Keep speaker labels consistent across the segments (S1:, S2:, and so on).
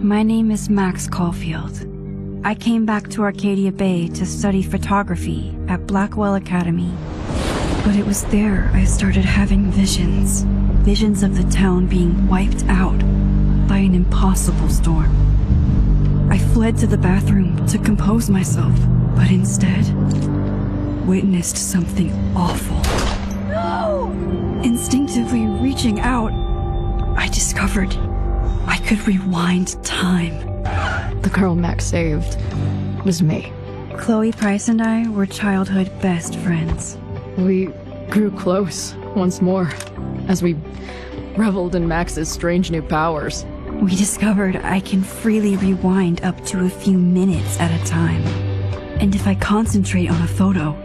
S1: My name is Max Caulfield. I came back to Arcadia Bay to study photography at Blackwell Academy. But it was there I started having visions. Visions of the town being wiped out by an impossible storm. I fled to the bathroom to compose myself, but instead witnessed something awful. No! Instinctively reaching out, I discovered I could rewind time.
S2: The girl Max saved was me.
S1: Chloe Price and I were childhood best friends.
S2: We grew close once more as we reveled in Max's strange new powers.
S1: We discovered I can freely rewind up to a few minutes at a time. And if I concentrate on a photo,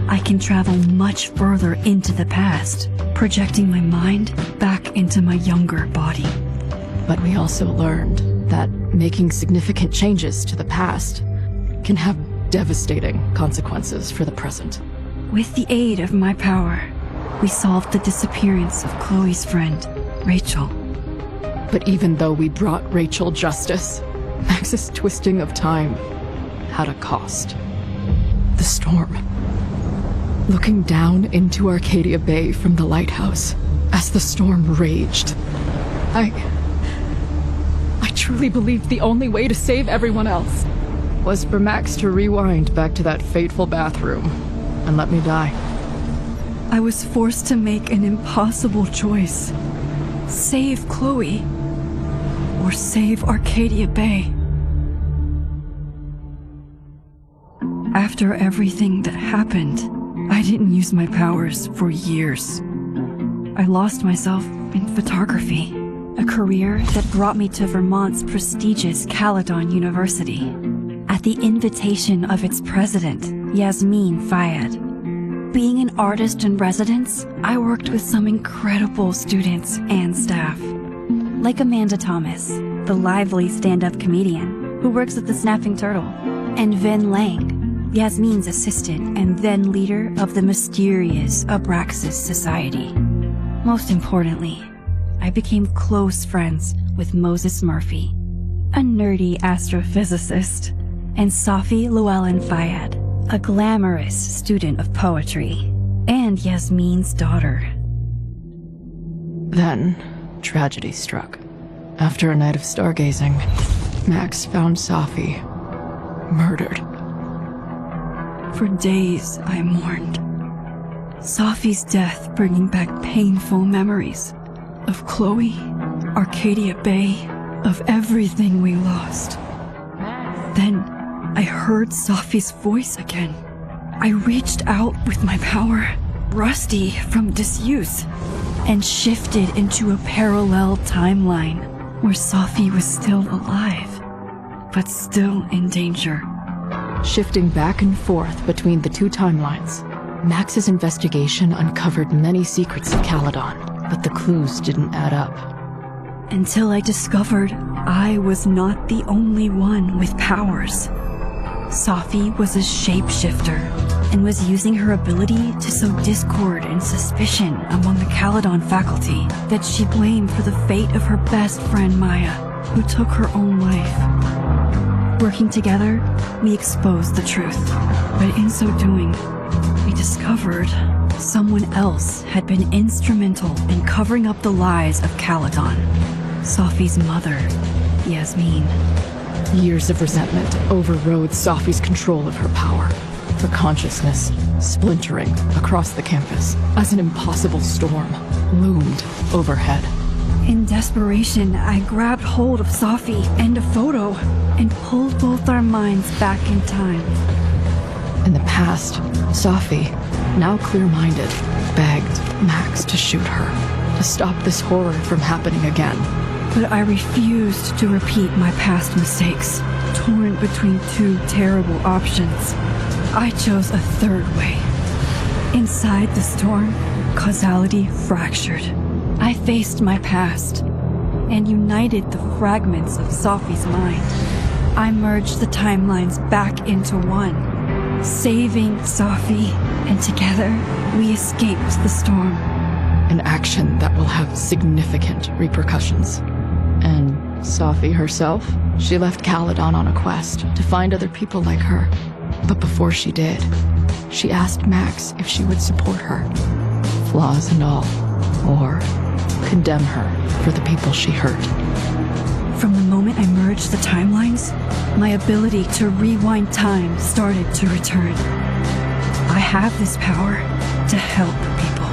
S1: I can travel much further into the past, projecting my mind back into my younger body.
S2: But we also learned that making significant changes to the past can have devastating consequences for the present.
S1: With the aid of my power, we solved the disappearance of Chloe's friend, Rachel.
S2: But even though we brought Rachel justice, Max's twisting of time had a cost. The storm. Looking down into Arcadia Bay from the lighthouse as the storm raged, I truly believed the only way to save everyone else was for Max to rewind back to that fateful bathroom and let me die.
S1: I was forced to make an impossible choice. Save Chloe, or save Arcadia Bay. After everything that happened, I didn't use my powers for years. I lost myself in photography. A career that brought me to Vermont's prestigious Caledon University, at the invitation of its president, Yasmin Fayed. Being an artist in residence, I worked with some incredible students and staff. Like Amanda Thomas, the lively stand-up comedian who works at the Snapping Turtle, and Vin Lang, Yasmin's assistant and then leader of the mysterious Abraxas Society. Most importantly, I became close friends with Moses Murphy, a nerdy astrophysicist, and Safi Llewellyn Fayed, a glamorous student of poetry, and Yasmin's daughter.
S2: Then, tragedy struck. After a night of stargazing, Max found Safi murdered.
S1: For days, I mourned. Safi's death bringing back painful memories of Chloe, Arcadia Bay, of everything we lost. Then, I heard Safi's voice again. I reached out with my power, rusty from disuse, and shifted into a parallel timeline where Safi was still alive, but still in danger.
S2: Shifting back and forth between the two timelines, Max's investigation uncovered many secrets of Caledon. But the clues didn't add up.
S1: Until I discovered I was not the only one with powers. Safi was a shapeshifter and was using her ability to sow discord and suspicion among the Caledon faculty that she blamed for the fate of her best friend Maya, who took her own life. Working together, we exposed the truth, but in so doing, we discovered someone else had been instrumental in covering up the lies of Caledon. Safi's mother, Yasmin.
S2: Years of resentment overrode Safi's control of her power. Her consciousness splintering across the campus as an impossible storm loomed overhead.
S1: In desperation, I grabbed hold of Safi and a photo and pulled both our minds back in time.
S2: In the past, Safi, now clear-minded, begged Max to shoot her, to stop this horror from happening again.
S1: But I refused to repeat my past mistakes, torn between two terrible options. I chose a third way. Inside the storm, causality fractured. I faced my past and united the fragments of Safi's mind. I merged the timelines back into one, saving Safi, and together we escaped the storm.
S2: An action that will have significant repercussions, and Safi herself, she left Caledon on a quest to find other people like her. But before she did, she asked Max if she would support her, flaws and all, or condemn her for the people she hurt.
S1: From the moment I merged the timelines, my ability to rewind time started to return. I have this power to help people.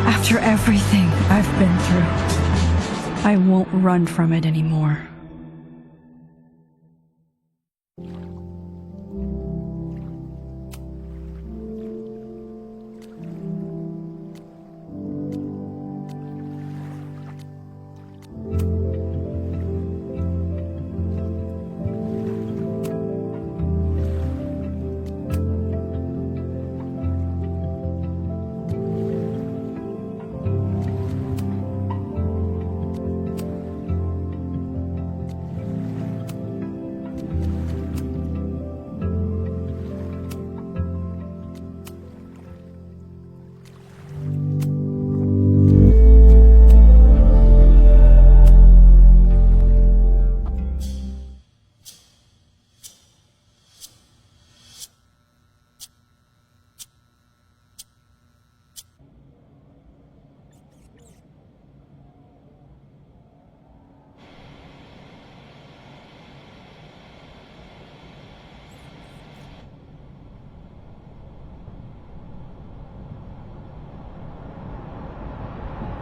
S1: After everything I've been through, I won't run from it anymore.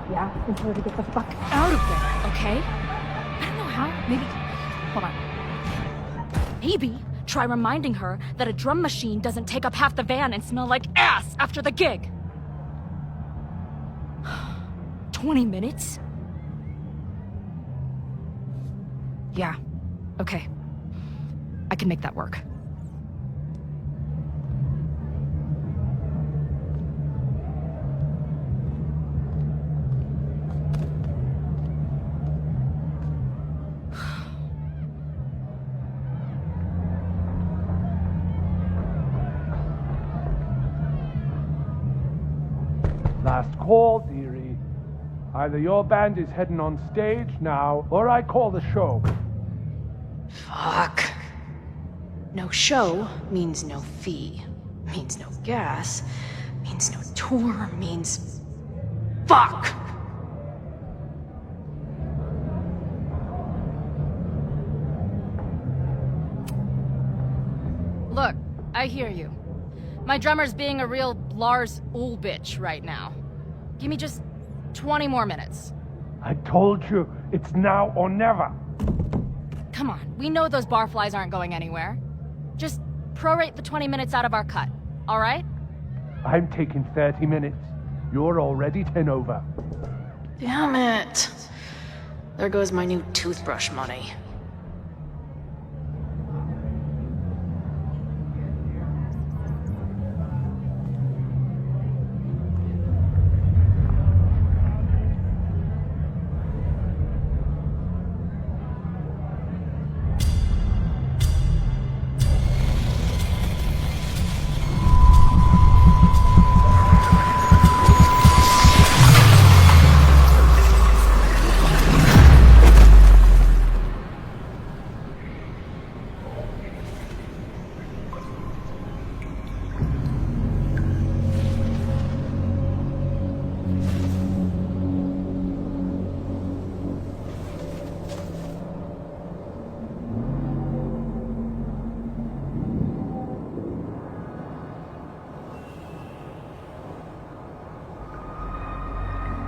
S3: Yeah, and tell her to get the fuck out of there, okay? I don't know how. Maybe. Hold on. Maybe try reminding her that a drum machine doesn't take up half the van and smell like ass after the gig. 20 minutes? Yeah. Okay. I can make that work.
S4: Last call, dearie. Either your band is heading on stage now, or I call the show.
S3: Fuck. No show means no fee. Means no gas. Means no tour. Means... Fuck!
S5: Look, I hear you. My drummer's being a real Lars Ulrich bitch right now. Give me just 20 more minutes.
S4: I told you, it's now or never.
S5: Come on, we know those barflies aren't going anywhere. Just prorate the 20 minutes out of our cut, all right?
S4: I'm taking 30 minutes. You're already 10 over.
S3: Damn it. There goes my new toothbrush money.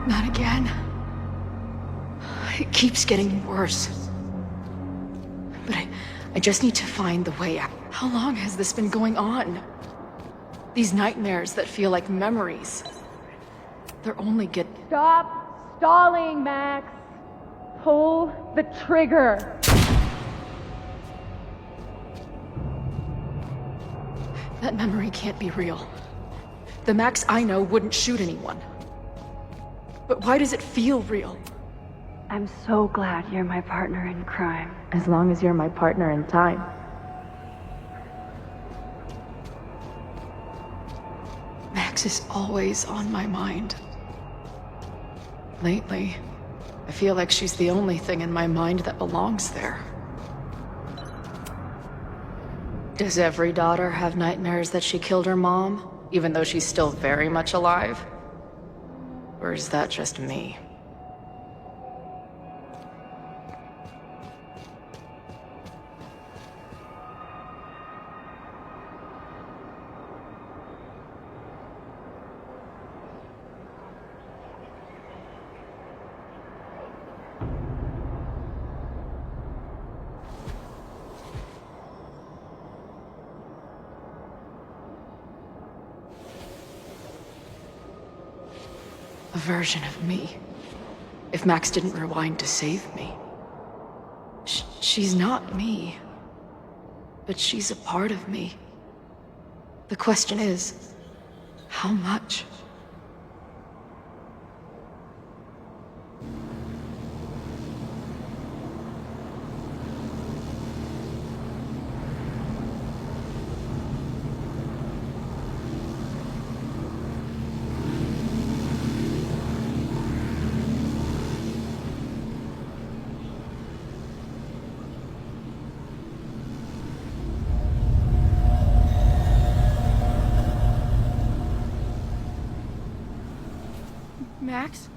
S2: Not again. It keeps getting worse. But I just need to find the way out. How long has this been going on? These nightmares that feel like memories. They're only getting...
S6: Stop stalling, Max. Pull the trigger.
S2: That memory can't be real. The Max I know wouldn't shoot anyone. But why does it feel real?
S1: I'm so glad you're my partner in crime.
S3: As long as you're my partner in time.
S2: Max is always on my mind. Lately, I feel like she's the only thing in my mind that belongs there. Does every daughter have nightmares that she killed her mom, even though she's still very much alive? Or is that just me? A version of me. If Max didn't rewind to save me. She's not me. But she's a part of me. The question is, how much?
S5: Max?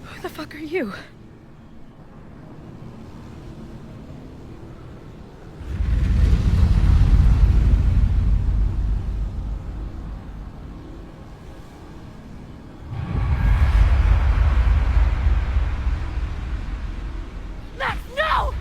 S5: Who the fuck are you? Max, no!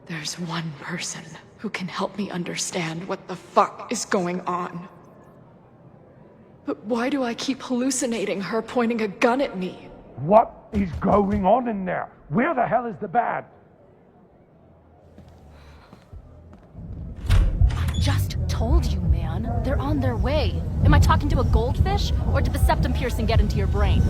S2: There's one person who can help me understand what the fuck is going on. But why do I keep hallucinating her pointing a gun at me?
S4: What is going on in there? Where the hell is the bad?
S5: Just told you, man. They're on their way. Am I talking to a goldfish, or did the septum piercing get into your brain?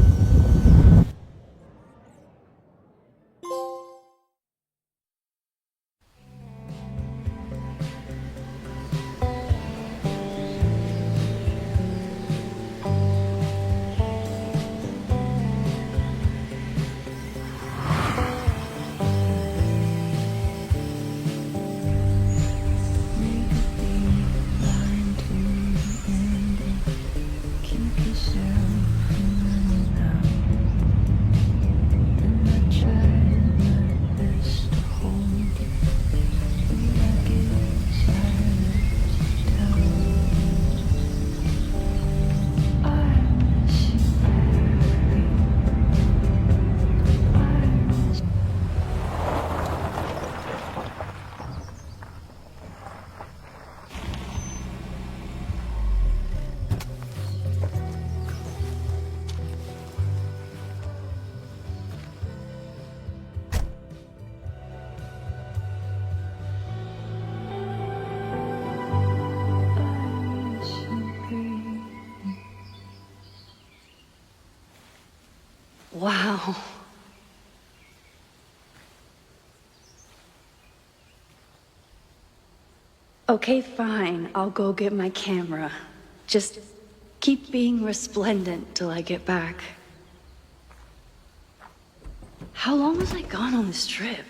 S1: Wow. Okay, fine. I'll go get my camera. Just keep being resplendent till I get back. How long was I gone on this trip?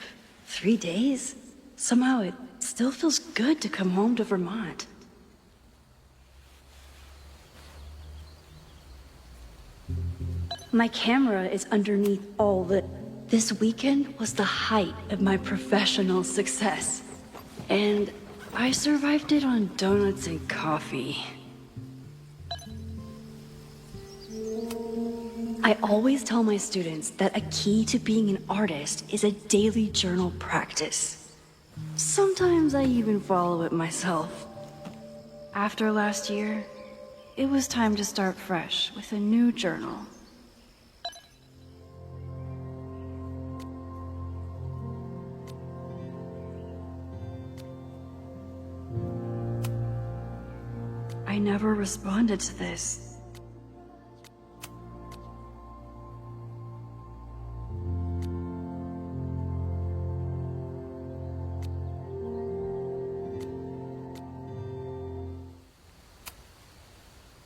S1: 3 days? Somehow it still feels good to come home to Vermont. My camera is underneath all that. This weekend was the height of my professional success. And I survived it on donuts and coffee. I always tell my students that a key to being an artist is a daily journal practice. Sometimes I even follow it myself. After last year, it was time to start fresh with a new journal. I never responded to this.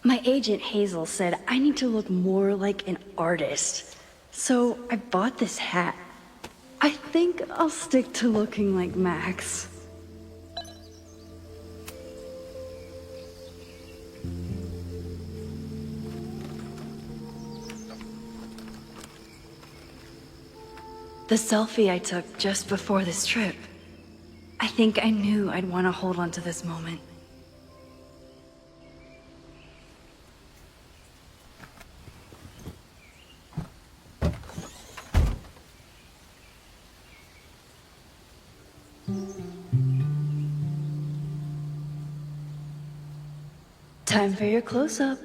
S1: My agent Hazel said I need to look more like an artist. So I bought this hat. I think I'll stick to looking like Max. The selfie I took just before this trip. I think I knew I'd want to hold on to this moment. Time for your close-up.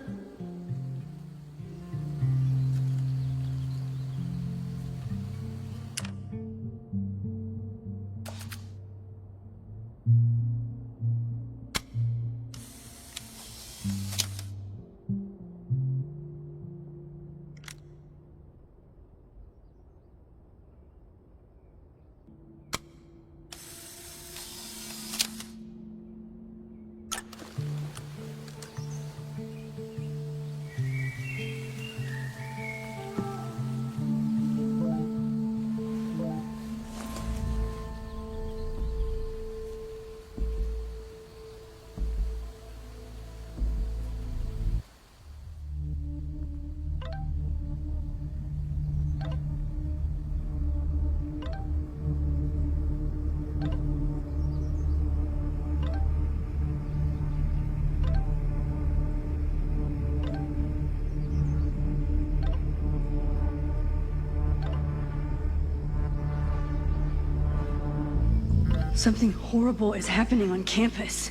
S1: Something horrible is happening on campus.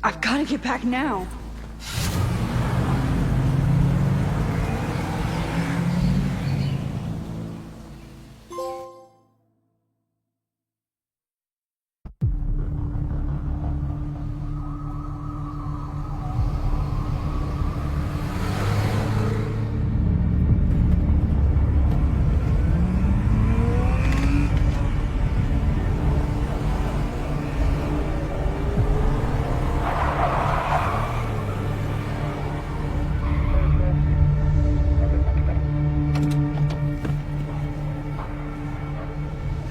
S1: I've got to get back now.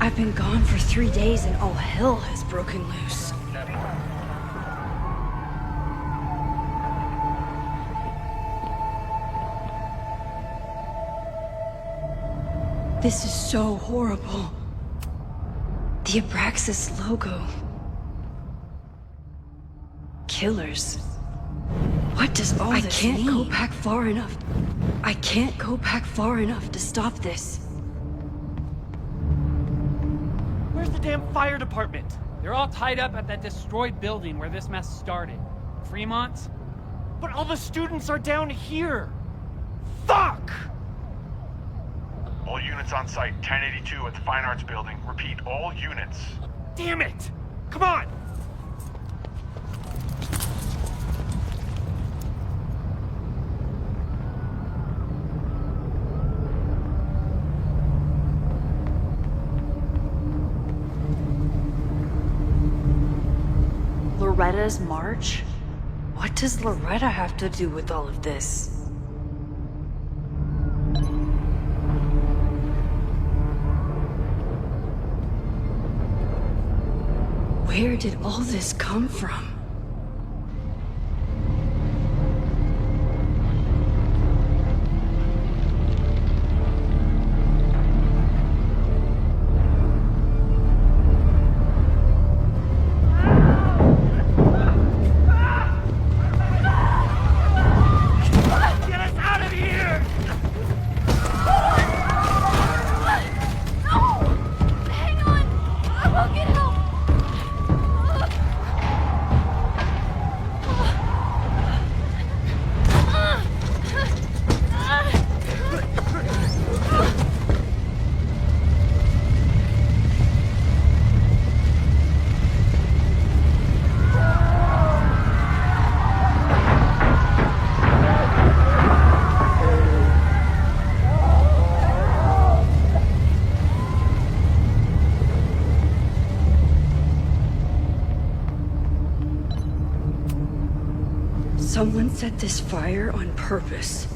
S1: I've been gone for 3 days and all hell has broken loose. This is so horrible. The Abraxas logo. Killers. What does all this mean? I can't go back far enough. I can't go back far enough to stop this.
S7: Where's the damn fire department? They're all tied up at that destroyed building where this mess started. Fremont's? But all the students are down here! Fuck!
S8: All units on site, 1082 at the Fine Arts Building. Repeat, all units.
S7: Damn it! Come on!
S1: Loretta's march? What does Loretta have to do with all of this? Where did all this come from? Someone set this fire on purpose.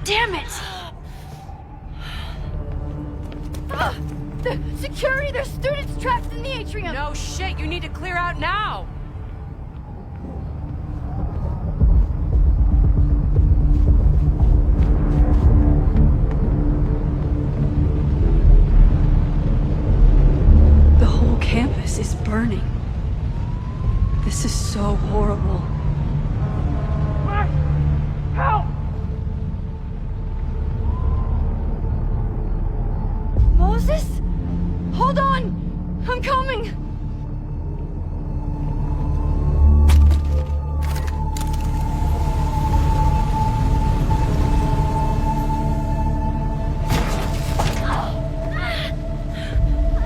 S3: Damn it! The security! There's students trapped in the atrium!
S2: No shit, you need to clear out now!
S1: The whole campus is burning. This is so horrible.
S4: Max! Help!
S3: Moses? Hold on! I'm coming!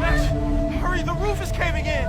S7: Max, hurry, the roof is caving in!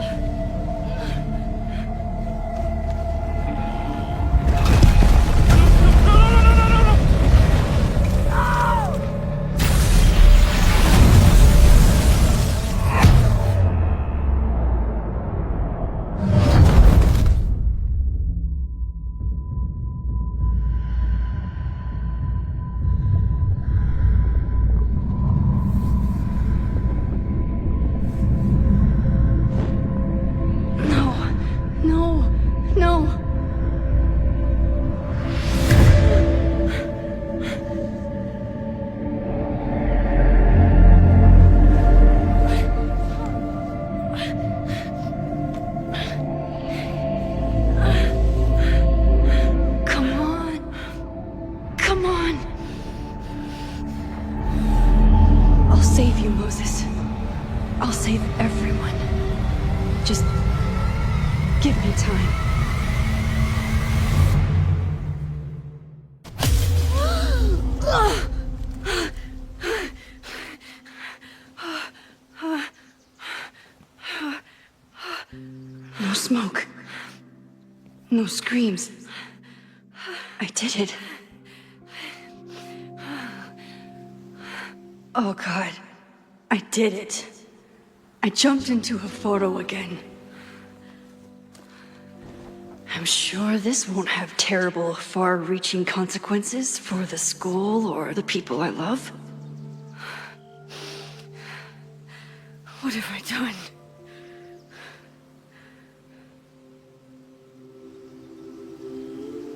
S1: Save you, Moses. I'll save everyone. Just give me time. No smoke. No screams. I did it. Oh God. I did it. I jumped into a photo again. I'm sure this won't have terrible, far-reaching consequences for the school or the people I love. What have I done?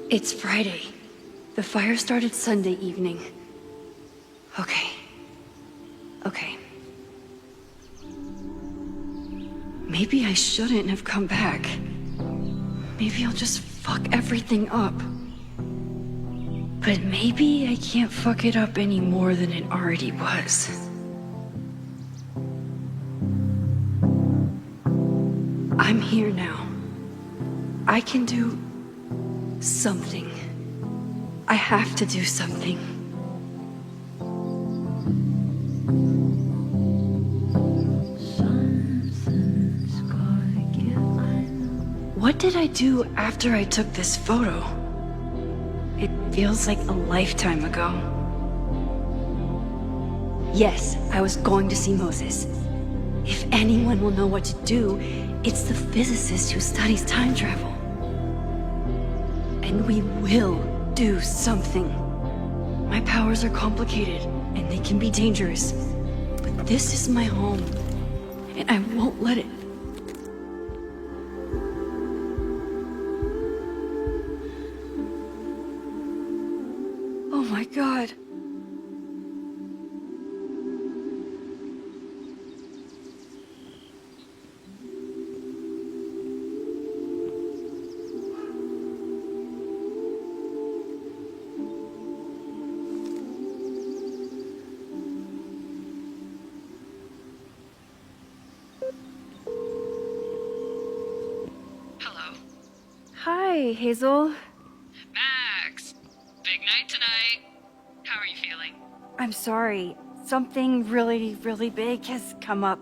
S1: It's Friday. The fire started Sunday evening. Okay. Maybe I shouldn't have come back. Maybe I'll just fuck everything up. But maybe I can't fuck it up any more than it already was. I'm here now. I can do something. I have to do something. What did I do after I took this photo? It feels like a lifetime ago. Yes, I was going to see Moses. If anyone will know what to do, it's the physicist who studies time travel. And we will do something. My powers are complicated, and they can be dangerous. But this is my home, and I won't let it. Oh my God.
S9: Hello.
S1: Hi, Hazel.
S9: Max! Big night tonight. How are you feeling?
S1: I'm sorry. Something really, really big has come up.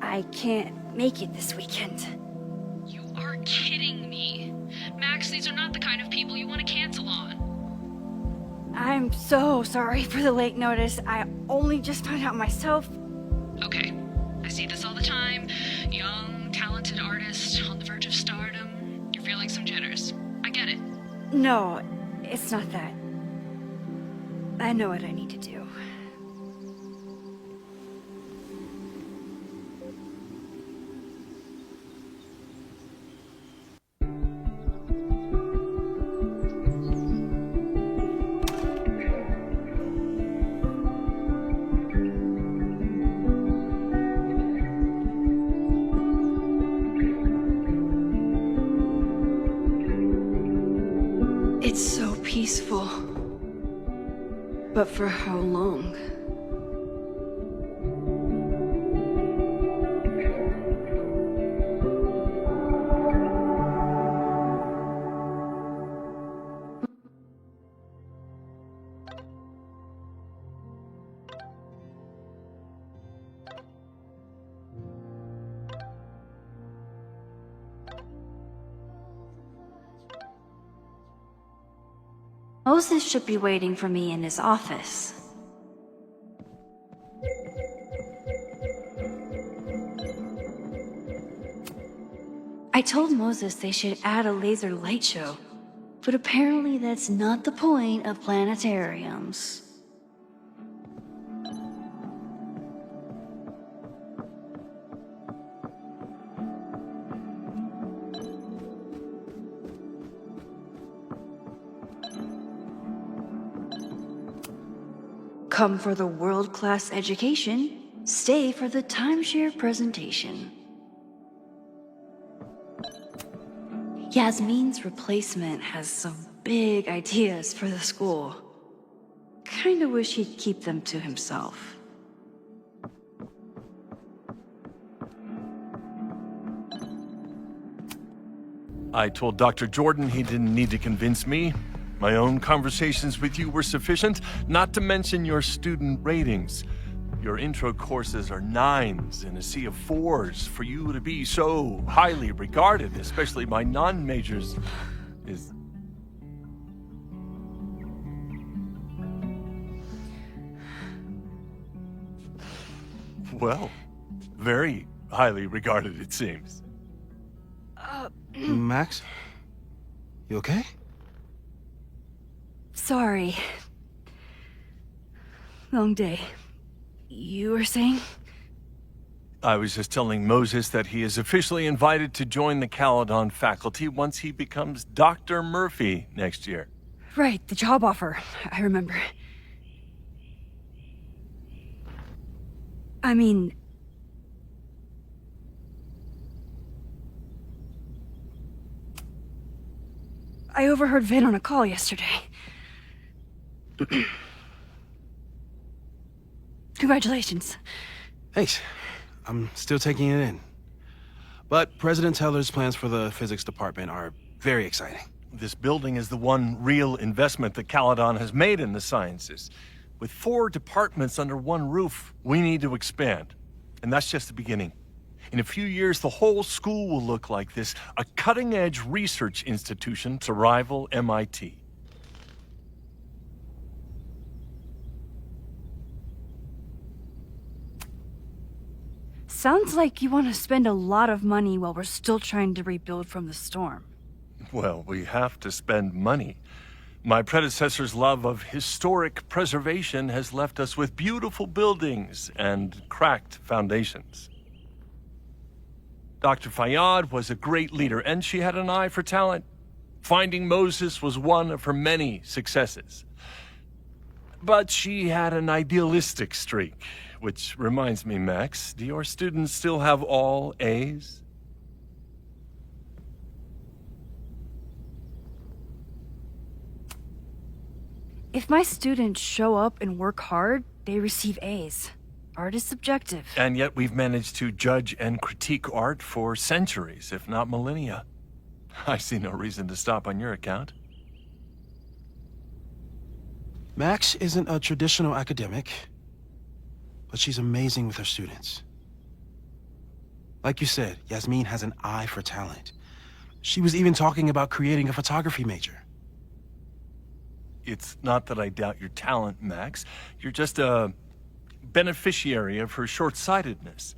S1: I can't make it this weekend.
S9: You are kidding me. Max, these are not the kind of people you want to cancel on.
S1: I'm so sorry for the late notice. I only just found out myself. No, it's not that. I know what I need to do. It's so peaceful. But for how long? Moses should be waiting for me in his office. I told Moses they should add a laser light show, but apparently that's not the point of planetariums. Come for the world-class education, stay for the timeshare presentation. Yasmin's replacement has some big ideas for the school. Kinda wish he'd keep them to himself.
S10: I told Dr. Jordan he didn't need to convince me. My own conversations with you were sufficient, not to mention your student ratings. Your intro courses are 9s in a sea of 4s. For you to be so highly regarded, especially by non-majors, is... well, very highly regarded, it seems.
S11: Max? You okay?
S1: Sorry. Long day. You were saying?
S10: I was just telling Moses that he is officially invited to join the Caledon faculty once he becomes Dr. Murphy next year.
S1: Right, the job offer. I remember. I mean... I overheard Vin on a call yesterday. Congratulations.
S11: Thanks. I'm still taking it in. But President Teller's plans for the physics department are very exciting.
S10: This building is the one real investment that Caledon has made in the sciences. With 4 departments under one roof, we need to expand. And that's just the beginning. In a few years, the whole school will look like this, a cutting-edge research institution to rival MIT.
S1: Sounds like you want to spend a lot of money while we're still trying to rebuild from the storm.
S10: Well, we have to spend money. My predecessor's love of historic preservation has left us with beautiful buildings and cracked foundations. Dr. Fayyad was a great leader, and she had an eye for talent. Finding Moses was one of her many successes. But she had an idealistic streak, which reminds me, Max, do your students still have all A's?
S1: If my students show up and work hard, they receive A's. Art is subjective.
S10: And yet we've managed to judge and critique art for centuries, if not millennia. I see no reason to stop on your account.
S11: Max isn't a traditional academic, but she's amazing with her students. Like you said, Yasmin has an eye for talent. She was even talking about creating a photography major.
S10: It's not that I doubt your talent, Max. You're just a beneficiary of her short-sightedness.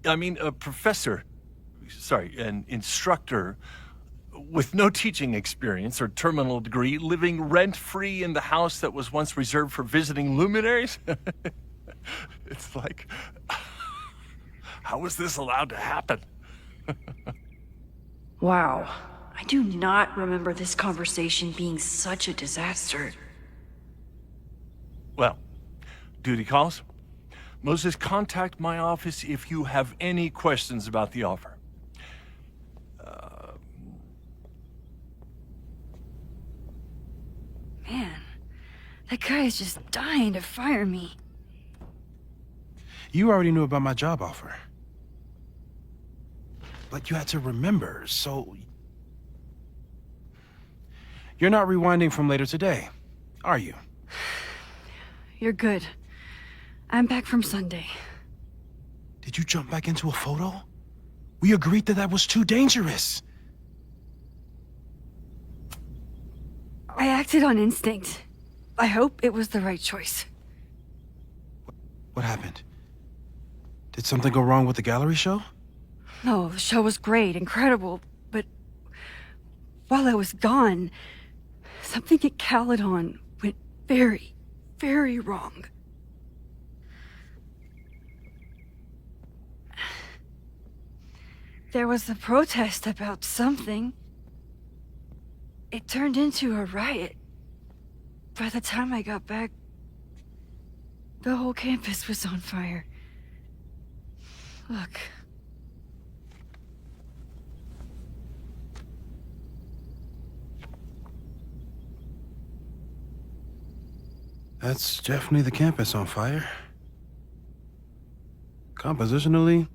S10: I mean, a professor, sorry, an instructor, with no teaching experience or terminal degree, living rent-free in the house that was once reserved for visiting luminaries? It's like, how was this allowed to happen?
S1: Wow. I do not remember this conversation being such a disaster.
S10: Well, duty calls. Moses, contact my office if you have any questions about the offer.
S1: Man, that guy is just dying to fire me.
S11: You already knew about my job offer. But you had to remember, so... You're not rewinding from later today, are you?
S1: You're good. I'm back from Sunday.
S11: Did you jump back into a photo? We agreed that was too dangerous.
S1: I acted on instinct. I hope it was the right choice.
S11: What happened? Did something go wrong with the gallery show?
S1: No, the show was great, incredible, but while I was gone, something at Caledon went very, very wrong. There was a protest about something. It turned into a riot. By the time I got back, the whole campus was on fire. Look.
S11: That's definitely the campus on fire. Compositionally,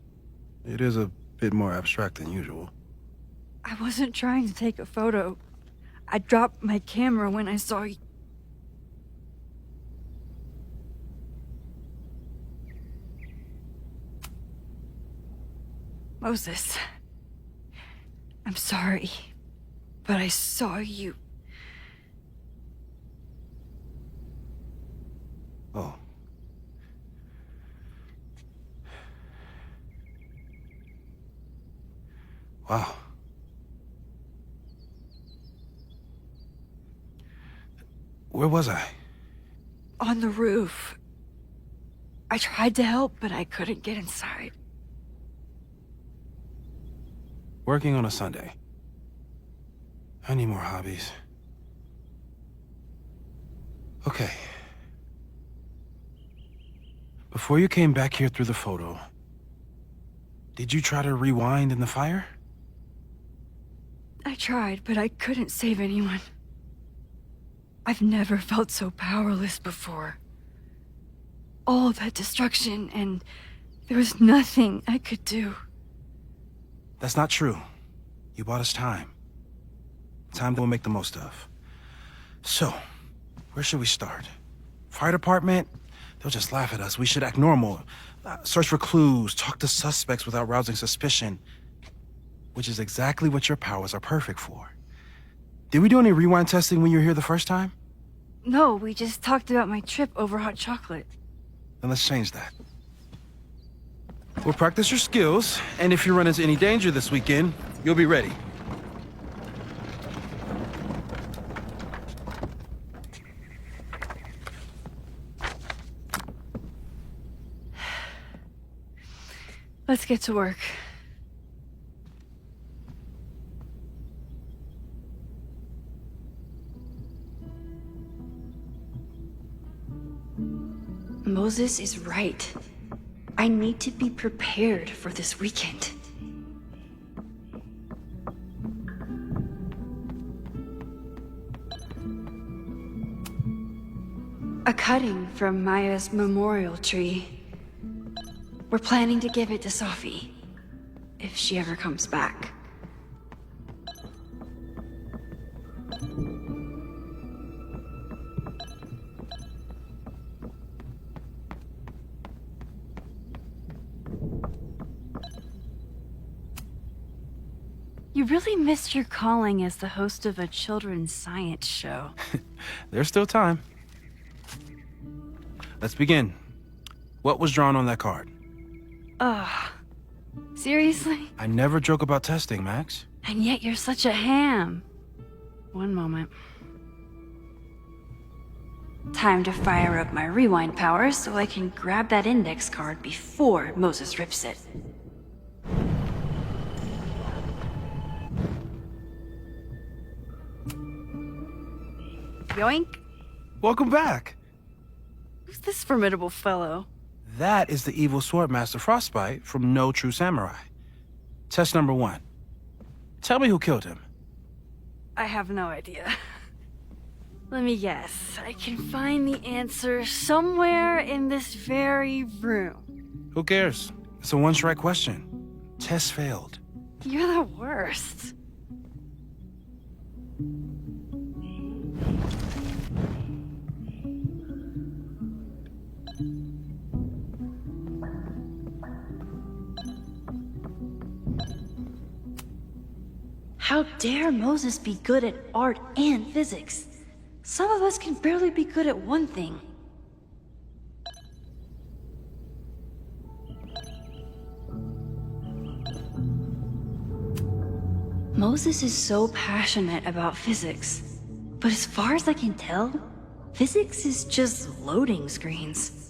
S11: it is a bit more abstract than usual.
S1: I wasn't trying to take a photo. I dropped my camera when I saw you. Moses, I'm sorry, but I saw you.
S11: Oh. Wow. Where was I?
S1: On the roof. I tried to help, but I couldn't get inside.
S11: Working on a Sunday. I need more hobbies. Okay. Before you came back here through the photo, did you try to rewind in the fire?
S1: I tried, but I couldn't save anyone. I've never felt so powerless before. All that destruction, and there was nothing I could do.
S11: That's not true. You bought us time. Time we'll make the most of. So, where should we start? Fire department? They'll just laugh at us. We should act normal. Search for clues, talk to suspects without rousing suspicion. Which is exactly what your powers are perfect for. Did we do any rewind testing when you were here the first time?
S1: No, we just talked about my trip over hot chocolate.
S11: Then let's change that. We'll practice your skills, and if you run into any danger this weekend, you'll be ready.
S1: Let's get to work. Moses is right. I need to be prepared for this weekend. A cutting from Maya's memorial tree. We're planning to give it to Sophie, if she ever comes back. You really missed your calling as the host of a children's science show.
S11: There's still time. Let's begin. What was drawn on that card?
S1: Seriously?
S11: I never joke about testing, Max.
S1: And yet you're such a ham. One moment. Time to fire up my rewind powers so I can grab that index card before Moses rips it. Yoink!
S11: Welcome back.
S1: Who's this formidable fellow?
S11: That is the evil Swordmaster Frostbite from No True Samurai. Test number 1. Tell me who killed him.
S1: I have no idea. Let me guess. I can find the answer somewhere in this very room.
S11: Who cares? It's a one-strike question. Test failed.
S1: You're the worst. How dare Moses be good at art and physics? Some of us can barely be good at one thing. Moses is so passionate about physics, but as far as I can tell, physics is just loading screens.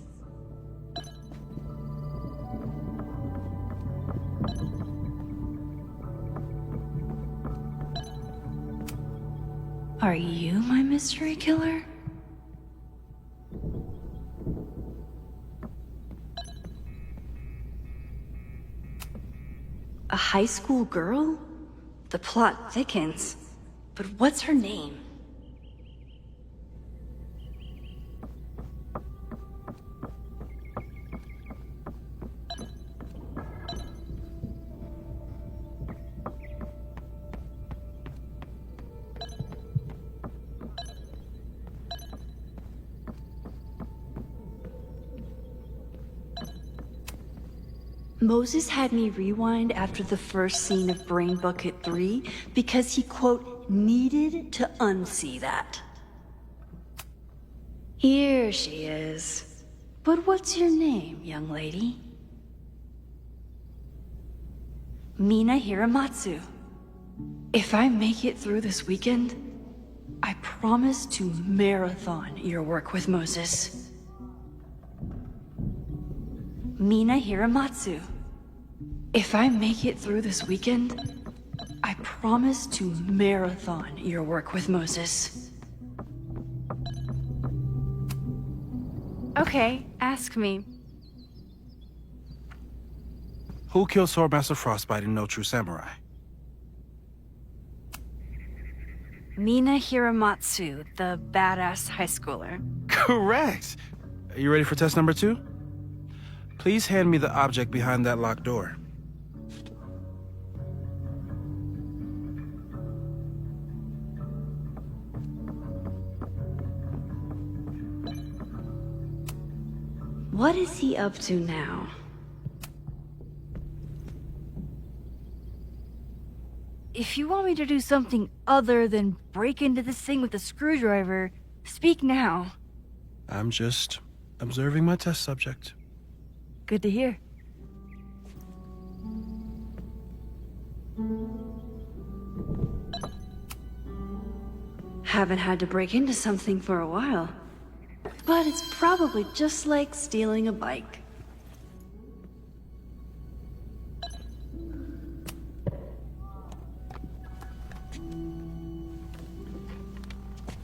S1: Are you my mystery killer? A high school girl? The plot thickens. But what's her name? Moses had me rewind after the first scene of Brain Bucket 3 because he, quote, needed to unsee that. Here she is. But what's your name, young lady? Mina Hiramatsu. If I make it through this weekend, I promise to marathon your work with Moses. Mina Hiramatsu. If I make it through this weekend, I promise to marathon your work with Moses. Okay, ask me.
S11: Who killed Swordmaster Frostbite in No True Samurai?
S1: Mina Hiramatsu, the badass high schooler.
S11: Correct! Are you ready for test number 2? Please hand me the object behind that locked door.
S1: What is he up to now? If you want me to do something other than break into this thing with a screwdriver, speak now.
S11: I'm just observing my test subject.
S1: Good to hear. Haven't had to break into something for a while. But it's probably just like stealing a bike.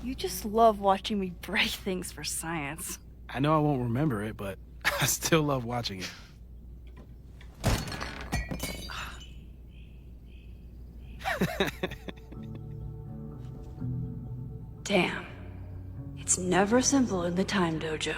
S1: You just love watching me break things for science.
S11: I know I won't remember it, but I still love watching it.
S1: Damn. It's never simple in the Time Dojo.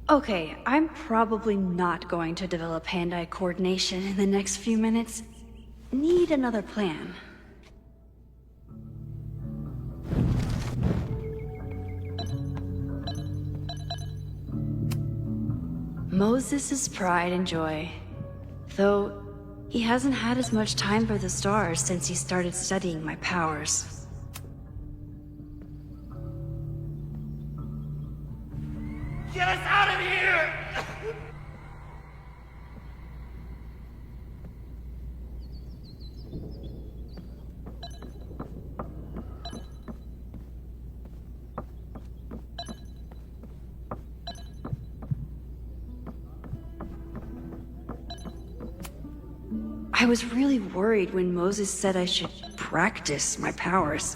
S1: Okay, I'm probably not going to develop hand-eye coordination in the next few minutes. Need another plan. Moses' pride and joy. Though he hasn't had as much time for the stars since he started studying my powers.
S7: Get us out of here!
S1: I was really worried when Moses said I should practice my powers.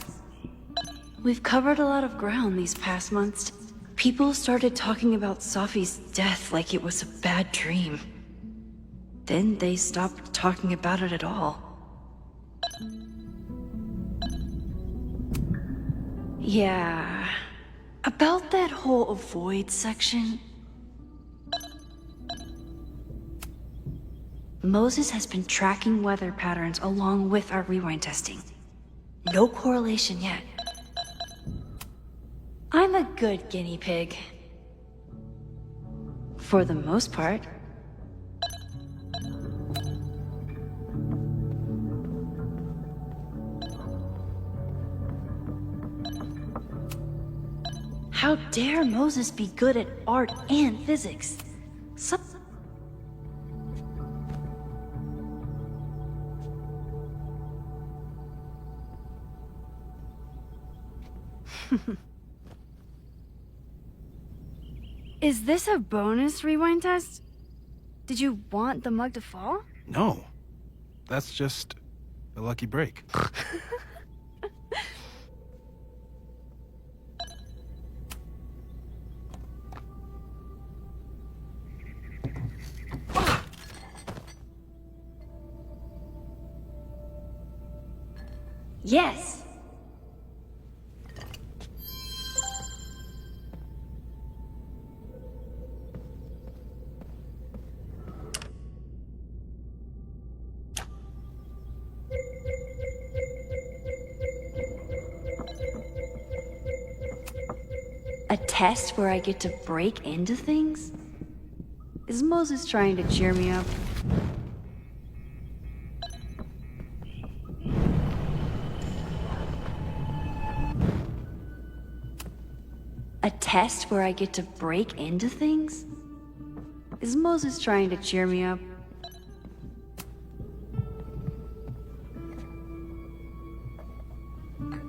S1: We've covered a lot of ground these past months. People started talking about Safi's death like it was a bad dream. Then they stopped talking about it at all. Yeah, about that whole avoid section. Moses has been tracking weather patterns along with our rewind testing. No correlation yet. I'm a good guinea pig. For the most part. How dare Moses be good at art and physics? Is this a bonus rewind test? Did you want the mug to fall?
S11: No. That's just a lucky break.
S1: Yes. A test where I get to break into things? Is Moses trying to cheer me up? A test where I get to break into things? Is Moses trying to cheer me up?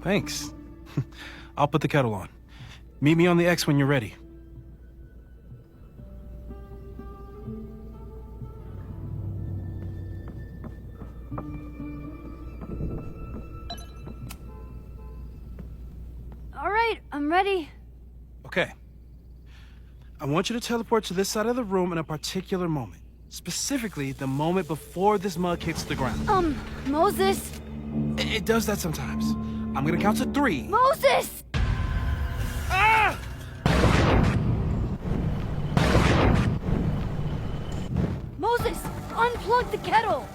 S11: Thanks. I'll put the kettle on. Meet me on the X when you're ready.
S1: All right, I'm ready.
S11: Okay. I want you to teleport to this side of the room in a particular moment. Specifically, the moment before this mug hits the ground.
S1: Moses!
S11: It does that sometimes. I'm gonna count to 3.
S1: Moses!
S11: Ah!
S1: Moses! Unplug the kettle!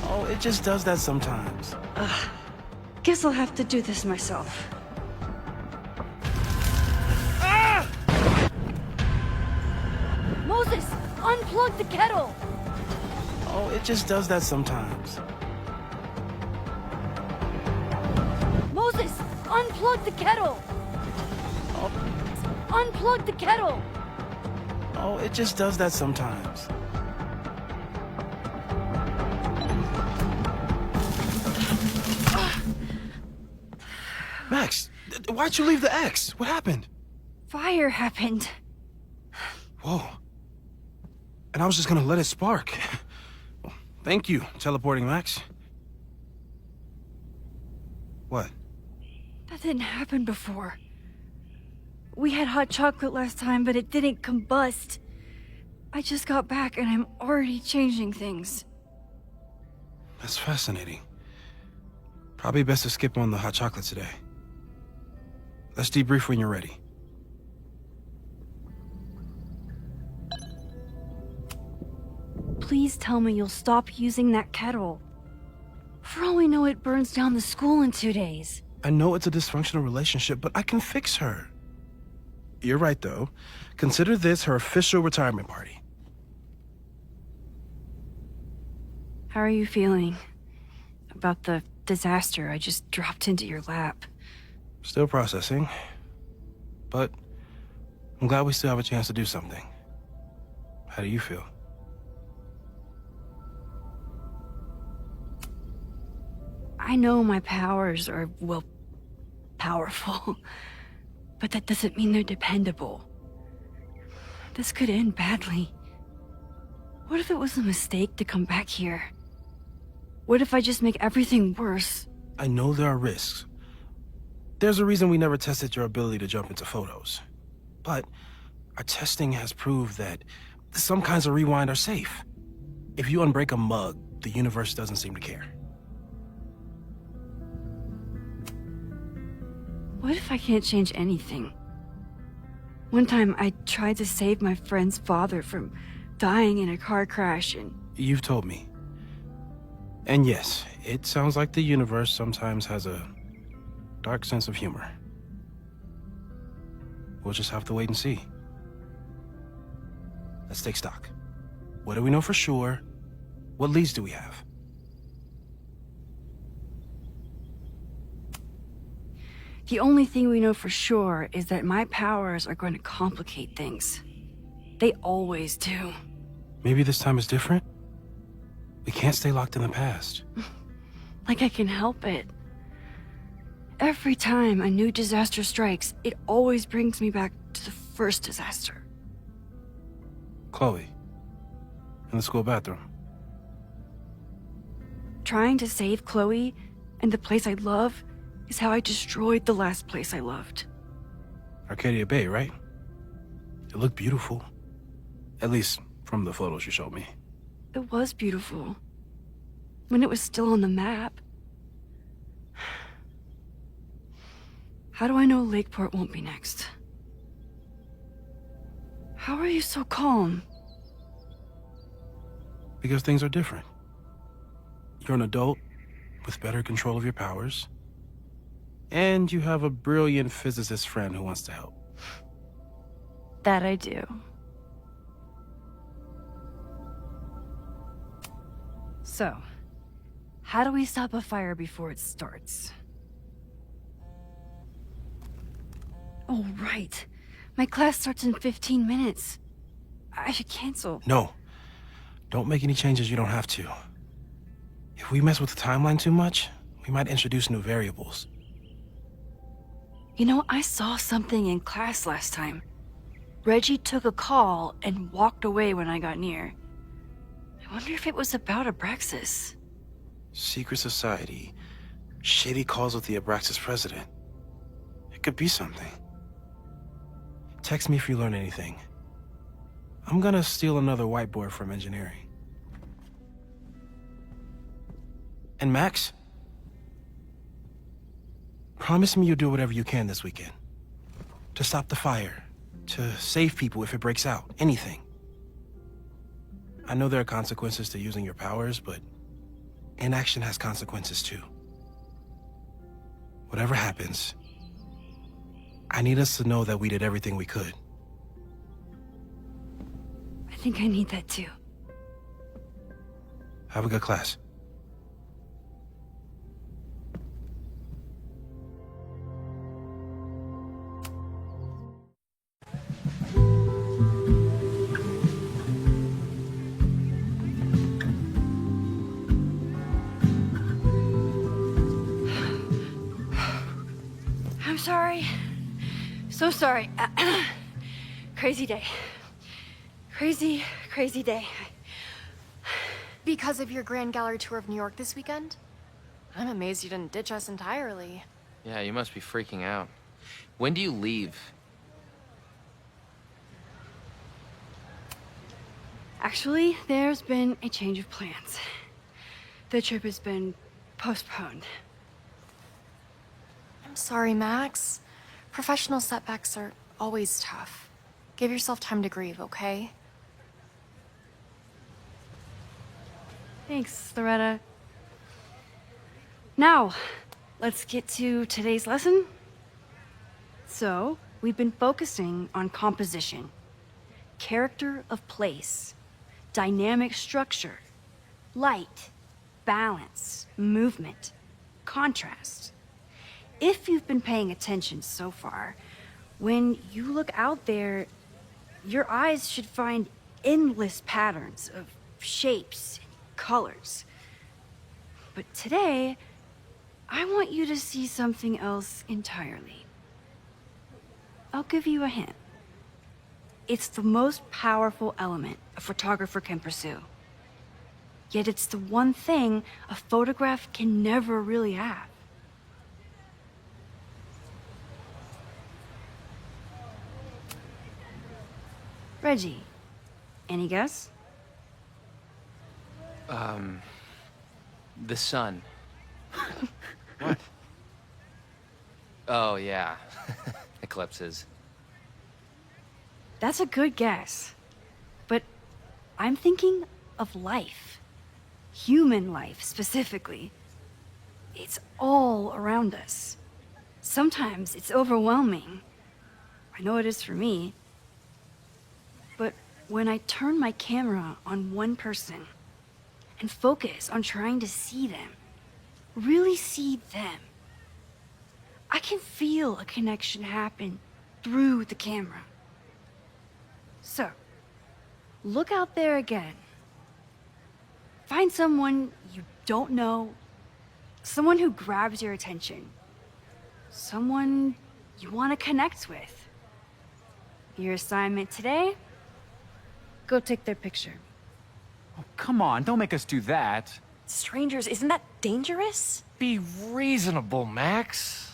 S11: Oh, it just does that sometimes.
S1: Guess I'll have to do this myself.
S11: Ah!
S1: Moses! Unplug the kettle!
S11: Oh, it just does that sometimes.
S1: Moses! Unplug the kettle! Unplug the kettle!
S11: Oh, it just does that sometimes. Max, why'd you leave the X? What happened?
S1: Fire happened.
S11: Whoa. And I was just gonna let it spark. Thank you, teleporting Max. What?
S1: That didn't happen before. We had hot chocolate last time, but it didn't combust. I just got back and I'm already changing things.
S11: That's fascinating. Probably best to skip on the hot chocolate today. Let's debrief when you're ready.
S1: Please tell me you'll stop using that kettle. For all we know, it burns down the school in 2 days.
S11: I know it's a dysfunctional relationship, but I can fix her. You're right, though. Consider this her official retirement party.
S1: How are you feeling about the disaster I just dropped into your lap?
S11: Still processing. But I'm glad we still have a chance to do something. How do you feel?
S1: I know my powers are, well, powerful. But that doesn't mean they're dependable. This could end badly. What if it was a mistake to come back here? What if I just make everything worse?
S11: I know there are risks. There's a reason we never tested your ability to jump into photos. But our testing has proved that some kinds of rewind are safe. If you unbreak a mug, the universe doesn't seem to care.
S1: What if I can't change anything? One time I tried to save my friend's father from dying in a car crash and...
S11: You've told me. And yes, it sounds like the universe sometimes has a dark sense of humor. We'll just have to wait and see. Let's take stock. What do we know for sure? What leads do we have?
S1: The only thing we know for sure is that my powers are going to complicate things. They always do.
S11: Maybe this time is different? We can't stay locked in the past.
S1: Like I can help it. Every time a new disaster strikes, it always brings me back to the first disaster.
S11: Chloe, in the school bathroom.
S1: Trying to save Chloe and the place I love is how I destroyed the last place I loved.
S11: Arcadia Bay, right? It looked beautiful. At least from the photos you showed me.
S1: It was beautiful. When it was still on the map. How do I know Lakeport won't be next? How are you so calm?
S11: Because things are different. You're an adult with better control of your powers. And you have a brilliant physicist friend who wants to help.
S1: That I do. So, how do we stop a fire before it starts? Oh, right. My class starts in 15 minutes. I should cancel.
S11: No. Don't make any changes you don't have to. If we mess with the timeline too much, we might introduce new variables.
S1: You know, I saw something in class last time. Reggie took a call and walked away when I got near. I wonder if it was about Abraxas.
S11: Secret society. Shady calls with the Abraxas president. It could be something. Text me if you learn anything. I'm gonna steal another whiteboard from engineering. And Max? Promise me you'll do whatever you can this weekend. To stop the fire. To save people if it breaks out. Anything. I know there are consequences to using your powers, but inaction has consequences too. Whatever happens, I need us to know that we did everything we could.
S1: I think I need that too.
S11: Have a good class.
S1: I'm sorry. So sorry. Crazy day. Crazy, crazy day.
S3: Because of your Grand Gallery tour of New York this weekend? I'm amazed you didn't ditch us entirely.
S12: Yeah, you must be freaking out. When do you leave?
S1: Actually, there's been a change of plans. The trip has been postponed.
S3: I'm sorry, Max. Professional setbacks are always tough. Give yourself time to grieve, okay?
S1: Thanks, Loretta. Now, let's get to today's lesson. So, we've been focusing on composition, character of place, dynamic structure, light, balance, movement, contrast. If you've been paying attention so far, when you look out there, your eyes should find endless patterns of shapes and colors. But today, I want you to see something else entirely. I'll give you a hint. It's the most powerful element a photographer can pursue. Yet it's the one thing a photograph can never really have. Reggie, any guess?
S12: The sun.
S11: What?
S12: Oh, yeah. Eclipses.
S1: That's a good guess. But I'm thinking of life. Human life, specifically. It's all around us. Sometimes it's overwhelming. I know it is for me. But when I turn my camera on one person and focus on trying to see them, really see them, I can feel a connection happen through the camera. So, look out there again. Find someone you don't know, someone who grabs your attention, someone you want to connect with. Your assignment today? Go take their picture.
S13: Oh, come on, don't make us do that.
S3: Strangers, isn't that dangerous?
S7: Be reasonable, Max.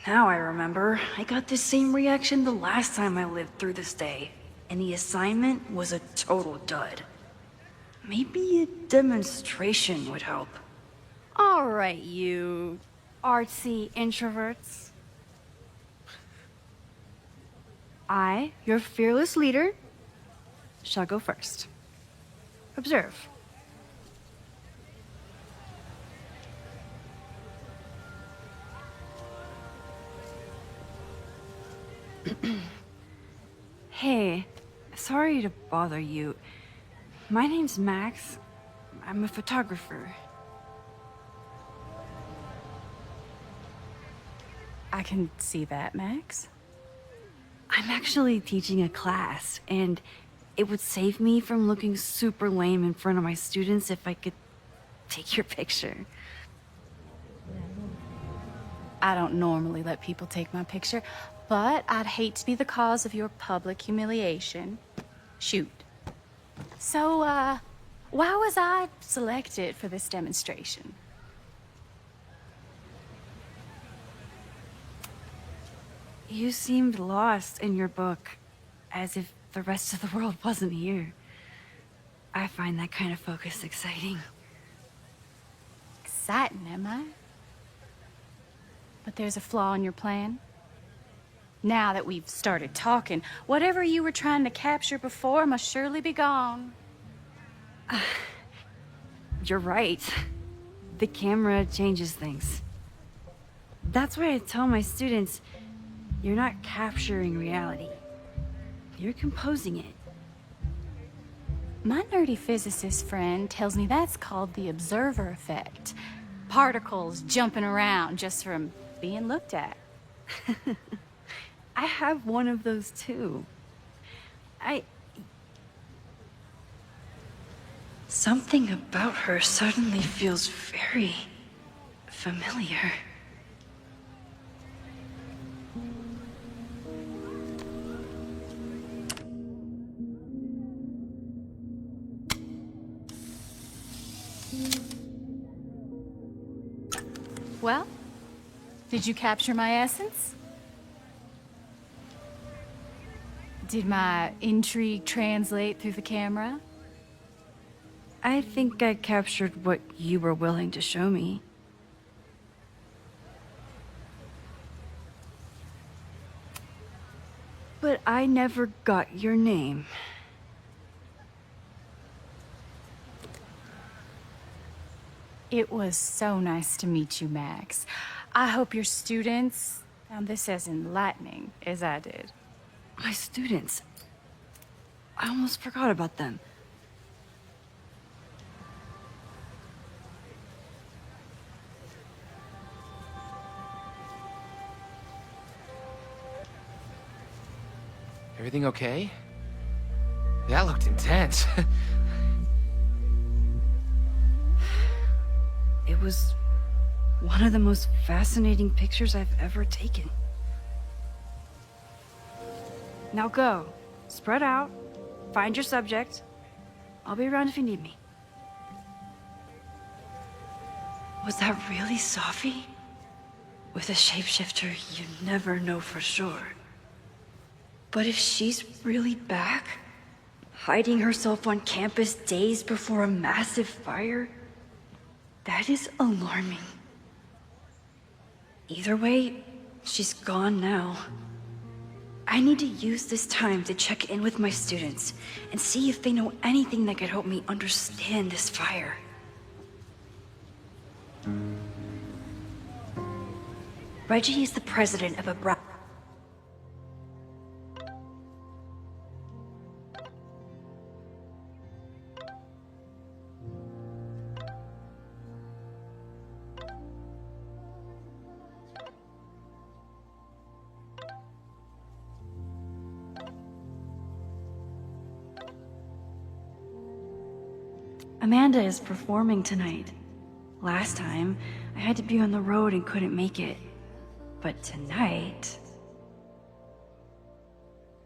S1: Now I remember. I got the same reaction the last time I lived through this day, and the assignment was a total dud. Maybe a demonstration would help. All right, you artsy introverts. I, your fearless leader, shall go first. Observe. Hey, sorry to bother you. My name's Max. I'm a photographer.
S3: I can see that, Max.
S1: I'm actually teaching a class, and it would save me from looking super lame in front of my students if I could take your picture.
S3: I don't normally let people take my picture, but I'd hate to be the cause of your public humiliation. Shoot. So, why was I selected for this demonstration?
S1: You seemed lost in your book, as if the rest of the world wasn't here. I find that kind of focus exciting.
S3: Exciting, am I? But there's a flaw in your plan. Now that we've started talking, whatever you were trying to capture before must surely be gone.
S1: You're right. The camera changes things. That's why I tell my students, you're not capturing reality. You're composing it.
S3: My nerdy physicist friend tells me that's called the observer effect. Particles jumping around just from being looked at.
S1: I have one of those too. Something about her suddenly feels very familiar.
S3: Well, did you capture my essence? Did my intrigue translate through the camera?
S1: I think I captured what you were willing to show me. But I never got your name.
S3: It was so nice to meet you, Max. I hope your students
S14: Found this as enlightening as I did.
S1: My students. I almost forgot about them.
S12: Everything okay? That looked intense.
S1: It was one of the most fascinating pictures I've ever taken. Now go. Spread out. Find your subject. I'll be around if you need me. Was that really Safi? With a shapeshifter, you never know for sure. But if she's really back, hiding herself on campus days before a massive fire, that is alarming. Either way, she's gone now. I need to use this time to check in with my students and see if they know anything that could help me understand this fire. Reggie is the president of a Amanda is performing tonight. Last time, I had to be on the road and couldn't make it. But tonight...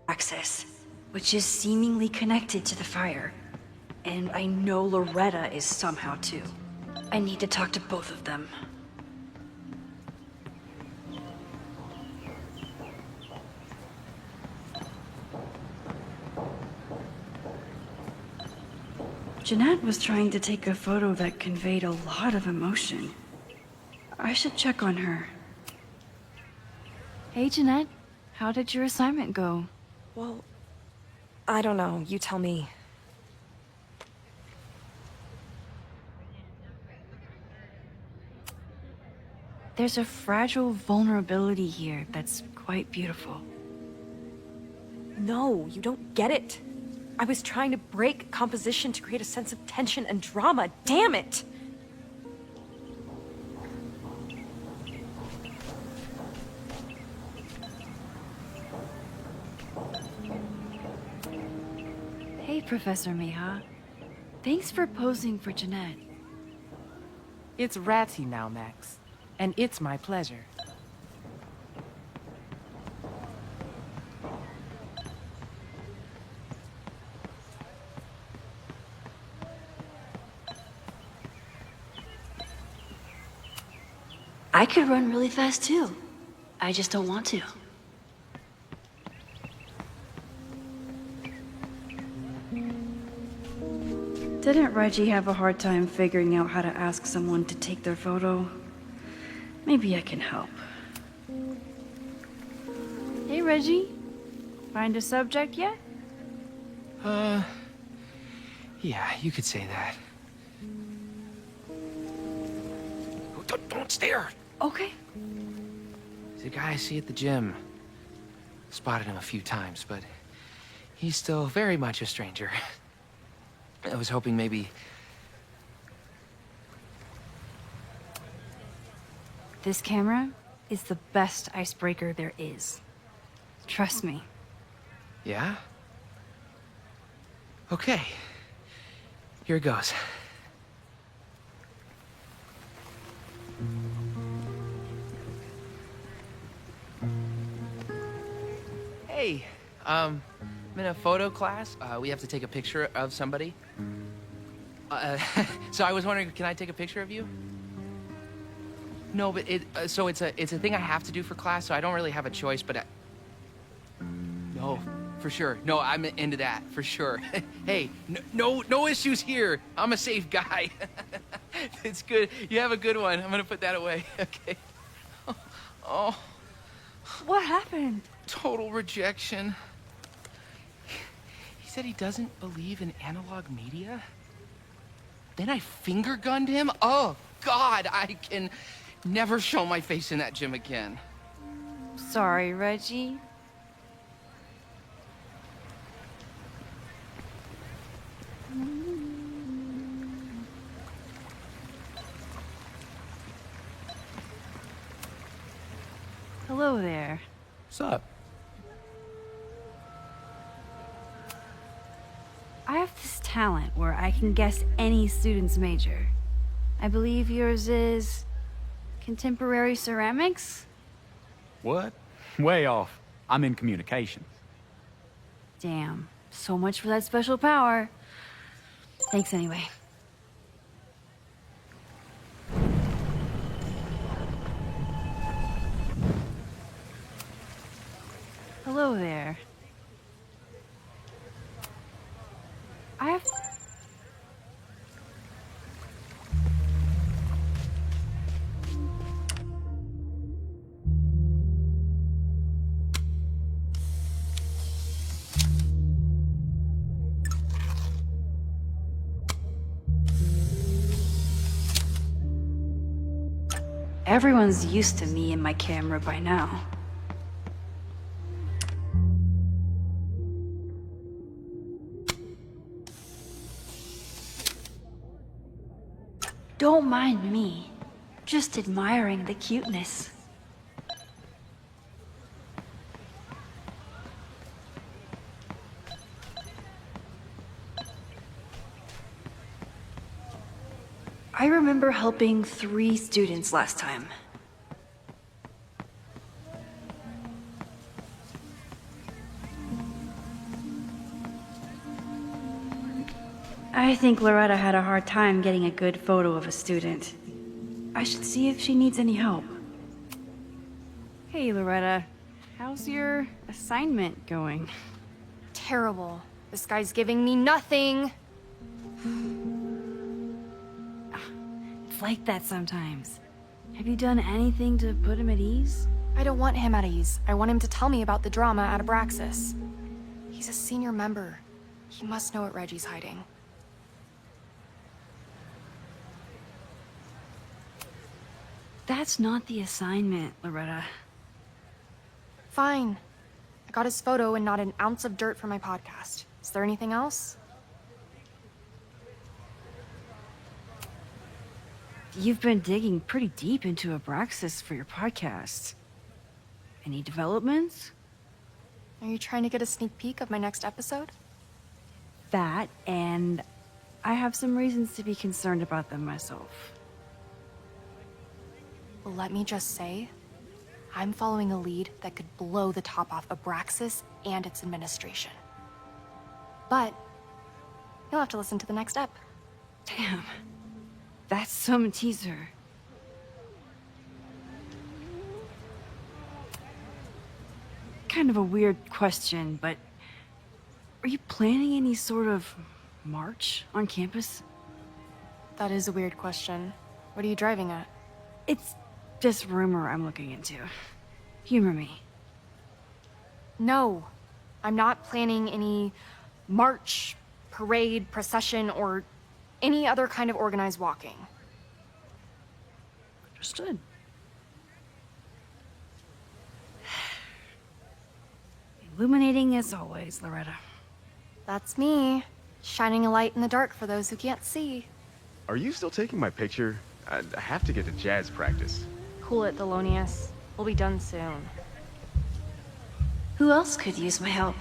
S1: access, which is seemingly connected to the fire. And I know Loretta is somehow too. I need to talk to both of them. Jeanette was trying to take a photo that conveyed a lot of emotion. I should check on her. Hey, Jeanette. How did your assignment go?
S15: Well, I don't know. You tell me.
S1: There's a fragile vulnerability here that's quite beautiful.
S15: No, you don't get it. I was trying to break composition to create a sense of tension and drama. Damn it!
S1: Hey, Professor Miha. Thanks for posing for Jeanette.
S16: It's Ratty now, Max. And it's my pleasure.
S1: I could run really fast too. I just don't want to. Didn't Reggie have a hard time figuring out how to ask someone to take their photo? Maybe I can help. Hey, Reggie. Find a subject yet?
S12: Yeah, you could say that. Don't stare!
S1: Okay.
S12: He's a guy I see at the gym. Spotted him a few times, but he's still very much a stranger. I was hoping maybe...
S1: This camera is the best icebreaker there is. Trust me.
S12: Yeah? Okay. Here it goes. Hey, I'm in a photo class. We have to take a picture of somebody. So I was wondering, can I take a picture of you? No, but it's a thing I have to do for class, so I don't really have a choice, but no, for sure. No, I'm into that, for sure. Hey, no issues here. I'm a safe guy. It's good. You have a good one. I'm gonna put that away. Okay. Oh.
S1: What happened?
S12: Total rejection. He said he doesn't believe in analog media. Then I finger gunned him? Oh, God, I can never show my face in that gym again.
S1: Sorry, Reggie. Hello there.
S13: What's up?
S1: I have this talent where I can guess any student's major. I believe yours is contemporary ceramics?
S13: What? Way off. I'm in communications.
S1: Damn. So much for that special power. Thanks anyway. Hello there. I have... Everyone's used to me and my camera by now. Don't mind me. Just admiring the cuteness. I remember helping 3 students last time. I think Loretta had a hard time getting a good photo of a student. I should see if she needs any help. Hey, Loretta. How's your assignment going?
S3: Terrible. This guy's giving me nothing.
S1: It's like that sometimes. Have you done anything to put him at ease?
S3: I don't want him at ease. I want him to tell me about the drama at Abraxas. He's a senior member. He must know what Reggie's hiding.
S1: That's not the assignment, Loretta.
S3: Fine. I got his photo and not an ounce of dirt for my podcast. Is there anything else?
S1: You've been digging pretty deep into Abraxas for your podcast. Any developments?
S3: Are you trying to get a sneak peek of my next episode?
S1: That, and I have some reasons to be concerned about them myself.
S3: Well, let me just say, I'm following a lead that could blow the top off Abraxas and its administration. But you'll have to listen to the next ep.
S1: Damn. That's some teaser. Kind of a weird question, but are you planning any sort of march on campus?
S3: That is a weird question. What are you driving at?
S1: It's just rumor I'm looking into. Humor me.
S3: No, I'm not planning any march, parade, procession, or any other kind of organized walking.
S1: Understood. Illuminating as always, Loretta.
S3: That's me, shining a light in the dark for those who can't see.
S17: Are you still taking my picture? I have to get to jazz practice.
S3: Cool it, Thelonious. We'll be done soon.
S1: Who else could use my help?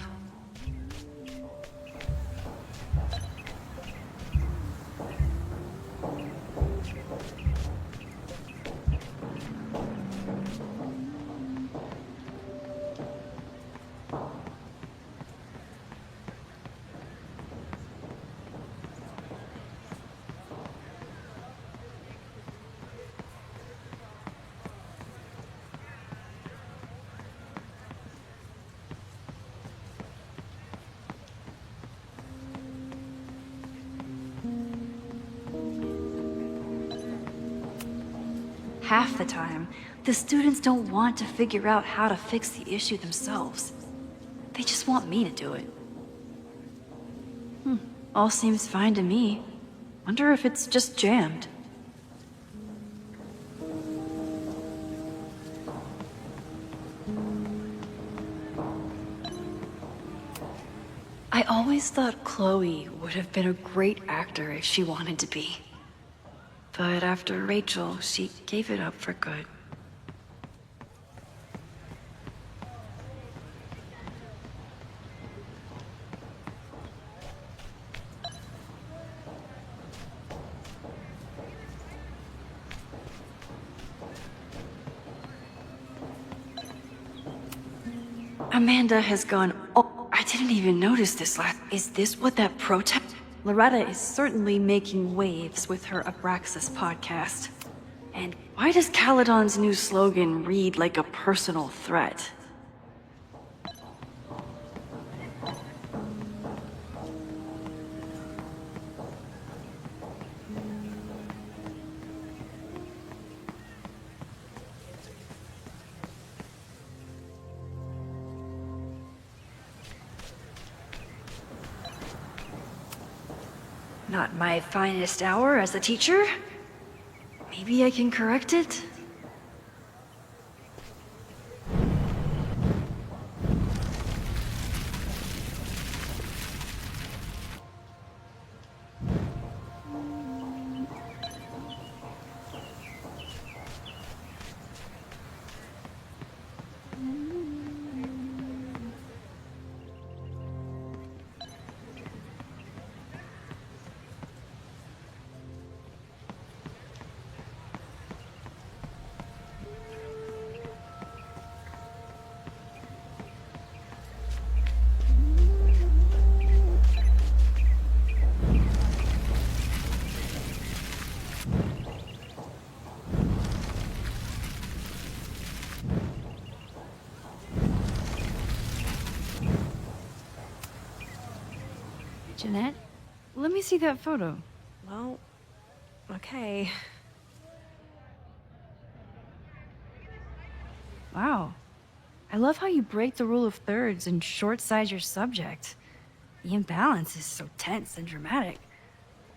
S1: Half the time, the students don't want to figure out how to fix the issue themselves. They just want me to do it. All seems fine to me. Wonder if it's just jammed. I always thought Chloe would have been a great actor if she wanted to be. But after Rachel, she gave it up for good. Amanda has gone. Oh, I didn't even notice this last. Is this what that protest? Loretta is certainly making waves with her Abraxas podcast. And why does Caledon's new slogan read like a personal threat? Not my finest hour as a teacher. Maybe I can correct it? Jeanette, let me see that photo.
S15: Well, okay.
S1: Wow. I love how you break the rule of thirds and short-size your subject. The imbalance is so tense and dramatic.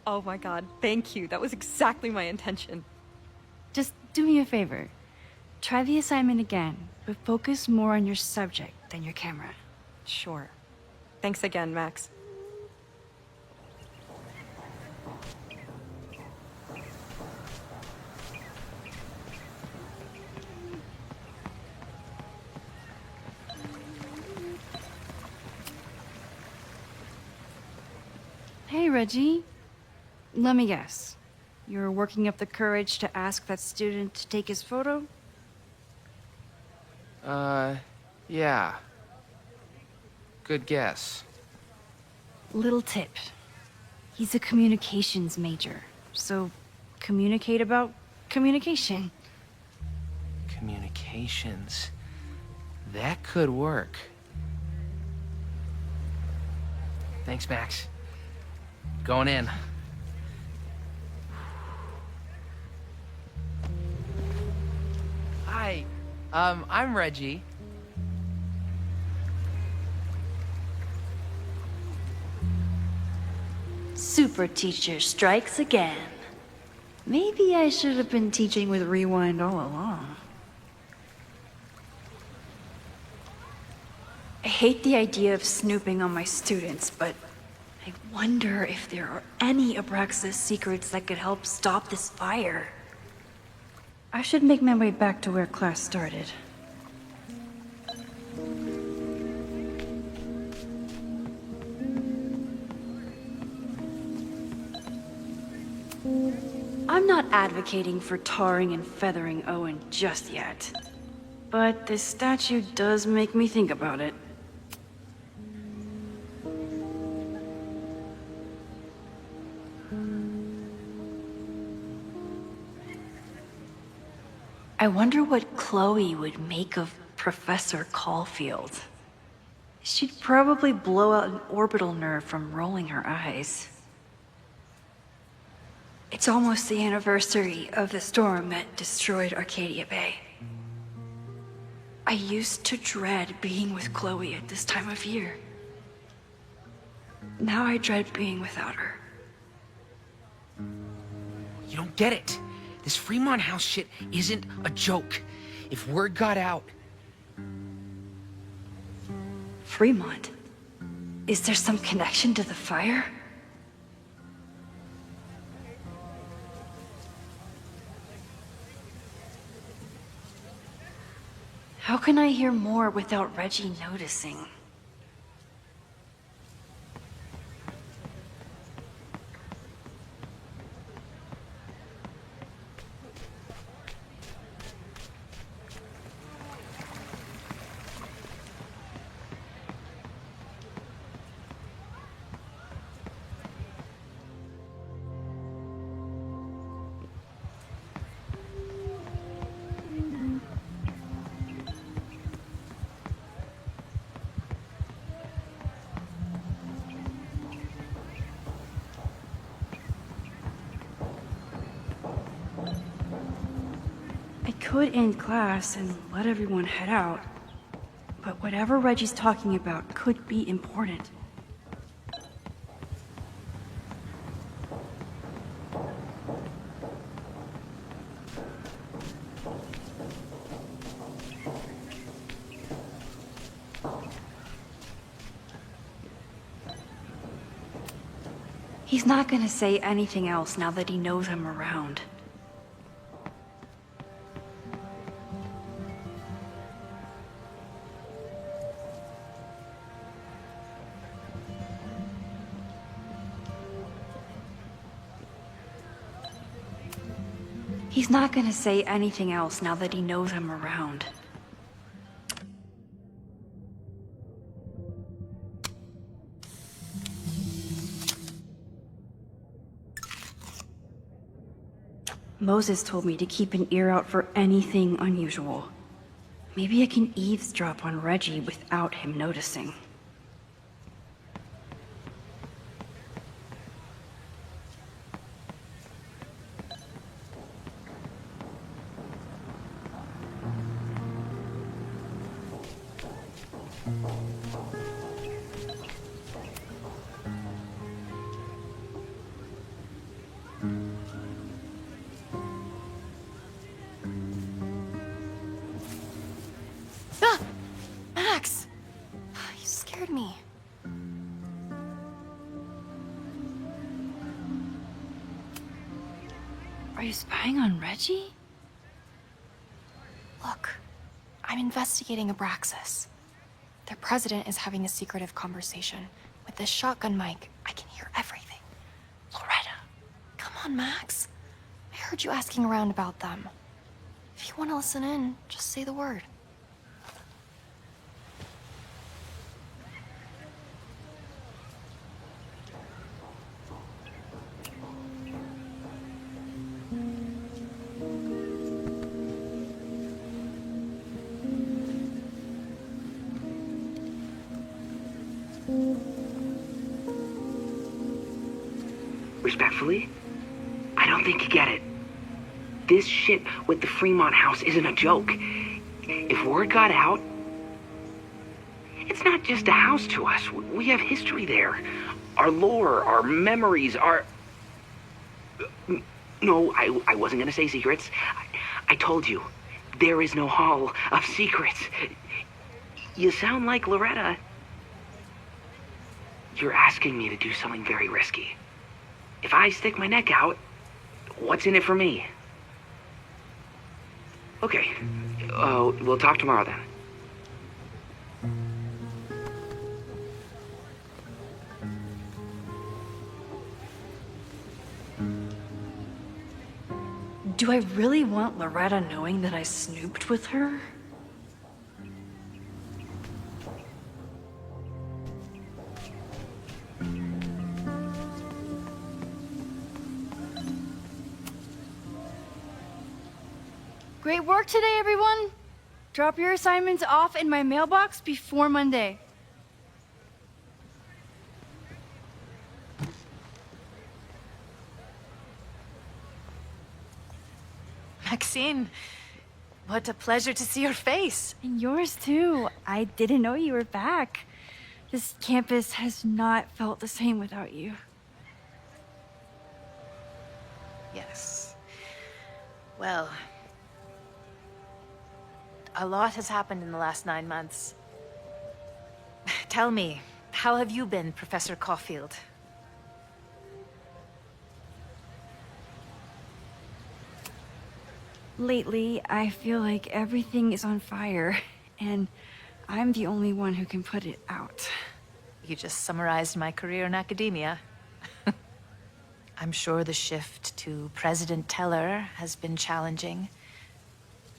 S15: Oh my god, thank you. That was exactly my intention.
S1: Just do me a favor. Try the assignment again, but focus more on your subject than your camera.
S15: Sure. Thanks again, Max.
S1: Hey, Reggie. Let me guess. You're working up the courage to ask that student to take his photo?
S12: Yeah. Good guess.
S1: Little tip. He's a communications major, so communicate about communication.
S12: Communications. That could work. Thanks, Max. Going in. Hi, I'm Reggie.
S1: Super teacher strikes again. Maybe I should have been teaching with Rewind all along. I hate the idea of snooping on my students, but I wonder if there are any Abraxas secrets that could help stop this fire. I should make my way back to where class started. I'm not advocating for tarring and feathering Owen just yet, but this statue does make me think about it. I wonder what Chloe would make of Professor Caulfield. She'd probably blow out an orbital nerve from rolling her eyes. It's almost the anniversary of the storm that destroyed Arcadia Bay. I used to dread being with Chloe at this time of year. Now I dread being without her.
S12: You don't get it. This Fremont House shit isn't a joke. If word got out...
S1: Fremont? Is there some connection to the fire? How can I hear more without Reggie noticing? I could end class and let everyone head out, but whatever Reggie's talking about could be important. He's not gonna say anything else now that he knows I'm around. He's not gonna say anything else now that he knows I'm around. Moses told me to keep an ear out for anything unusual. Maybe I can eavesdrop on Reggie without him noticing.
S3: Max! You scared me.
S1: Are you spying on Reggie?
S3: Look, I'm investigating Abraxas. Their president is having a secretive conversation. With this shotgun mic, I can hear everything. Loretta, come on, Max. I heard you asking around about them. If you want to listen in, just say the word.
S18: Respectfully, I don't think you get it. This shit with the Fremont house isn't a joke. If word got out, it's not just a house to us. We have history there. Our lore, our memories, our... No, I wasn't gonna say secrets. I told you, there is no hall of secrets. You sound like Loretta. You're asking me to do something very risky. If I stick my neck out, what's in it for me? Okay. We'll talk tomorrow then.
S1: Do I really want Loretta knowing that I snooped with her?
S19: Great work today, everyone! Drop your assignments off in my mailbox before Monday.
S14: Maxine, what a pleasure to see your face.
S19: And yours too. I didn't know you were back. This campus has not felt the same without you.
S14: Yes. Well, a lot has happened in the last 9 months. Tell me, How have you been, Professor Caulfield?
S19: Lately, I feel like everything is on fire, and I'm the only one who can put it out.
S14: You just summarized my career in academia. I'm sure the shift to President Teller has been challenging.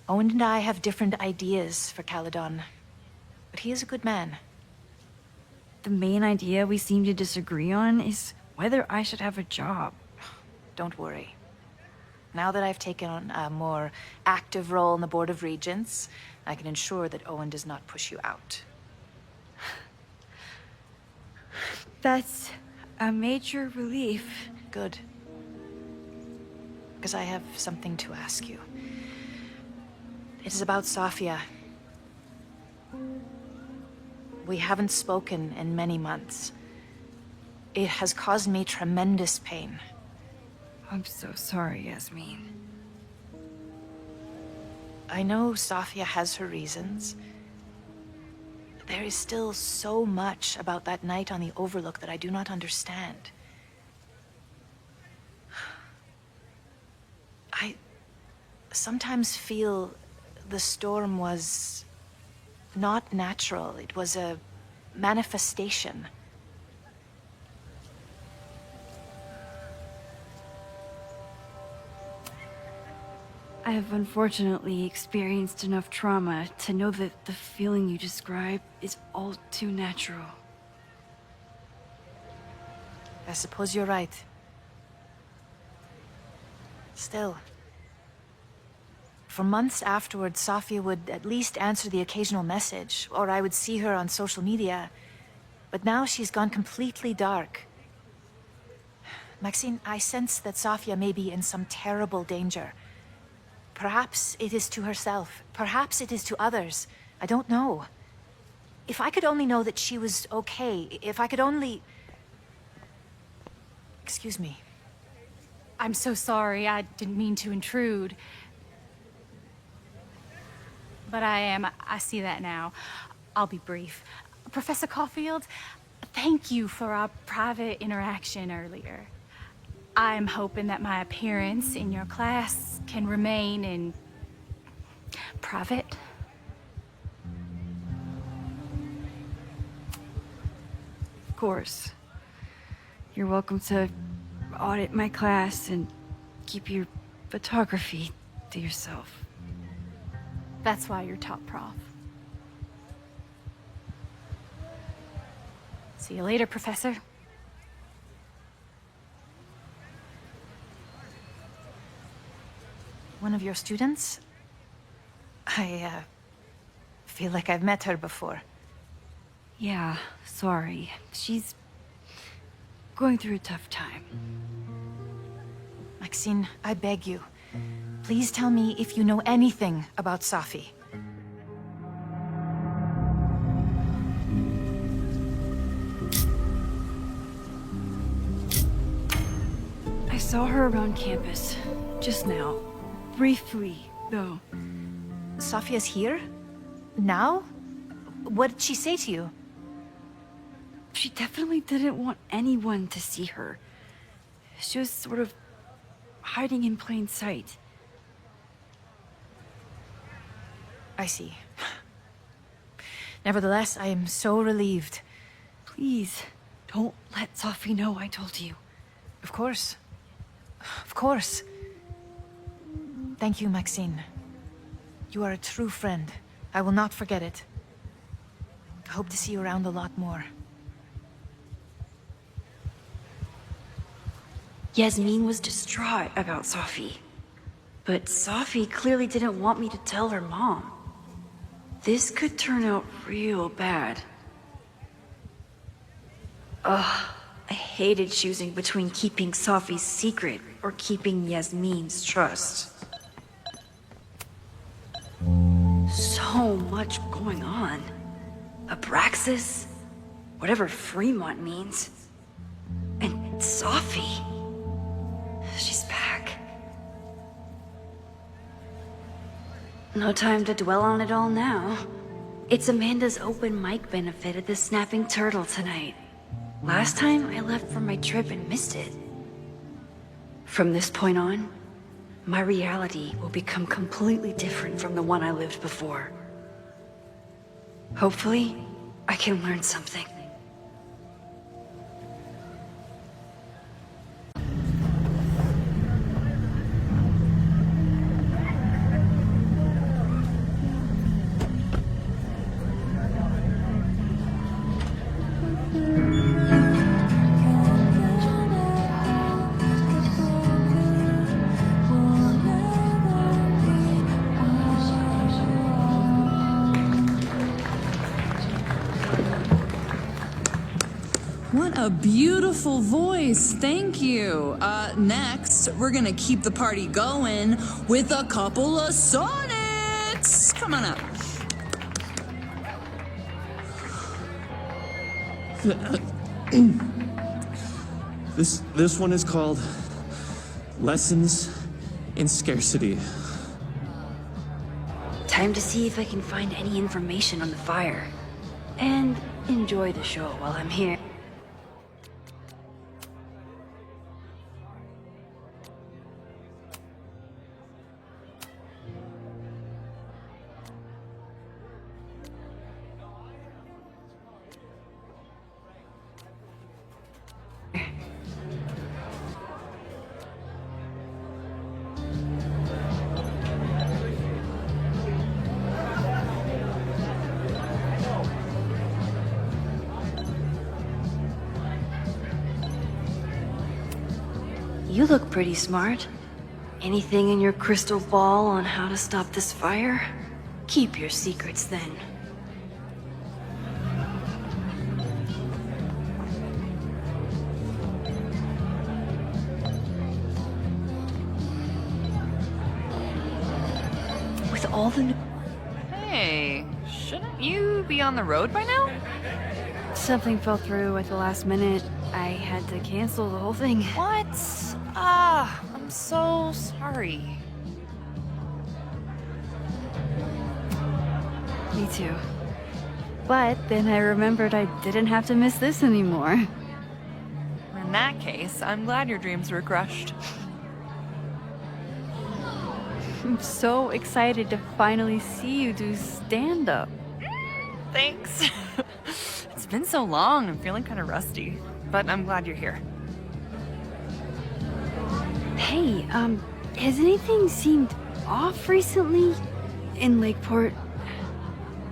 S14: Owen and I have different ideas for Caledon, but he is a good man.
S19: The main idea we seem to disagree on is whether I should have a job.
S14: Don't worry. Now that I've taken on a more active role in the Board of Regents, I can ensure that Owen does not push you out.
S19: That's a major relief.
S14: Good. Because I have something to ask you. It is about Sofia. We haven't spoken in many months. It has caused me tremendous pain.
S19: I'm so sorry, Yasmin.
S14: I know Sofia has her reasons. There is still so much about that night on the Overlook that I do not understand. I sometimes feel the storm was not natural. It was a manifestation.
S19: I have unfortunately experienced enough trauma to know that the feeling you describe is all too natural.
S14: I suppose you're right. Still. For months afterwards, Sofia would at least answer the occasional message, or I would see her on social media. But now she's gone completely dark. Maxine, I sense that Sofia may be in some terrible danger. Perhaps it is to herself. Perhaps it is to others. I don't know. If I could only know that she was okay, if I could only... Excuse me.
S3: I'm so sorry. I didn't mean to intrude. But I see that now. I'll be brief. Professor Caulfield, thank you for our private interaction earlier. I'm hoping that my appearance in your class can remain in private.
S19: Of course. You're welcome to audit my class and keep your photography to yourself.
S3: That's why you're top prof. See you later, Professor.
S14: One of your students? I feel like I've met her before.
S19: Yeah, sorry. She's going through a tough time.
S14: Maxine, I beg you. Please tell me if you know anything about Safi.
S19: I saw her around campus, just now. Briefly, though.
S14: Sofia's here? Now? What did she say to you?
S19: She definitely didn't want anyone to see her. She was sort of hiding in plain sight.
S14: I see. Nevertheless, I am so relieved.
S19: Please, don't let Safi know I told you.
S14: Of course. Of course. Thank you, Maxine. You are a true friend. I will not forget it. I hope to see you around a lot more.
S19: Yasmin was distraught about Safi. But Safi clearly didn't want me to tell her mom. This could turn out real bad. Ugh, I hated choosing between keeping Safi's secret or keeping Yasmin's trust. So much going on. Abraxas, whatever Fremont means. And Safi. She's back. No time to dwell on it all now. It's Amanda's open mic benefit at the Snapping Turtle tonight. Last time, I left for my trip and missed it. From this point on, my reality will become completely different from the one I lived before. Hopefully, I can learn something.
S20: What a beautiful voice. Thank you. Next, we're gonna keep the party going with a couple of sonnets. Come on up.
S21: This one is called Lessons in Scarcity.
S19: Time to see if I can find any information on the fire. And enjoy the show while I'm here. You look pretty smart. Anything in your crystal ball on how to stop this fire? Keep your secrets then. With all the
S14: Hey, shouldn't you be on the road by now?
S19: Something fell through at the last minute. I had to cancel the whole thing.
S14: What? I'm so sorry.
S19: Me too. But then I remembered I didn't have to miss this anymore.
S14: In that case, I'm glad your dreams were crushed.
S19: I'm so excited to finally see you do stand-up.
S14: Thanks. It's been so long, I'm feeling kind of rusty. But I'm glad you're here.
S19: Hey, has anything seemed off recently? In Lakeport?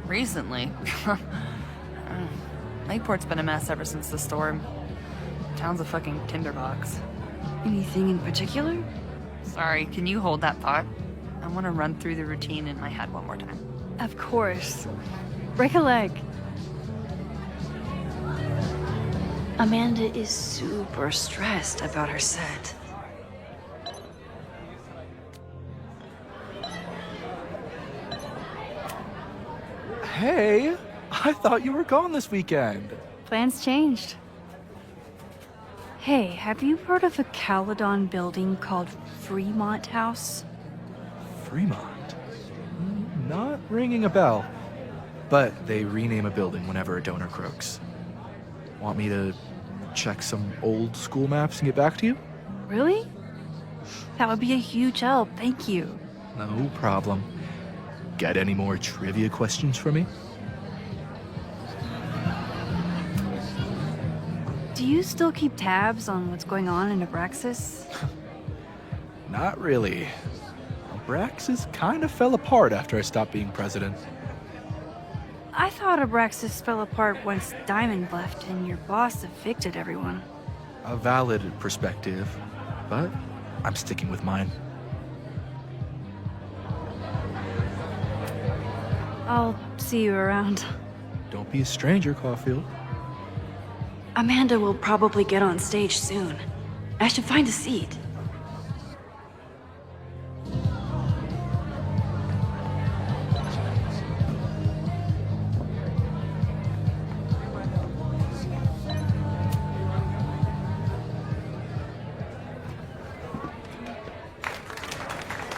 S14: Recently? Lakeport's been a mess ever since the storm. Town's a fucking tinderbox.
S19: Anything in particular?
S14: Sorry, can you hold that thought? I want to run through the routine in my head one more time.
S19: Of course. Break a leg. Amanda is super stressed about her set.
S22: Hey, I thought you were gone this weekend.
S19: Plans changed. Hey, have you heard of a Caledon building called Fremont House?
S22: Fremont? Not ringing a bell. But they rename a building whenever a donor croaks. Want me to check some old school maps and get back to you?
S19: Really? That would be a huge help, thank you.
S22: No problem. Got any more trivia questions for me?
S19: Do you still keep tabs on what's going on in Abraxas?
S22: Not really. Abraxas kind of fell apart after I stopped being president.
S19: I thought Abraxas fell apart once Diamond left and your boss evicted everyone.
S22: A valid perspective, but I'm sticking with mine.
S19: I'll see you around.
S22: Don't be a stranger, Caulfield.
S19: Amanda will probably get on stage soon. I should find a seat.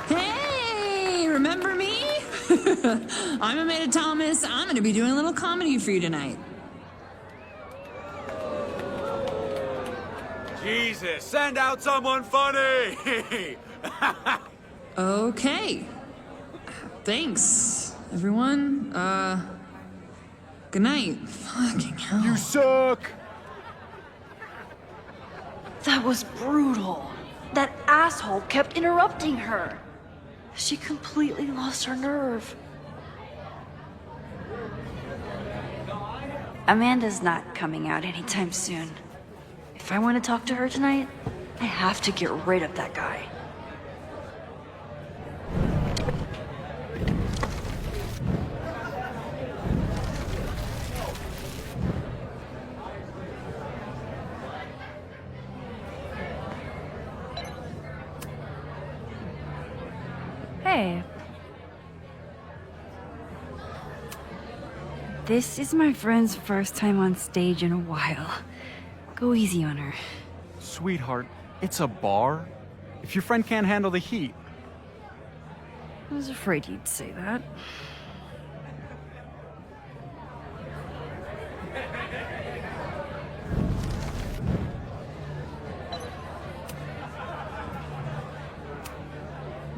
S20: Hey, remember me? I'm Amanda Thomas. I'm gonna be doing a little comedy for you tonight.
S13: Jesus, send out someone funny!
S20: Okay. Thanks, everyone. Good night. Fucking hell.
S13: You suck!
S19: That was brutal. That asshole kept interrupting her. She completely lost her nerve. Amanda's not coming out anytime soon. If I want to talk to her tonight, I have to get rid of that guy. Hey. This is my friend's first time on stage in a while. Go easy on her.
S13: Sweetheart, it's a bar. If your friend can't handle the heat.
S19: I was afraid you'd say that.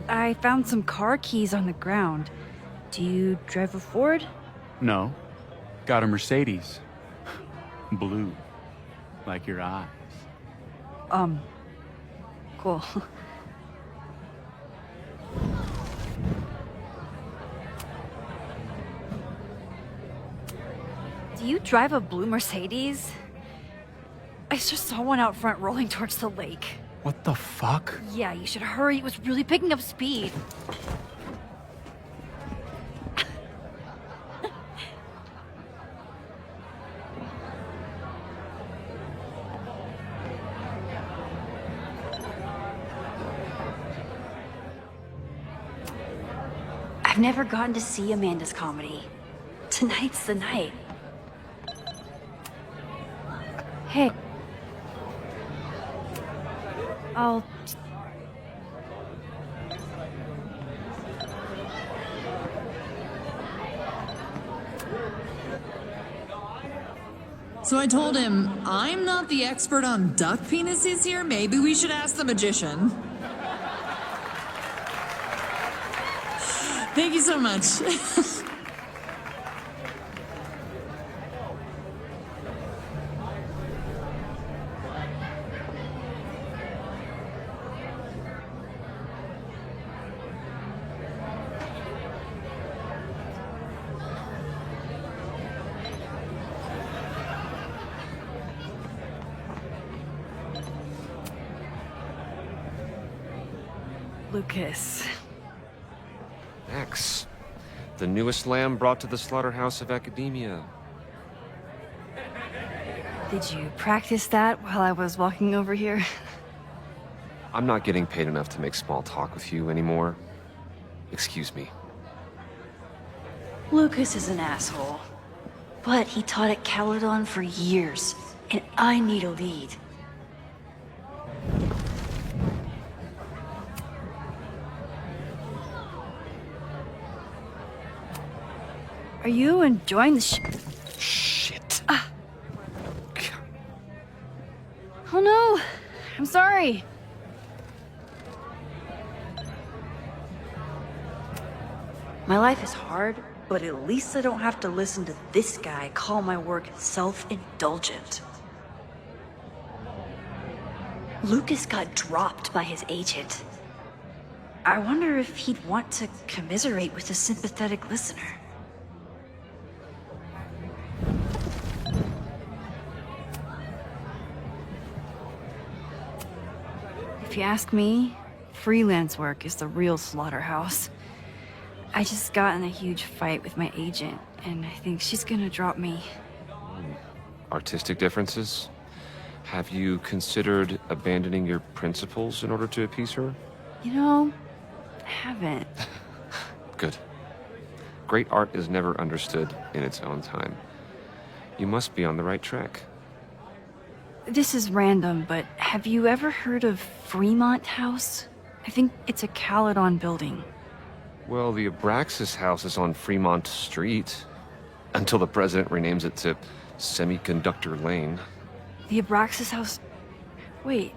S19: I found some car keys on the ground. Do you drive a Ford?
S13: No. Got a Mercedes. Blue. Like your eyes.
S19: Cool. Do you drive a blue Mercedes? I just saw one out front rolling towards the lake.
S13: What the fuck?
S19: Yeah, you should hurry. It was really picking up speed. I've never gotten to see Amanda's comedy. Tonight's the night. Hey. I'll...
S20: So I told him, I'm not the expert on duck penises here. Maybe we should ask the magician. Thank you so much.
S19: Lucas.
S5: Max, the newest lamb brought to the slaughterhouse of academia.
S19: Did you practice that while I was walking over here?
S5: I'm not getting paid enough to make small talk with you anymore. Excuse me.
S19: Lucas is an asshole. But he taught at Caledon for years, and I need a lead. Are you enjoying the
S5: Shit.
S19: Oh no! I'm sorry! My life is hard, but at least I don't have to listen to this guy call my work self-indulgent. Lucas got dropped by his agent. I wonder if he'd want to commiserate with a sympathetic listener. If you ask me, freelance work is the real slaughterhouse. I just got in a huge fight with my agent, and I think she's gonna drop me.
S5: Artistic differences? Have you considered abandoning your principles in order to appease her?
S19: You know, I haven't.
S5: Good. Great art is never understood in its own time. You must be on the right track.
S19: This is random, but have you ever heard of Fremont House? I think it's a Caledon building.
S5: Well, the Abraxas house is on Fremont Street. Until the president renames it to Semiconductor Lane.
S1: The Abraxas house... Wait,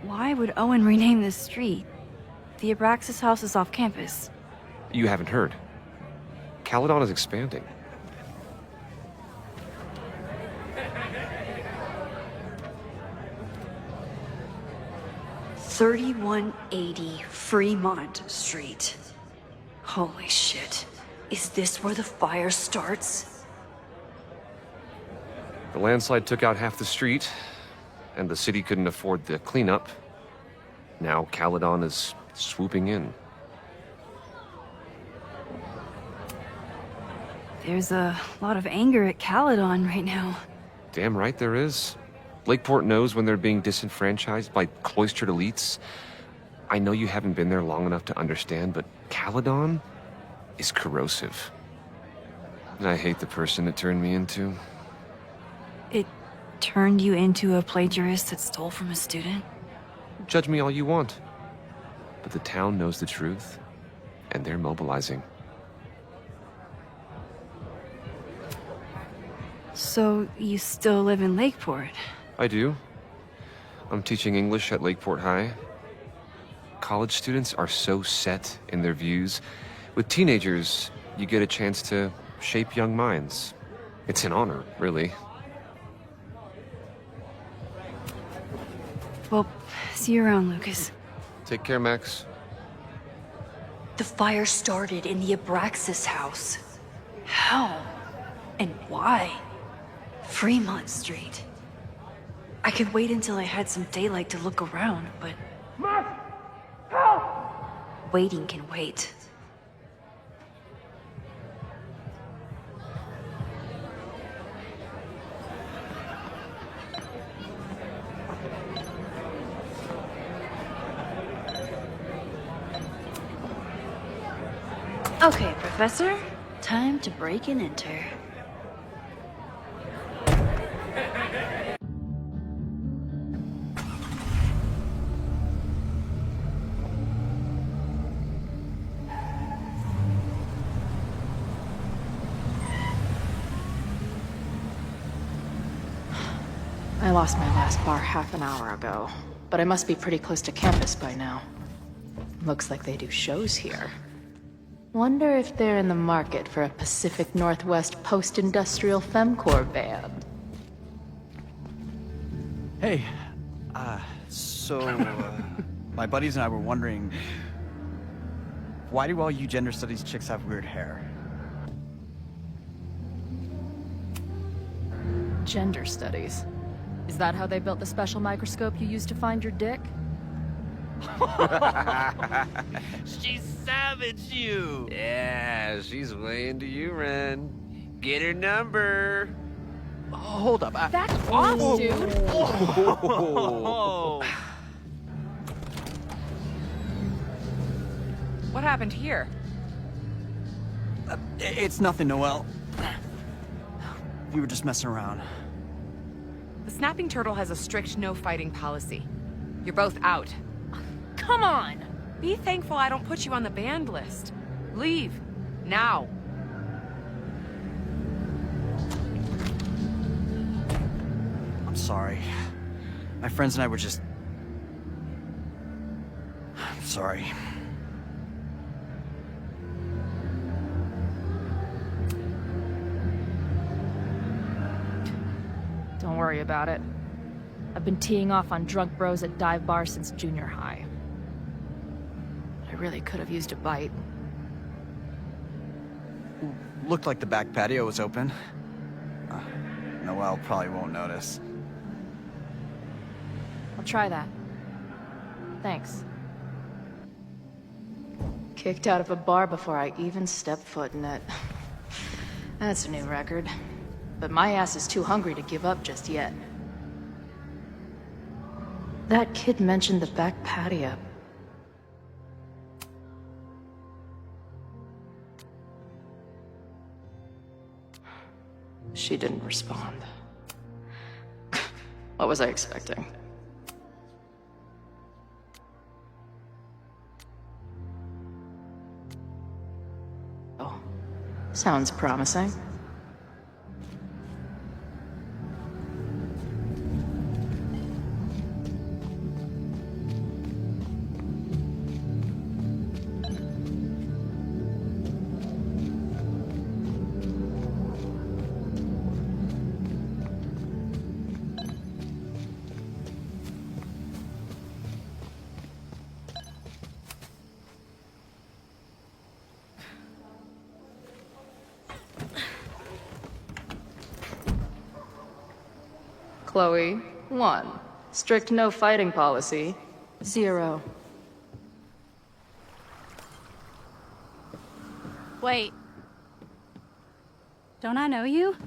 S1: why would Owen rename this street? The Abraxas house is off campus.
S5: You haven't heard. Caledon is expanding.
S19: $3180 Fremont Street. Holy shit. Is this where the fire starts?
S5: The landslide took out half the street, and the city couldn't afford the cleanup. Now Caledon is swooping in.
S1: There's a lot of anger at Caledon right now.
S5: Damn right there is. Lakeport knows when they're being disenfranchised by cloistered elites. I know you haven't been there long enough to understand, but Caledon is corrosive. And I hate the person it turned me into.
S1: It turned you into a plagiarist that stole from a student?
S5: Judge me all you want. But the town knows the truth, and they're mobilizing.
S1: So, you still live in Lakeport?
S5: I do. I'm teaching English at Lakeport High. College students are so set in their views. With teenagers, you get a chance to shape young minds. It's an honor, really.
S1: Well, see you around, Lucas.
S5: Take care, Max.
S19: The fire started in the Abraxas house. How? And why? Fremont Street. I could wait until I had some daylight to look around, but...
S4: Max! Help!
S19: Waiting can wait. Okay, Professor. Time to break and enter.
S2: I lost my last bar half an hour ago, but I must be pretty close to campus by now. Looks like they do shows here. Wonder if they're in the market for a Pacific Northwest post-industrial femcore band.
S13: Hey, my buddies and I were wondering, why do all you gender studies chicks have weird hair?
S3: Gender studies. Is that how they built the special microscope you used to find your dick?
S6: She savaged you!
S5: Yeah, she's way into you, Ren. Get her number.
S13: Hold up.
S3: That's off, dude!
S16: What happened here?
S13: It's nothing, Noelle. We were just messing around.
S16: The Snapping Turtle has a strict no-fighting policy. You're both out.
S15: Come on! Be thankful I don't put you on the banned list.
S16: Leave. Now.
S13: I'm sorry. My friends and I were just... I'm sorry.
S3: Don't worry about it. I've been teeing off on drunk bros at dive bars since junior high. I really could have used a bite.
S13: Looked like the back patio was open. Noelle probably won't notice.
S3: I'll try that. Thanks.
S2: Kicked out of a bar before I even stepped foot in it. That's a new record. But my ass is too hungry to give up just yet. That kid mentioned the back patio. She didn't respond. What was I expecting? Sounds promising. Chloe, 1. Strict no fighting policy, 0.
S8: Wait. Don't I know you?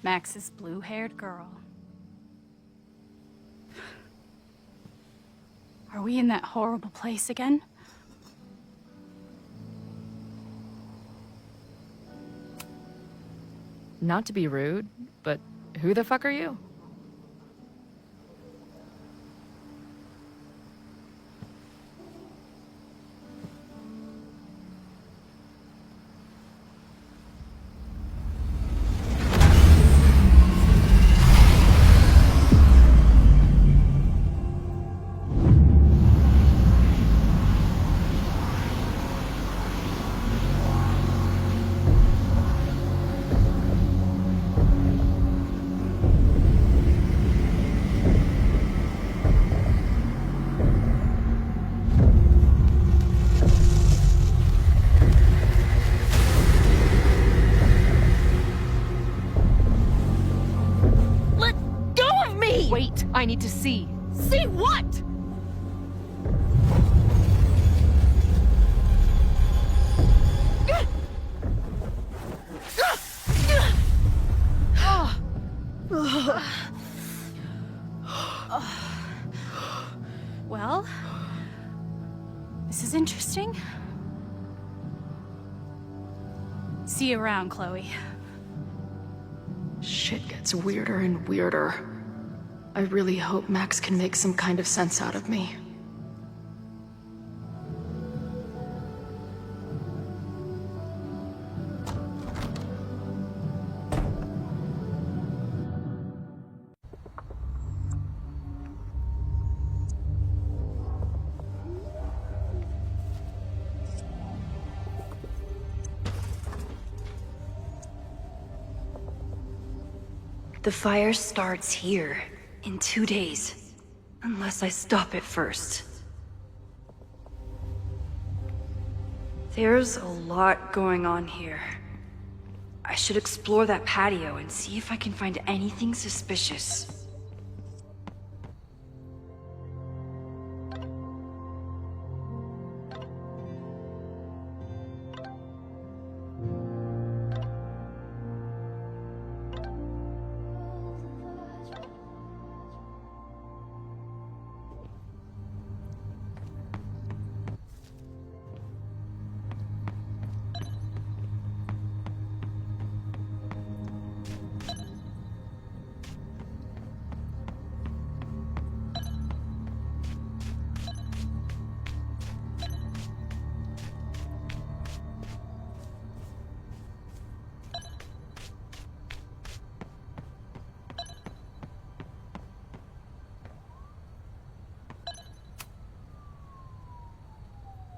S8: Max's blue-haired girl. Are we in that horrible place again?
S2: Not to be rude, but who the fuck are you?
S16: Wait, I need to see.
S8: See what? Well, this is interesting. See you around, Chloe.
S2: Shit gets weirder and weirder. I really hope Max can make some kind of sense out of me.
S19: The fire starts here. In 2 days. Unless I stop it first. There's a lot going on here. I should explore that patio and see if I can find anything suspicious.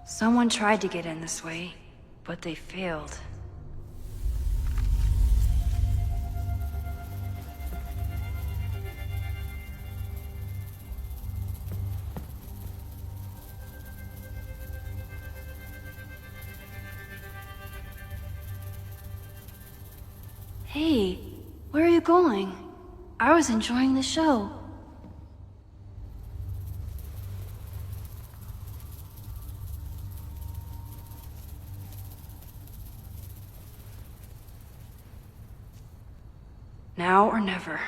S19: Someone tried to get in this way, but they failed. Hey, where are you going? I was enjoying the show. Now or never.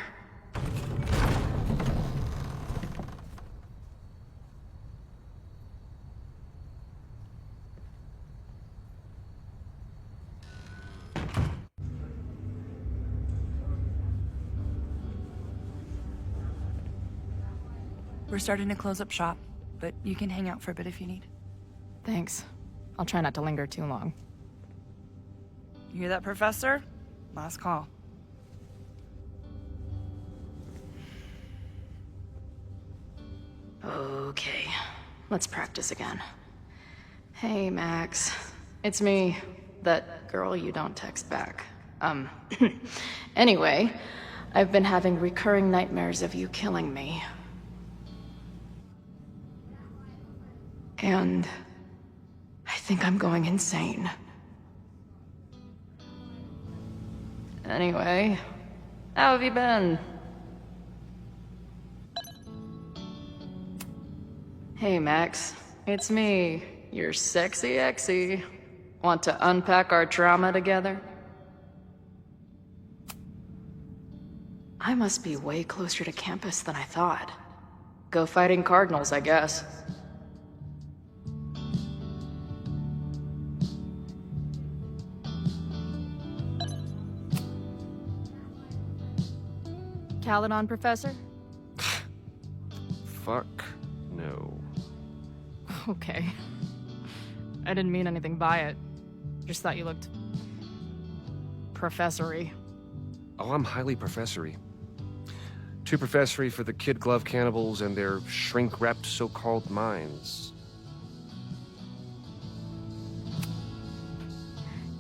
S9: We're starting to close up shop, but you can hang out for a bit if you need.
S2: Thanks. I'll try not to linger too long.
S9: You hear that, Professor? Last call.
S2: Okay, let's practice again. Hey, Max. It's me, that girl you don't text back. Anyway, I've been having recurring nightmares of you killing me. And I think I'm going insane. Anyway, how have you been? Hey, Max. It's me, your sexy exy. Want to unpack our trauma together? I must be way closer to campus than I thought. Go fighting cardinals, I guess. Caledon, Professor?
S5: Fuck no.
S2: Okay. I didn't mean anything by it. Just thought you looked... professory.
S5: Oh, I'm highly professory. Too professory for the kid glove cannibals and their shrink-wrapped so-called minds.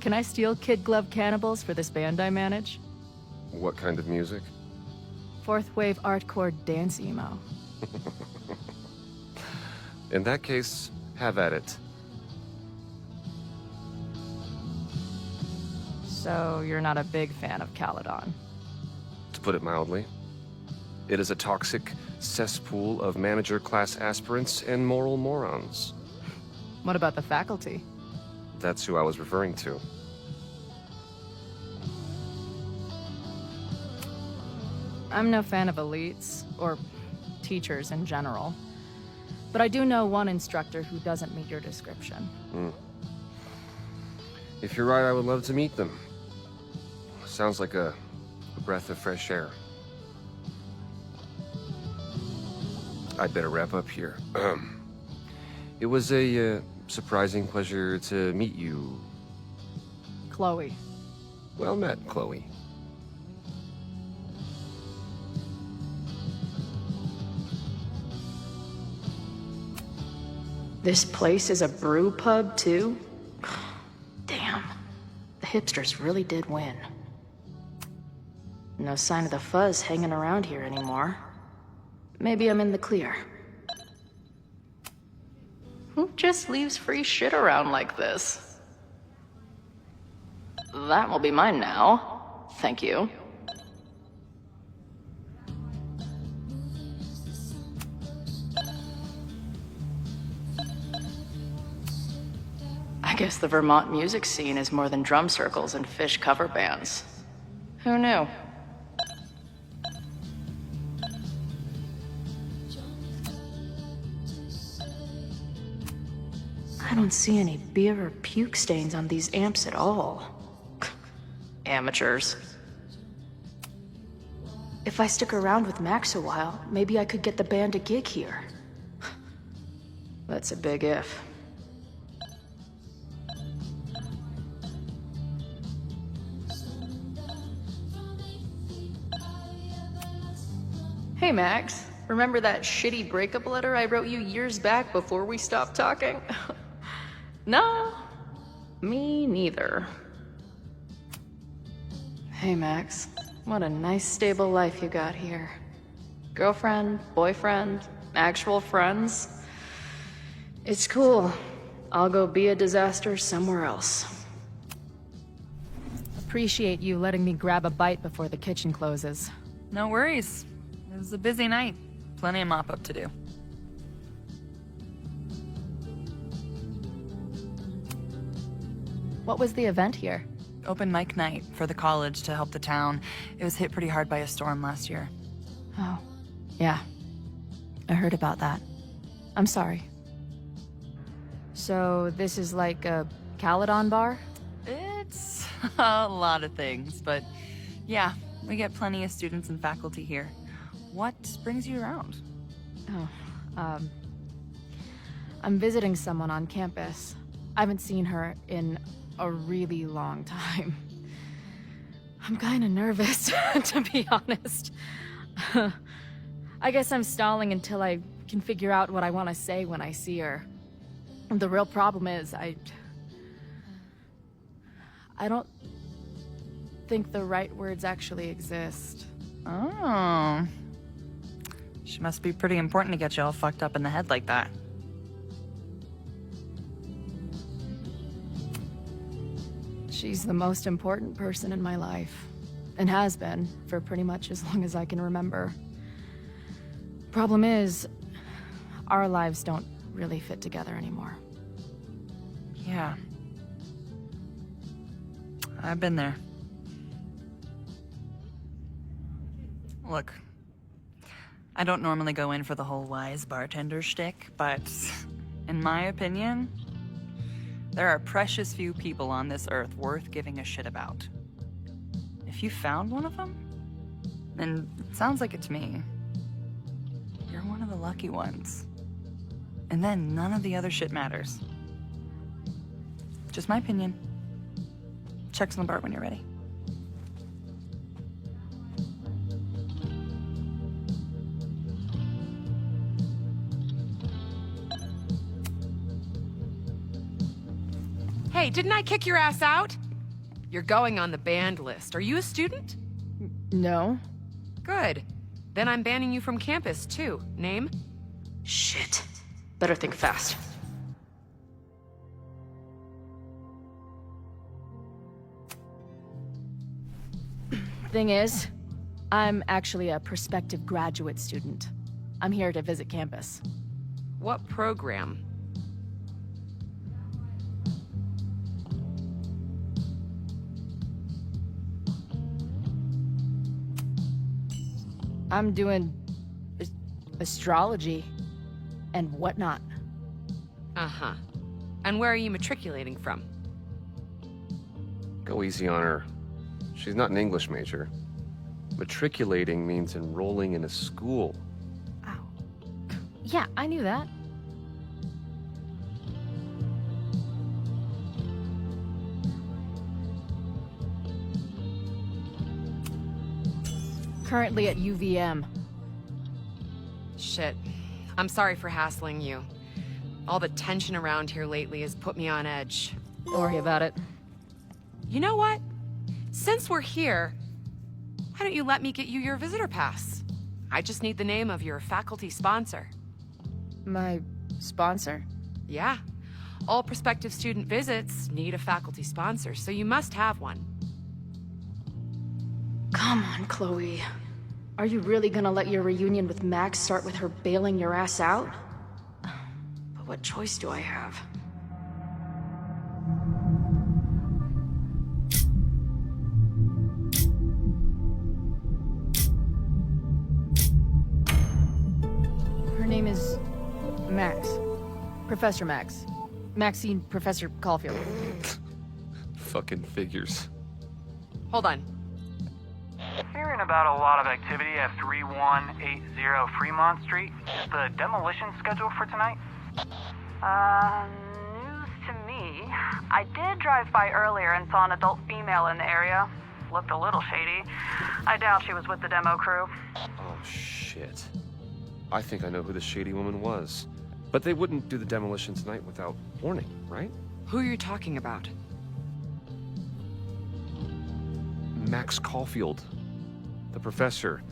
S2: Can I steal kid glove cannibals for this band I manage?
S5: What kind of music?
S2: Fourth wave artcore dance emo.
S5: In that case, have at it.
S2: So, you're not a big fan of Caledon?
S5: To put it mildly. It is a toxic cesspool of manager-class aspirants and moral morons.
S2: What about the faculty?
S5: That's who I was referring to.
S2: I'm no fan of elites, or teachers in general. But I do know one instructor who doesn't meet your description.
S5: If you're right, I would love to meet them. Sounds like a breath of fresh air. I'd better wrap up here. It was a surprising pleasure to meet you.
S2: Chloe.
S5: Well met, Chloe.
S2: This place is a brew pub, too? Damn. The hipsters really did win. No sign of the fuzz hanging around here anymore. Maybe I'm in the clear. Who just leaves free shit around like this? That will be mine now. Thank you. I guess the Vermont music scene is more than drum circles and Fish cover bands. Who knew? I don't see any beer or puke stains on these amps at all. Amateurs. If I stick around with Max a while, maybe I could get the band a gig here. That's a big if. Hey, Max. Remember that shitty breakup letter I wrote you years back before we stopped talking? No, me neither. Hey, Max. What a nice, stable life you got here. Girlfriend, boyfriend, actual friends. It's cool. I'll go be a disaster somewhere else. Appreciate you letting me grab a bite before the kitchen closes.
S9: No worries. It was a busy night. Plenty of mop-up to do.
S2: What was the event here?
S9: Open mic night for the college to help the town. It was hit pretty hard by a storm last year.
S2: Oh, yeah. I heard about that. I'm sorry. So, this is like a Caledon bar?
S9: It's a lot of things, but yeah, we get plenty of students and faculty here. What brings you around?
S2: I'm visiting someone on campus. I haven't seen her in a really long time. I'm kinda nervous, to be honest. I guess I'm stalling until I can figure out what I want to say when I see her. The real problem is, I don't think the right words actually exist.
S9: Oh. She must be pretty important to get you all fucked up in the head like that.
S2: She's the most important person in my life, and has been for pretty much as long as I can remember. Problem is, our lives don't really fit together anymore.
S9: Yeah. I've been there. Look, I don't normally go in for the whole wise bartender shtick, but in my opinion, there are precious few people on this earth worth giving a shit about. If you found one of them, then it sounds like it to me. You're one of the lucky ones. And then none of the other shit matters. Just my opinion. Check's on the bar when you're ready.
S16: Hey, didn't I kick your ass out? You're going on the banned list. Are you a student?
S2: No.
S16: Good. Then I'm banning you from campus, too. Name?
S2: Shit. Better think fast. Thing is, I'm actually a prospective graduate student. I'm here to visit campus.
S16: What program?
S2: I'm doing astrology and whatnot.
S16: Uh-huh. And where are you matriculating from?
S5: Go easy on her. She's not an English major. Matriculating means enrolling in a school.
S2: Yeah, I knew that. Currently at UVM.
S16: Shit. I'm sorry for hassling you. All the tension around here lately has put me on edge.
S2: Don't worry about it.
S16: You know what? Since we're here, why don't you let me get you your visitor pass? I just need the name of your faculty sponsor.
S2: My sponsor?
S16: Yeah. All prospective student visits need a faculty sponsor, so you must have one.
S2: Come on, Chloe. Are you really gonna let your reunion with Max start with her bailing your ass out? But what choice do I have? Her name is Max. Professor Max. Maxine Professor Caulfield.
S5: Fucking figures.
S16: Hold on.
S10: Hearing about a lot of activity at 3180 Fremont Street. Is the demolition scheduled for tonight?
S11: News to me. I did drive by earlier and saw an adult female in the area. Looked a little shady. I doubt she was with the demo crew.
S5: Oh, shit. I think I know who the shady woman was. But they wouldn't do the demolition tonight without warning, right?
S16: Who are you talking about?
S5: Max Caulfield. The professor.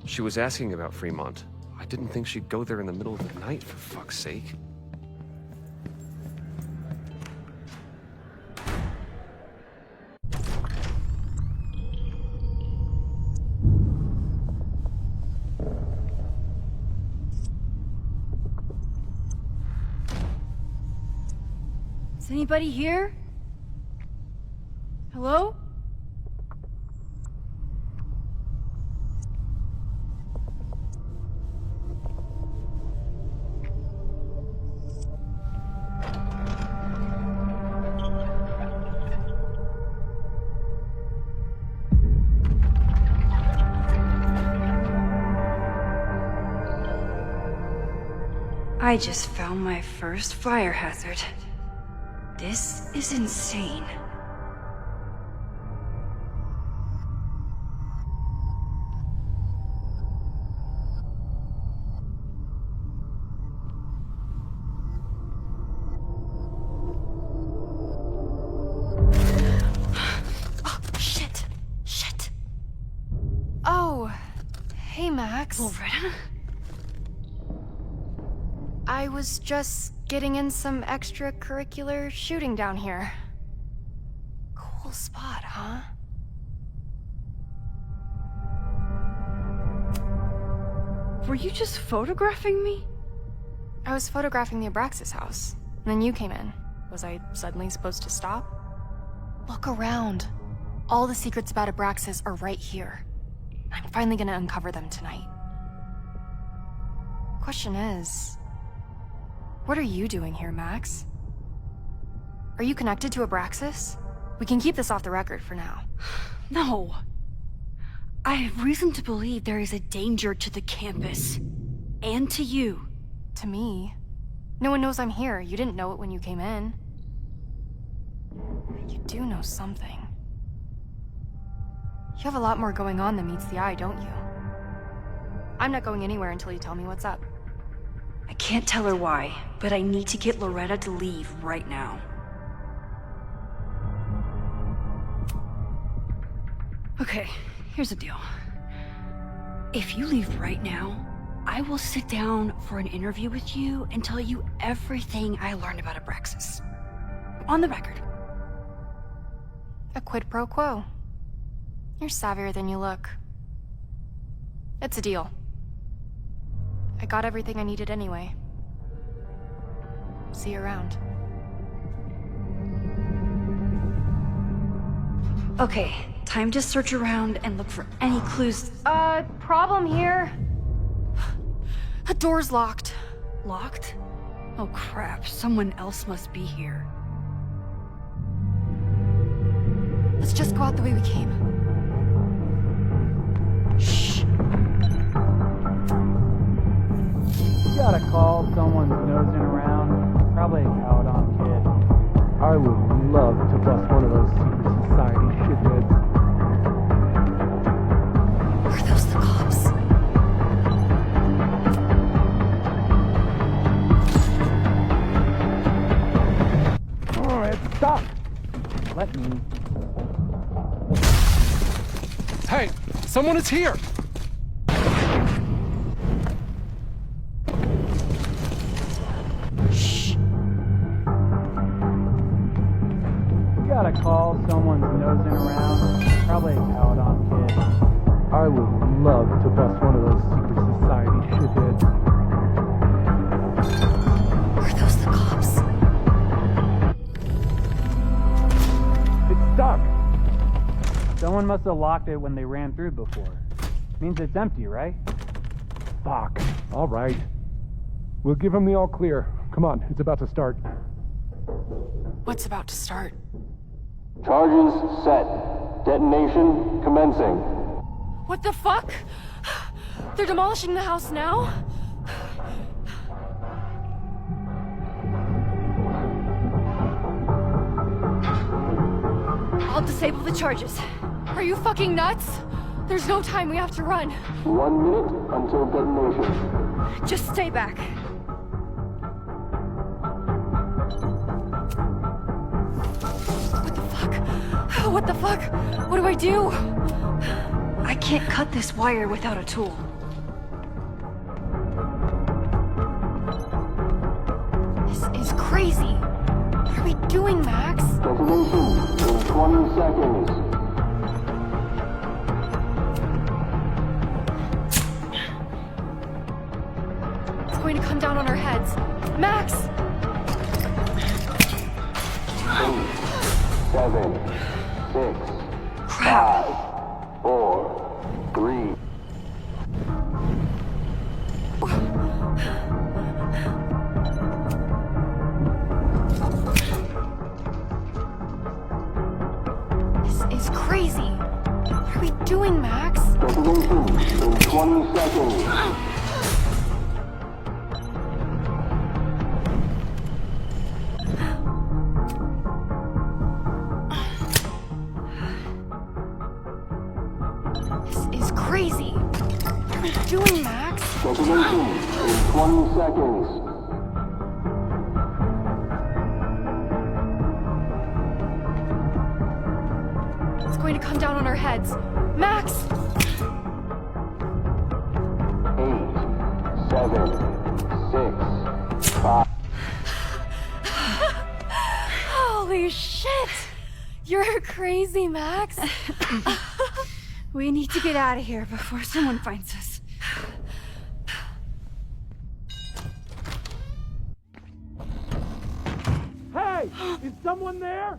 S5: She was asking about Fremont. I didn't think she'd go there in the middle of the night, for fuck's sake.
S1: Is anybody here? Hello?
S19: I just found my first fire hazard. This is insane.
S3: Oh, hey, Max.
S19: Loretta?
S3: I was just getting in some extracurricular shooting down here. Cool spot, huh?
S19: Were you just photographing me?
S3: I was photographing the Abraxas house, and then you came in. Was I suddenly supposed to stop? Look around. All the secrets about Abraxas are right here. I'm finally gonna uncover them tonight. Question is, what are you doing here, Max? Are you connected to Abraxas? We can keep this off the record for now.
S19: No. I have reason to believe there is a danger to the campus. And to you.
S3: To me? No one knows I'm here. You didn't know it when you came in. You do know something. You have a lot more going on than meets the eye, don't you? I'm not going anywhere until you tell me what's up.
S19: I can't tell her why, but I need to get Loretta to leave right now. Okay, here's the deal. If you leave right now, I will sit down for an interview with you and tell you everything I learned about Abraxas. On the record.
S3: A quid pro quo. You're savvier than you look. It's a deal. I got everything I needed anyway. See you around.
S19: Okay, time to search around and look for any clues.
S3: Problem here. The door's locked.
S19: Locked? Oh crap, someone else must be here.
S3: Let's just go out the way we came.
S19: Shh.
S10: You gotta call someone's nosing around. Probably a Caledon kid.
S4: I would love to bust one of those secret society shitheads.
S19: Are those the cops?
S4: Oh, it's stuck.
S10: Let me.
S4: Hey, someone is here!
S19: Shh.
S10: You gotta call someone's nosing around. Probably a Caledon kid.
S4: I would love to bust one of those secret society shitheads.
S19: Are those the cops?
S10: It's stuck. Someone must have locked it when they ran through before. Means it's empty, right?
S4: Fuck. All right. We'll give him the all clear. Come on, it's about to start.
S3: What's about to start?
S7: Charges set. Detonation commencing.
S3: What the fuck? They're demolishing the house now? I'll disable the charges. Are you fucking nuts? There's no time, we have to run.
S7: 1 minute until detonation.
S19: Just stay back.
S3: What the fuck? What do I do?
S19: I can't cut this wire without a tool.
S3: This is crazy. What are we doing, Max?
S7: Detonation in 20 seconds.
S3: It's going to come down on our heads. Max!
S7: 8, 7, 6, 5, 4, 3.
S3: This is crazy. What are we doing, Max?
S7: Detonation in 20 seconds.
S3: This is crazy. What are you doing, Max?
S7: Detonation in 20 seconds.
S3: It's going to come down on our heads. Max!
S7: 8, 7, 6, 5.
S3: Holy shit! You're crazy, Max. We need to get out of here before someone finds us.
S4: Hey! Is someone there?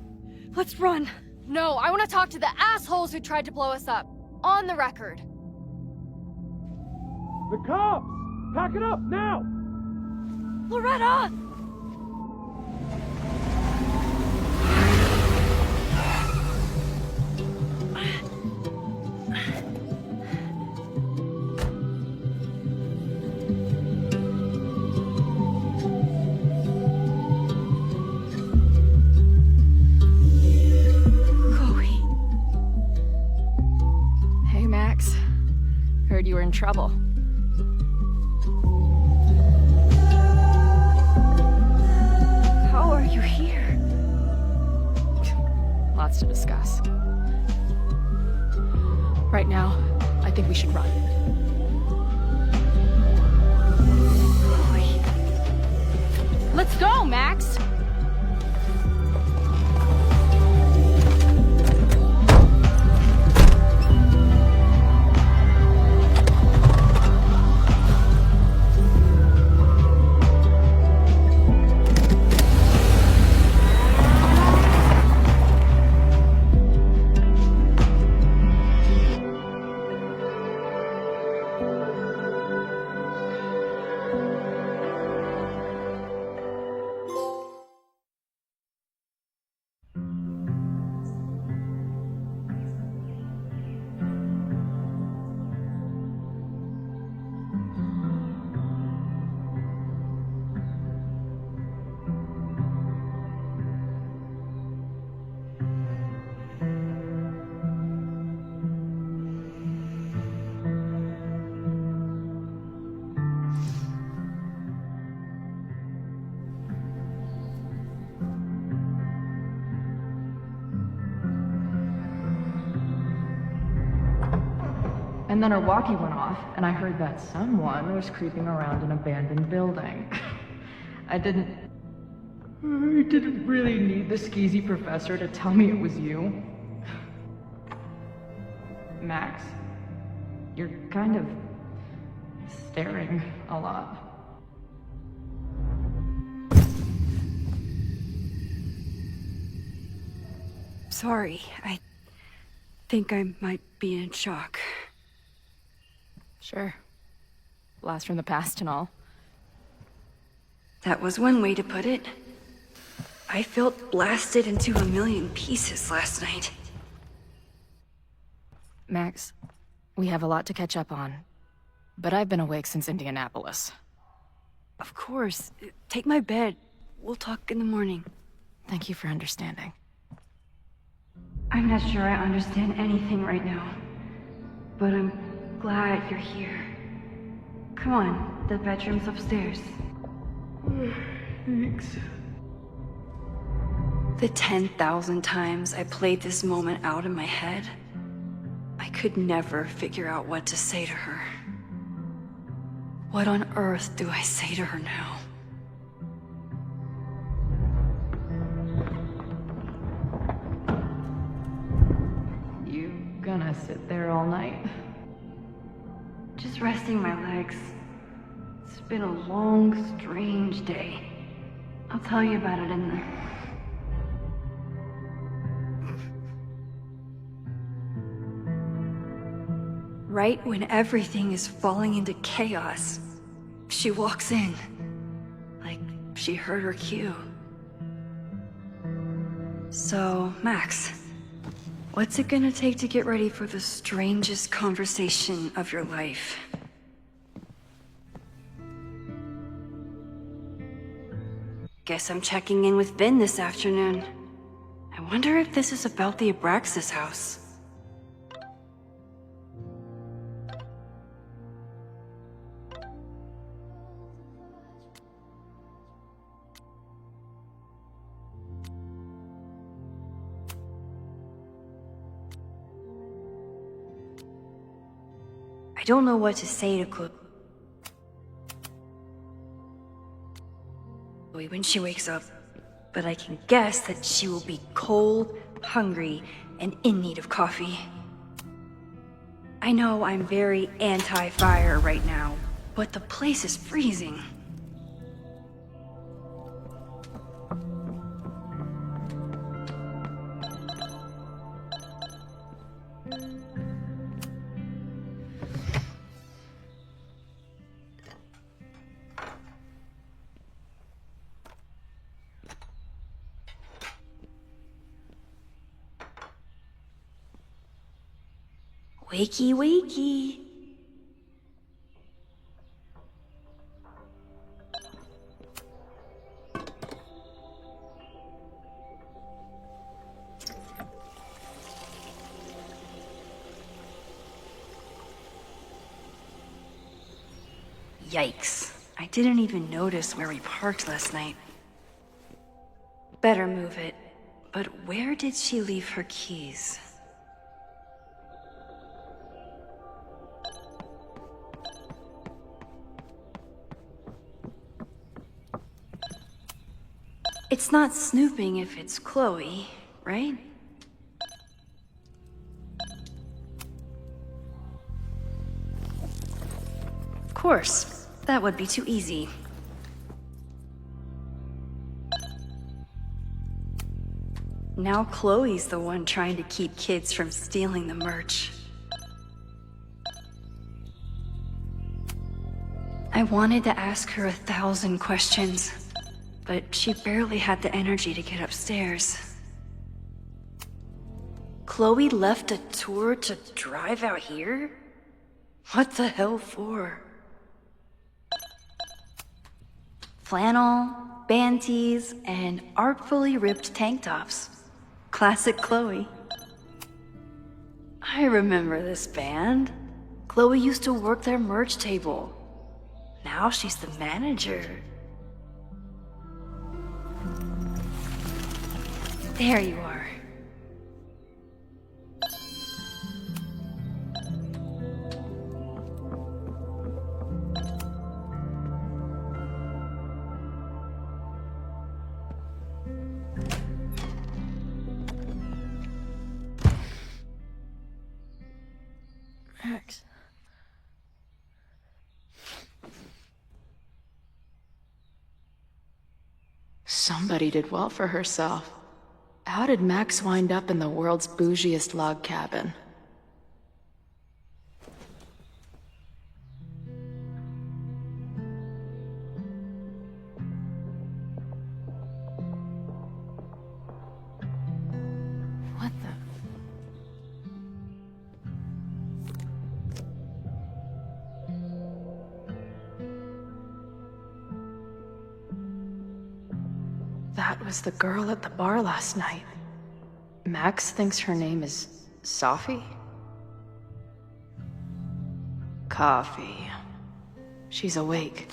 S3: Let's run. No, I want to talk to the assholes who tried to blow us up. On the record.
S4: The cops! Pack it up, now!
S3: Loretta!
S2: Hey, Max. Heard you were in trouble.
S3: How are you here?
S2: Lots to discuss. Right now, I think we should run.
S3: Let's go, Max!
S2: And then our walkie went off, and I heard that someone was creeping around an abandoned building. I didn't really need the skeezy professor to tell me it was you. Max, you're kind of staring a lot.
S1: Sorry, I think I might be in shock.
S2: Sure. Blast from the past and all.
S1: That was one way to put it. I felt blasted into a million pieces last night.
S2: Max, we have a lot to catch up on, but I've been awake since Indianapolis.
S1: Of course. Take my bed. We'll talk in the morning.
S2: Thank you for understanding.
S1: I'm not sure I understand anything right now, but I'm glad you're here. Come on, the bedroom's upstairs.
S2: Thanks.
S1: The 10,000 times I played this moment out in my head, I could never figure out what to say to her. What on earth do I say to her now?
S2: You gonna sit there all night?
S1: Just resting my legs. It's been a long, strange day. I'll tell you about it in the... Right when everything is falling into chaos, she walks in. Like she heard her cue. So, Max, what's it gonna take to get ready for the strangest conversation of your life? Guess I'm checking in with Vin this afternoon. I wonder if this is about the Abraxas house.
S19: I don't know what to say to Chloe when she wakes up, but I can guess that she will be cold, hungry, and in need of coffee. I know I'm very anti-fire right now, but the place is freezing. Wakey, wakey. Yikes. I didn't even notice where we parked last night. Better move it. But where did she leave her keys? It's not snooping if it's Chloe, right? Of course, that would be too easy. Now Chloe's the one trying to keep kids from stealing the merch. I wanted to ask her 1,000 questions, but she barely had the energy to get upstairs. Chloe left a tour to drive out here? What the hell for? Flannel, band tees, and artfully ripped tank tops. Classic Chloe. I remember this band. Chloe used to work their merch table. Now she's the manager. There you are.
S3: Max.
S2: Somebody did well for herself. How did Max wind up in the world's bougiest log cabin?
S3: What the?
S2: That was the girl at the bar last night. Max thinks her name is Sophie? Coffee. She's awake.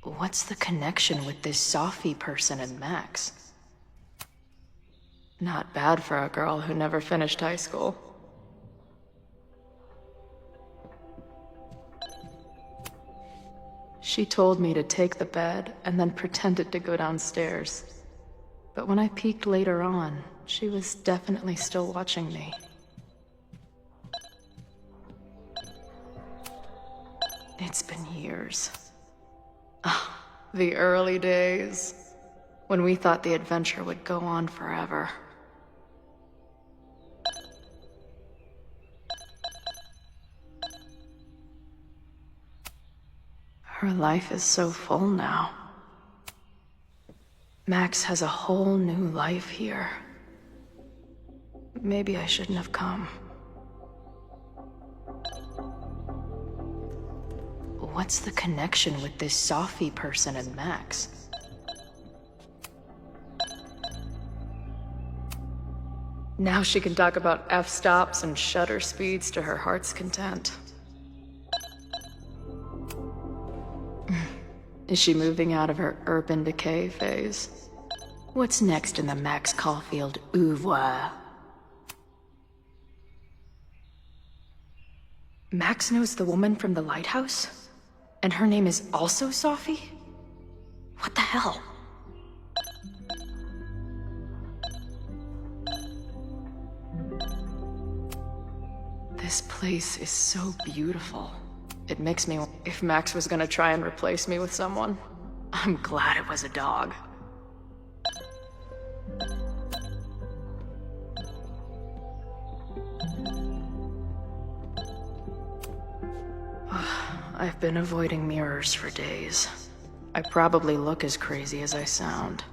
S2: What's the connection with this Sophie person and Max? Not bad for a girl who never finished high school. She told me to take the bed and then pretended to go downstairs. But when I peeked later on, she was definitely still watching me. It's been years. Ah, the early days, when we thought the adventure would go on forever. Her life is so full now. Max has a whole new life here. Maybe I shouldn't have come. What's the connection with this Sophie person and Max? Now she can talk about f-stops and shutter speeds to her heart's content. Is she moving out of her urban decay phase? What's next in the Max Caulfield oeuvre? Max knows the woman from the lighthouse? And her name is also Sophie? What the hell? This place is so beautiful. It makes me... If Max was gonna try and replace me with someone, I'm glad it was a dog. I've been avoiding mirrors for days. I probably look as crazy as I sound.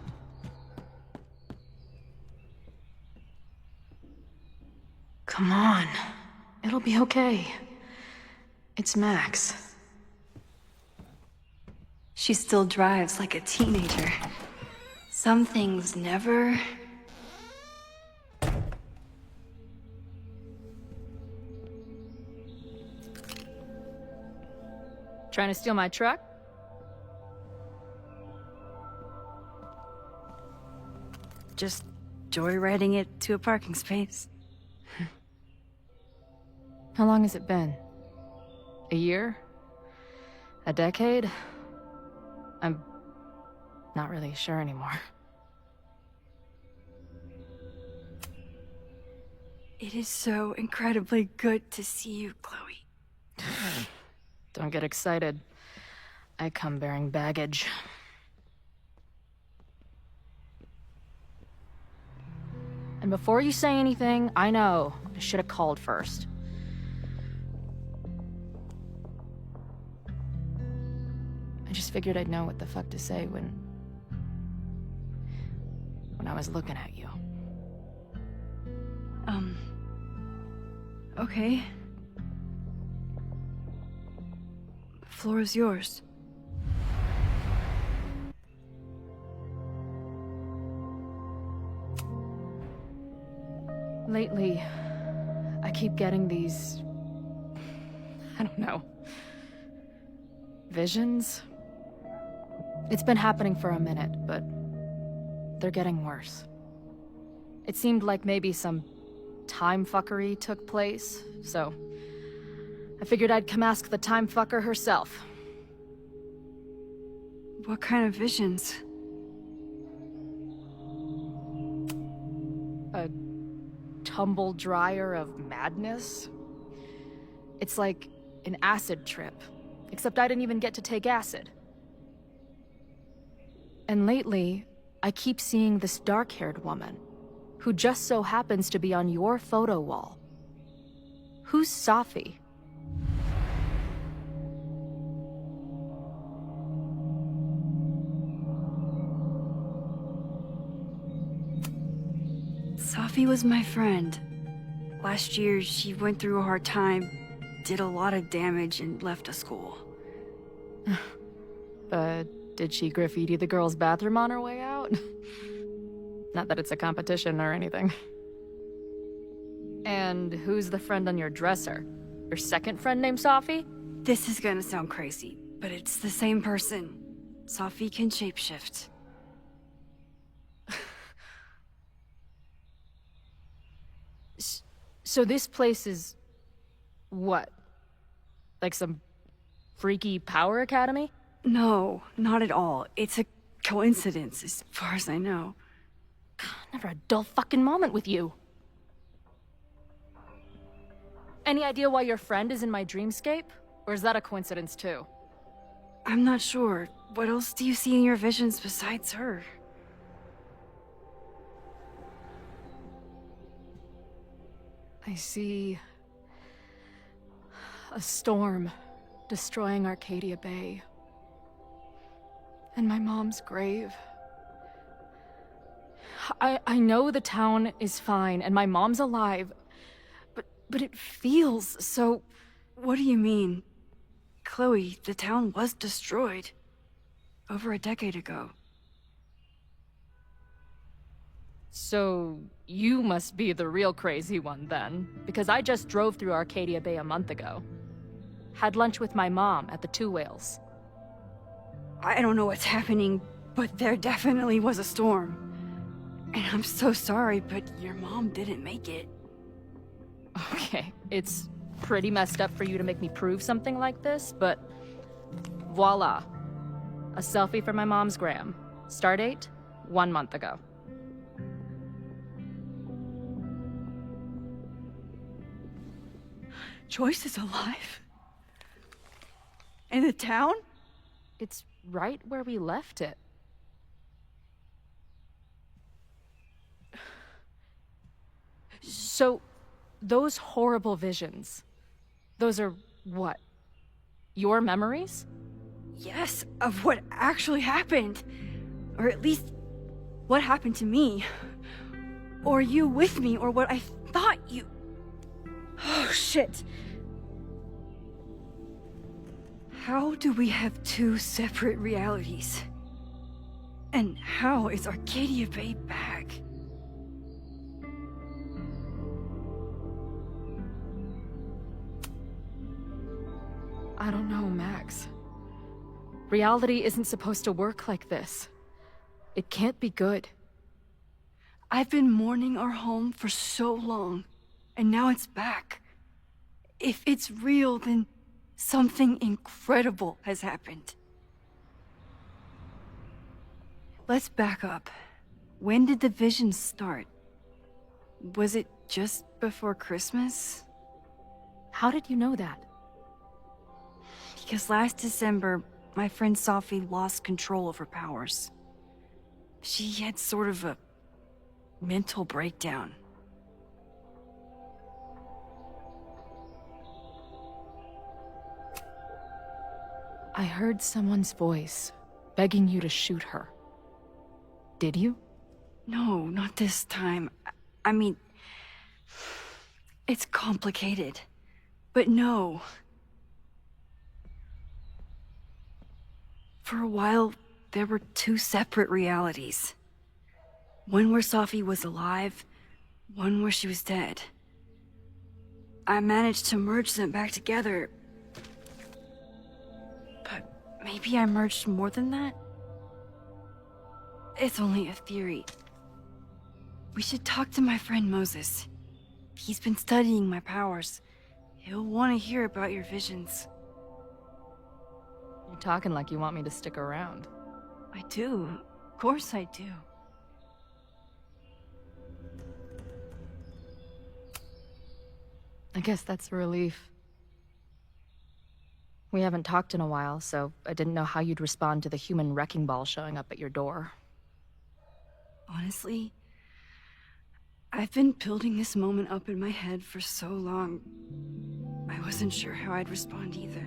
S2: Come on. It'll be okay. It's Max.
S19: She still drives like a teenager. Some things never...
S3: Trying to steal my truck?
S1: Just joyriding it to a parking space.
S3: How long has it been? A year? A decade? I'm not really sure anymore.
S1: It is so incredibly good to see you, Chloe.
S3: Don't get excited. I come bearing baggage. And before you say anything, I know I should have called first. I just figured I'd know what the fuck to say when I was looking at you.
S1: Okay. The floor is yours.
S3: Lately, I keep getting these... I don't know... visions? It's been happening for a minute, but they're getting worse. It seemed like maybe some time fuckery took place, so I figured I'd come ask the time fucker herself.
S1: What kind of visions?
S3: A tumble dryer of madness? It's like an acid trip, except I didn't even get to take acid. And lately, I keep seeing this dark-haired woman, who just so happens to be on your photo wall. Who's Sophie?
S1: Sophie was my friend. Last year, she went through a hard time, did a lot of damage, and left the school.
S3: Did she graffiti the girls' bathroom on her way out? Not that it's a competition or anything. And who's the friend on your dresser? Your second friend named Sophie?
S1: This is gonna sound crazy, but it's the same person. Sophie can shapeshift.
S3: So this place is... what? Like some freaky power academy?
S1: No, not at all. It's a coincidence, as far as I know.
S3: Never a dull fucking moment with you. Any idea why your friend is in my dreamscape? Or is that a coincidence too?
S1: I'm not sure. What else do you see in your visions besides her?
S3: I see... a storm destroying Arcadia Bay. And my mom's grave. I know the town is fine and my mom's alive, but it feels so...
S1: What do you mean? Chloe, the town was destroyed. Over a decade ago.
S3: So, you must be the real crazy one then, because I just drove through Arcadia Bay a month ago. Had lunch with my mom at the Two Whales.
S1: I don't know what's happening, but there definitely was a storm. And I'm so sorry, but your mom didn't make it.
S3: Okay, it's pretty messed up for you to make me prove something like this, but voila. A selfie from my mom's gram. Stardate, 1 month ago.
S1: Joyce is alive? In the town?
S3: It's right where we left it. So, those horrible visions, those are what? Your memories?
S1: Yes, of what actually happened. Or at least, what happened to me. Or you with me, or what I thought you... Oh, shit. How do we have two separate realities? And how is Arcadia Bay back?
S3: I don't know, Max. Reality isn't supposed to work like this. It can't be good.
S1: I've been mourning our home for so long, and now it's back. If it's real, then something incredible has happened. Let's back up. When did the visions start? Was it just before Christmas?
S3: How did you know that?
S1: Because last December, my friend Sophie lost control of her powers. She had sort of a mental breakdown.
S3: I heard someone's voice, begging you to shoot her. Did you?
S1: No, not this time. I mean, it's complicated. But no. For a while, there were two separate realities. One where Sophie was alive, one where she was dead. I managed to merge them back together. But maybe I merged more than that? It's only a theory. We should talk to my friend Moses. He's been studying my powers. He'll want to hear about your visions.
S3: You're talking like you want me to stick around.
S1: I do. Of course I do.
S3: I guess that's a relief. We haven't talked in a while, so I didn't know how you'd respond to the human wrecking ball showing up at your door.
S1: Honestly, I've been building this moment up in my head for so long. I wasn't sure how I'd respond either.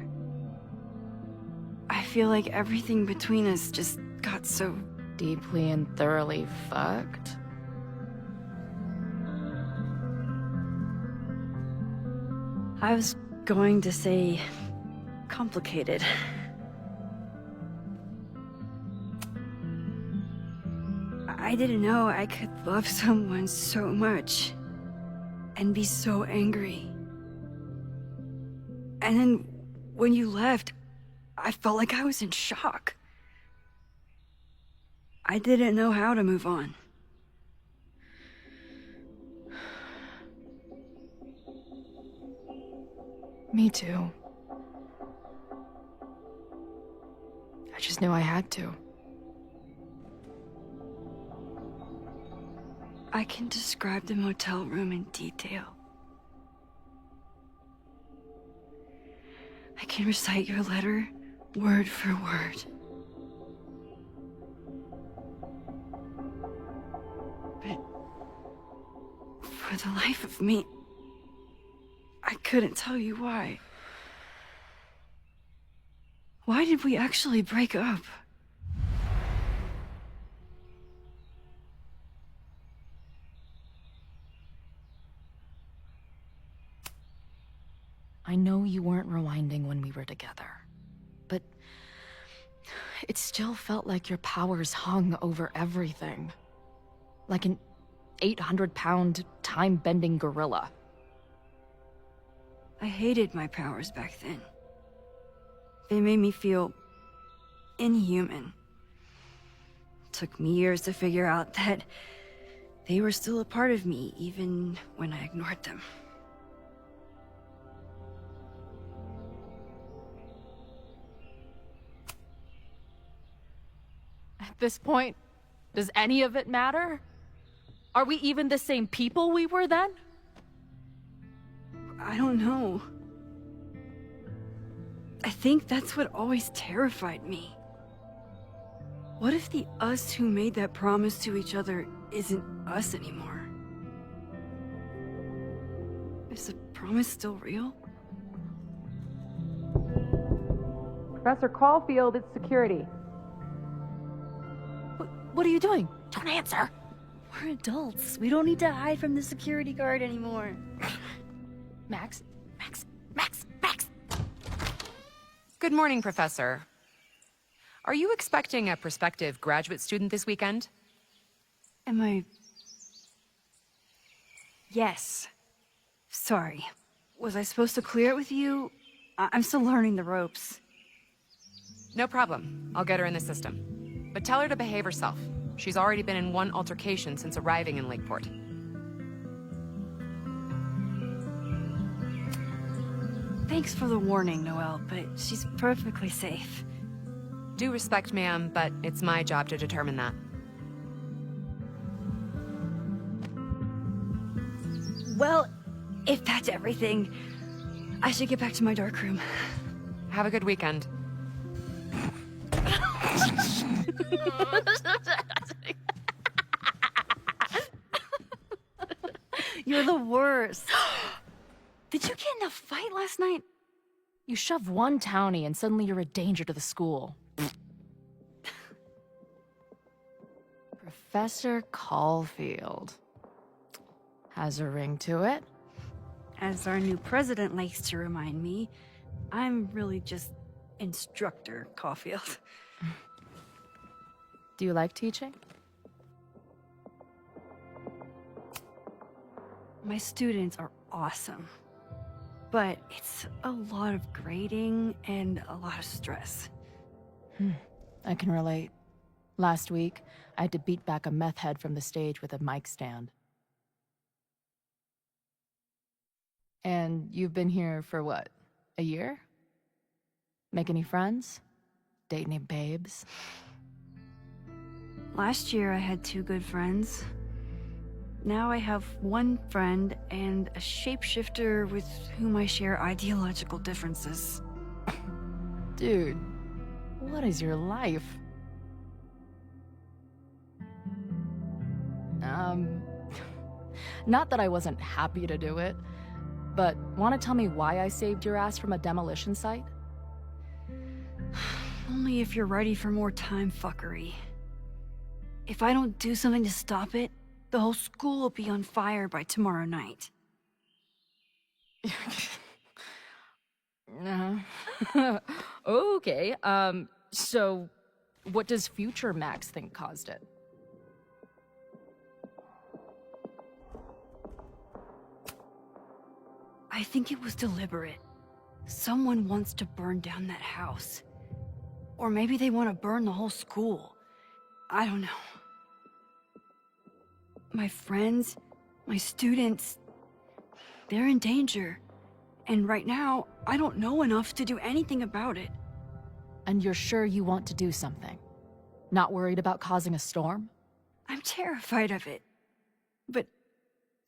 S1: I feel like everything between us just got so...
S3: deeply and thoroughly fucked?
S1: I was going to say... complicated. I didn't know I could love someone so much and be so angry. And then when you left, I felt like I was in shock. I didn't know how to move on.
S3: Me too. I just knew I had to.
S1: I can describe the motel room in detail. I can recite your letter word for word. But for the life of me, I couldn't tell you why. Why did we actually break up?
S3: I know you weren't rewinding when we were together, but it still felt like your powers hung over everything. Like an 800-pound, time-bending gorilla.
S1: I hated my powers back then. They made me feel inhuman. It took me years to figure out that they were still a part of me, even when I ignored them.
S3: this point, does any of it matter? Are we even the same people we were then?
S1: I don't know. I think that's what always terrified me. What if the us who made that promise to each other isn't us anymore? Is the promise still real?
S3: Professor Caulfield, it's security. What are you doing? Don't answer.
S1: We're adults. We don't need to hide from the security guard anymore.
S3: Max.
S16: Good morning, Professor. Are you expecting a prospective graduate student this weekend?
S1: Am I... Yes. Sorry. Was I supposed to clear it with you? I'm still learning the ropes.
S16: No problem. I'll get her in the system. But tell her to behave herself. She's already been in one altercation since arriving in Lakeport.
S1: Thanks for the warning, Noelle, but she's perfectly safe.
S16: Due respect, ma'am, but it's my job to determine that.
S1: Well, if that's everything, I should get back to my dark room.
S16: Have a good weekend.
S1: You're the worst. Did you get in a fight last night?
S3: You shove one townie and suddenly you're a danger to the school. Professor Caulfield. Has a ring to it.
S1: As our new president likes to remind me, I'm really just Instructor Caulfield.
S3: Do you like teaching?
S1: My students are awesome. But it's a lot of grading and a lot of stress.
S3: I can relate. Last week, I had to beat back a meth head from the stage with a mic stand. And you've been here for what? A year? Make any friends? Date any babes?
S1: Last year I had 2 good friends. Now I have 1 friend and a shapeshifter with whom I share ideological differences.
S3: Dude, what is your life? Not that I wasn't happy to do it, but want to tell me why I saved your ass from a demolition site?
S1: Only if you're ready for more time fuckery. If I don't do something to stop it, the whole school will be on fire by tomorrow night.
S3: Okay, so what does future Max think caused it?
S1: I think it was deliberate. Someone wants to burn down that house. Or maybe they want to burn the whole school. I don't know. My friends, my students, they're in danger. And right now, I don't know enough to do anything about it.
S3: And you're sure you want to do something? Not worried about causing a storm?
S1: I'm terrified of it. But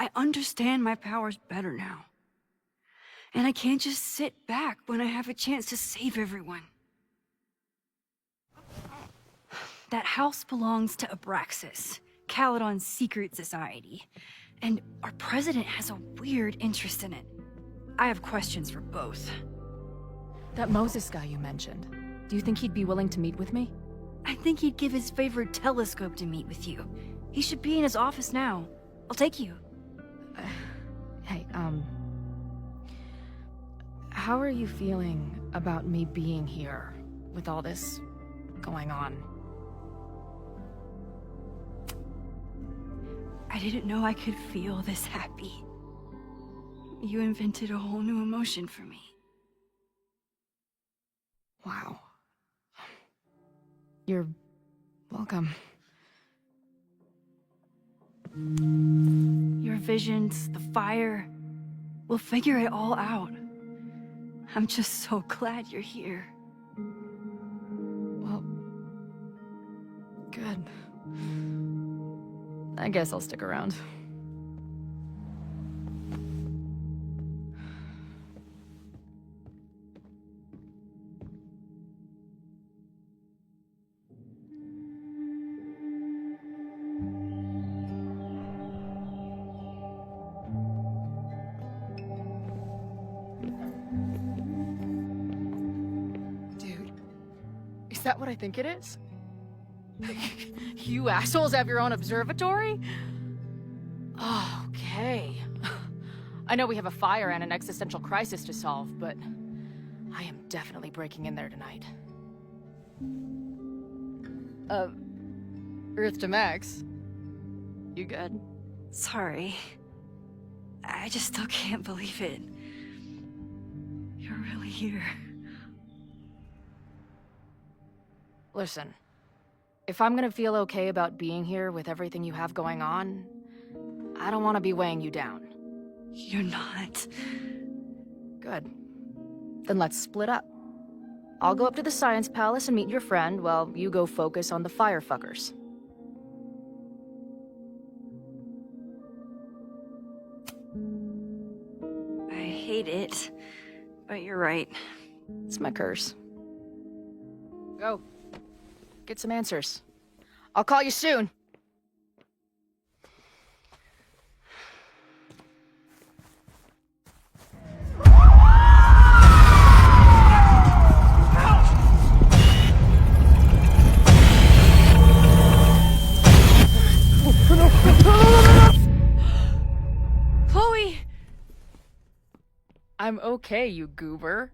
S1: I understand my powers better now. And I can't just sit back when I have a chance to save everyone. That house belongs to Abraxas, Caledon's secret society. And our president has a weird interest in it. I have questions for both.
S3: That Moses guy you mentioned, do you think he'd be willing to meet with me?
S1: I think he'd give his favorite telescope to meet with you. He should be in his office now. I'll take you.
S3: Hey, how are you feeling about me being here with all this going on?
S1: I didn't know I could feel this happy. You invented a whole new emotion for me.
S3: Wow. You're welcome.
S1: Your visions, the fire, we'll figure it all out. I'm just so glad you're here.
S3: Well,
S2: Good. I guess I'll stick around. Dude, is that what I think it is? You assholes have your own observatory? Okay. I know we have a fire and an existential crisis to solve, but I am definitely breaking in there tonight. Earth to Max. You good?
S1: Sorry. I just still can't believe it. You're really here.
S2: Listen, if I'm gonna feel okay about being here with everything you have going on, I don't want to be weighing you down.
S1: You're not.
S2: Good. Then let's split up. I'll go up to the Science Palace and meet your friend while you go focus on the firefuckers.
S1: I hate it, but you're right.
S2: It's my curse. Go. Get some answers. I'll call you soon.
S1: Chloe!
S2: I'm okay, you goober.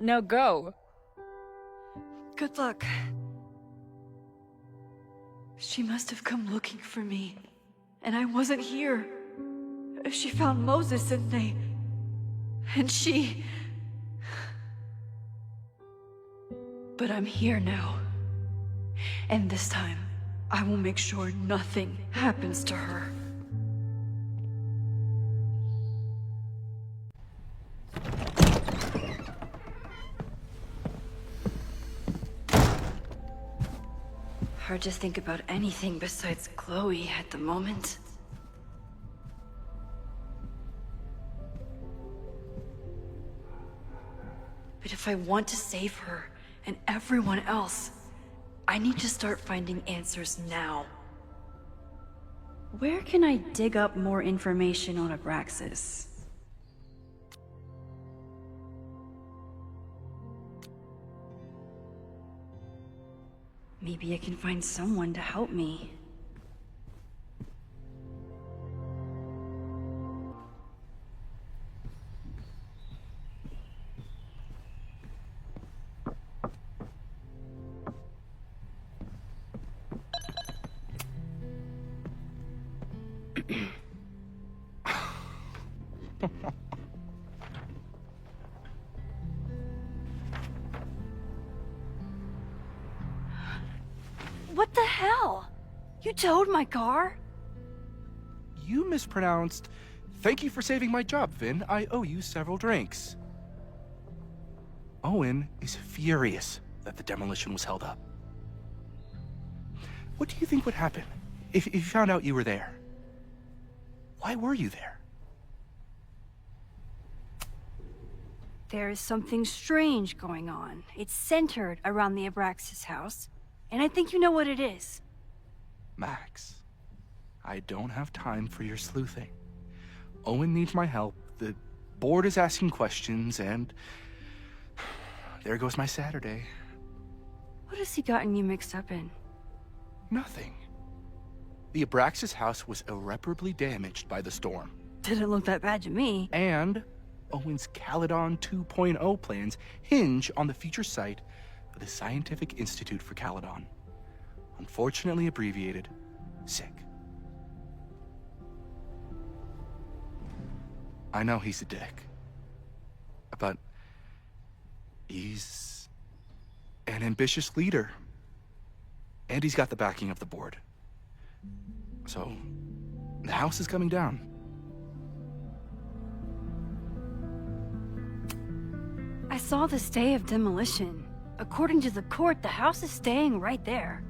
S2: Now go.
S1: Good luck. She must have come looking for me, and I wasn't here. She found Moses and she... But I'm here now. And this time, I will make sure nothing happens to her. Hard to think about anything besides Chloe at the moment. But if I want to save her and everyone else, I need to start finding answers now. Where can I dig up more information on Abraxas? Maybe I can find someone to help me. What the hell? You towed my car?
S22: You mispronounced. Thank you for saving my job, Vin. I owe you several drinks. Owen is furious that the demolition was held up. What do you think would happen if you found out you were there? Why were you there?
S1: There is something strange going on. It's centered around the Abraxas house, and I think you know what it is.
S22: Max, I don't have time for your sleuthing. Owen needs my help, the board is asking questions, and there goes my Saturday.
S1: What has he gotten you mixed up in?
S22: Nothing. The Abraxas house was irreparably damaged by the storm.
S1: Didn't look that bad to me.
S22: And Owen's Caledon 2.0 plans hinge on the future site of the Scientific Institute for Caledon. Unfortunately abbreviated, SICK. I know he's a dick, but he's an ambitious leader, and he's got the backing of the board. So, the house is coming down.
S1: I saw the stay of demolition. According to the court, the house is staying right there.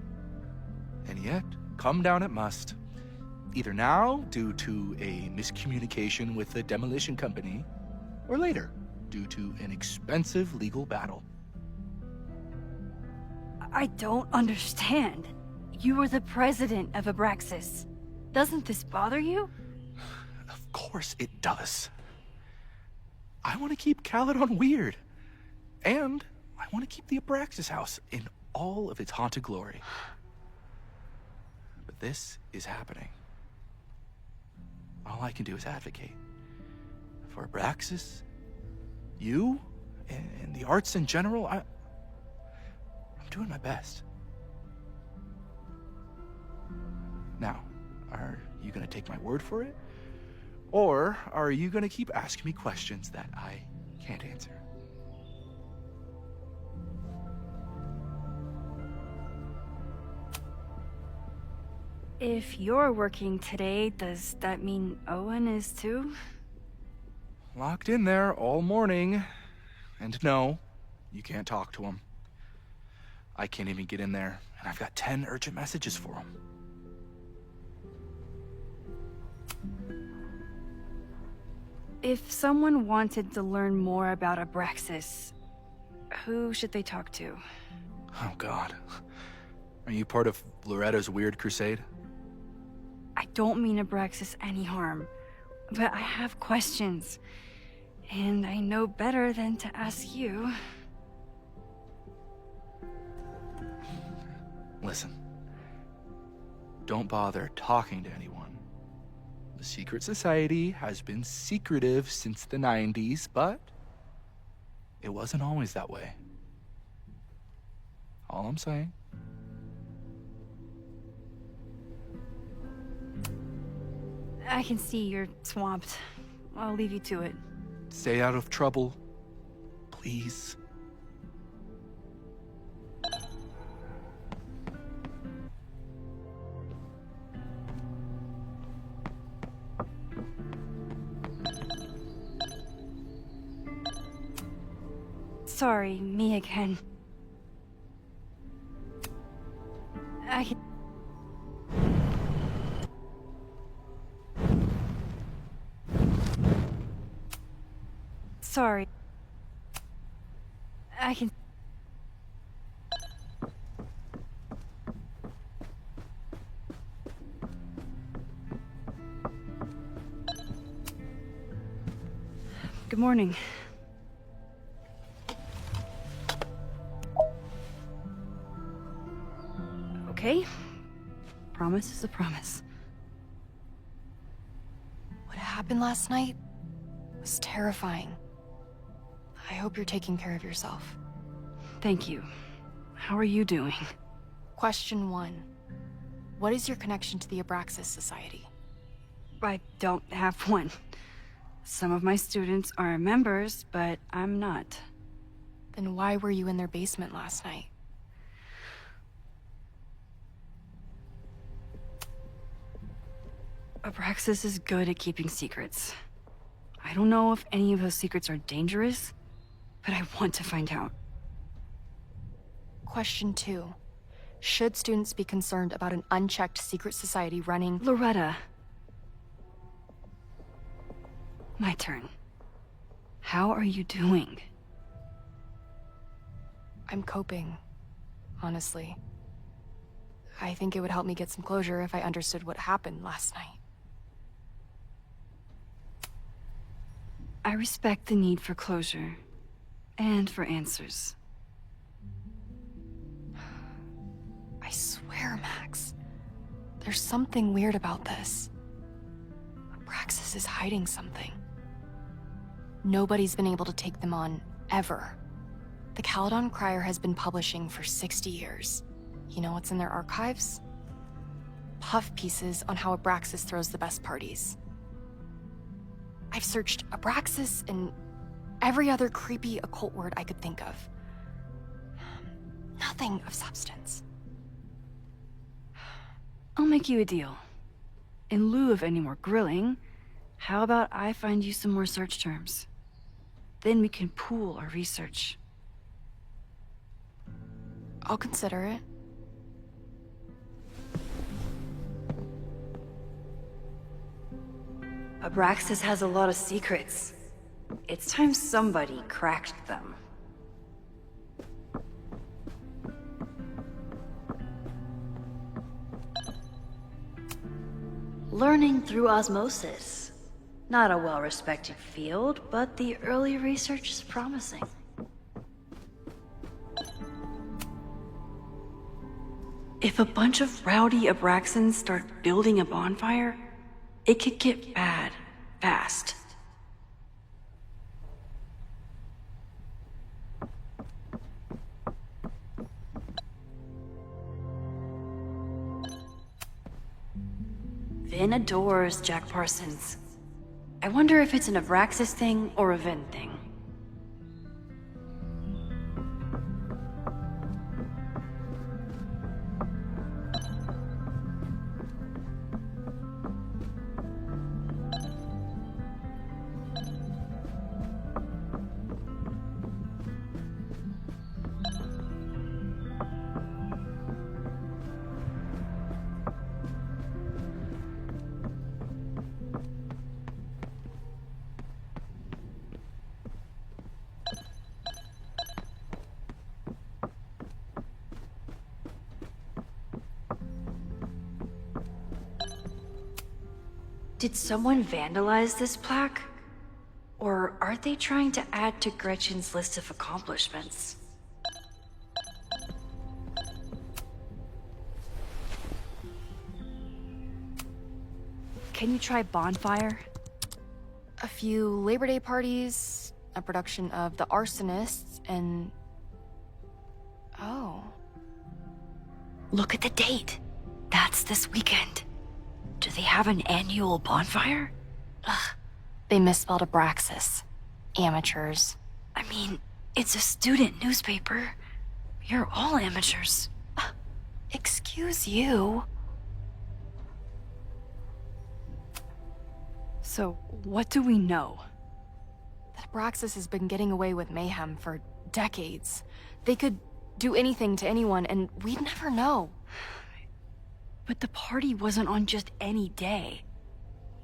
S22: And yet, come down it must. Either now, due to a miscommunication with the demolition company, or later, due to an expensive legal battle.
S1: I don't understand. You were the president of Abraxas. Doesn't this bother you?
S22: Of course it does. I want to keep Caledon weird. And I want to keep the Abraxas house in all of its haunted glory. But this is happening. All I can do is advocate. For Abraxas, you, and the arts in general, I'm doing my best. Now, are you gonna take my word for it? Or are you gonna keep asking me questions that I can't answer?
S1: If you're working today, does that mean Owen is too?
S22: Locked in there all morning. And no, you can't talk to him. I can't even get in there, and I've got 10 urgent messages for him.
S1: If someone wanted to learn more about Abraxas, who should they talk to?
S22: Oh, God. Are you part of Loretta's weird crusade?
S1: I don't mean Abraxas any harm, but I have questions, and I know better than to ask you.
S22: Listen, don't bother talking to anyone. The secret society has been secretive since the 90s, but it wasn't always that way. All I'm saying.
S1: I can see you're swamped. I'll leave you to it.
S22: Stay out of trouble, please.
S1: Sorry, me again. I can... Sorry. I can... Good morning. Okay. Promise is a promise.
S3: What happened last night was terrifying. I hope you're taking care of yourself.
S1: Thank you. How are you doing?
S3: Question 1. What is your connection to the Abraxas Society?
S1: I don't have one. Some of my students are members, but I'm not.
S3: Then why were you in their basement last night?
S1: Abraxas is good at keeping secrets. I don't know if any of those secrets are dangerous, but I want to find out.
S3: Question 2. Should students be concerned about an unchecked secret society running...
S1: Loretta. My turn. How are you doing?
S3: I'm coping, honestly. I think it would help me get some closure if I understood what happened last night.
S1: I respect the need for closure, and for answers.
S3: I swear, Max, there's something weird about this. Abraxas is hiding something. Nobody's been able to take them on, ever. The Caledon Crier has been publishing for 60 years. You know what's in their archives? Puff pieces on how Abraxas throws the best parties. I've searched Abraxas and every other creepy occult word I could think of. Nothing of substance.
S1: I'll make you a deal. In lieu of any more grilling, how about I find you some more search terms? Then we can pool our research.
S3: I'll consider it.
S19: Abraxas has a lot of secrets. It's time somebody cracked them. Learning through osmosis. Not a well-respected field, but the early research is promising. If a bunch of rowdy Abraxans start building a bonfire, it could get bad, fast. Vin adores Jack Parsons. I wonder if it's an Abraxas thing or a Vin thing. Did someone vandalize this plaque? Or are they trying to add to Gretchen's list of accomplishments?
S3: Can you try bonfire?
S12: A few Labor Day parties, a production of The Arsonists, and... Oh.
S19: Look at the date. That's this weekend. Do they have an annual bonfire?
S12: Ugh. They misspelled Abraxas. Amateurs.
S19: I mean, it's a student newspaper. You're all amateurs.
S12: Excuse you.
S3: So, what do we know?
S12: That Abraxas has been getting away with mayhem for decades. They could do anything to anyone, and we'd never know.
S19: But the party wasn't on just any day.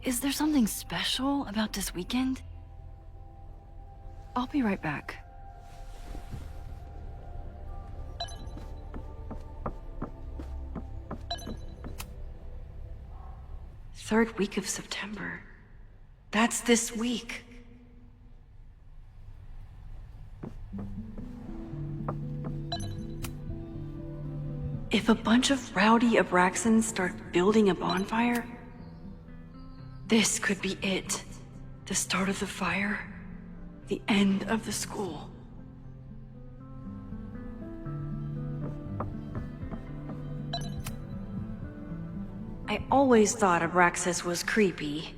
S19: Is there something special about this weekend?
S3: I'll be right back.
S19: Third week of September. That's this week. If a bunch of rowdy Abraxans start building a bonfire, this could be it. The start of the fire, the end of the school. I always thought Abraxas was creepy,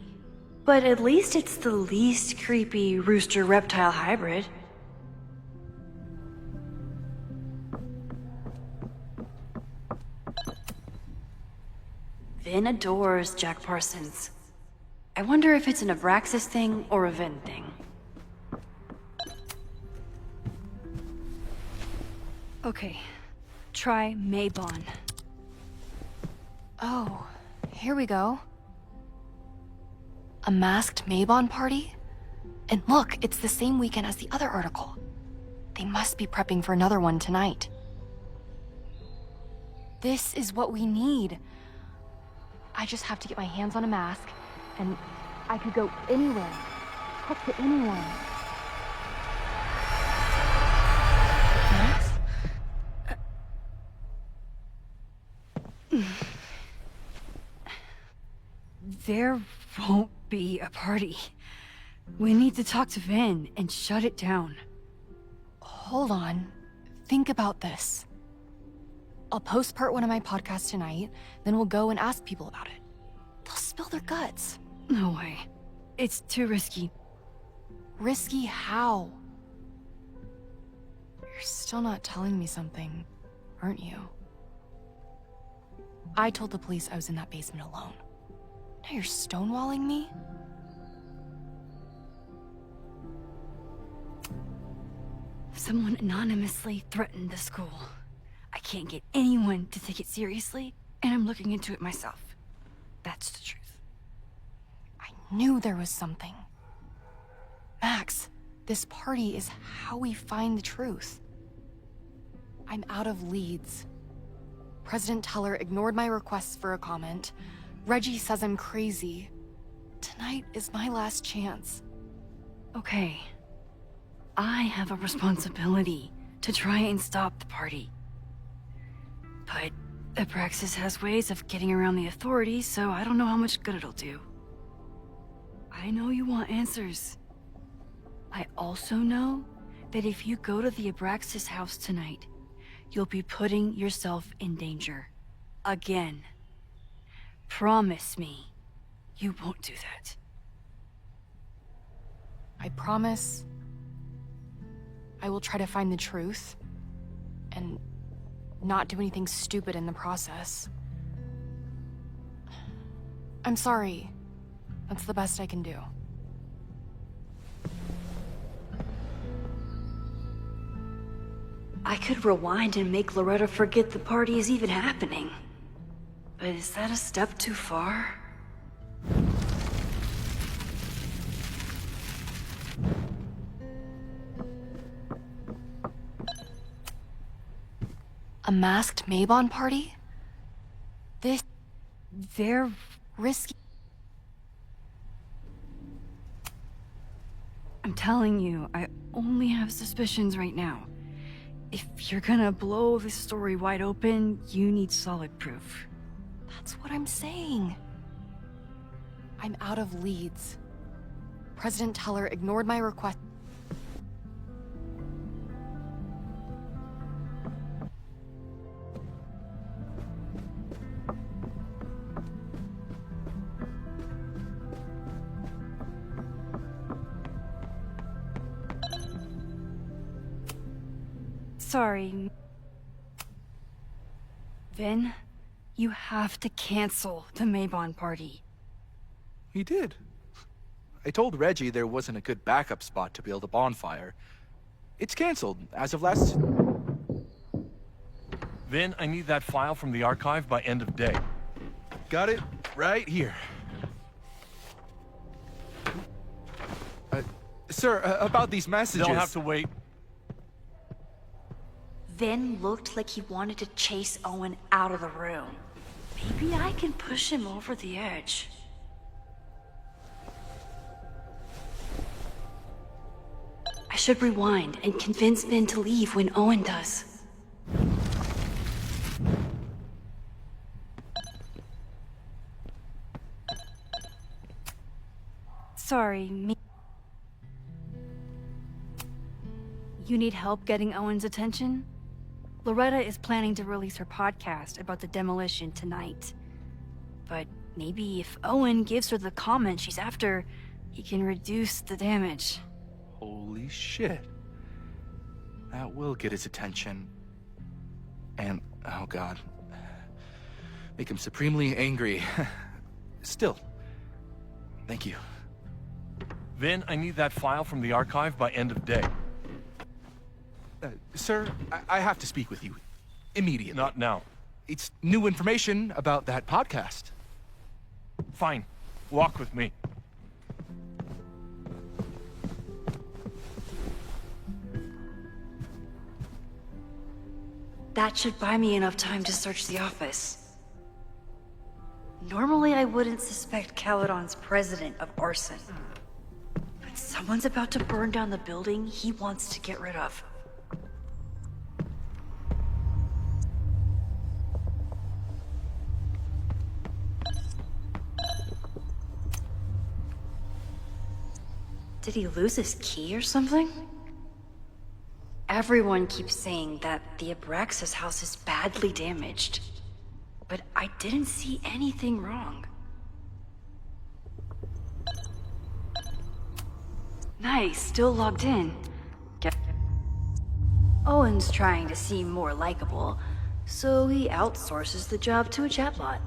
S19: but at least it's the least creepy rooster-reptile hybrid. Vin adores Jack Parsons. I wonder if it's an Abraxas thing or a Vin thing.
S3: Okay, try Maybon.
S12: Oh, here we go. A masked Maybon party? And look, it's the same weekend as the other article. They must be prepping for another one tonight. This is what we need. I just have to get my hands on a mask, and I could go anywhere, talk to anyone.
S3: There won't be a party. We need to talk to Vin and shut it down.
S12: Hold on. Think about this. I'll postpart one of my podcasts tonight, then we'll go and ask people about it. They'll spill their guts.
S3: No way. It's too risky.
S12: Risky how? You're still not telling me something, aren't you? I told the police I was in that basement alone. Now you're stonewalling me?
S3: Someone anonymously threatened the school. I can't get anyone to take it seriously, and I'm looking into it myself. That's the truth.
S12: I knew there was something. Max, this party is how we find the truth. I'm out of leads. President Teller ignored my requests for a comment. Reggie says I'm crazy. Tonight is my last chance.
S1: Okay. I have a responsibility to try and stop the party. But Abraxas has ways of getting around the authorities, so I don't know how much good it'll do. I know you want answers. I also know that if you go to the Abraxas house tonight, you'll be putting yourself in danger. Again. Promise me you won't do that.
S12: I promise I will try to find the truth and not do anything stupid in the process. I'm sorry. That's the best I can do.
S19: I could rewind and make Loretta forget the party is even happening. But is that a step too far?
S12: A masked Mabon party? They're risky.
S1: I'm telling you, I only have suspicions right now. If you're gonna blow this story wide open, you need solid proof.
S12: That's what I'm saying. I'm out of leads. President Teller ignored my request.
S1: Sorry. Vin, you have to cancel the Mabon party.
S22: He did. I told Reggie there wasn't a good backup spot to build a bonfire. It's canceled as of last...
S17: Vin, I need that file from the archive by end of day.
S22: Got it right here. Sir, about these messages...
S17: They'll have to wait.
S19: Vin looked like he wanted to chase Owen out of the room. Maybe I can push him over the edge. I should rewind and convince Vin to leave when Owen does.
S1: Sorry, me. You need help getting Owen's attention? Loretta is planning to release her podcast about the demolition tonight. But maybe if Owen gives her the comment she's after, he can reduce the damage.
S22: Holy shit. That will get his attention. And, oh god. Make him supremely angry. Still, thank you.
S17: Vin, I need that file from the archive by end of day.
S22: Sir, I have to speak with you. Immediately.
S17: Not now.
S22: It's new information about that podcast.
S17: Fine. Walk with me.
S19: That should buy me enough time to search the office. Normally I wouldn't suspect Caledon's president of arson. But someone's about to burn down the building he wants to get rid of. Did he lose his key or something? Everyone keeps saying that the Abraxas house is badly damaged. But I didn't see anything wrong. Nice, still logged in. Owen's trying to seem more likable, so he outsources the job to a chatbot.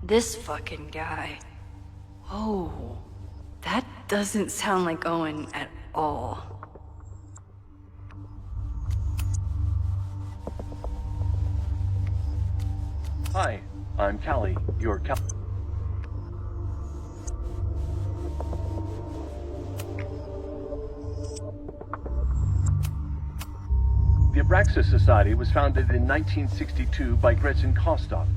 S19: This fucking guy. Oh, that doesn't sound like Owen at all.
S18: Hi, I'm Callie, your Abraxas Society was founded in 1962 by Gretchen Kostov.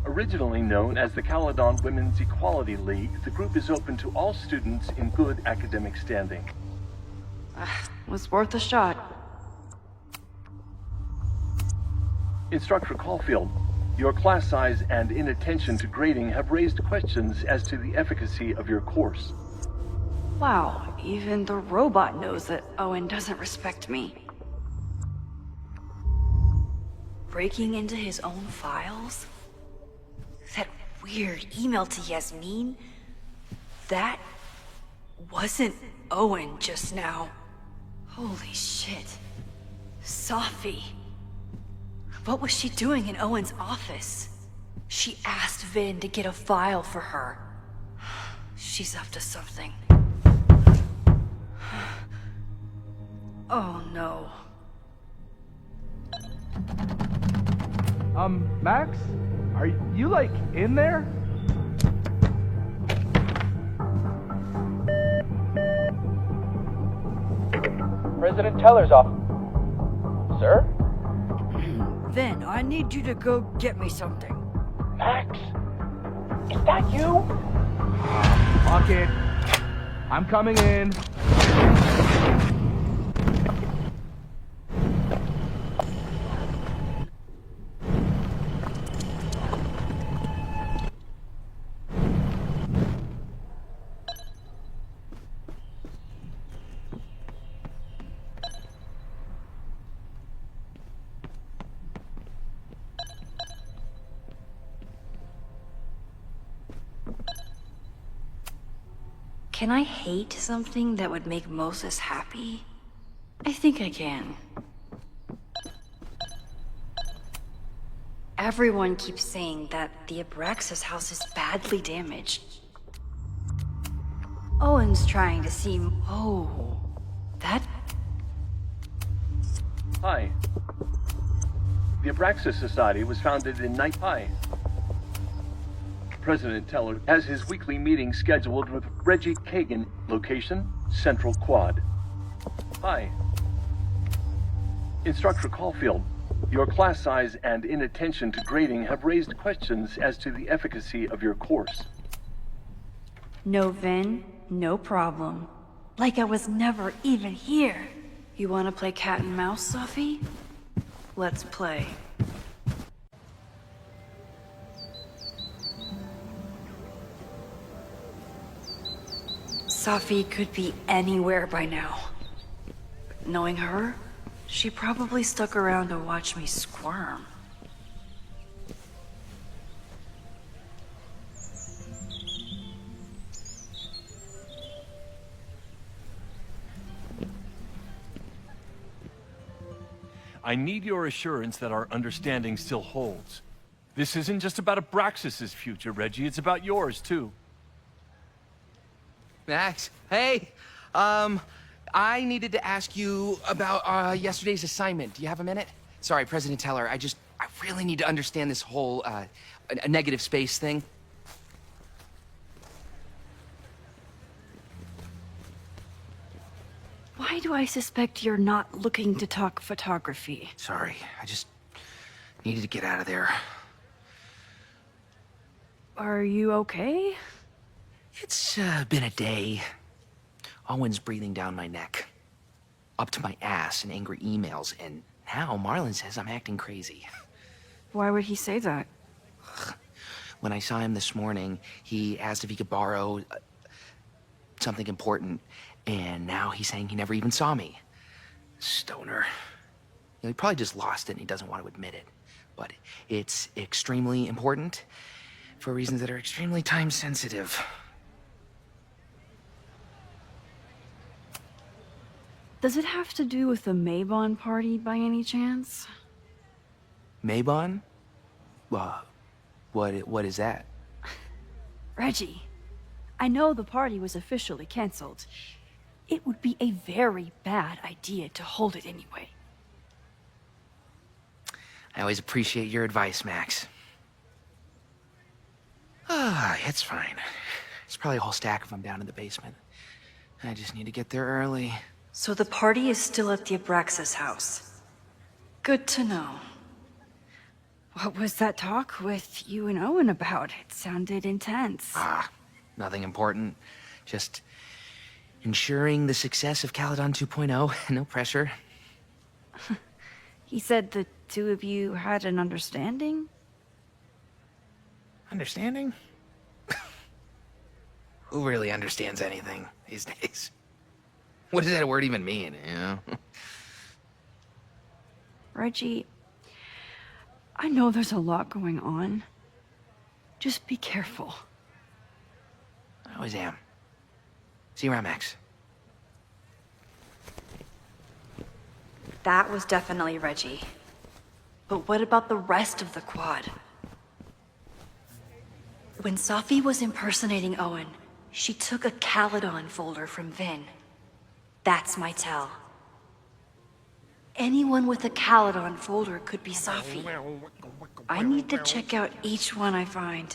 S18: Originally known as the Caledon Women's Equality League, the group is open to all students in good academic standing.
S1: Was worth a shot.
S18: Instructor Caulfield, your class size and inattention to grading have raised questions as to the efficacy of your course.
S1: Wow, even the robot knows that Owen doesn't respect me. Breaking into his own files? That weird email to Yasmin? That wasn't Owen just now. Holy shit. Sophie. What was she doing in Owen's office? She asked Vin to get a file for her. She's up to something. Oh no.
S4: Max? Are you, like, in there?
S21: President Teller's office. Sir?
S23: Vin, I need you to go get me something.
S21: Max? Is that you?
S4: Fuck it. I'm coming in.
S1: Can I hate something that would make Moses happy? I think I can. Everyone keeps saying that the Abraxas house is badly damaged. Owen's trying to seem... Oh, that...
S18: Hi. The Abraxas Society was founded in Hi. President Teller has his weekly meeting scheduled with Reggie Kagan. Location, Central Quad. Hi. Instructor Caulfield, your class size and inattention to grading have raised questions as to the efficacy of your course.
S1: No Vin, no problem. Like I was never even here. You want to play cat and mouse, Sophie? Let's play. Sophie could be anywhere by now. Knowing her, she probably stuck around to watch me squirm.
S17: I need your assurance that our understanding still holds. This isn't just about Abraxas' future, Reggie. It's about yours, too.
S24: Max, hey! I needed to ask you about yesterday's assignment. Do you have a minute? Sorry, President Teller, I really need to understand this whole, a negative space thing.
S1: Why do I suspect you're not looking to talk photography?
S24: Sorry, I just needed to get out of there.
S1: Are you okay?
S24: It's been a day. Owen's breathing down my neck, up to my ass in angry emails, and now Marlon says I'm acting crazy.
S1: Why would he say that?
S24: When I saw him this morning, he asked if he could borrow something important, and now he's saying he never even saw me. Stoner. You know, he probably just lost it and he doesn't want to admit it. But it's extremely important for reasons that are extremely time-sensitive.
S1: Does it have to do with the Maybon party by any chance?
S24: Maybon? What is that?
S1: Reggie, I know the party was officially canceled. It would be a very bad idea to hold it anyway.
S24: I always appreciate your advice, Max. It's fine. There's probably a whole stack of them down in the basement. I just need to get there early.
S1: So the party is still at the Abraxas house. Good to know. What was that talk with you and Owen about? It sounded intense.
S24: Nothing important. Just ensuring the success of Caledon 2.0. No pressure.
S1: He said the two of you had an understanding?
S24: Understanding? Who really understands anything these days? What does that word even mean, you know?
S1: Reggie, I know there's a lot going on. Just be careful.
S24: I always am. See you around, Max.
S19: That was definitely Reggie. But what about the rest of the quad? When Safi was impersonating Owen, she took a Caledon folder from Vin. That's my tell. Anyone with a Caledon folder could be Safi. I need to check out each one I find.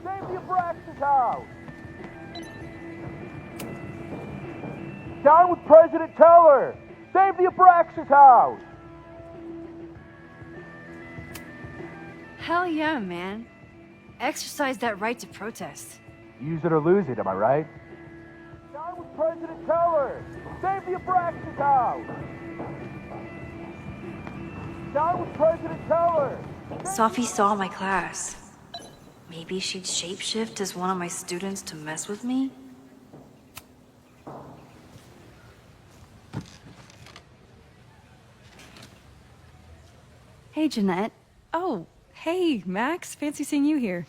S21: Save the Abraxas house! Down with President Teller! Save the Abraxas house!
S1: Hell yeah, man. Exercise that right to protest.
S21: Use it or lose it, am I right? Down with President Teller! Save the Abraxas house! Down with President Teller!
S19: Safi saw my class. Maybe she'd shapeshift as one of my students to mess with me?
S1: Hey, Jeanette.
S12: Oh, hey, Max. Fancy seeing you here.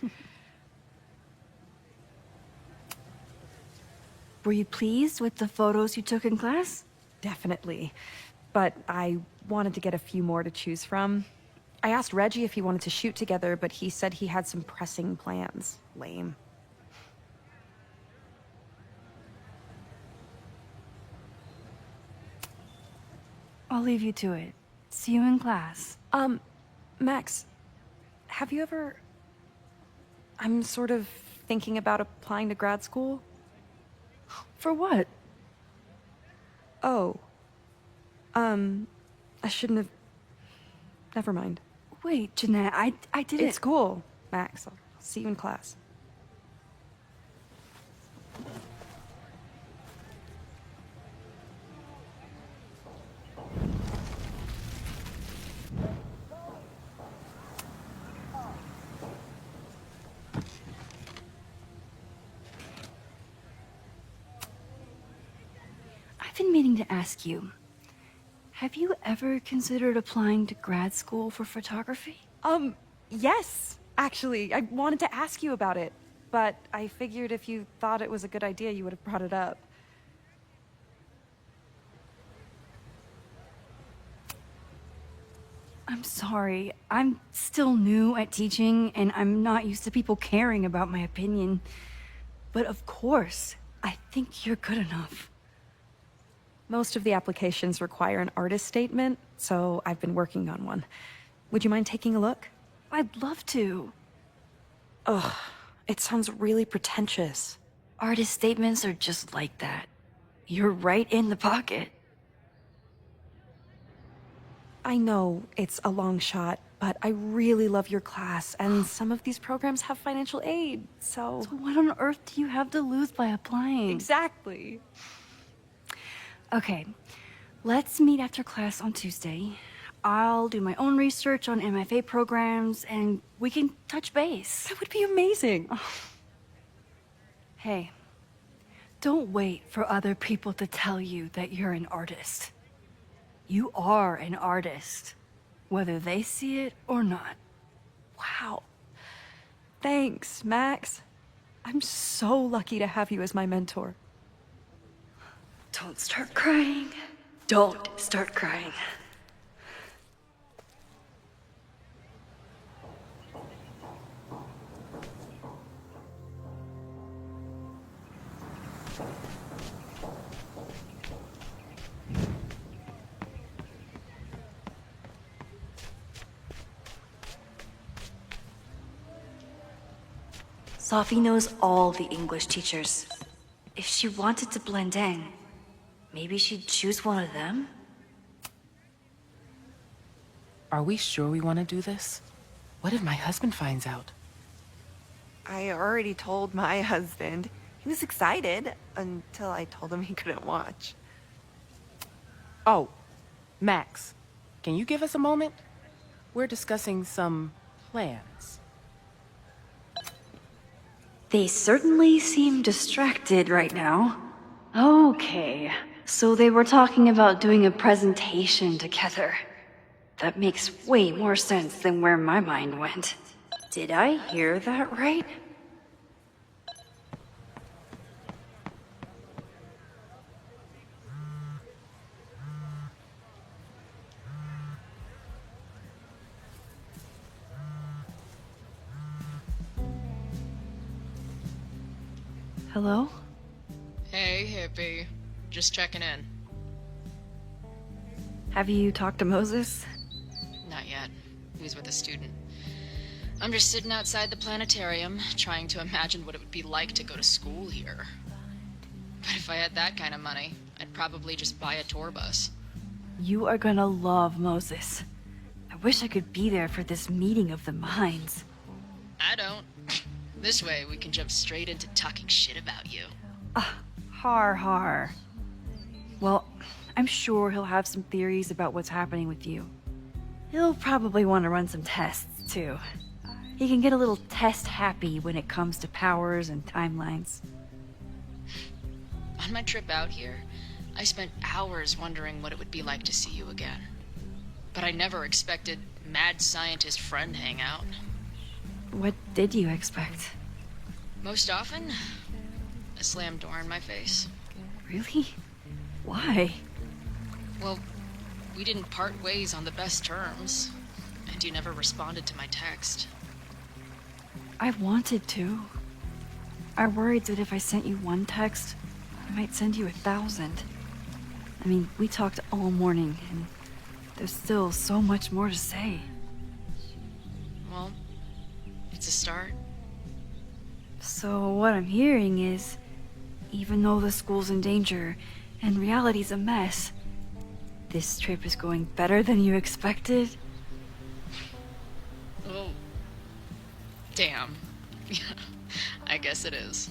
S1: Were you pleased with the photos you took in class?
S12: Definitely. But I wanted to get a few more to choose from. I asked Reggie if he wanted to shoot together, but he said he had some pressing plans. Lame.
S1: I'll leave you to it. See you in class.
S12: Max, have you ever... I'm sort of thinking about applying to grad school.
S1: For what?
S12: Oh. I shouldn't have... Never mind.
S1: Wait, Jeanette, I didn't...
S12: It's cool, Max. I'll see you in class.
S1: I've been meaning to ask you. Have you ever considered applying to grad school for photography?
S12: Yes, actually. I wanted to ask you about it, but I figured if you thought it was a good idea, you would have brought it up.
S1: I'm sorry. I'm still new at teaching, and I'm not used to people caring about my opinion. But of course, I think you're good enough.
S12: Most of the applications require an artist statement, so I've been working on one. Would you mind taking a look?
S1: I'd love to.
S12: Ugh, it sounds really pretentious.
S1: Artist statements are just like that. You're right in the pocket.
S12: I know it's a long shot, but I really love your class, and some of these programs have financial aid, so...
S1: So what on earth do you have to lose by applying?
S12: Exactly.
S1: Okay, let's meet after class on Tuesday. I'll do my own research on MFA programs, and we can touch base.
S12: That would be amazing.
S1: Hey, don't wait for other people to tell you that you're an artist. You are an artist, whether they see it or not.
S12: Wow. Thanks, Max. I'm so lucky to have you as my mentor.
S1: Don't start crying. Don't start crying.
S19: Sophie knows all the English teachers. If she wanted to blend in, maybe she'd choose one of them?
S16: Are we sure we want to do this? What if my husband finds out?
S6: I already told my husband. He was excited until I told him he couldn't watch.
S16: Oh, Max, can you give us a moment? We're discussing some plans.
S19: They certainly seem distracted right now. Okay, so they were talking about doing a presentation together. That makes way more sense than where my mind went. Did I hear that right? Hello?
S14: Hey, hippie. Just checking in.
S19: Have you talked to Moses?
S14: Not yet. He was with a student. I'm just sitting outside the planetarium, trying to imagine what it would be like to go to school here. But if I had that kind of money, I'd probably just buy a tour bus.
S19: You are gonna love Moses. I wish I could be there for this meeting of the minds.
S14: I don't. This way, we can jump straight into talking shit about you.
S19: Har har. Well, I'm sure he'll have some theories about what's happening with you. He'll probably want to run some tests, too. He can get a little test-happy when it comes to powers and timelines.
S14: On my trip out here, I spent hours wondering what it would be like to see you again. But I never expected mad scientist friend hangout.
S19: What did you expect?
S14: Most often, a slammed door in my face.
S19: Really? Why?
S14: Well, we didn't part ways on the best terms, and you never responded to my text.
S19: I wanted to. I worried that if I sent you one text, I might send you 1,000. I mean, we talked all morning, and there's still so much more to say.
S14: Well, it's a start.
S19: So what I'm hearing is, even though the school's in danger and reality's a mess, this trip is going better than you expected?
S14: Oh. Damn. Yeah, I guess it is.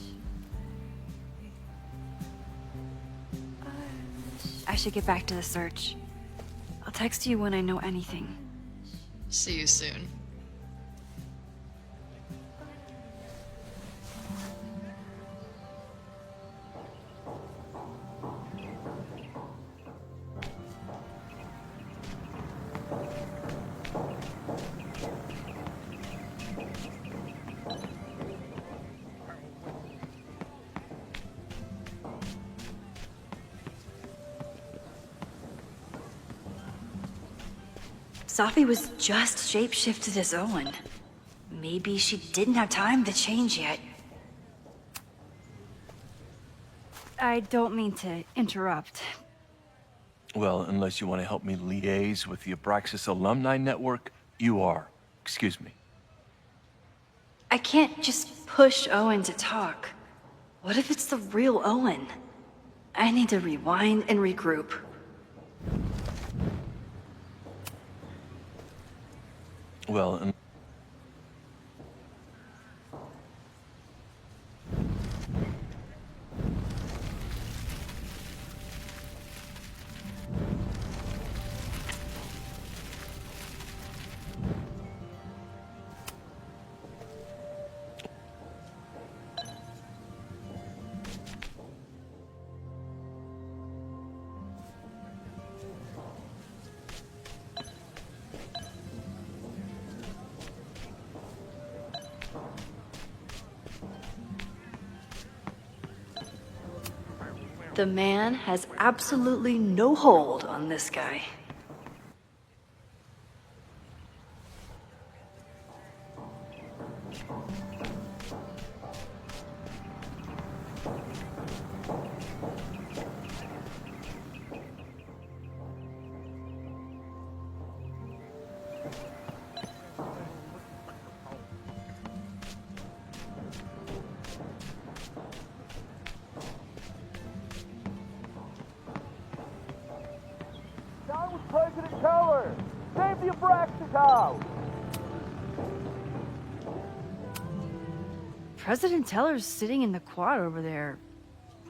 S19: I should get back to the search. I'll text you when I know anything.
S14: See you soon.
S19: Sophie was just shapeshifted as Owen. Maybe she didn't have time to change yet. I don't mean to interrupt.
S17: Well, unless you want to help me liaise with the Abraxas Alumni Network, you are. Excuse me.
S19: I can't just push Owen to talk. What if it's the real Owen? I need to rewind and regroup.
S17: Well,
S19: The man has absolutely no hold on this guy.
S21: the Abraxas house!
S23: President Teller's sitting in the quad over there.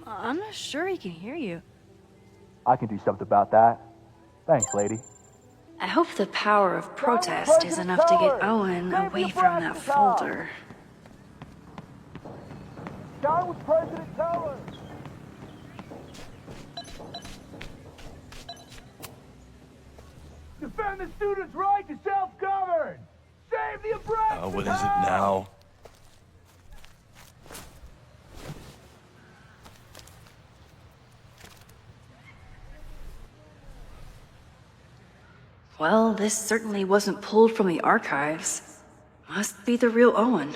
S23: I'm not sure he can hear you.
S21: I can do something about that. Thanks, lady.
S19: I hope the power of protest is enough to get Owen away from that folder.
S21: Down with President Teller! Defend the students' right to self-govern! Save the Abraxas!
S17: What is it now?
S19: Well, this certainly wasn't pulled from the archives. Must be the real Owen.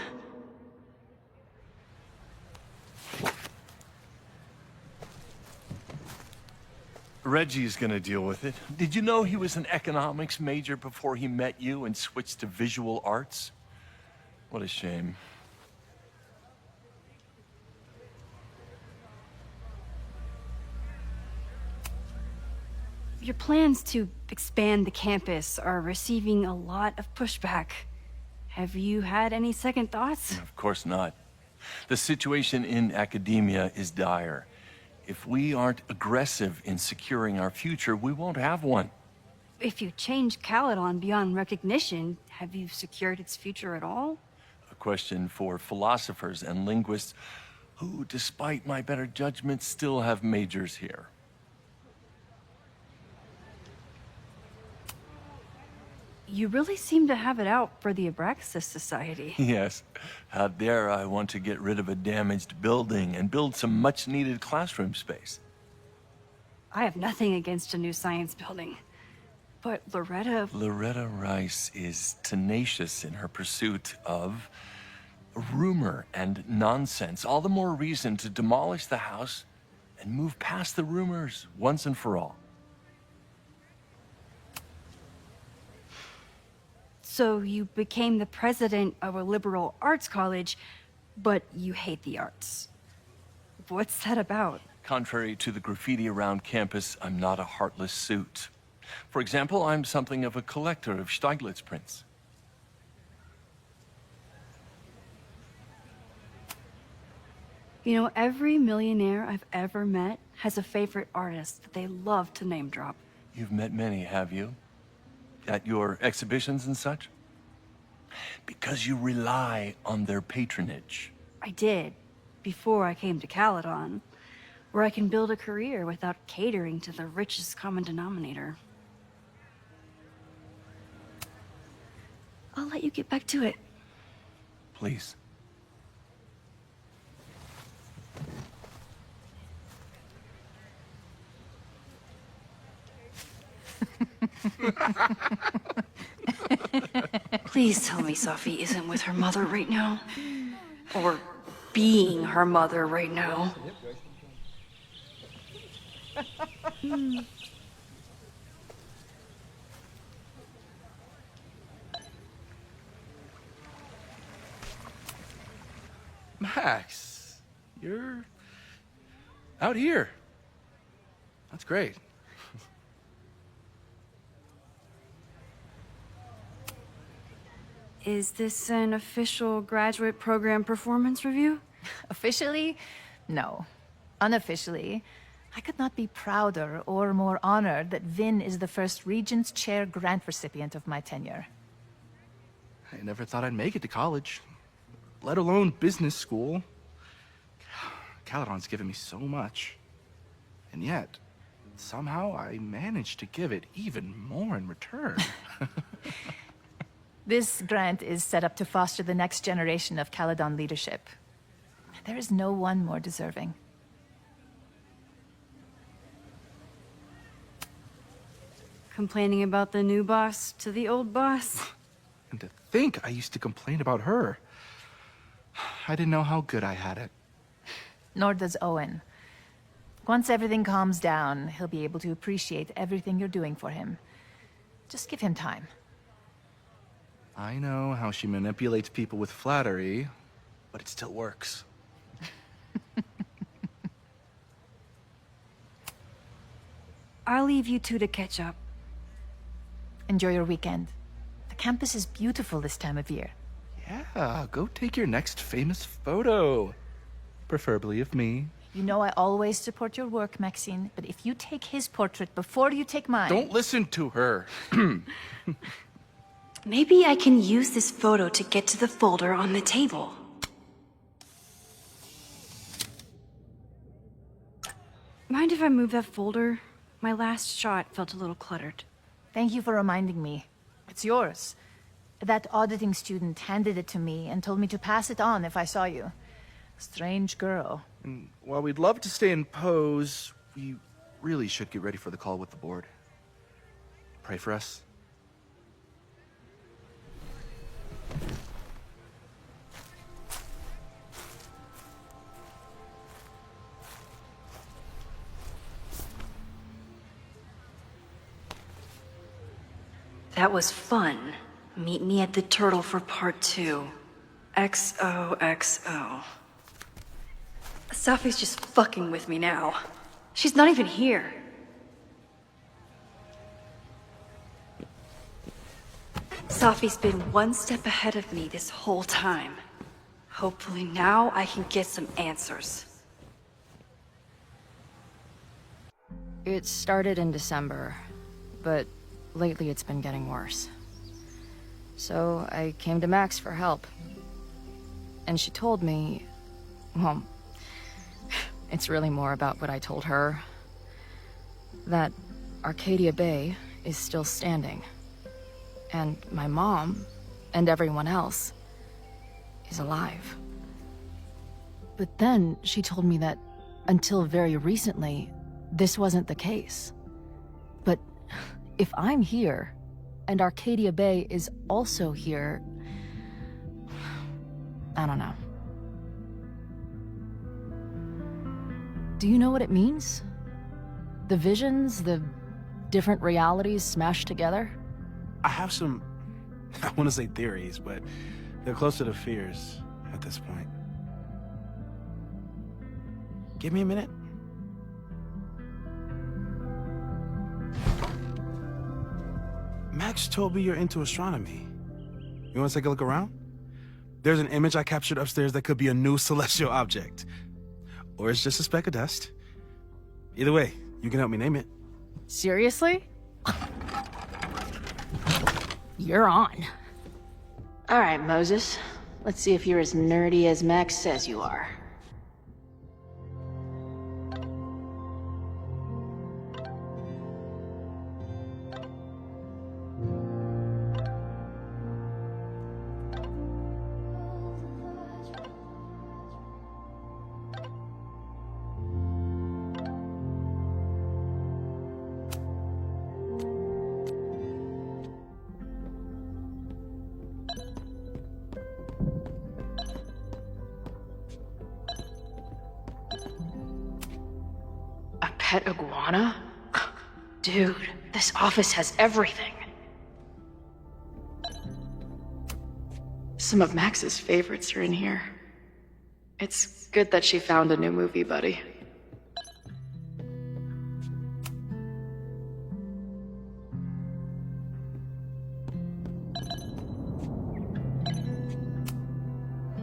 S17: Reggie's gonna deal with it. Did you know he was an economics major before he met you and switched to visual arts? What a shame.
S23: Your plans to expand the campus are receiving a lot of pushback. Have you had any second thoughts?
S17: Of course not. The situation in academia is dire. If we aren't aggressive in securing our future, we won't have one.
S23: If you change Caledon beyond recognition, have you secured its future at all?
S17: A question for philosophers and linguists who, despite my better judgment, still have majors here.
S23: You really seem to have it out for the Abraxas Society.
S17: Yes. Out there, I want to get rid of a damaged building and build some much-needed classroom space.
S23: I have nothing against a new science building. But Loretta...
S17: Loretta Rice is tenacious in her pursuit of rumor and nonsense. All the more reason to demolish the house and move past the rumors once and for all.
S23: So you became the president of a liberal arts college, but you hate the arts. What's that about?
S17: Contrary to the graffiti around campus, I'm not a heartless suit. For example, I'm something of a collector of Stieglitz prints.
S23: You know, every millionaire I've ever met has a favorite artist that they love to name drop.
S17: You've met many, have you? At your exhibitions and such? Because you rely on their patronage.
S23: I did, before I came to Caledon, where I can build a career without catering to the richest common denominator. I'll let you get back to it.
S17: Please.
S19: Please tell me Safi isn't with her mother right now. Or being her mother right now.
S22: Max, you're out here. That's great.
S23: Is this an official graduate program performance review?
S8: Officially? No. Unofficially, I could not be prouder or more honored that Vin is the first Regents Chair grant recipient of my tenure.
S22: I never thought I'd make it to college, let alone business school. Caledon's given me so much. And yet, somehow I managed to give it even more in return.
S8: This grant is set up to foster the next generation of Caledon leadership. There is no one more deserving.
S23: Complaining about the new boss to the old boss?
S22: And to think I used to complain about her. I didn't know how good I had it.
S8: Nor does Owen. Once everything calms down, he'll be able to appreciate everything you're doing for him. Just give him time.
S22: I know how she manipulates people with flattery, but it still works.
S23: I'll leave you two to catch up.
S8: enjoy your weekend. The campus is beautiful this time of year.
S22: Yeah, go take your next famous photo. Preferably of me.
S8: You know I always support your work, Maxine, but if you take his portrait before you take mine...
S22: Don't listen to her.
S19: Maybe I can use this photo to get to the folder on the table.
S23: Mind if I move that folder? My last shot felt a little cluttered.
S8: Thank you for reminding me. It's yours. That auditing student handed it to me and told me to pass it on if I saw you. Strange girl.
S22: And while we'd love to stay in pose, we really should get ready for the call with the board. Pray for us.
S19: That was fun. Meet me at the Turtle for part 2. XOXO. Safi's just fucking with me now. She's not even here. Safi's been one step ahead of me this whole time. Hopefully now I can get some answers.
S9: It started in December, but lately it's been getting worse. So I came to Max for help. And she told me, well, it's really more about what I told her. That Arcadia Bay is still standing. And my mom, and everyone else, is alive.
S2: But then she told me that, until very recently, this wasn't the case. But if I'm here, and Arcadia Bay is also here, I don't know. Do you know what it means? The visions, the different realities smashed together?
S13: I have some, I want to say theories, but they're closer to fears at this point. Give me a minute. Max told me you're into astronomy. You want to take a look around? There's an image I captured upstairs that could be a new celestial object. Or it's just a speck of dust. Either way, you can help me name it.
S2: Seriously? You're on.
S15: All right, Moses. Let's see if you're as nerdy as Max says you are. Pet iguana? Dude, this office has everything. Some of Max's favorites are in here. It's good that she found a new movie buddy.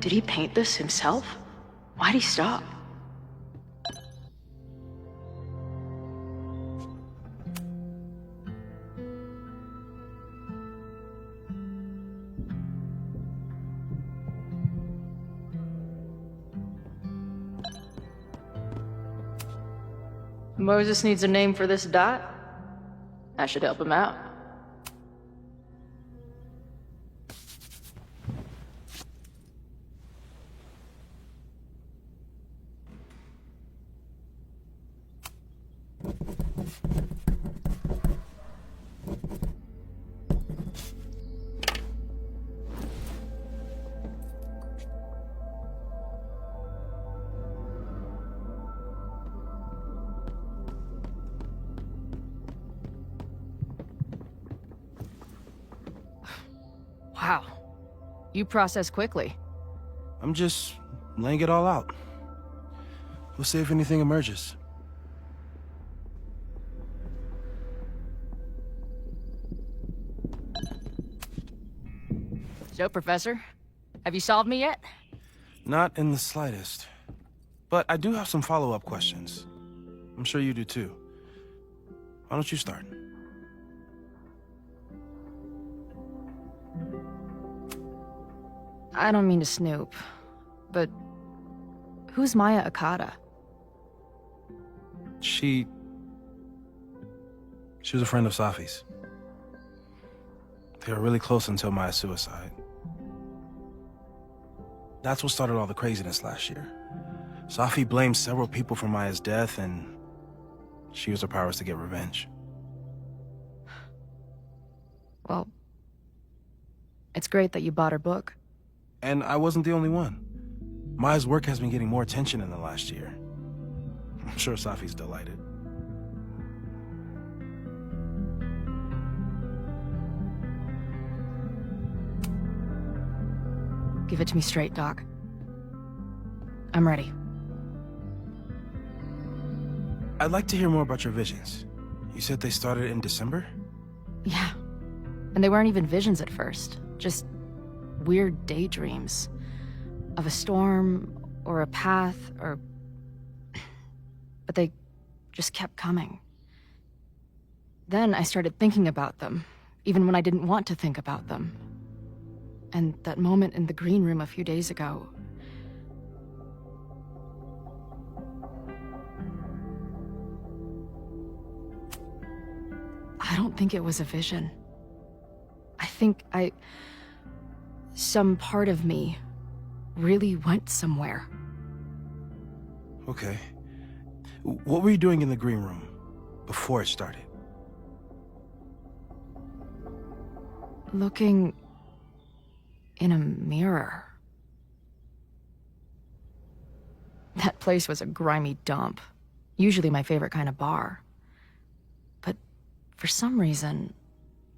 S15: Did he paint this himself? Why'd he stop? Moses needs a name for this dot. I should help him out.
S2: Wow. You process quickly.
S13: I'm just laying it all out. We'll see if anything emerges.
S9: So, Professor, have you solved me yet?
S13: Not in the slightest. But I do have some follow-up questions. I'm sure you do too. Why don't you start?
S9: I don't mean to snoop, but who's Maya Okada?
S13: She was a friend of Safi's. They were really close until Maya's suicide. That's what started all the craziness last year. Safi blamed several people for Maya's death, and she used her powers to get revenge.
S9: Well, it's great that you bought her book.
S13: And I wasn't the only one. Maya's work has been getting more attention in the last year. I'm sure Safi's delighted.
S9: Give it to me straight, Doc. I'm ready.
S13: I'd like to hear more about your visions. You said they started in December?
S9: Yeah. And they weren't even visions at first. Just weird daydreams. Of a storm, or a path, or... But they just kept coming. Then I started thinking about them, even when I didn't want to think about them. And that moment in the green room a few days ago... I don't think it was a vision. I think some part of me really went somewhere.
S13: Okay. What were you doing in the green room before it started?
S9: Looking in a mirror. That place was a grimy dump. Usually my favorite kind of bar. But for some reason,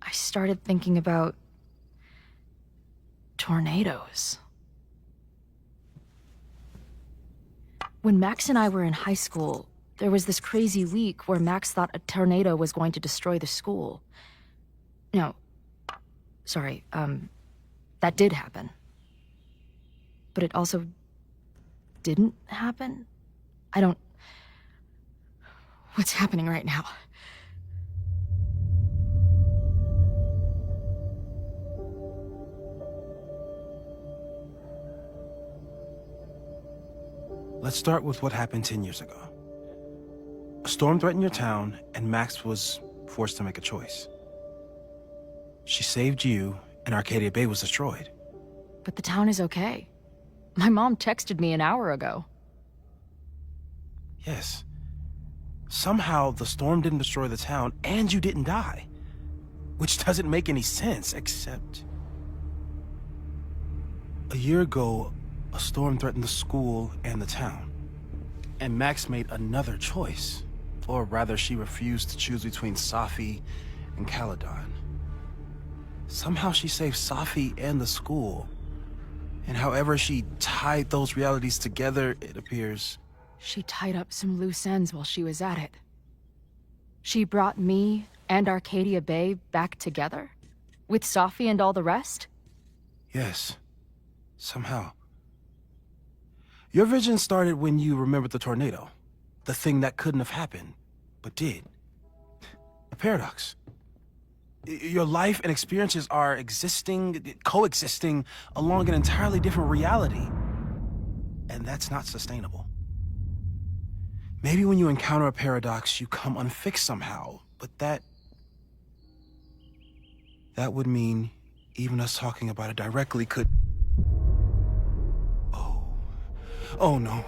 S9: I started thinking about tornadoes. When Max and I were in high school, there was this crazy week where Max thought a tornado was going to destroy the school. No, sorry, that did happen. But it also didn't happen? What's happening right now?
S13: Let's start with what happened 10 years ago. A storm threatened your town, and Max was forced to make a choice. She saved you, and Arcadia Bay was destroyed.
S9: But the town is okay. My mom texted me an hour ago.
S13: Yes. Somehow, the storm didn't destroy the town, and you didn't die. Which doesn't make any sense, except... A year ago, a storm threatened the school and the town. And Max made another choice. Or rather, she refused to choose between Safi and Caledon. Somehow she saved Safi and the school. And however she tied those realities together, it appears...
S9: She tied up some loose ends while she was at it. She brought me and Arcadia Bay back together? With Safi and all the rest?
S13: Yes. Somehow. Your vision started when you remembered the tornado. The thing that couldn't have happened, but did. A paradox. Your life and experiences are coexisting along an entirely different reality. And that's not sustainable. Maybe when you encounter a paradox, you come unfixed somehow, but that would mean even us talking about it directly could... Oh no.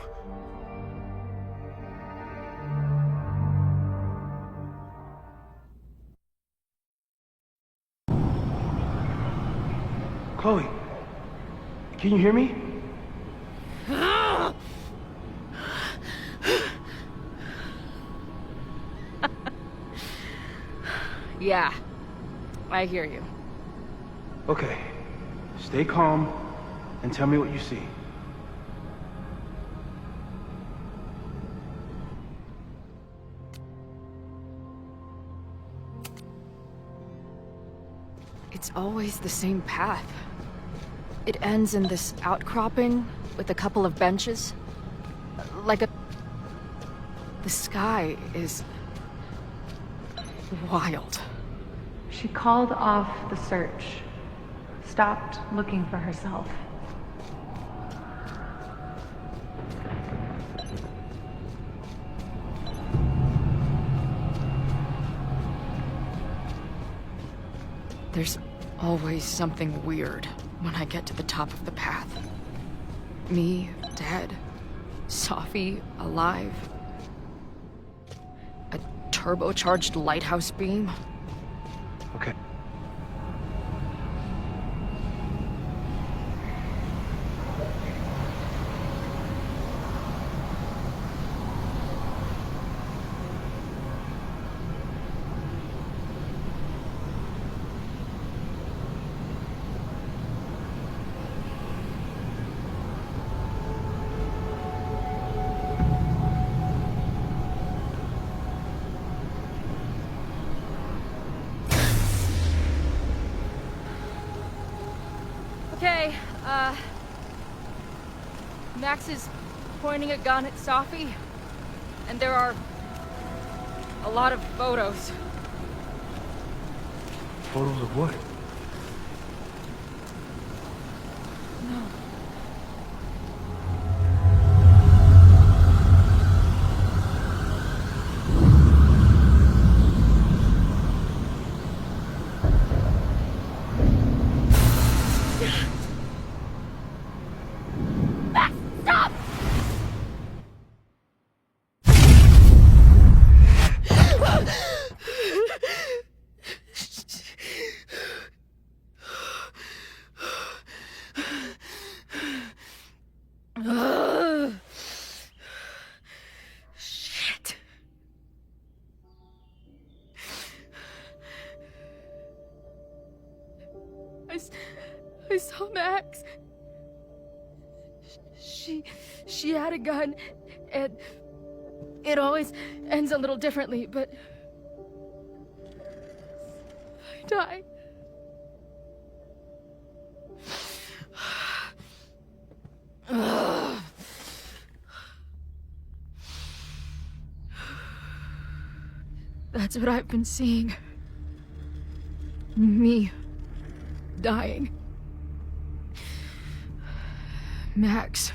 S13: Chloe, can you hear me?
S9: Yeah, I hear you.
S13: Okay, stay calm and tell me what you see.
S9: It's always the same path.
S2: It ends in this outcropping with a couple of benches. Like a... The sky is... wild.
S15: She called off the search, stopped looking for herself.
S2: There's always something weird when I get to the top of the path. Me, dead. Safi, alive. A turbocharged lighthouse beam.
S22: Okay.
S9: Okay, Max is pointing a gun at Safi, and there are a lot of photos.
S22: Photos of what?
S9: No. Max, stop! Shit. I saw Max. She had a gun, and it always ends a little differently, but I died. That's what I've been seeing. Me dying. Max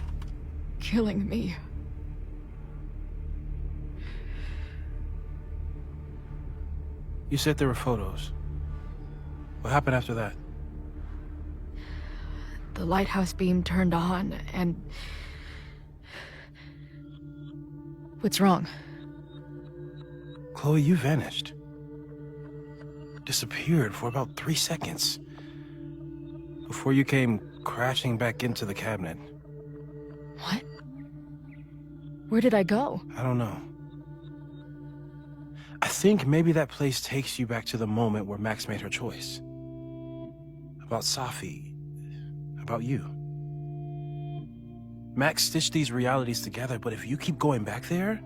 S9: killing me.
S13: You said there were photos. What happened after that?
S2: The lighthouse beam turned on, and... What's wrong?
S13: Chloe, you vanished. Disappeared for about 3 seconds. Before you came crashing back into the cabinet.
S2: What? Where did I go?
S13: I don't know. I think maybe that place takes you back to the moment where Max made her choice. About Safi. About you. Max stitched these realities together, but if you keep going back there,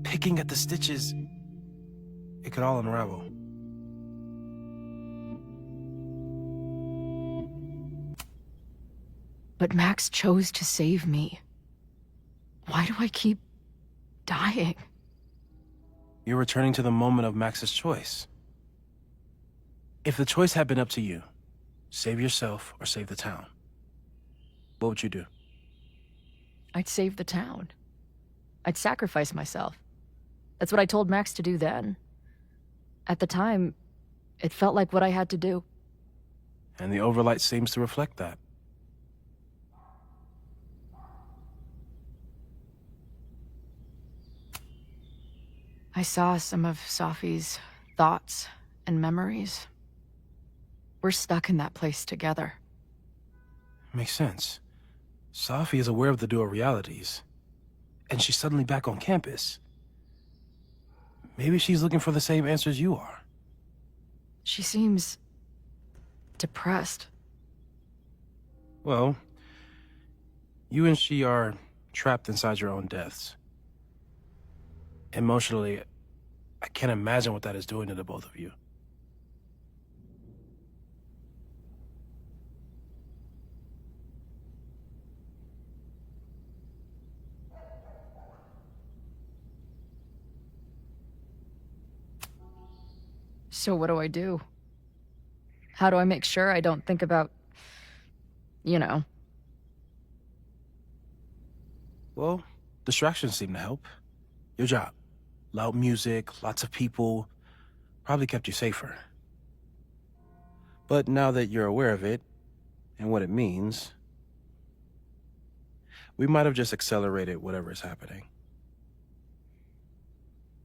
S13: picking at the stitches, it could all unravel.
S2: But Max chose to save me. Why do I keep dying?
S13: You're returning to the moment of Max's choice. If the choice had been up to you, save yourself or save the town, what would you do?
S2: I'd save the town. I'd sacrifice myself. That's what I told Max to do then. At the time, it felt like what I had to do.
S13: And the overlight seems to reflect that.
S2: I saw some of Safi's thoughts and memories. We're stuck in that place together.
S13: Makes sense. Safi is aware of the dual realities, and she's suddenly back on campus. Maybe she's looking for the same answers you are.
S2: She seems... depressed.
S13: Well, you and she are trapped inside your own deaths. Emotionally, I can't imagine what that is doing to the both of you.
S9: So what do I do? How do I make sure I don't think about, you know?
S13: Well, distractions seem to help. Your job. Loud music, lots of people, probably kept you safer. But now that you're aware of it, and what it means, we might have just accelerated whatever is happening.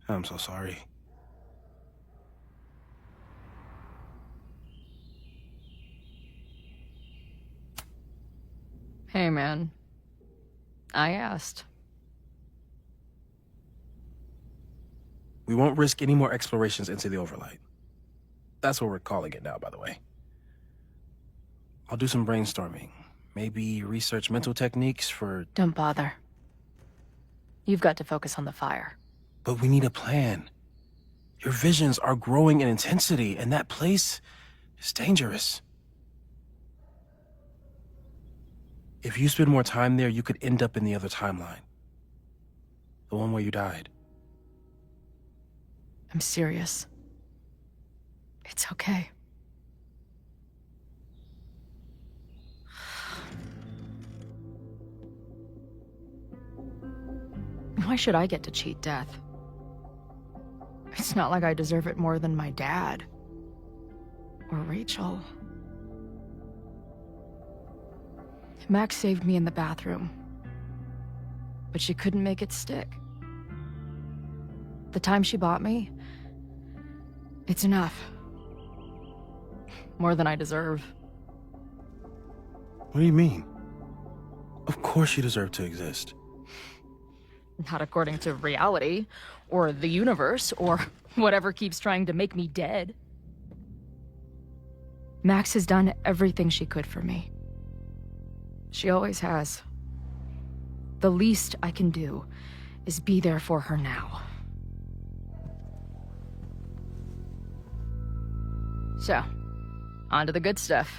S13: I'm so sorry.
S9: Hey, man. I asked.
S13: We won't risk any more explorations into the Overlight. That's what we're calling it now, by the way. I'll do some brainstorming. Maybe research mental techniques for...
S8: Don't bother. You've got to focus on the fire.
S13: But we need a plan. Your visions are growing in intensity, and that place is dangerous. If you spend more time there, you could end up in the other timeline. The one where you died.
S8: I'm serious. It's okay.
S9: Why should I get to cheat death? It's not like I deserve it more than my dad. Or Rachel. Max saved me in the bathroom. But she couldn't make it stick. The time she bought me, it's enough. More than I deserve.
S13: What do you mean? Of course you deserve to exist.
S9: Not according to reality, or the universe, or whatever keeps trying to make me dead. Max has done everything she could for me. She always has. The least I can do is be there for her now. So, on to the good stuff.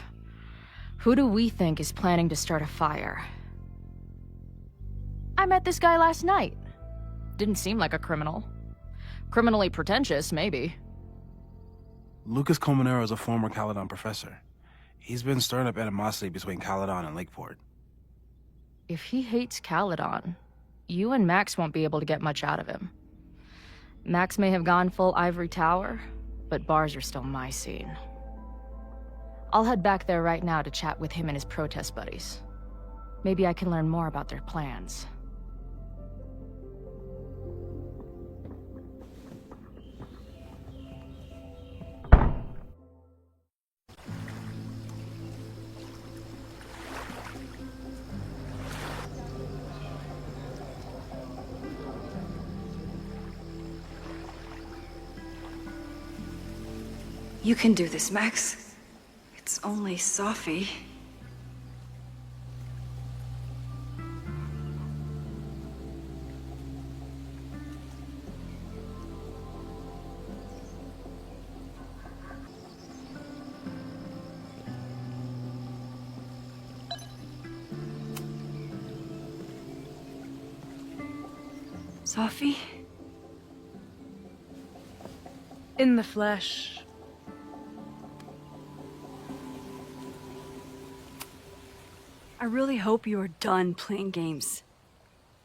S9: Who do we think is planning to start a fire? I met this guy last night. Didn't seem like a criminal. Criminally pretentious, maybe.
S13: Lucas Colmenero is a former Caledon professor. He's been stirring up animosity between Caledon and Lakeport.
S9: If he hates Caledon, you and Max won't be able to get much out of him. Max may have gone full Ivory Tower, but bars are still my scene. I'll head back there right now to chat with him and his protest buddies. Maybe I can learn more about their plans.
S19: You can do this, Max. It's only Sophie. Sophie?
S16: In the flesh.
S23: I really hope you are done playing games.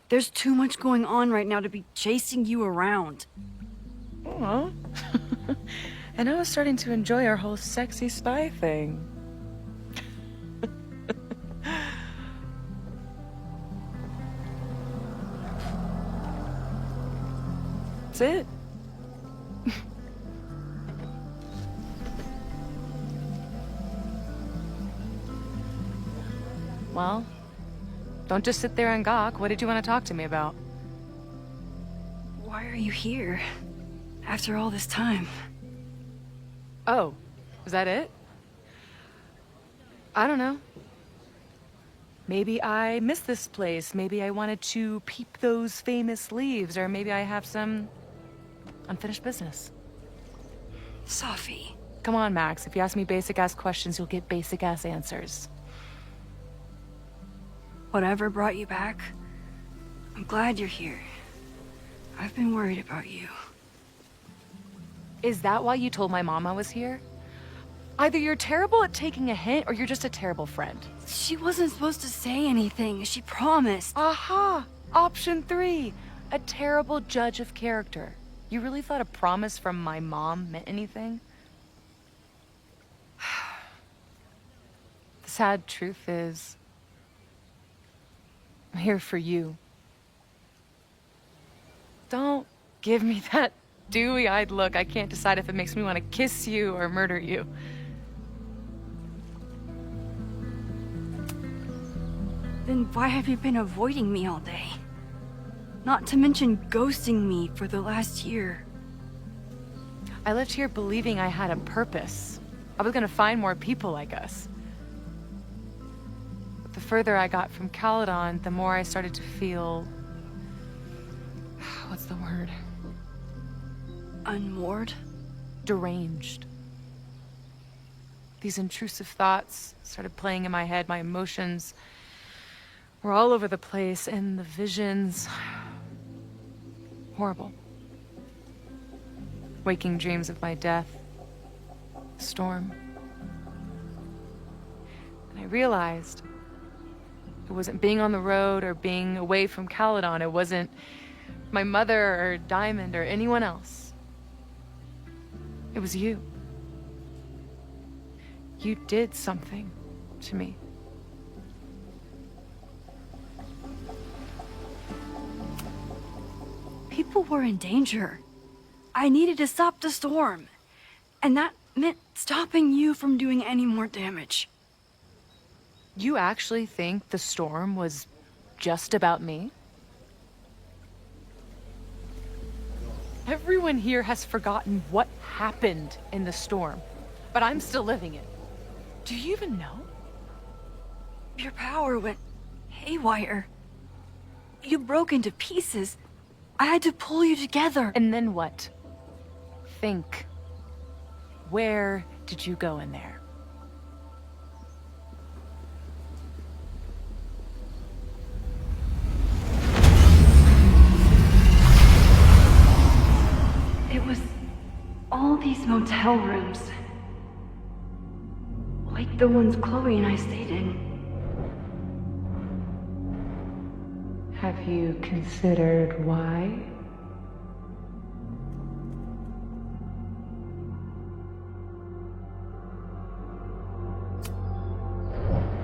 S23: There's too much going on right now to be chasing you around.
S16: Aw. And I was starting to enjoy our whole sexy spy thing. That's it. Well, don't just sit there and gawk. What did you want to talk to me about?
S23: Why are you here? After all this time?
S16: Oh, is that it? I don't know. Maybe I miss this place. Maybe I wanted to peep those famous leaves, or maybe I have some unfinished business.
S23: Sophie.
S16: Come on, Max. If you ask me basic-ass questions, you'll get basic-ass answers.
S23: Whatever brought you back, I'm glad you're here. I've been worried about you.
S16: Is that why you told my mom I was here? Either you're terrible at taking a hint, or you're just a terrible friend.
S23: She wasn't supposed to say anything. She promised.
S16: Aha! Option 3. A terrible judge of character. You really thought a promise from my mom meant anything? The sad truth is, I'm here for you. Don't give me that dewy-eyed look. I can't decide if it makes me want to kiss you or murder you.
S23: Then why have you been avoiding me all day? Not to mention ghosting me for the last year.
S16: I left here believing I had a purpose. I was gonna find more people like us. But the further I got from Caledon, the more I started to feel... what's the word?
S23: Unmoored?
S16: Deranged. These intrusive thoughts started playing in my head. My emotions were all over the place, and the visions... horrible. Waking dreams of my death. The storm. And I realized it wasn't being on the road or being away from Caledon. It wasn't my mother or Diamond or anyone else. It was you. You did something to me.
S23: People were in danger. I needed to stop the storm. And that meant stopping you from doing any more damage.
S16: You actually think the storm was just about me? Everyone here has forgotten what happened in the storm, but I'm still living it. Do you even know?
S23: Your power went haywire. You broke into pieces. I had to pull you together.
S16: And then what? Think. Where did you go in there?
S23: It was all these motel rooms. Like the ones Chloe and I stayed in.
S16: Have you considered why?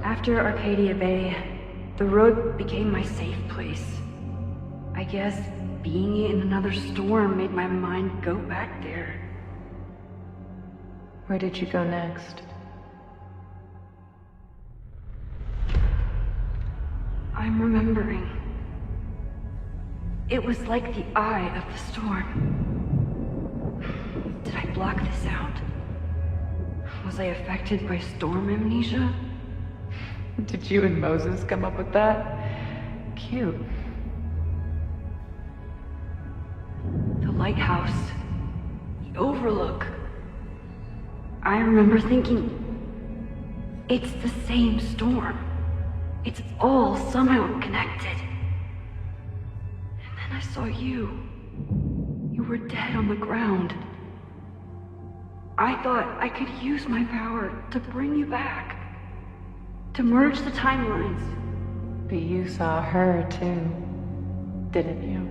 S23: After Arcadia Bay, the road became my safe place. I guess being in another storm made my mind go back there.
S16: Where did you go next?
S23: I'm remembering. It was like the eye of the storm. Did I block this out? Was I affected by storm amnesia?
S16: Did you and Moses come up with that? Cute.
S23: The lighthouse. The overlook. I remember thinking, it's the same storm. It's all somehow connected. And then I saw you. You were dead on the ground. I thought I could use my power to bring you back. To merge the timelines.
S16: But you saw her too, didn't you?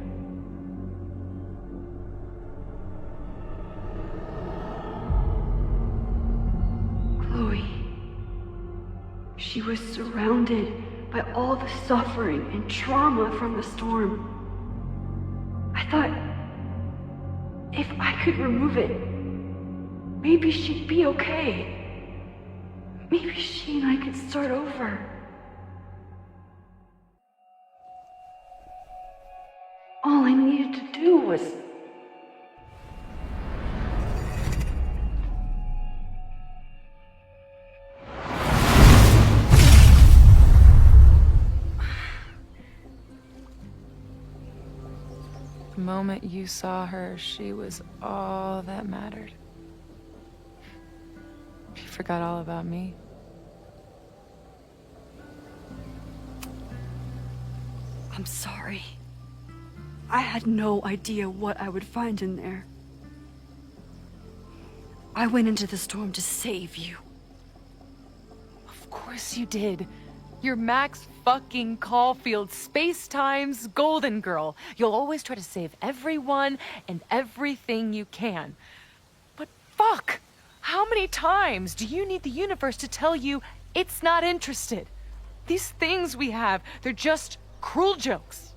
S23: Chloe. She was surrounded by all the suffering and trauma from the storm. I thought, if I could remove it, maybe she'd be okay. Maybe she and I could start over. All I needed to do was...
S16: The moment you saw her, she was all that mattered. She forgot all about me.
S23: I'm sorry. I had no idea what I would find in there.
S12: I went into the storm to save you.
S16: Of course you did. You're Max fucking Caulfield, Space-Time's golden girl. You'll always try to save everyone and everything you can. But fuck! How many times do you need the universe to tell you it's not interested? These things we have, they're just cruel jokes.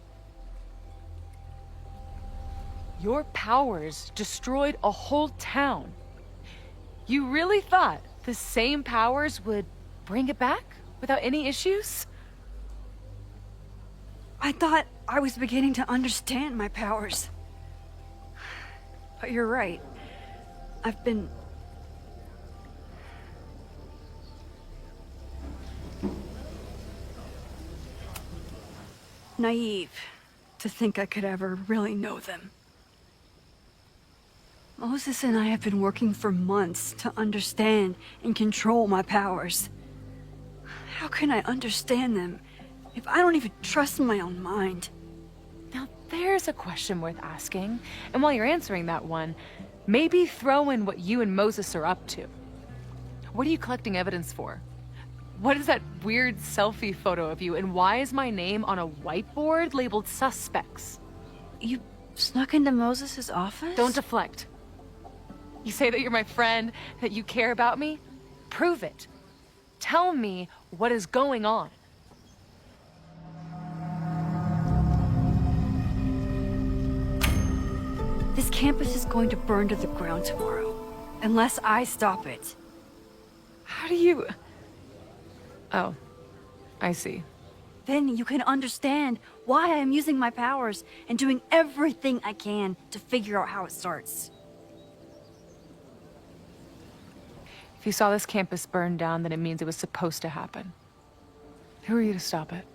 S16: Your powers destroyed a whole town. You really thought the same powers would bring it back without any issues?
S12: I thought I was beginning to understand my powers. But you're right. I've been... naive to think I could ever really know them. Moses and I have been working for months to understand and control my powers. How can I understand them if I don't even trust my own mind?
S16: Now there's a question worth asking. And while you're answering that one, maybe throw in what you and Moses are up to. What are you collecting evidence for? What is that weird selfie photo of you, and why is my name on a whiteboard labeled suspects?
S12: You snuck into Moses's office?
S16: Don't deflect. You say that you're my friend, that you care about me? Prove it. Tell me what is going on.
S12: This campus is going to burn to the ground tomorrow, unless I stop it.
S16: How do you... Oh, I see.
S12: Then you can understand why I am using my powers and doing everything I can to figure out how it starts.
S16: If you saw this campus burn down, then it means it was supposed to happen. Who are you to stop it?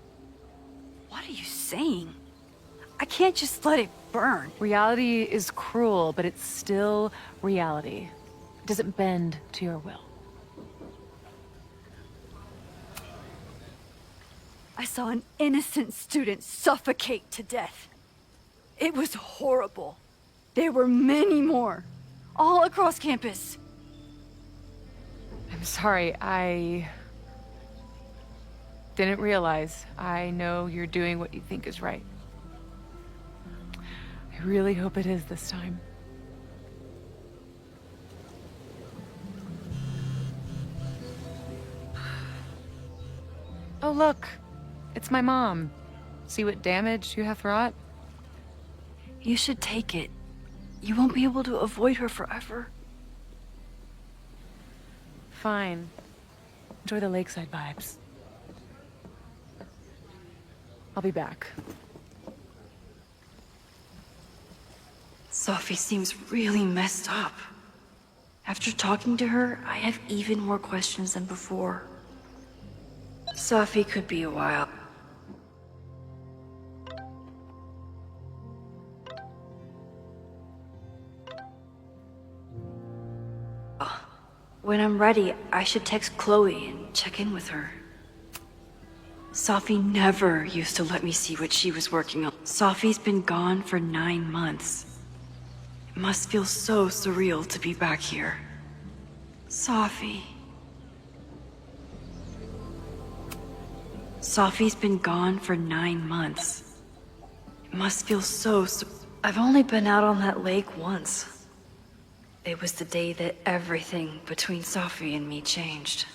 S12: What are you saying? I can't just let it burn.
S16: Reality is cruel, but it's still reality. It doesn't bend to your will.
S12: I saw an innocent student suffocate to death. It was horrible. There were many more, all across campus.
S16: I'm sorry, I didn't realize. I know you're doing what you think is right. I really hope it is this time. Oh, look. It's my mom. See what damage you have wrought?
S12: You should take it. You won't be able to avoid her forever.
S16: Fine. Enjoy the lakeside vibes. I'll be back.
S12: Sophie seems really messed up. After talking to her, I have even more questions than before. Sophie could be a while. When I'm ready, I should text Chloe and check in with her. Sophie never used to let me see what she was working on. Sophie's been gone for 9 months. It must feel so surreal to be back here. Sophie. Sophie's been gone for 9 months. It must feel so I've only been out on that lake once. It was the day that everything between Sophie and me changed.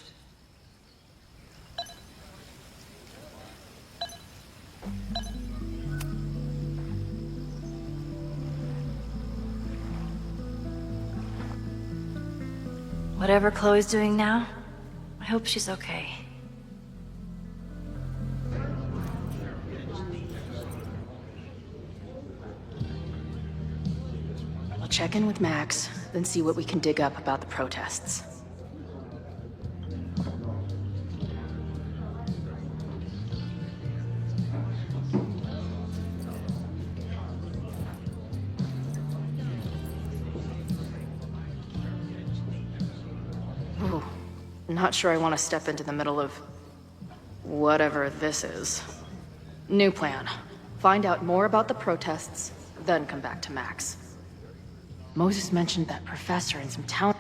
S12: Whatever Chloe's doing now, I hope she's okay.
S2: We'll check in with Max, then see what we can dig up about the protests. Ooh, not sure I want to step into the middle of whatever this is. New plan. Find out more about the protests, then come back to Max. Moses mentioned that professor in some town.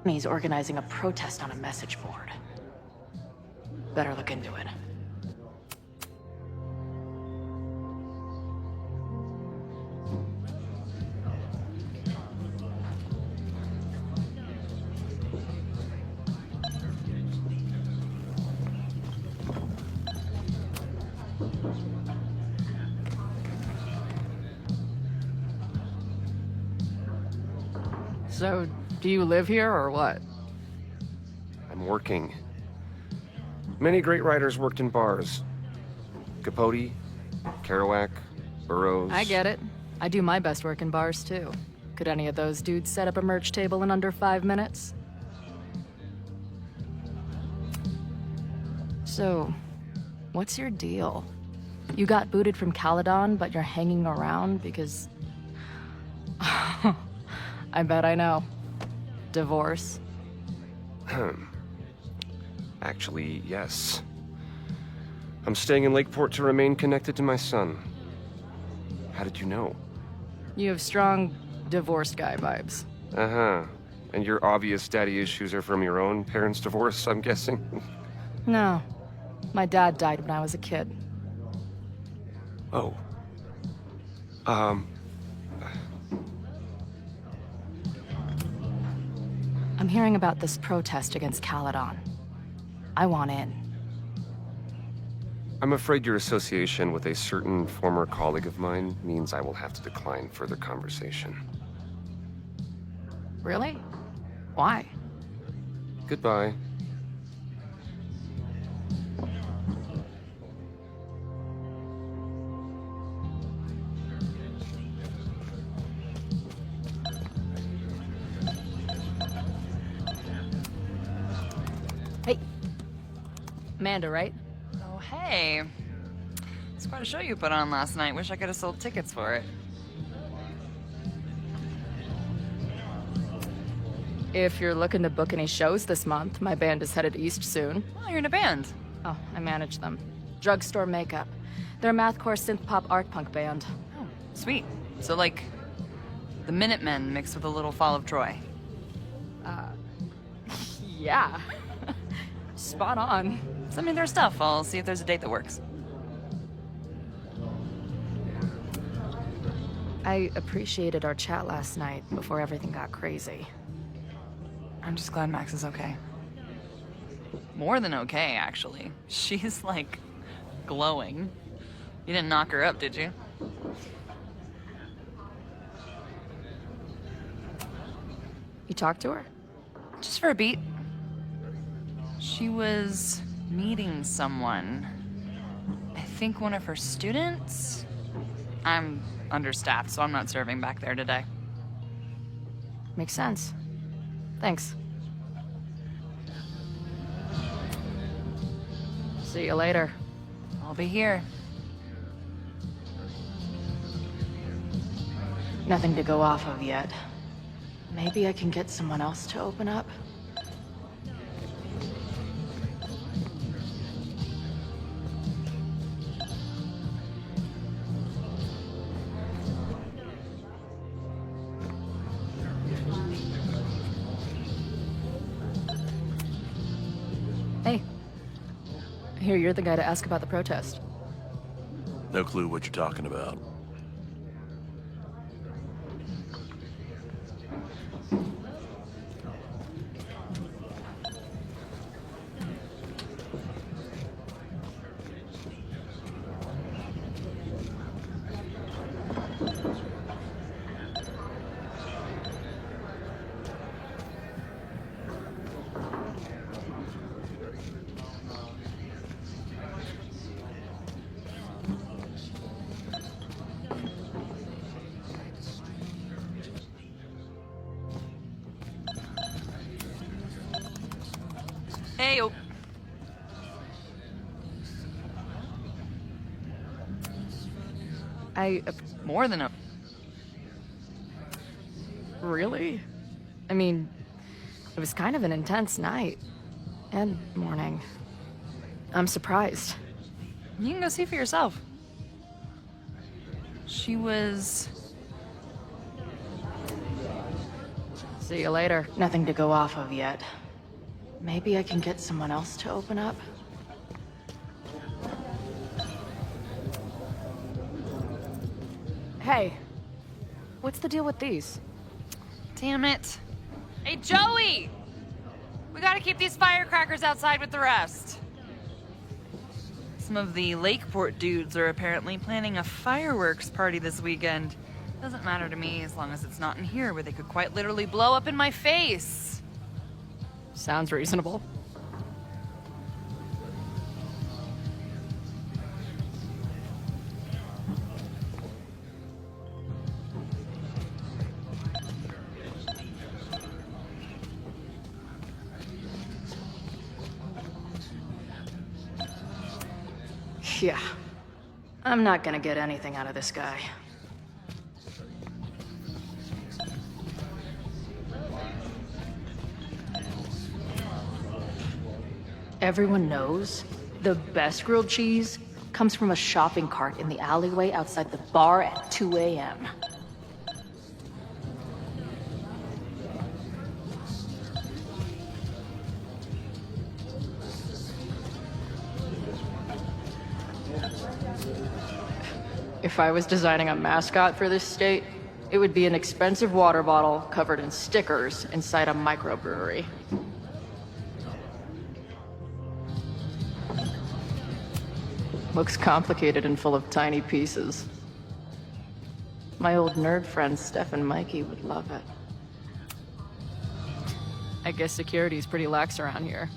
S9: He's organizing a protest on a message board. Better look into it.
S2: So, do you live here or what?
S5: I'm working. Many great writers worked in bars. Capote, Kerouac, Burroughs.
S9: I get it. I do my best work in bars, too. Could any of those dudes set up a merch table in under 5 minutes? So, what's your deal? You got booted from Caledon, but you're hanging around because... I bet I know. Divorce?
S5: Actually, yes. I'm staying in Lakeport to remain connected to my son. How did you know?
S9: You have strong divorced guy vibes.
S5: Uh-huh. And your obvious daddy issues are from your own parents' divorce, I'm guessing?
S9: No. My dad died when I was a kid.
S5: Oh.
S9: I'm hearing about this protest against Caledon. I want in.
S5: I'm afraid your association with a certain former colleague of mine means I will have to decline further conversation.
S9: Really? Why?
S5: Goodbye.
S9: Hey. Amanda, right?
S10: Oh, hey. It's quite a show you put on last night. Wish I could have sold tickets for it.
S9: If you're looking to book any shows this month, my band is headed east soon.
S10: Oh, you're in a band.
S9: Oh, I manage them. Drugstore Makeup. They're a mathcore synth-pop art punk band.
S10: Oh, sweet. So, like, the Minutemen mixed with a little Fall of Troy.
S9: Yeah. Spot on.
S10: Send me their stuff. I'll see if there's a date that works.
S9: I appreciated our chat last night before everything got crazy.
S10: I'm just glad Max is okay. More than okay, actually. She's, like, glowing. You didn't knock her up, did you?
S9: You talked to her?
S10: Just for a beat. She was meeting someone. I think one of her students? I'm understaffed, so I'm not serving back there today.
S9: Makes sense. Thanks. See you later.
S10: I'll be here.
S9: Nothing to go off of yet. Maybe I can get someone else to open up? Hey. I hear you're the guy to ask about the protest.
S17: No clue what you're talking about.
S10: Hey, oh. More than a...
S9: Really? I mean, it was kind of an intense night. And morning. I'm surprised.
S10: You can go see for yourself. She was...
S9: See you later. Nothing to go off of yet. Maybe I can get someone else to open up? Hey, what's the deal with these?
S10: Damn it. Hey, Joey! We gotta keep these firecrackers outside with the rest. Some of the Lakeport dudes are apparently planning a fireworks party this weekend. Doesn't matter to me as long as it's not in here where they could quite literally blow up in my face.
S9: Sounds reasonable. Yeah. I'm not gonna get anything out of this guy. Everyone knows the best grilled cheese comes from a shopping cart in the alleyway outside the bar at 2 a.m. If I was designing a mascot for this state, it would be an expensive water bottle covered in stickers inside a microbrewery. Looks complicated and full of tiny pieces. My old nerd friend Steph and Mikey would love it. I guess security's pretty lax around here.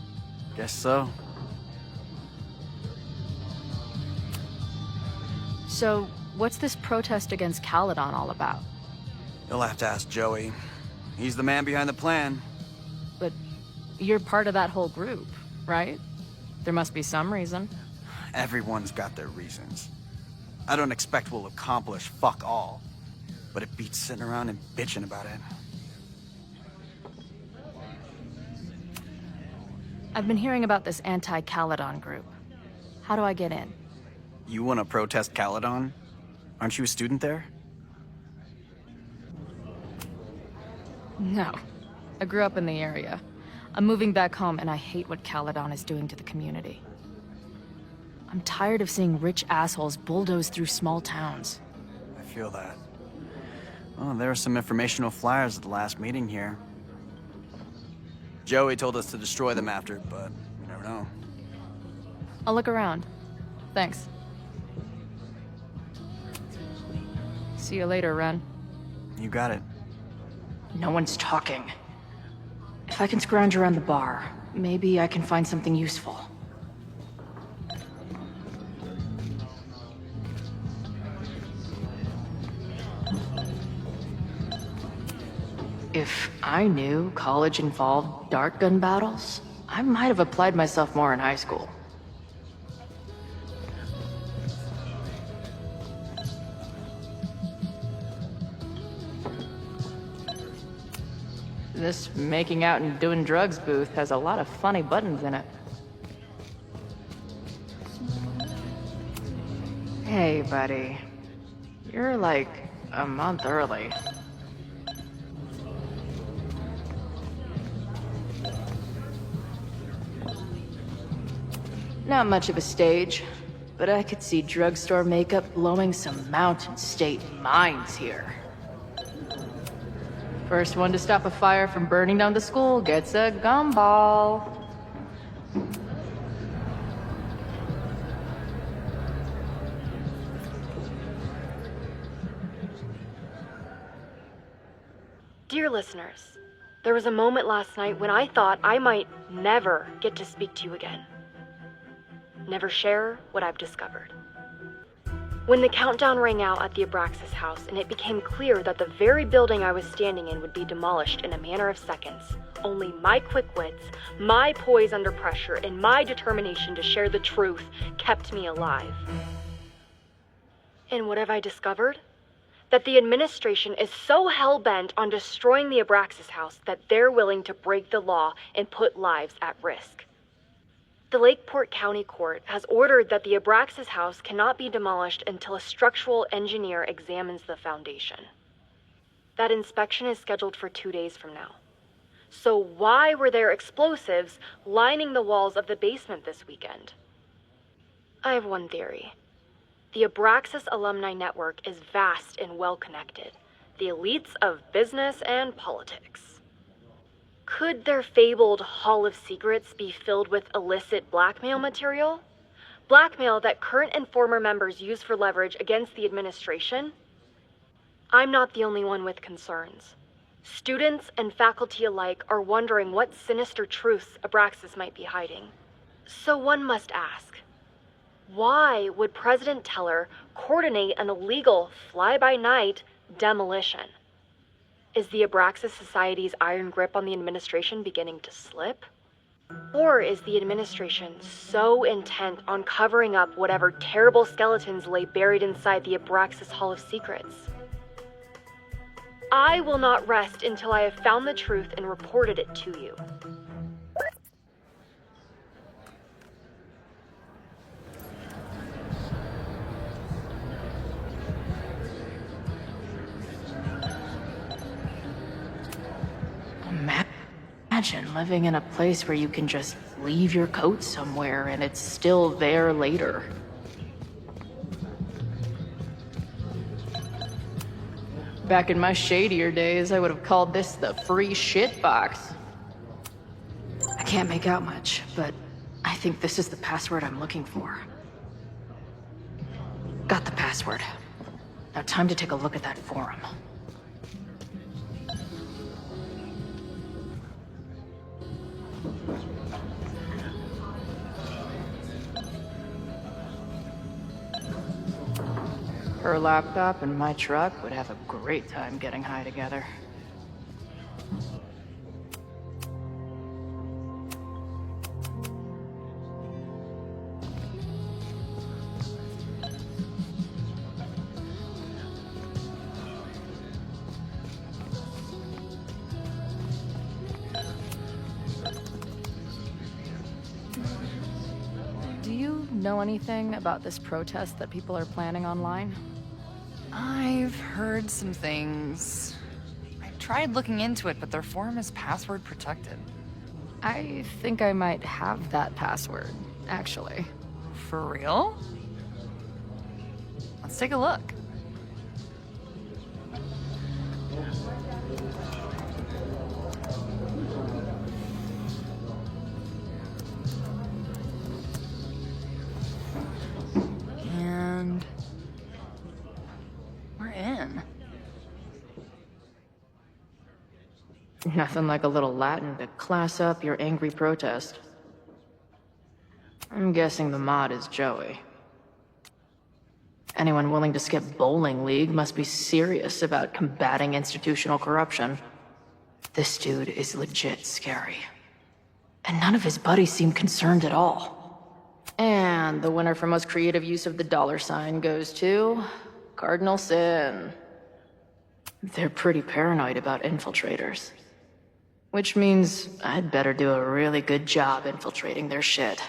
S3: Guess so.
S9: So, what's this protest against Caledon all about?
S3: You'll have to ask Joey. He's the man behind the plan.
S9: But you're part of that whole group, right? There must be some reason.
S3: Everyone's got their reasons. I don't expect we'll accomplish fuck all, but it beats sitting around and bitching about it.
S9: I've been hearing about this anti-Caledon group. How do I get in?
S3: You want to protest Caledon? Aren't you a student there?
S9: No. I grew up in the area. I'm moving back home and I hate what Caledon is doing to the community. I'm tired of seeing rich assholes bulldoze through small towns.
S3: I feel that. Oh, there were some informational flyers at the last meeting here. Joey told us to destroy them after, but you never know.
S9: I'll look around. Thanks. See you later, Ren.
S3: You got it.
S9: No one's talking. If I can scrounge around the bar, maybe I can find something useful. If I knew college involved dart gun battles, I might have applied myself more in high school. This making out and doing drugs booth has a lot of funny buttons in it. Hey, buddy. You're like a month early. Not much of a stage, but I could see drugstore makeup blowing some Mountain State minds here. First one to stop a fire from burning down the school gets a gumball.
S23: Dear listeners, there was a moment last night when I thought I might never get to speak to you again. Never share what I've discovered. When the countdown rang out at the Abraxas house and it became clear that the very building I was standing in would be demolished in a matter of seconds, only my quick wits, my poise under pressure, and my determination to share the truth kept me alive. And what have I discovered? That the administration is so hell-bent on destroying the Abraxas house that they're willing to break the law and put lives at risk. The Lakeport County Court has ordered that the Abraxas house cannot be demolished until a structural engineer examines the foundation.
S12: That inspection is scheduled for 2 days from now. So why were there explosives lining the walls of the basement this weekend? I have one theory. The Abraxas alumni network is vast and well-connected. The elites of business and politics. Could their fabled Hall of Secrets be filled with illicit blackmail material? Blackmail that current and former members use for leverage against the administration? I'm not the only one with concerns. Students and faculty alike are wondering what sinister truths Abraxas might be hiding. So one must ask, why would President Teller coordinate an illegal fly-by-night demolition? Is the Abraxas Society's iron grip on the administration beginning to slip? Or is the administration so intent on covering up whatever terrible skeletons lay buried inside the Abraxas Hall of Secrets? I will not rest until I have found the truth and reported it to you.
S2: Imagine living in a place where you can just leave your coat somewhere and it's still there later. Back in my shadier days, I would have called this the free shit box. I can't make out much, but I think this is the password I'm looking for. Got the password. Now time to take a look at that forum. Her laptop and my truck would have a great time getting high together. Do you know anything about this protest that people are planning online?
S10: I've heard some things. I tried looking into it, but their forum is password protected.
S2: I think I might have that password, actually.
S10: For real? Let's take a look. And we're in.
S2: Nothing like a little Latin to class up your angry protest. I'm guessing the mod is Joey. Anyone willing to skip bowling league must be serious about combating institutional corruption. This dude is legit scary. And none of his buddies seem concerned at all. And the winner for most creative use of the $sign goes to Cardinal Sin. They're pretty paranoid about infiltrators. Which means I'd better do a really good job infiltrating their shit.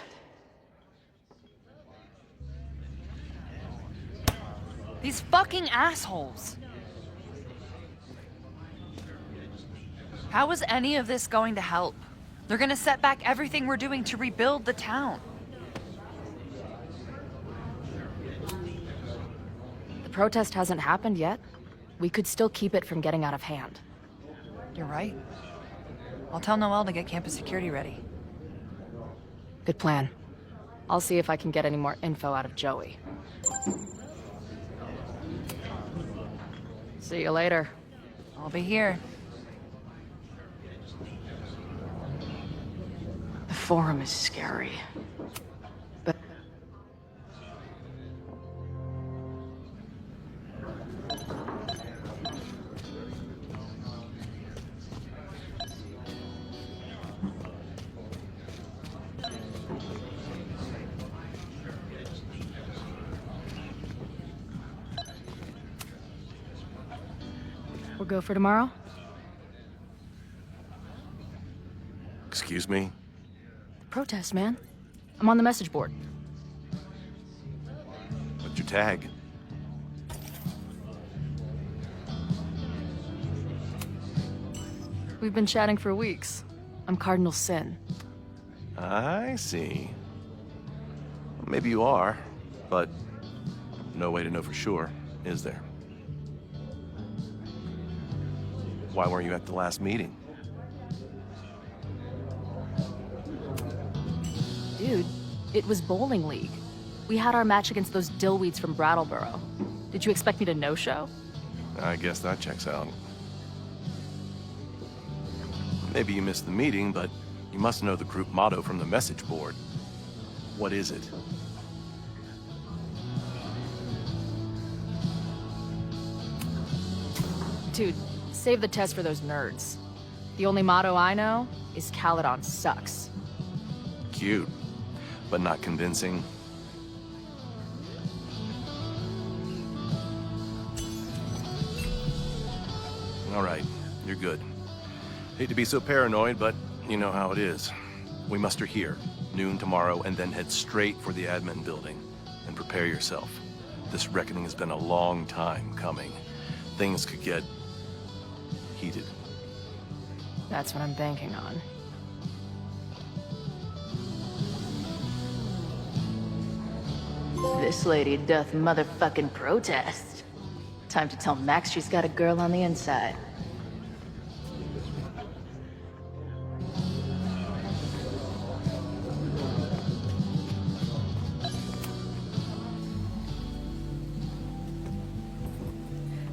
S10: These fucking assholes. How is any of this going to help? They're gonna set back everything we're doing to rebuild the town.
S2: The protest hasn't happened yet. We could still keep it from getting out of hand.
S10: You're right. I'll tell Noelle to get campus security ready.
S2: Good plan. I'll see if I can get any more info out of Joey. See you later.
S10: I'll be here.
S2: The forum is scary. But... we'll go for tomorrow?
S5: Excuse me?
S2: Protest, man. I'm on the message board.
S5: What's your tag?
S2: We've been chatting for weeks. I'm Cardinal Sin.
S4: I see. Maybe you are, but no way to know for sure, is there? Why weren't you at the last meeting?
S2: Dude, it was bowling league. We had our match against those dillweeds from Brattleboro. Did you expect me to no-show?
S4: I guess that checks out. Maybe you missed the meeting, but you must know the group motto from the message board. What is it?
S2: Dude, save the test for those nerds. The only motto I know is Caledon sucks.
S4: Cute, but not convincing. All right, you're good. Hate to be so paranoid, but you know how it is. We muster here, noon tomorrow, and then head straight for the admin building. And prepare yourself. This reckoning has been a long time coming. Things could get heated.
S2: That's what I'm banking on.
S8: This lady doth motherfucking protest. Time to tell Max she's got a girl on the inside.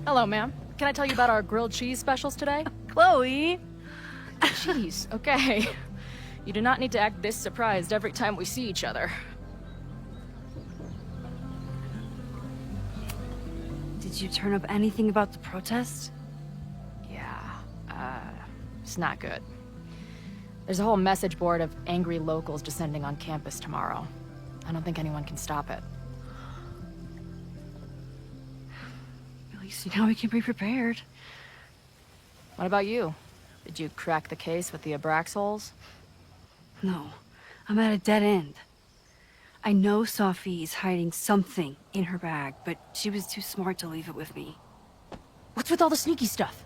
S2: Hello, ma'am. Can I tell you about our grilled cheese specials today?
S8: Chloe!
S2: Jeez, okay. You do not need to act this surprised every time we see each other.
S19: Did you turn up anything about the protest?
S2: Yeah, it's not good. There's a whole message board of angry locals descending on campus tomorrow. I don't think anyone can stop it.
S19: At least you know we can be prepared.
S2: What about you? Did you crack the case with the Abraxholes?
S19: No, I'm at a dead end. I know Sophie is hiding something in her bag, but she was too smart to leave it with me.
S2: What's with all the sneaky stuff?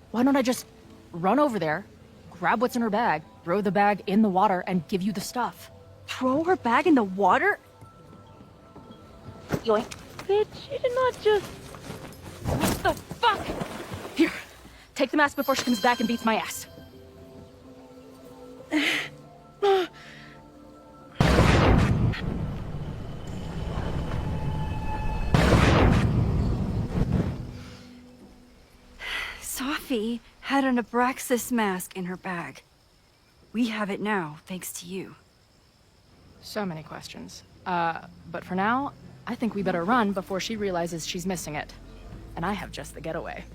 S2: Why don't I just run over there, grab what's in her bag, throw the bag in the water, and give you the stuff?
S19: Throw her bag in the water?
S2: Yoink.
S19: Bitch, you did not just...
S2: What the fuck? Here, take the mask before she comes back and beats my ass.
S19: Sophie had an Abraxas mask in her bag. We have it now, thanks to you.
S2: So many questions. But for now, I think we better run before she realizes she's missing it. And I have just the getaway.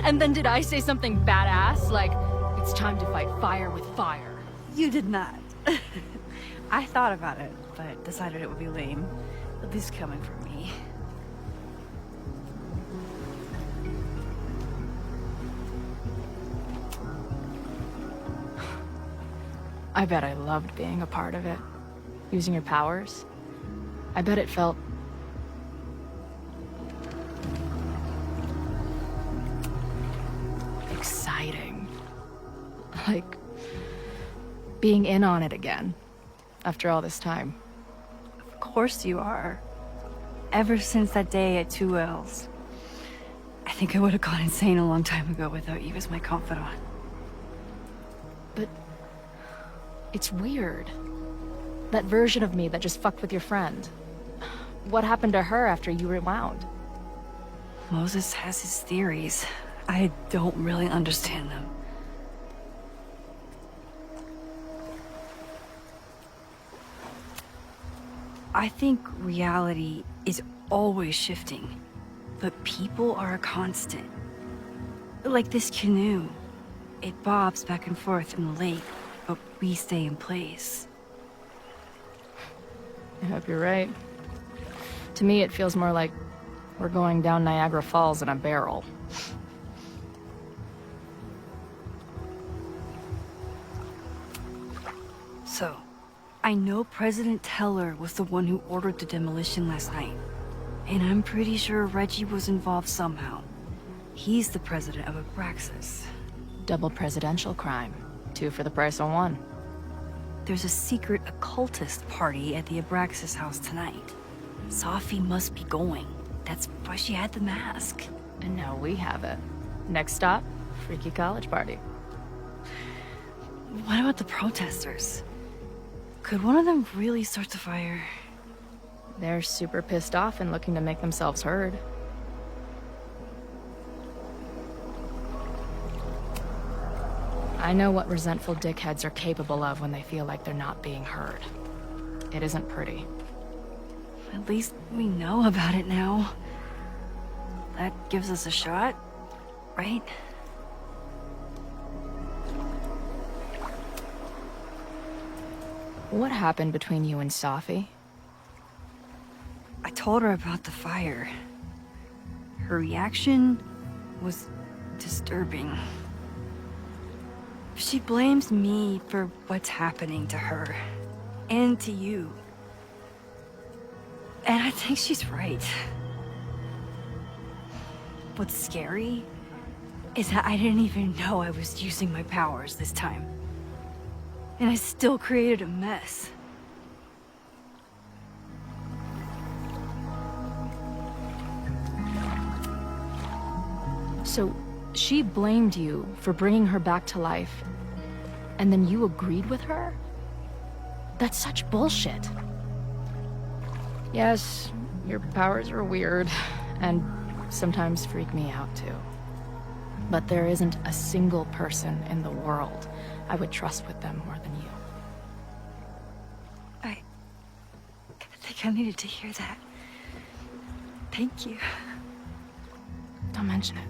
S2: And then did I say something badass? Like, it's time to fight fire with fire.
S19: You did not. I thought about it, but decided it would be lame. At least coming from me.
S2: I bet I loved being a part of it. Using your powers. I bet it felt... exciting. Like... being in on it again. After all this time.
S19: Of course you are. Ever since that day at 2Ls. I think I would have gone insane a long time ago without you as my confidant.
S2: But... it's weird. That version of me that just fucked with your friend. What happened to her after you rewound?
S19: Moses has his theories. I don't really understand them. I think reality is always shifting, but people are a constant. Like this canoe. It bobs back and forth in the lake, but we stay in place.
S2: I hope you're right. To me, it feels more like we're going down Niagara Falls in a barrel.
S19: So, I know President Teller was the one who ordered the demolition last night. And I'm pretty sure Reggie was involved somehow. He's the president of Abraxas.
S2: Double presidential crime. 2 for the price of 1.
S19: There's a secret occultist party at the Abraxas house tonight. Sophie must be going. That's why she had the mask.
S2: And now we have it. Next stop, freaky college party.
S19: What about the protesters? Could one of them really start the fire?
S2: They're super pissed off and looking to make themselves heard. I know what resentful dickheads are capable of when they feel like they're not being heard. It isn't pretty.
S19: At least we know about it now. That gives us a shot, right?
S2: What happened between you and Sophie?
S19: I told her about the fire. Her reaction was disturbing. She blames me for what's happening to her, and to you. And I think she's right. What's scary is that I didn't even know I was using my powers this time. And I still created a mess.
S2: So, she blamed you for bringing her back to life, and then you agreed with her? That's such bullshit. Yes, your powers are weird, and sometimes freak me out too. But there isn't a single person in the world I would trust with them more than you.
S19: I think I needed to hear that. Thank you.
S2: Don't mention it.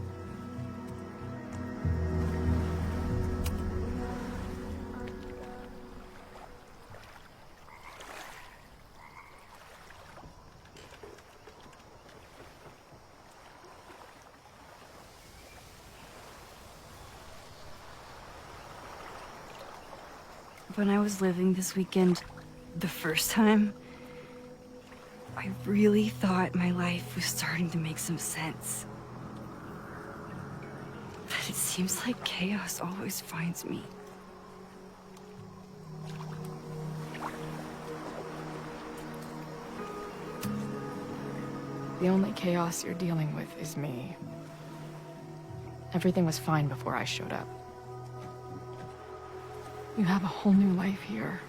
S19: When I was living this weekend, the first time, I really thought my life was starting to make some sense. But it seems like chaos always finds me.
S2: The only chaos you're dealing with is me. Everything was fine before I showed up. You have a whole new life here.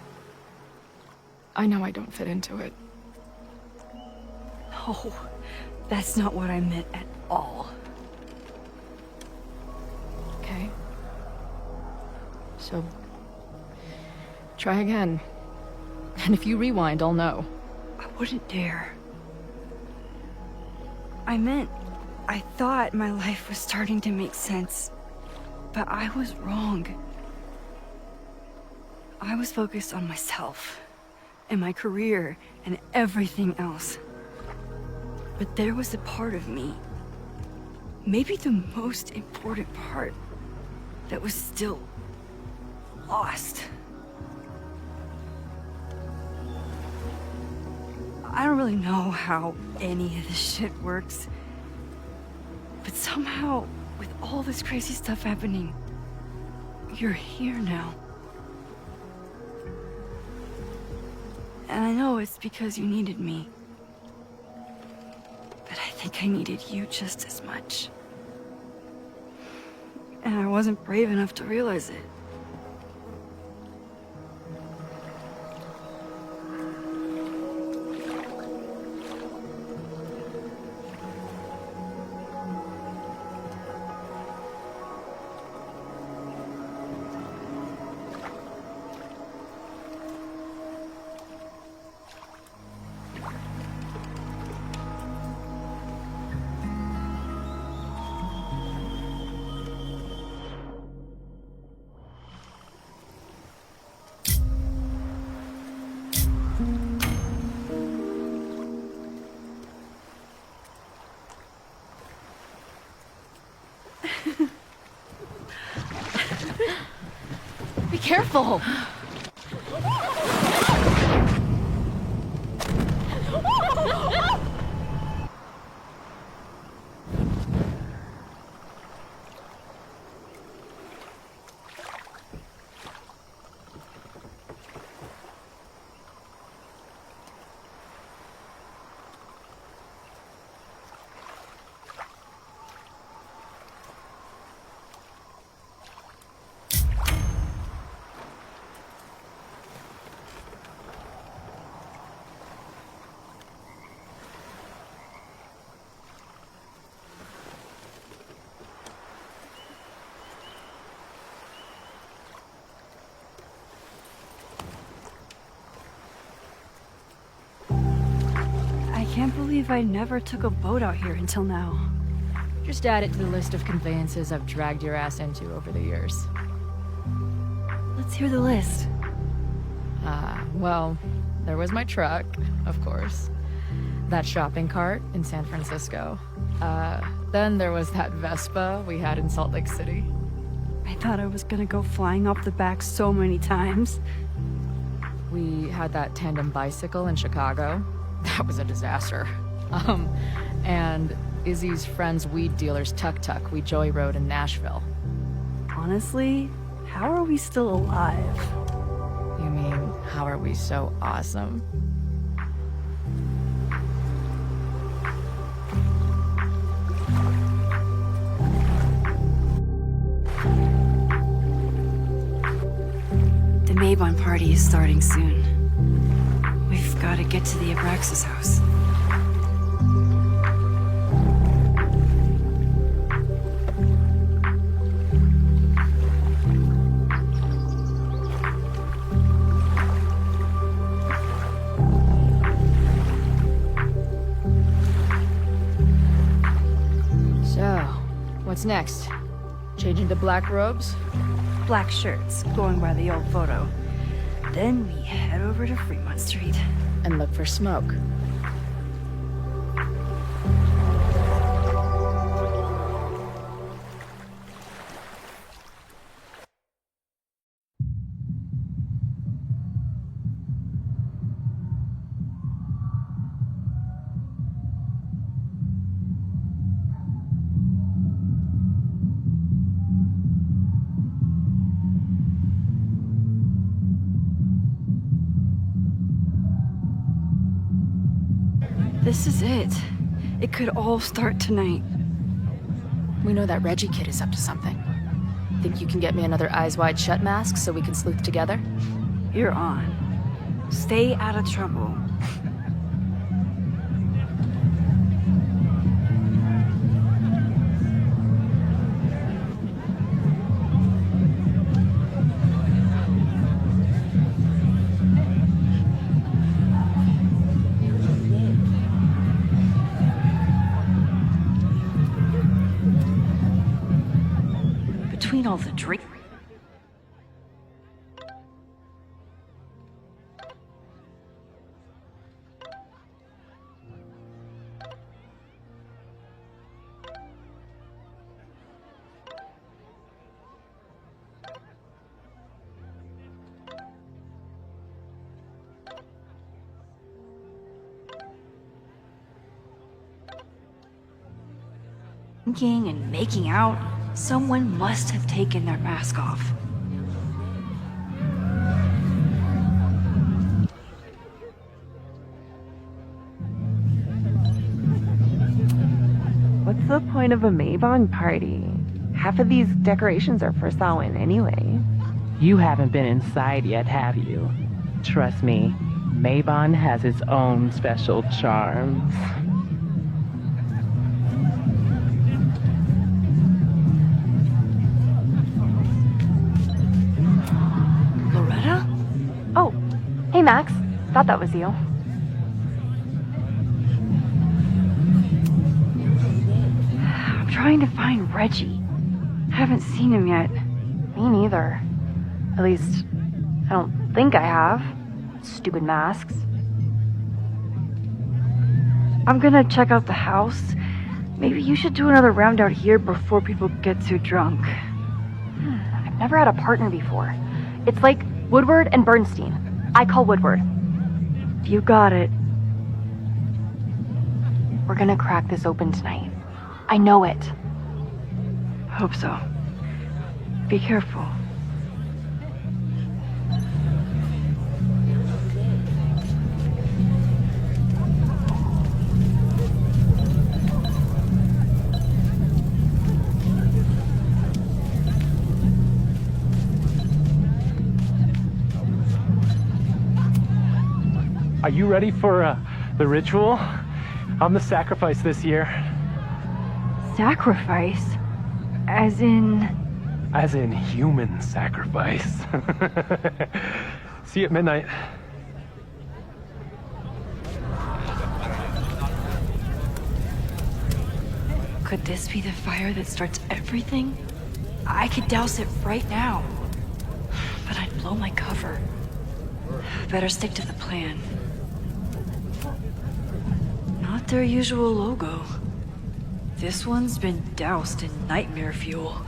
S2: I know I don't fit into it.
S19: No, that's not what I meant at all.
S2: Okay. So, try again. And if you rewind, I'll know.
S19: I wouldn't dare. I meant, I thought my life was starting to make sense, but I was wrong. I was focused on myself, and my career, and everything else. But there was a part of me, maybe the most important part, that was still lost. I don't really know how any of this shit works, but somehow, with all this crazy stuff happening, you're here now. And I know it's because you needed me. But I think I needed you just as much. And I wasn't brave enough to realize it.
S9: Careful!
S1: I can't believe I never took a boat out here until now.
S9: Just add it to the list of conveyances I've dragged your ass into over the years.
S1: Let's hear the list.
S9: Well, there was my truck, of course. That shopping cart in San Francisco. Then there was that Vespa we had in Salt Lake City.
S1: I thought I was gonna go flying off the back so many times.
S9: We had that tandem bicycle in Chicago. That was a disaster. And Izzy's friend's weed dealer's tuk-tuk we joyrode in Nashville.
S1: Honestly, how are we still alive?
S9: You mean, how are we so awesome?
S1: The Mabon party is starting soon. We've got to get to the Abraxas house.
S9: So, what's next? Change into black robes?
S1: Black shirts, going by the old photo. Then we head over to Fremont Street.
S9: And look for smoke.
S1: This is it. It could all start tonight.
S9: We know that Reggie kid is up to something. Think you can get me another Eyes Wide Shut mask so we can sleuth together?
S1: You're on. Stay out of trouble. Between all the drink. Drinking and making out. Someone must have taken their mask off.
S6: What's the point of a Mabon party? Half of these decorations are for Samhain anyway.
S7: You haven't been inside yet, have you? Trust me, Mabon has its own special charms.
S1: Loretta?
S12: Oh, hey Max. Thought that was you.
S1: I'm trying to find Reggie. Haven't seen him yet.
S12: Me neither. At least, I don't think I have. Stupid masks.
S1: I'm gonna check out the house. Maybe you should do another round out here before people get too drunk.
S12: I've never had a partner before. It's like Woodward and Bernstein. I call Woodward.
S23: You got it.
S12: We're gonna crack this open tonight. I know it.
S23: Hope so. Be careful.
S11: Are you ready for the ritual? I'm the sacrifice this year.
S23: Sacrifice? As in...
S11: As in human sacrifice. See you at midnight.
S1: Could this be the fire that starts everything? I could douse it right now. But I'd blow my cover. Better stick to the plan. Not their usual logo. This one's been doused in nightmare fuel.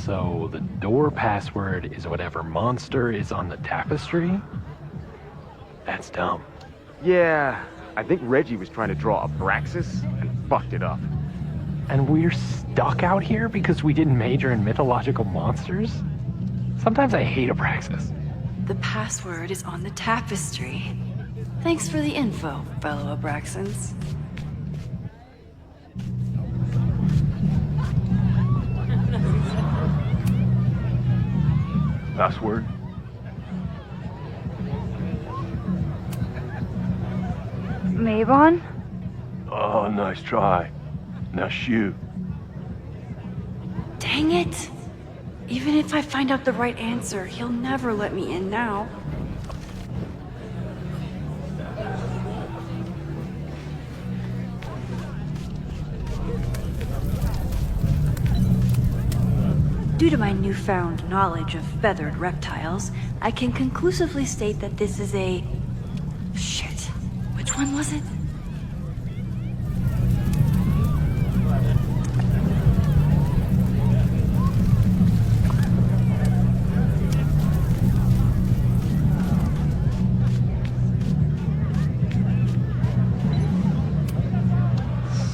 S11: So the door password is whatever monster is on the tapestry? That's dumb.
S18: Yeah, I think Reggie was trying to draw Abraxas and fucked it up.
S11: And we're stuck out here because we didn't major in mythological monsters? Sometimes I hate Abraxas.
S1: The password is on the tapestry. Thanks for the info, fellow Abraxans.
S17: Password?
S23: Mabon?
S17: Oh, nice try. Now shoot.
S1: Dang it! Even if I find out the right answer, he'll never let me in now. Due to my newfound knowledge of feathered reptiles, I can conclusively state that this is a... Shit. Which one was it?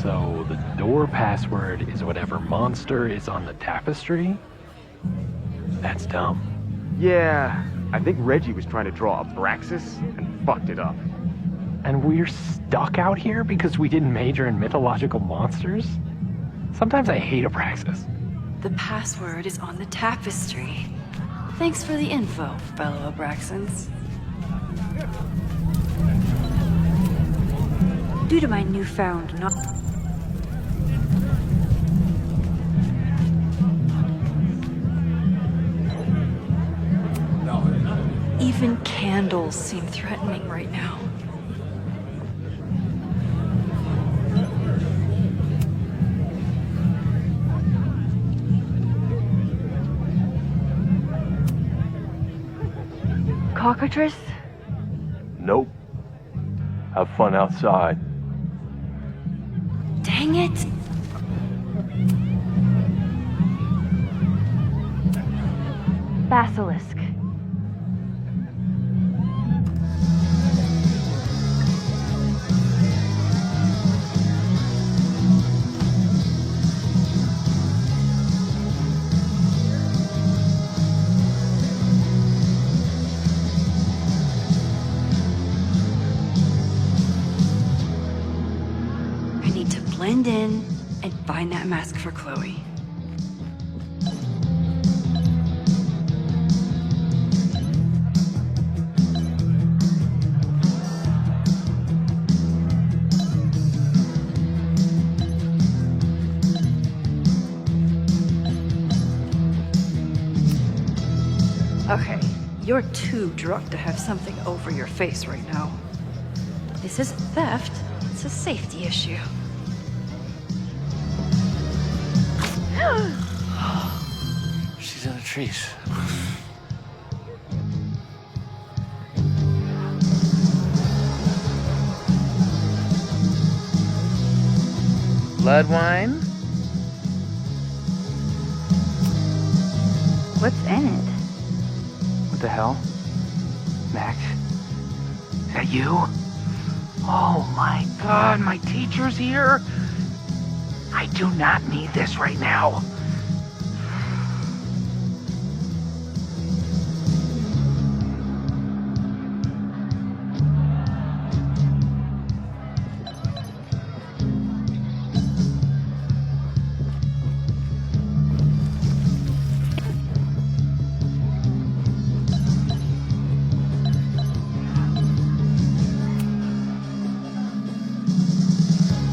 S11: So the door password is whatever monster is on the tapestry? That's dumb.
S18: Yeah, I think Reggie was trying to draw Abraxas and fucked it up.
S11: And we're stuck out here because we didn't major in mythological monsters? Sometimes I hate Abraxas.
S1: The password is on the tapestry. Thanks for the info, fellow Abraxans. Due to my newfound knowledge... Even candles seem threatening right now.
S23: Cockatrice?
S17: Nope. Have fun outside.
S1: Dang it!
S23: Basilisk.
S1: Blend in and find that mask for Chloe. Okay, you're too drunk to have something over your face right now. This isn't theft, it's a safety issue.
S20: She's in the trees.
S7: Blood wine?
S19: What's in it?
S7: What the hell? Max? Is that you? Oh my god, my teacher's here? I do not need this right now.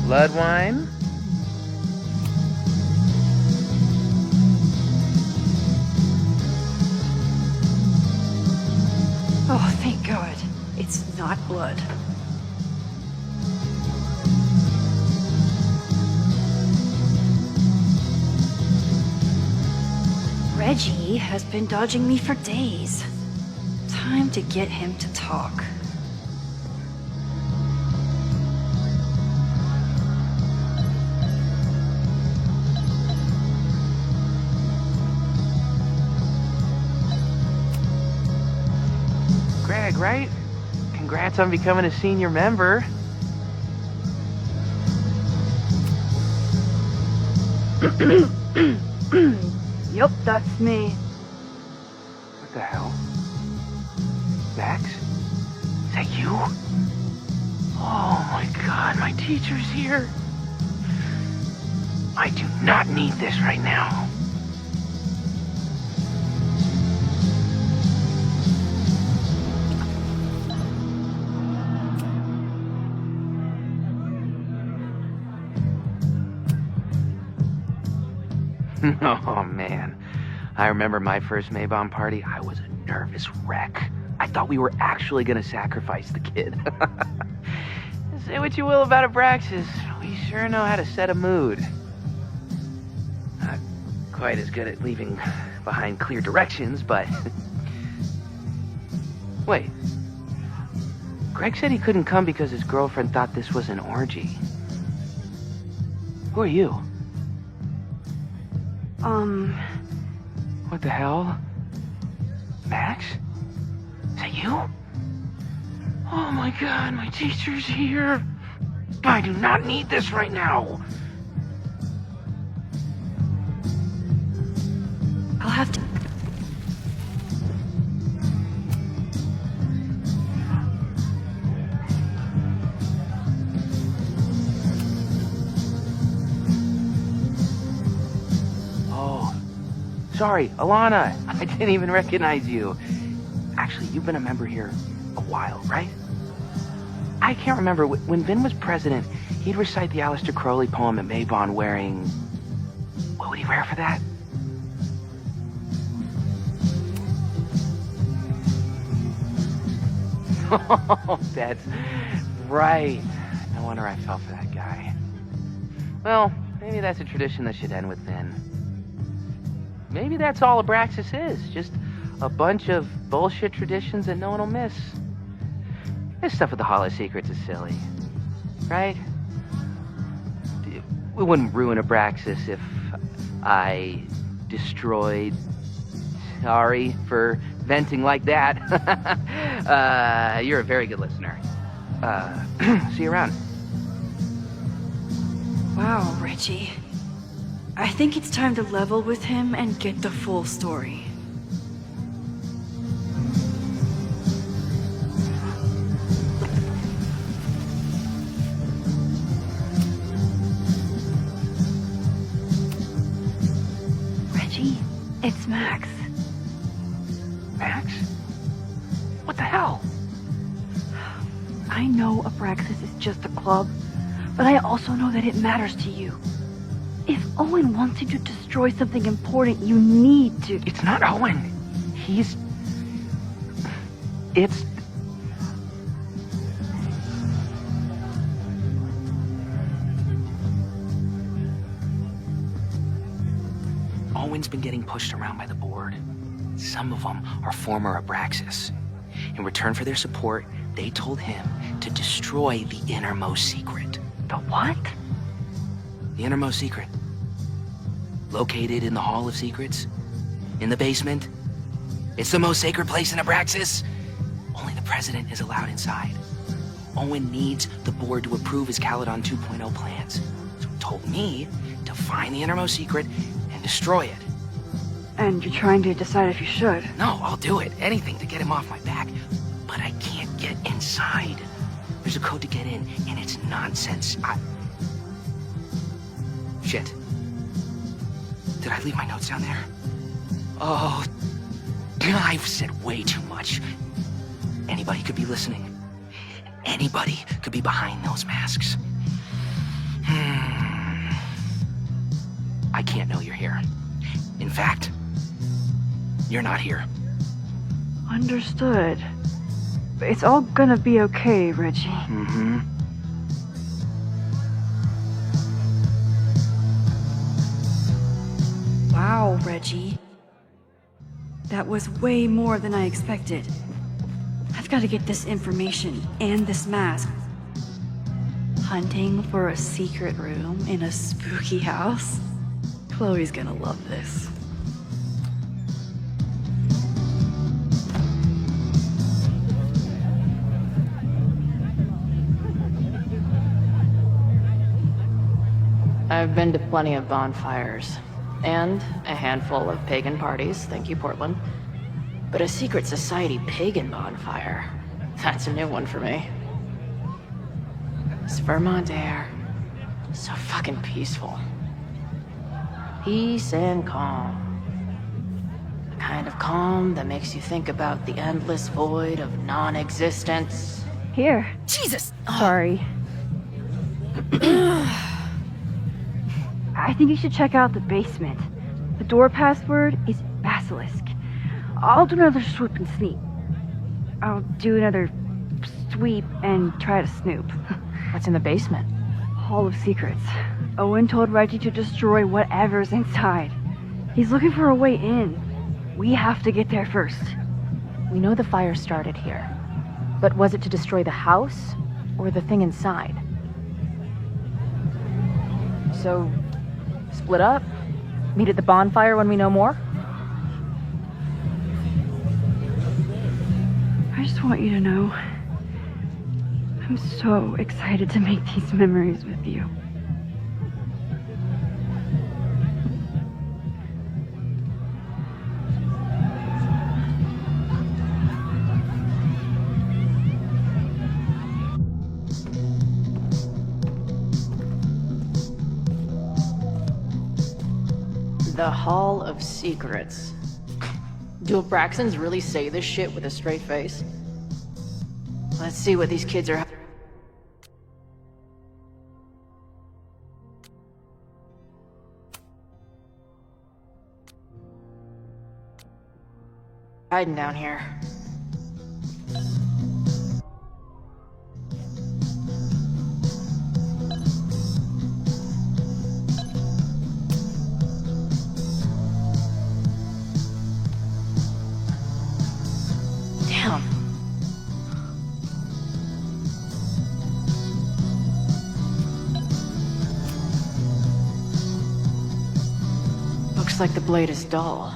S7: Blood wine?
S19: Oh, thank God. It's not blood. Reggie has been dodging me for days. Time to get him to talk.
S7: Greg, right? Congrats on becoming a senior member.
S23: Yup, that's me.
S7: What the hell? Max? Is that you? Oh my god, my teacher's here. I do not need this right now. Oh man, I remember my first Maybon party. I was a nervous wreck. I thought we were actually gonna sacrifice the kid. Say what you will about Abraxas, we sure know how to set a mood. Not quite as good at leaving behind clear directions, but... Wait. Greg said he couldn't come because his girlfriend thought this was an orgy. Who are you? What the hell? Max? Is that you? Oh my god, my teacher's here. I do not need this right now.
S19: I'll have to...
S7: Sorry, Alana. I didn't even recognize you. Actually, you've been a member here a while, right? I can't remember. When Vin was president, he'd recite the Aleister Crowley poem at Maybon wearing... What would he wear for that? Oh, that's right. No wonder I fell for that guy. Well, maybe that's a tradition that should end with Vin. Maybe that's all Abraxas is, just a bunch of bullshit traditions that no one will miss. This stuff with the Hollow Secrets is silly, right? We wouldn't ruin Abraxas if I destroyed... Sorry for venting like that. You're a very good listener. See you around.
S19: Wow, Reggie. I think it's time to level with him and get the full story. Reggie, it's Max.
S7: Max? What the hell?
S19: I know Abraxas is just a club, but I also know that it matters to you. If Owen wants you to destroy something important, you need to...
S7: It's not Owen. It's... Owen's been getting pushed around by the board. Some of them are former Abraxas. In return for their support, they told him to destroy the innermost secret.
S19: The what?
S7: The innermost secret. Located in the Hall of Secrets. In the basement. It's the most sacred place in Abraxas. Only the president is allowed inside. Owen needs the board to approve his Caledon 2.0 plans. So he told me to find the innermost secret and destroy it.
S23: And you're trying to decide if you should.
S7: No, I'll do it. Anything to get him off my back. But I can't get inside. There's a code to get in, and it's nonsense. Shit. Did I leave my notes down there? Oh, I've said way too much. Anybody could be listening. Anybody could be behind those masks. I can't know you're here. In fact, you're not here.
S23: Understood. It's all gonna be okay, Reggie.
S7: Mm-hmm.
S1: Wow, Reggie. That was way more than I expected. I've got to get this information and this mask. Hunting for a secret room in a spooky house? Chloe's gonna love this.
S9: I've been to plenty of bonfires, and a handful of pagan parties, thank you, Portland. But a secret society pagan bonfire, that's a new one for me. This Vermont air, so fucking peaceful. Peace and calm. The kind of calm that makes you think about the endless void of non-existence.
S23: Here.
S9: Jesus!
S23: Sorry. I think you should check out the basement. The door password is Basilisk. I'll do another swoop and sneak. I'll do another sweep and try to snoop.
S9: What's in the basement?
S23: Hall of Secrets. Owen told Reggie to destroy whatever's inside. He's looking for a way in. We have to get there first.
S9: We know the fire started here. But was it to destroy the house or the thing inside? So, split up? Meet at the bonfire when we know more?
S23: I just want you to know, I'm so excited to make these memories with you.
S9: The Hall of Secrets. Do Abraxans really say this shit with a straight face? Let's see what these kids are... hiding down here. Damn. Looks like the blade is dull.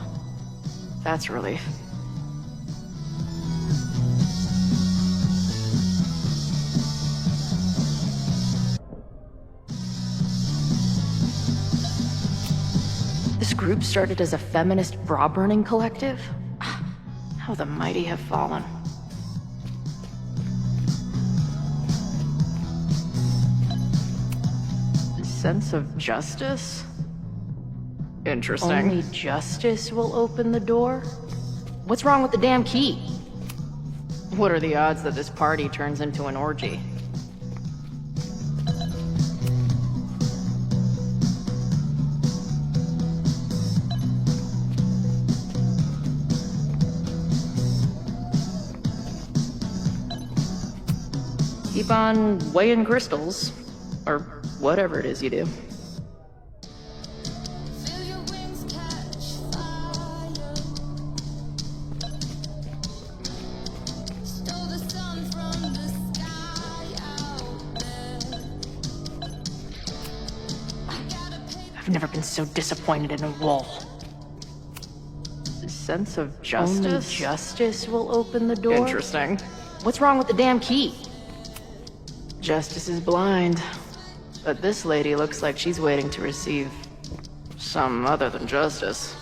S9: That's a relief. This group started as a feminist bra-burning collective? How the mighty have fallen. A sense of justice? Interesting. Only justice will open the door? What's wrong with the damn key? What are the odds that this party turns into an orgy? Keep on weighing crystals, or whatever it is you do.
S8: I've never been so disappointed in a wall.
S2: A sense of justice?
S8: Only justice will open the door?
S2: Interesting.
S8: What's wrong with the damn key?
S2: Justice is blind. But this lady looks like she's waiting to receive some other than justice.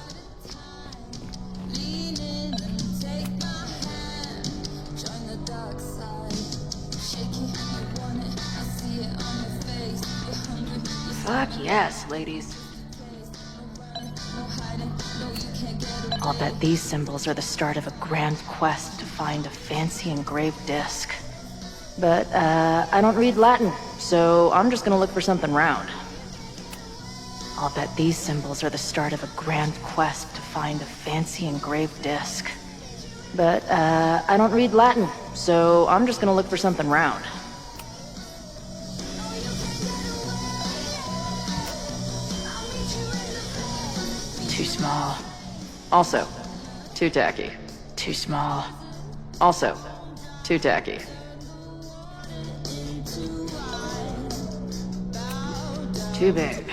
S8: Fuck yes, ladies. I'll bet these symbols are the start of a grand quest to find a fancy engraved disc. But, I don't read Latin, so I'm just gonna look for something round. I'll bet these symbols are the start of a grand quest to find a fancy engraved disc. But, I don't read Latin, so I'm just gonna look for something round. Too small.
S2: Also, too tacky.
S8: Too small.
S2: Also, too tacky.
S8: Too big.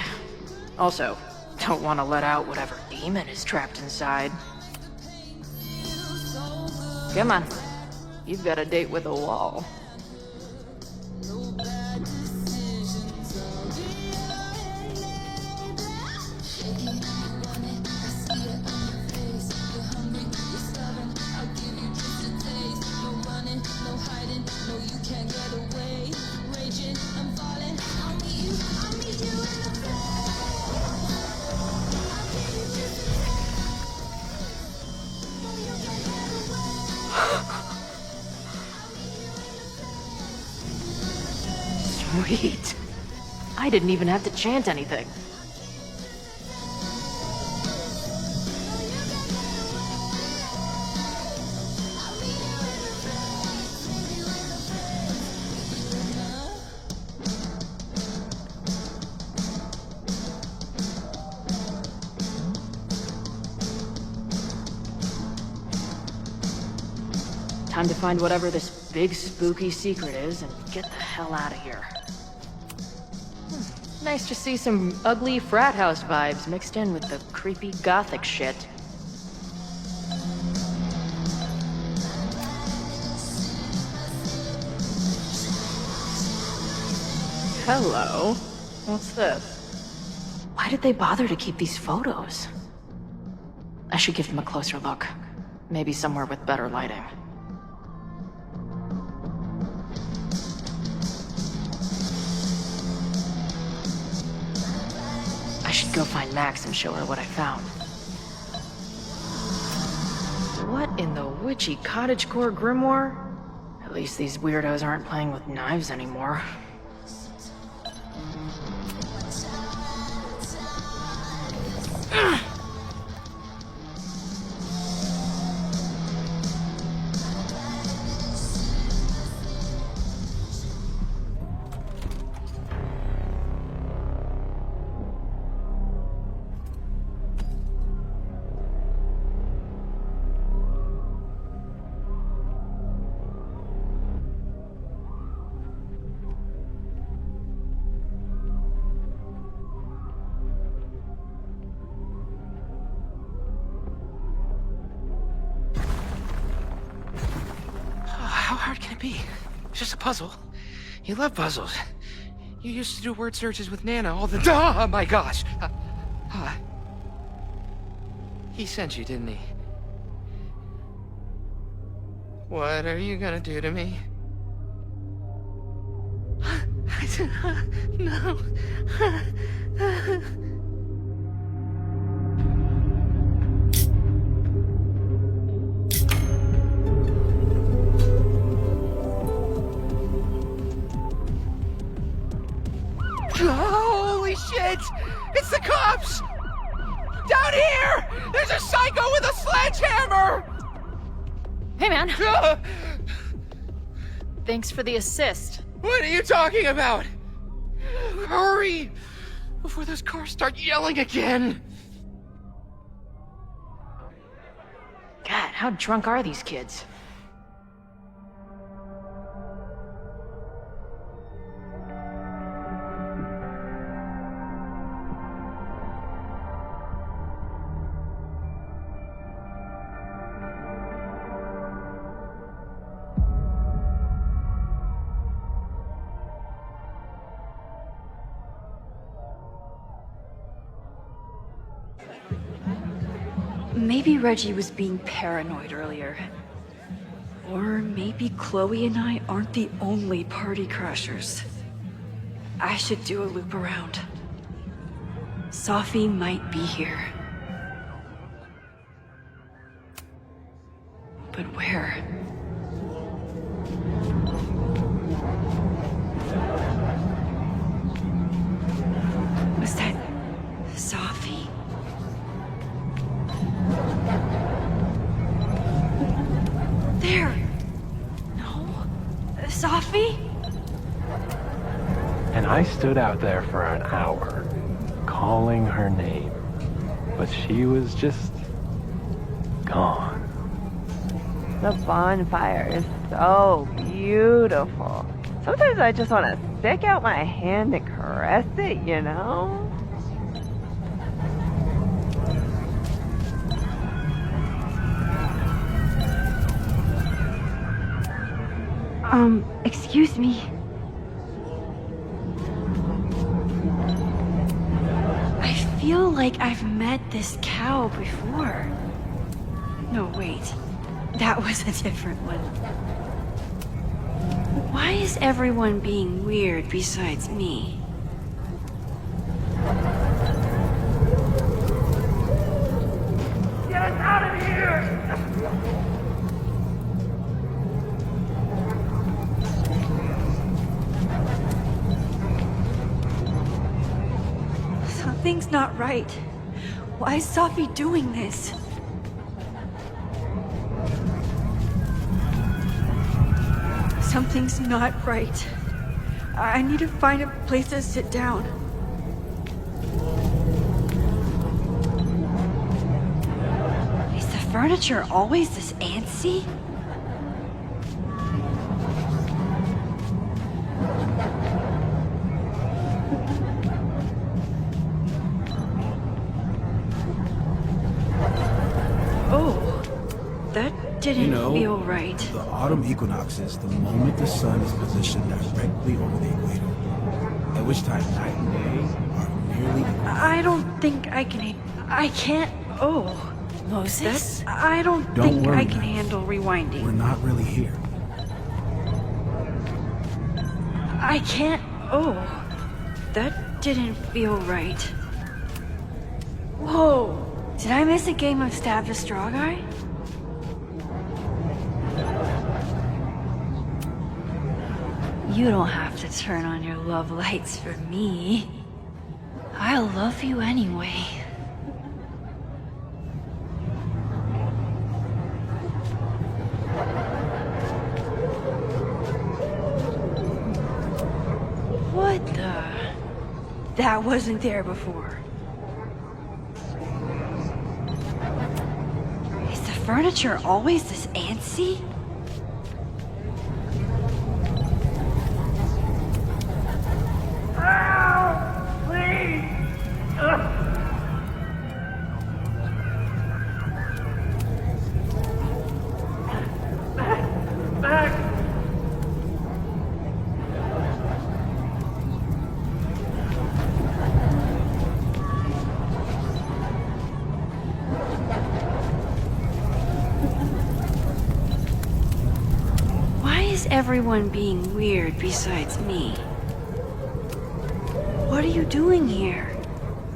S8: Also, don't want to let out whatever demon is trapped inside.
S2: Come on. You've got a date with a wall.
S8: Sweet. I didn't even have to chant anything. Time to find whatever this big spooky secret is and get the hell out of here. Nice to see some ugly frat house vibes mixed in with the creepy gothic shit.
S2: Hello. What's this?
S8: Why did they bother to keep these photos? I should give them a closer look. Maybe somewhere with better lighting. I should go find Max and show her what I found. What in the witchy cottagecore grimoire? At least these weirdos aren't playing with knives anymore.
S7: How hard can it be? It's just a puzzle. You love puzzles. You used to do word searches with Nana all the time. Oh my gosh. He sent you, didn't he? What are you gonna do to me? No. Holy shit! It's the cops! Down here! There's a psycho with a sledgehammer!
S8: Hey, man. Thanks for the assist.
S7: What are you talking about? Hurry! Before those cars start yelling again!
S8: God, how drunk are these kids?
S19: Maybe Reggie was being paranoid earlier. Or maybe Chloe and I aren't the only party crashers. I should do a loop around. Sophie might be here. But where? Was that Sophie? There! No? Sophie?
S11: And I stood out there for an hour, calling her name. But she was just gone.
S6: The bonfire is so beautiful. Sometimes I just want to stick out my hand and caress it, you know?
S19: Excuse me. I feel like I've met this cow before. No, wait. That was a different one. Why is everyone being weird besides me?
S14: Get us out of here!
S19: Something's not right. Why is Sophie doing this? Something's not right. I need to find a place to sit down. Is the furniture always this antsy? Oh, that didn't feel right.
S13: The autumn equinox is the moment the sun is positioned directly over the equator, at which time night and day are nearly equal.
S19: I don't think I can. I can't. Oh,
S12: Moses?
S19: I don't think I can handle rewinding.
S13: We're not really here.
S19: I can't. Oh, that didn't feel right. Whoa, did I miss a game of Stab the Straw Guy? You don't have to turn on your love lights for me. I love you anyway. What the? That wasn't there before. Is the furniture always this antsy? Everyone being weird besides me. What are you doing here?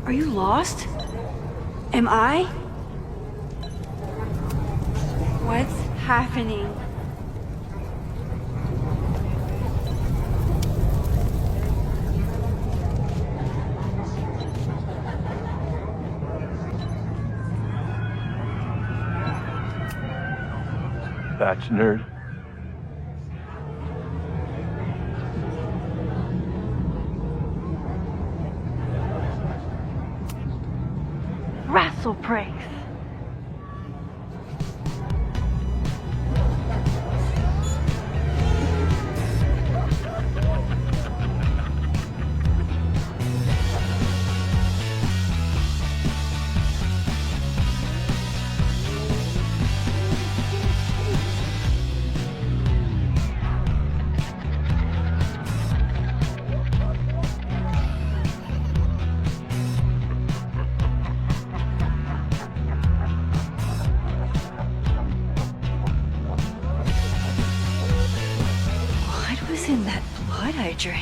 S19: Are you lost? Am I? What's happening?
S11: Batch nerd.
S19: Rassel Praise. I drink.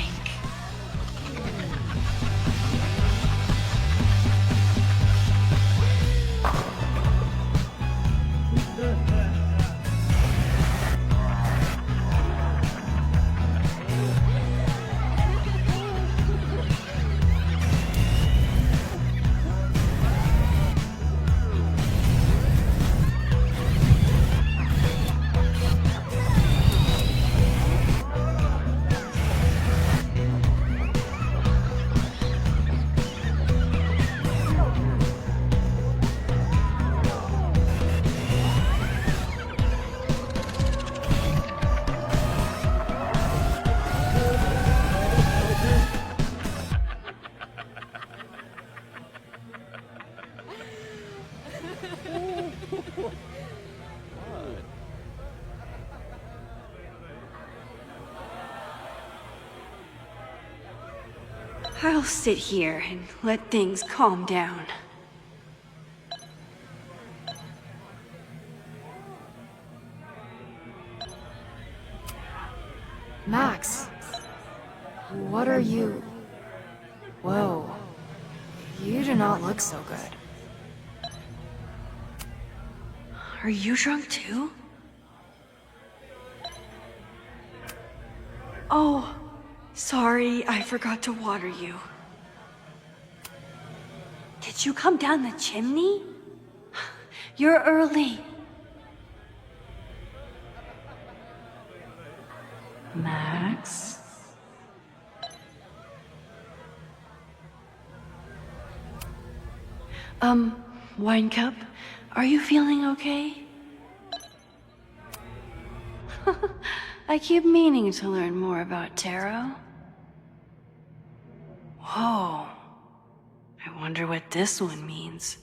S19: I'll sit here and let things calm down.
S9: Max, what are you... Whoa. You do not look so good.
S19: Are you drunk too? Oh, sorry, I forgot to water you. Did you come down the chimney? You're early. Max? Wine cup, are you feeling okay? I keep meaning to learn more about tarot. Whoa. I wonder what this one means.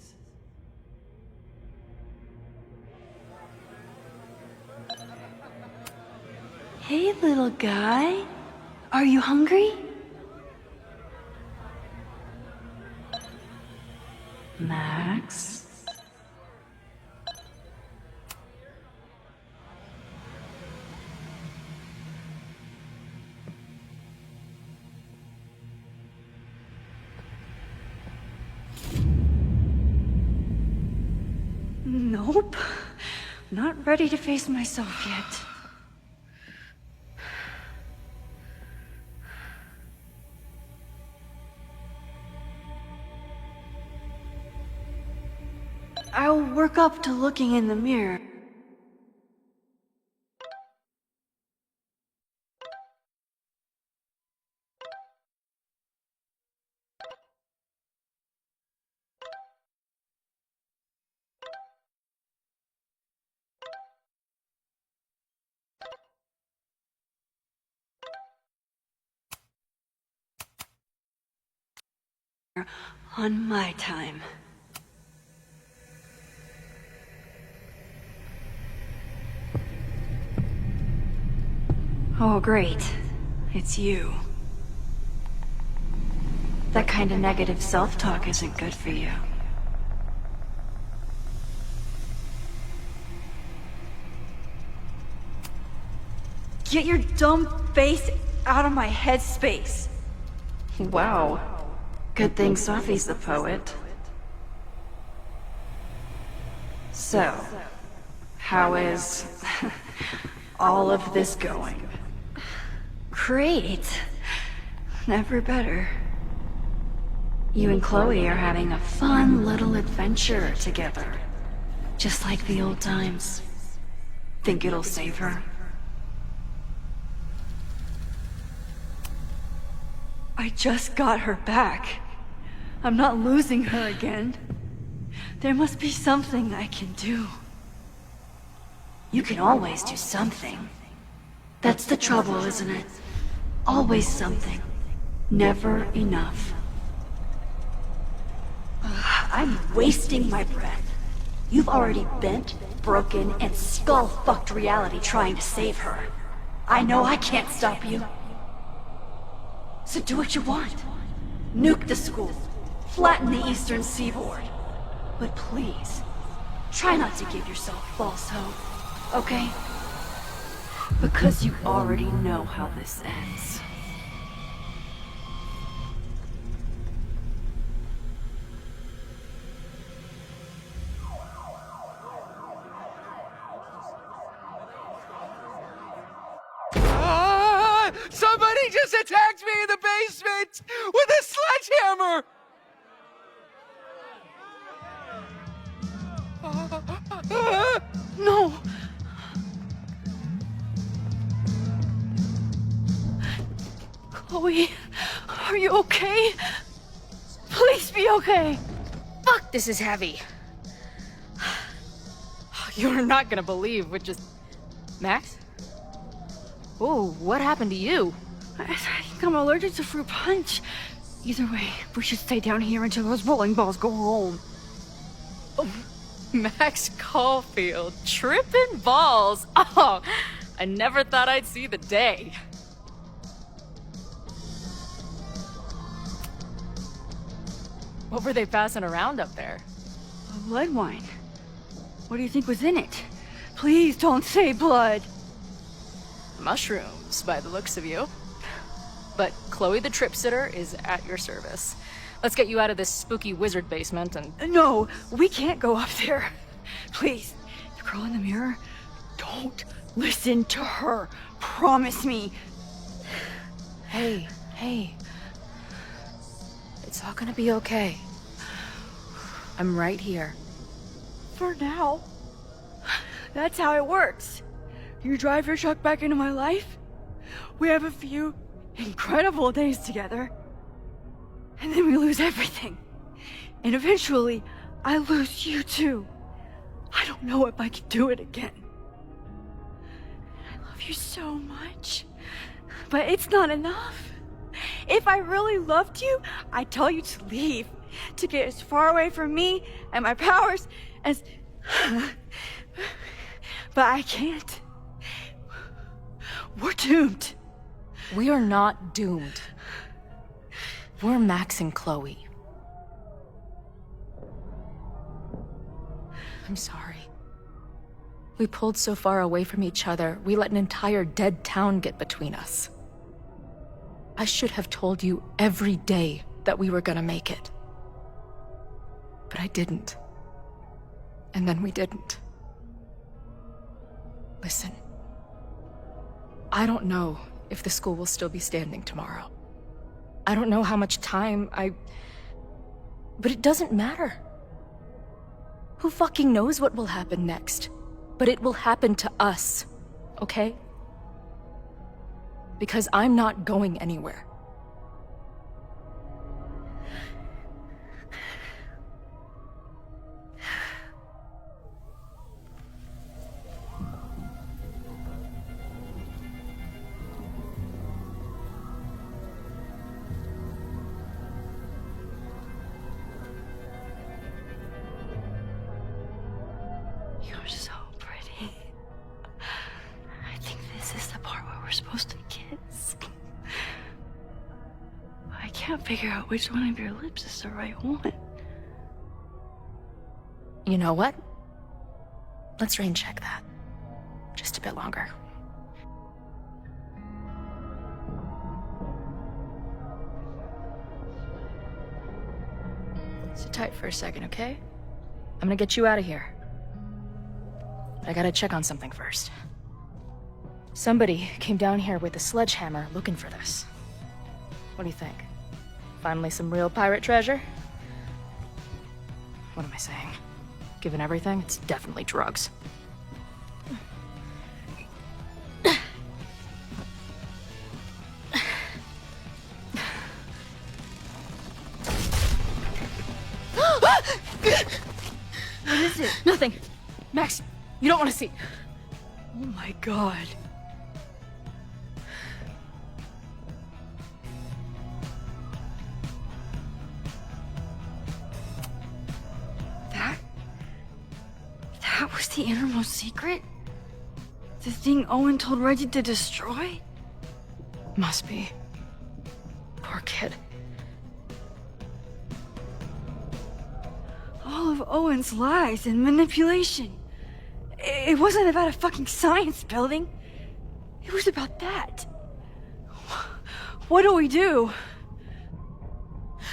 S19: Hey, little guy. Are you hungry? Max? Nope. Not ready to face myself yet. I'll work up to looking in the mirror. On my time. Oh, great. It's you. That kind of negative self-talk isn't good for you. Get your dumb face out of my headspace. Wow. Good thing Sophie's the poet. So, how is all of this going? Great. Never better. You and Chloe are having a fun little adventure together. Just like the old times. Think it'll save her? I just got her back. I'm not losing her again. There must be something I can do. You can always do something. That's the trouble, isn't it? Always something. Never enough. I'm wasting my breath. You've already bent, broken, and skull-fucked reality trying to save her. I know I can't stop you. So do what you want. Nuke the school. Flatten the eastern seaboard. But please, try not to give yourself false hope, okay? Because you already know how this ends.
S3: it with a sledgehammer!
S12: No! Chloe, are you okay? Please be okay!
S9: Fuck, this is heavy. You're not gonna believe what just... Max? Oh, what happened to you?
S12: I think I'm allergic to fruit punch. Either way, we should stay down here until those bowling balls go home.
S9: Oh, Max Caulfield, tripping balls. Oh, I never thought I'd see the day. What were they passing around up there?
S12: Blood wine. What do you think was in it? Please don't say blood.
S9: Mushrooms, by the looks of you. But Chloe the Trip Sitter is at your service. Let's get you out of this spooky wizard basement and...
S12: No, we can't go up there. Please, the girl in the mirror, don't listen to her. Promise me.
S9: Hey. It's all gonna be okay. I'm right here.
S12: For now. That's how it works. You drive your truck back into my life. We have a few incredible days together. And then we lose everything. And eventually, I lose you too. I don't know if I can do it again. I love you so much. But it's not enough. If I really loved you, I'd tell you to leave. To get as far away from me and my powers as... But I can't. We're doomed.
S9: We are not doomed. We're Max and Chloe. I'm sorry. We pulled so far away from each other, we let an entire dead town get between us. I should have told you every day that we were gonna make it. But I didn't. And then we didn't. Listen. I don't know if the school will still be standing tomorrow. I don't know how much time But it doesn't matter. Who fucking knows what will happen next? But it will happen to us, okay? Because I'm not going anywhere.
S12: You're so pretty. I think this is the part where we're supposed to kiss. I can't figure out which one of your lips is the right one.
S9: You know what? Let's rain check that. Just a bit longer. Sit tight for a second, okay? I'm gonna get you out of here. But I gotta check on something first. Somebody came down here with a sledgehammer looking for this. What do you think? Finally some real pirate treasure? What am I saying? Given everything, it's definitely drugs.
S12: What is it?
S9: Nothing. Max, you don't want to see.
S12: Oh my god. That was the innermost secret? The thing Owen told Reggie to destroy?
S9: Must be. Poor kid.
S12: All of Owen's lies and manipulation. It wasn't about a fucking science building. It was about that. What do we do?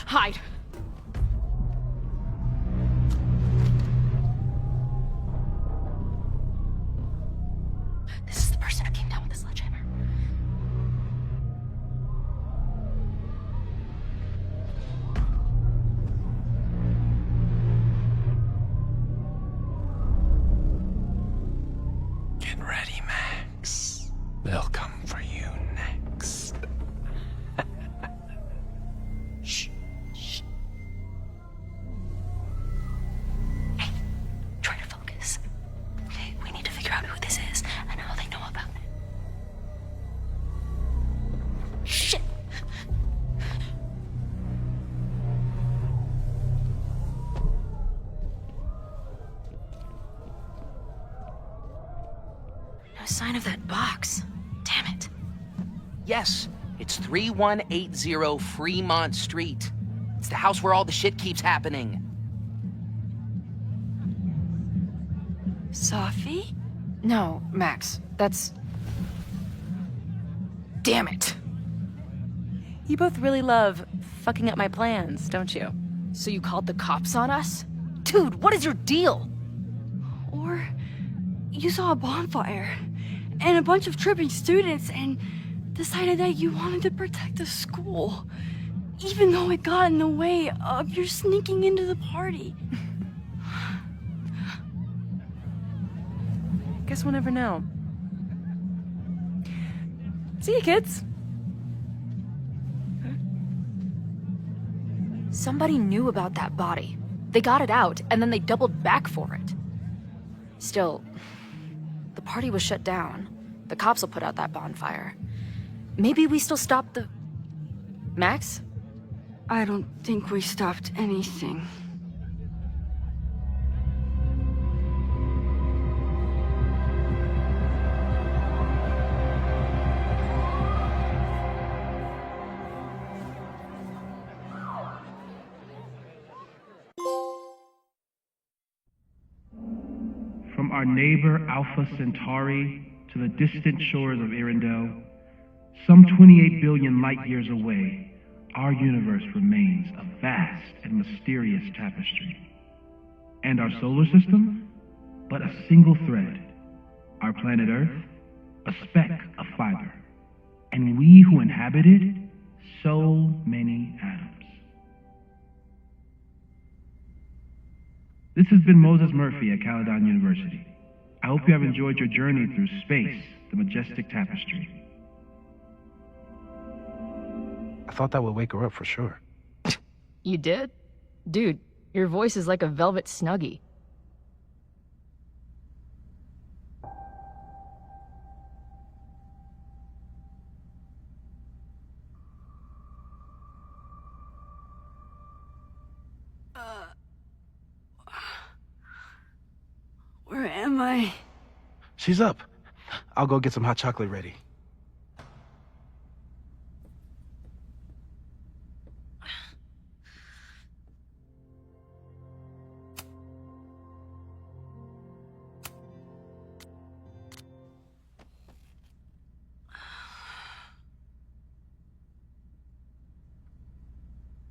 S9: Hide. This is the person who came down with the sledgehammer.
S8: sign of that box. Damn it.
S7: Yes, it's 3180 Fremont Street. It's the house where all the shit keeps happening.
S12: Safi?
S9: No, Max. That's... Damn it.
S16: You both really love fucking up my plans, don't you?
S9: So you called the cops on us? Dude, what is your deal?
S12: Or you saw a bonfire and a bunch of tripping students and decided that you wanted to protect the school, even though it got in the way of your sneaking into the party.
S16: Guess we'll never know. See you, kids.
S9: Somebody knew about that body. They got it out, and then they doubled back for it. Still, the party was shut down. The cops will put out that bonfire. Maybe we still stopped the... Max?
S12: I don't think we stopped anything.
S15: From our neighbor Alpha Centauri to the distant shores of Arendelle, some 28 billion light years away, our universe remains a vast and mysterious tapestry. And our solar system, but a single thread. Our planet Earth, a speck of fiber. And we who inhabit it, so many atoms. This has been Moses Murphy at Caledon University. I hope you have enjoyed your journey through space, the majestic tapestry.
S13: I thought that would wake her up for sure.
S9: You did? Dude, your voice is like a velvet snuggie.
S12: Where am I?
S13: She's up. I'll go get some hot chocolate ready.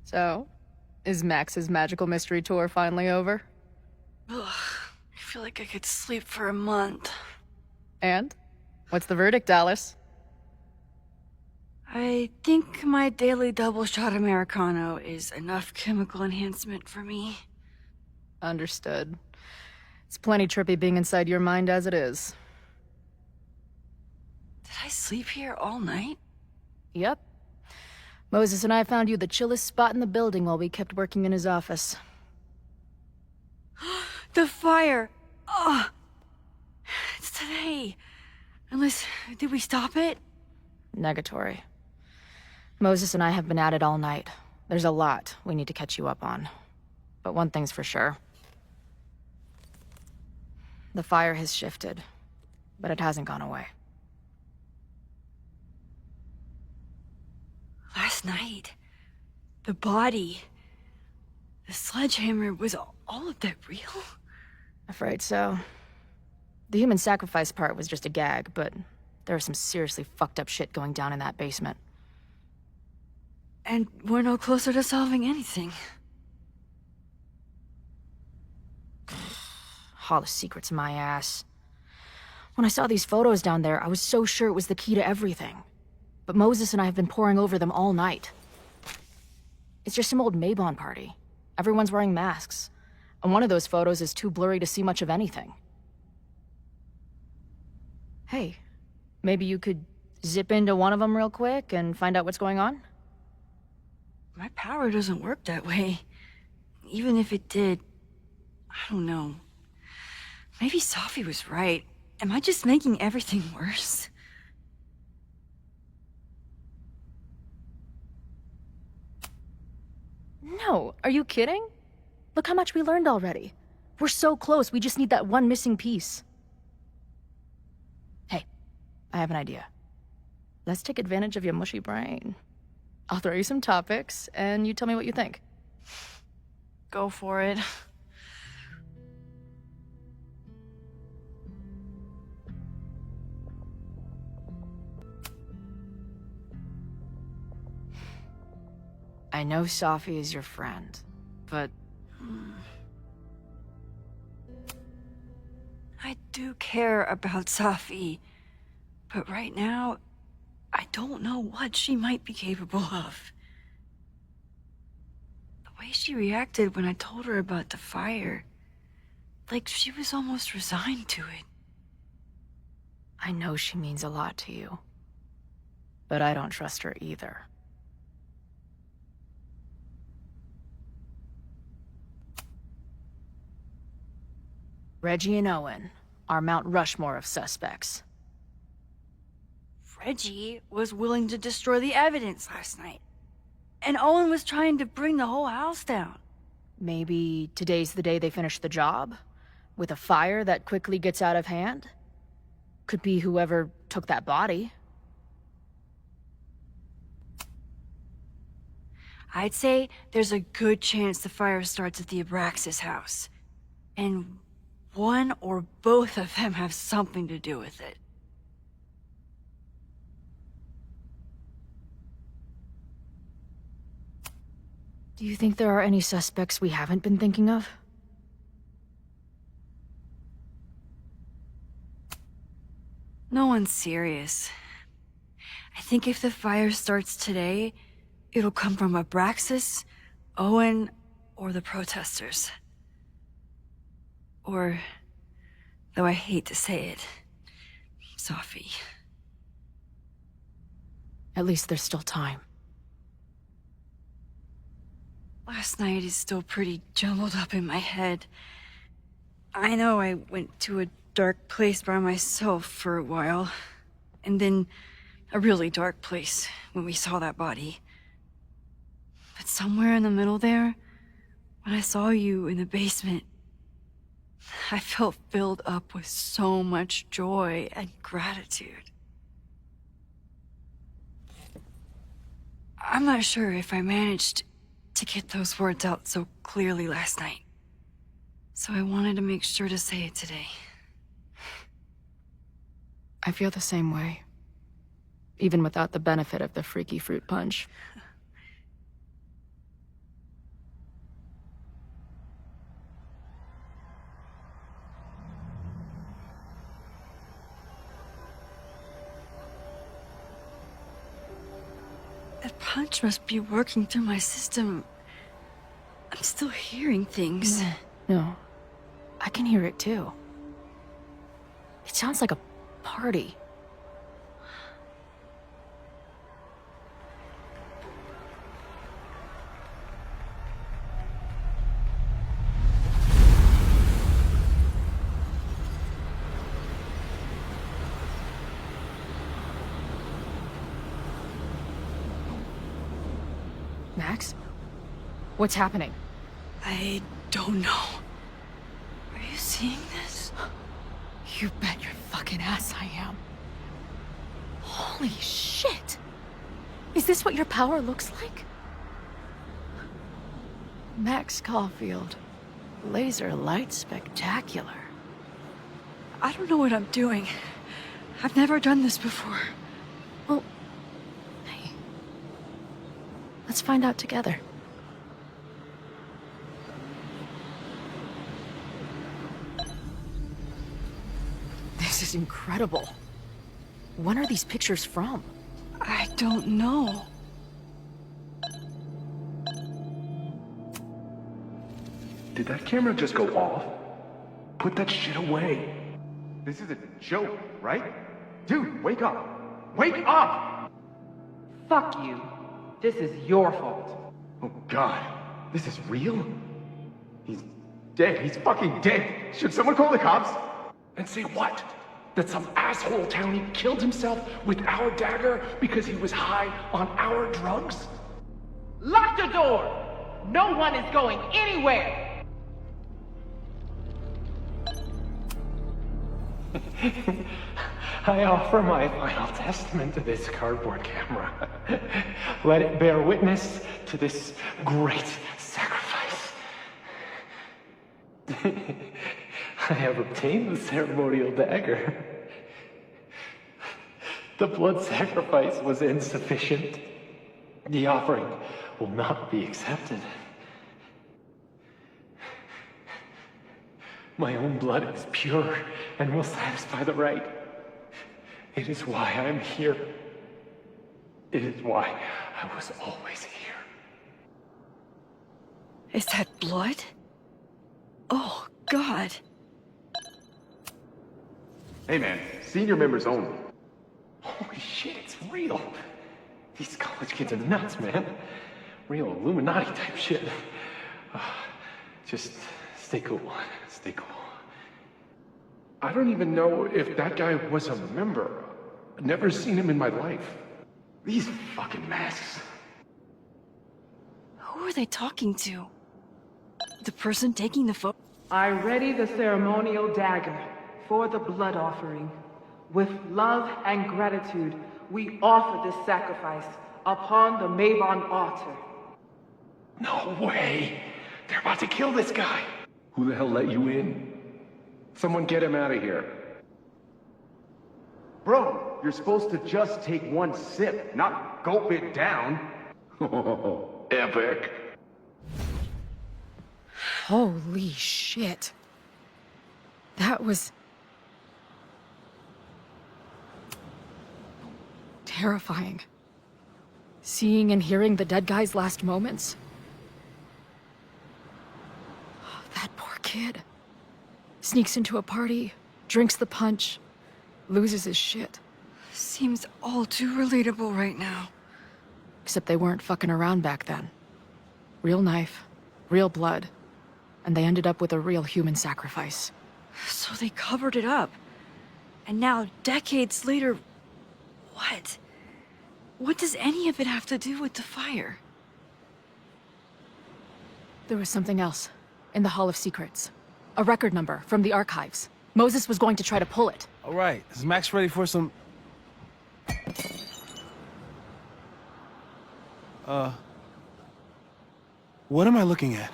S2: So, is Max's magical mystery tour finally over?
S12: Ugh, I feel like I could sleep for a month.
S2: And? What's the verdict, Alice?
S12: I think my daily double shot Americano is enough chemical enhancement for me.
S2: Understood. It's plenty trippy being inside your mind as it is.
S12: Did I sleep here all night?
S9: Yep. Moses and I found you the chillest spot in the building while we kept working in his office.
S12: The fire! Ugh! It's today. Unless, did we stop it?
S9: Negatory. Moses and I have been at it all night. There's a lot we need to catch you up on. But one thing's for sure. The fire has shifted, but it hasn't gone away.
S12: Last night, the body, the sledgehammer, was all of that real?
S9: Afraid so. The human sacrifice part was just a gag, but there was some seriously fucked up shit going down in that basement.
S12: And we're no closer to solving anything.
S9: All the secrets, my ass. When I saw these photos down there, I was so sure it was the key to everything. But Moses and I have been poring over them all night. It's just some old Mabon party. Everyone's wearing masks. And one of those photos is too blurry to see much of anything. Hey, maybe you could zip into one of them real quick and find out what's going on?
S12: My power doesn't work that way. Even if it did, I don't know. Maybe Safi was right. Am I just making everything worse?
S9: No, are you kidding? Look how much we learned already. We're so close, we just need that one missing piece. Hey, I have an idea. Let's take advantage of your mushy brain. I'll throw you some topics, and you tell me what you think.
S12: Go for it.
S9: I know Safi is your friend, but...
S19: I do care about Safi, but right now, I don't know what she might be capable of. The way she reacted when I told her about the fire, like she was almost resigned to it.
S9: I know she means a lot to you, but I don't trust her either. Reggie and Owen are Mount Rushmore of suspects.
S19: Reggie was willing to destroy the evidence last night. And Owen was trying to bring the whole house down.
S9: Maybe today's the day they finish the job? With a fire that quickly gets out of hand? Could be whoever took that body.
S19: I'd say there's a good chance the fire starts at the Abraxas house. And one or both of them have something to do with it.
S9: Do you think there are any suspects we haven't been thinking of?
S19: No one's serious. I think if the fire starts today, it'll come from Abraxas, Owen, or the protesters. Or, though I hate to say it, Safi.
S9: At least there's still time.
S19: Last night is still pretty jumbled up in my head. I know I went to a dark place by myself for a while, and then a really dark place when we saw that body. But somewhere in the middle there, when I saw you in the basement, I felt filled up with so much joy and gratitude. I'm not sure if I managed to get those words out so clearly last night. So I wanted to make sure to say it today.
S9: I feel the same way. Even without the benefit of the freaky fruit punch.
S19: That punch must be working through my system. I'm still hearing things.
S9: No. I can hear it too. It sounds like a party. Max? What's happening?
S19: I don't know. Are you seeing this?
S9: You bet your fucking ass I am. Holy shit! Is this what your power looks like? Max Caulfield. Laser light spectacular.
S19: I don't know what I'm doing. I've never done this before.
S9: Well, hey. Let's find out together. This is incredible. When are these pictures from?
S19: I don't know.
S10: Did that camera just go off? Put that shit away. This is a joke, right? Dude, wake up. Wake up!
S6: Fuck you. This is your fault.
S10: Oh god, this is real? He's dead. He's fucking dead. Should someone call the cops? And say what? That some asshole townie killed himself with our dagger because he was high on our drugs?
S6: Lock the door! No one is going anywhere!
S11: I offer my final testament to this cardboard camera. Let it bear witness to this great sacrifice. I have obtained the ceremonial dagger. The blood sacrifice was insufficient. The offering will not be accepted. My own blood is pure and will satisfy the rite. It is why I am here. It is why I was always here.
S19: Is that blood? Oh, God.
S18: Hey man, senior members only.
S11: Holy shit, it's real. These college kids are nuts, man. Real Illuminati type shit. Just stay cool. Stay cool.
S10: I don't even know if that guy was a member. Never seen him in my life.
S18: These fucking masks.
S19: Who are they talking to? The person taking the photo?
S5: I ready the ceremonial dagger for the blood offering. With love and gratitude, we offer this sacrifice upon the Mabon altar.
S10: No way! They're about to kill this guy! Who the hell let you in? Someone get him out of here.
S18: Bro, you're supposed to just take one sip, not gulp it down.
S10: Epic.
S2: Holy shit. That was... terrifying. Seeing and hearing the dead guy's last moments. That poor kid. Sneaks into a party, drinks the punch, loses his shit.
S19: Seems all too relatable right now.
S2: Except they weren't fucking around back then. Real knife, real blood, and they ended up with a real human sacrifice.
S19: So they covered it up. And now, decades later, what? What does any of it have to do with the fire?
S2: There was something else, in the Hall of Secrets. A record number from the archives. Moses was going to try to pull it.
S13: All right, is Max ready for some... What am I looking at?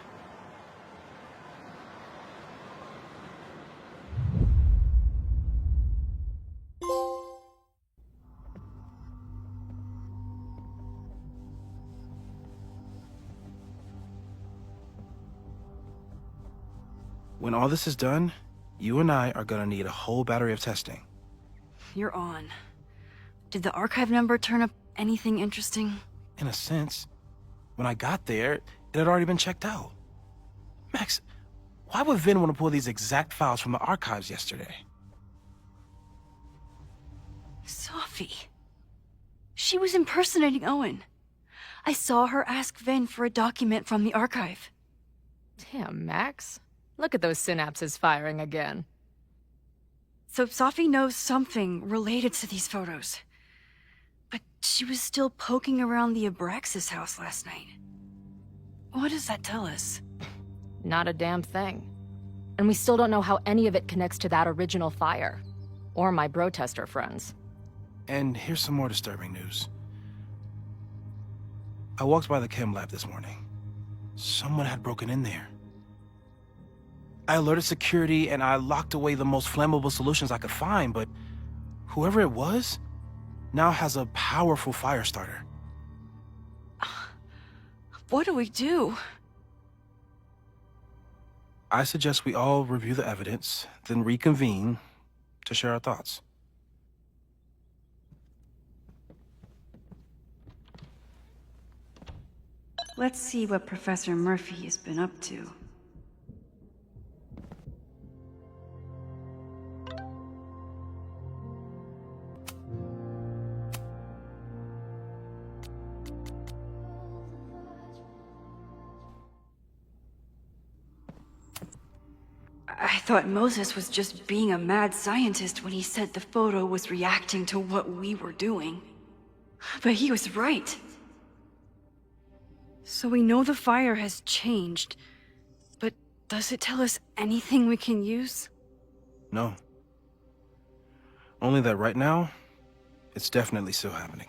S13: When all this is done, you and I are gonna need a whole battery of testing.
S19: You're on. Did the archive number turn up anything interesting?
S13: In a sense. When I got there, it had already been checked out. Max, why would Vin want to pull these exact files from the archives yesterday?
S19: Sophie. She was impersonating Owen. I saw her ask Vin for a document from the archive.
S9: Damn, Max. Look at those synapses firing again.
S19: So Sophie knows something related to these photos. But she was still poking around the Abraxas house last night. What does that tell us?
S9: Not a damn thing. And we still don't know how any of it connects to that original fire. Or my bro-tester friends.
S13: And here's some more disturbing news. I walked by the chem lab this morning. Someone had broken in there. I alerted security and I locked away the most flammable solutions I could find, but whoever it was now has a powerful fire starter.
S19: What do we do?
S13: I suggest we all review the evidence, then reconvene to share our thoughts.
S19: Let's see what Professor Murphy has been up to. I thought Moses was just being a mad scientist when he said the photo was reacting to what we were doing. But he was right. So we know the fire has changed, but does it tell us anything we can use?
S13: No. Only that right now, it's definitely still happening.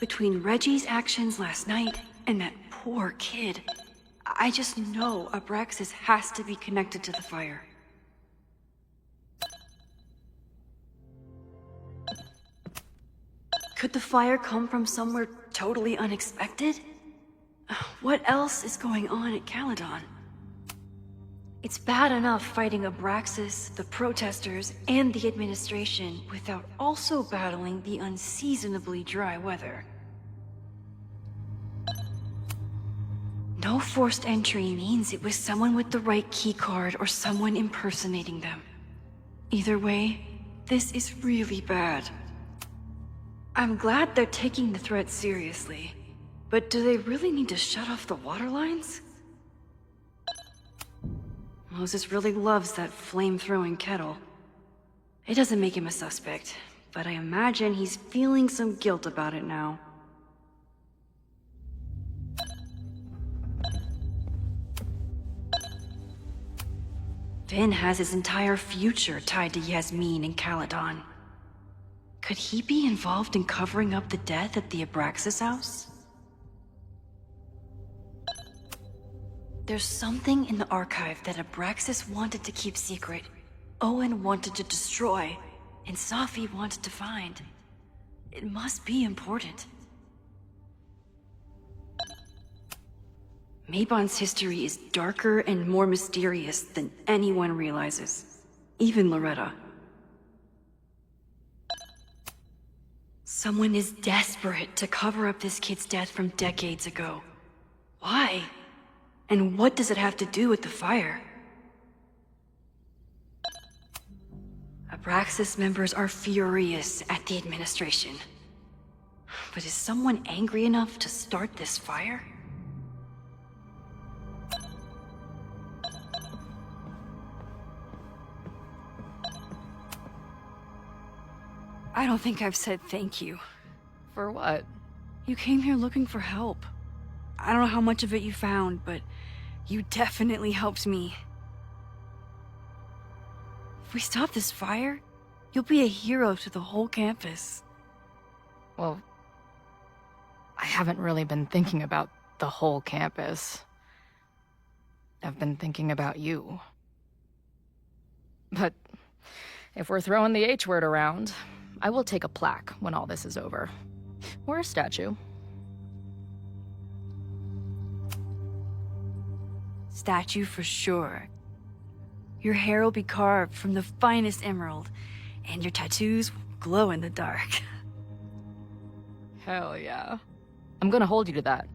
S19: Between Reggie's actions last night and that poor kid, I just know Abraxas has to be connected to the fire. Could the fire come from somewhere totally unexpected? What else is going on at Caledon? It's bad enough fighting Abraxas, the protesters, and the administration without also battling the unseasonably dry weather. No forced entry means it was someone with the right keycard or someone impersonating them. Either way, this is really bad. I'm glad they're taking the threat seriously, but do they really need to shut off the water lines? Moses really loves that flame-throwing kettle. It doesn't make him a suspect, but I imagine he's feeling some guilt about it now. Finn has his entire future tied to Yasmin and Caledon. Could he be involved in covering up the death at the Abraxas house? There's something in the archive that Abraxas wanted to keep secret, Owen wanted to destroy, and Safi wanted to find. It must be important. Mabon's history is darker and more mysterious than anyone realizes, even Loretta. Someone is desperate to cover up this kid's death from decades ago. Why? And what does it have to do with the fire? Abraxas members are furious at the administration. But is someone angry enough to start this fire? I don't think I've said thank you.
S9: For what?
S19: You came here looking for help. I don't know how much of it you found, but you definitely helped me. If we stop this fire, you'll be a hero to the whole campus.
S9: Well, I haven't really been thinking about the whole campus. I've been thinking about you. But if we're throwing the H word around, I will take a plaque when all this is over. Or a statue.
S19: Statue for sure. Your hair will be carved from the finest emerald, and your tattoos will glow in the dark.
S9: Hell yeah. I'm gonna hold you to that.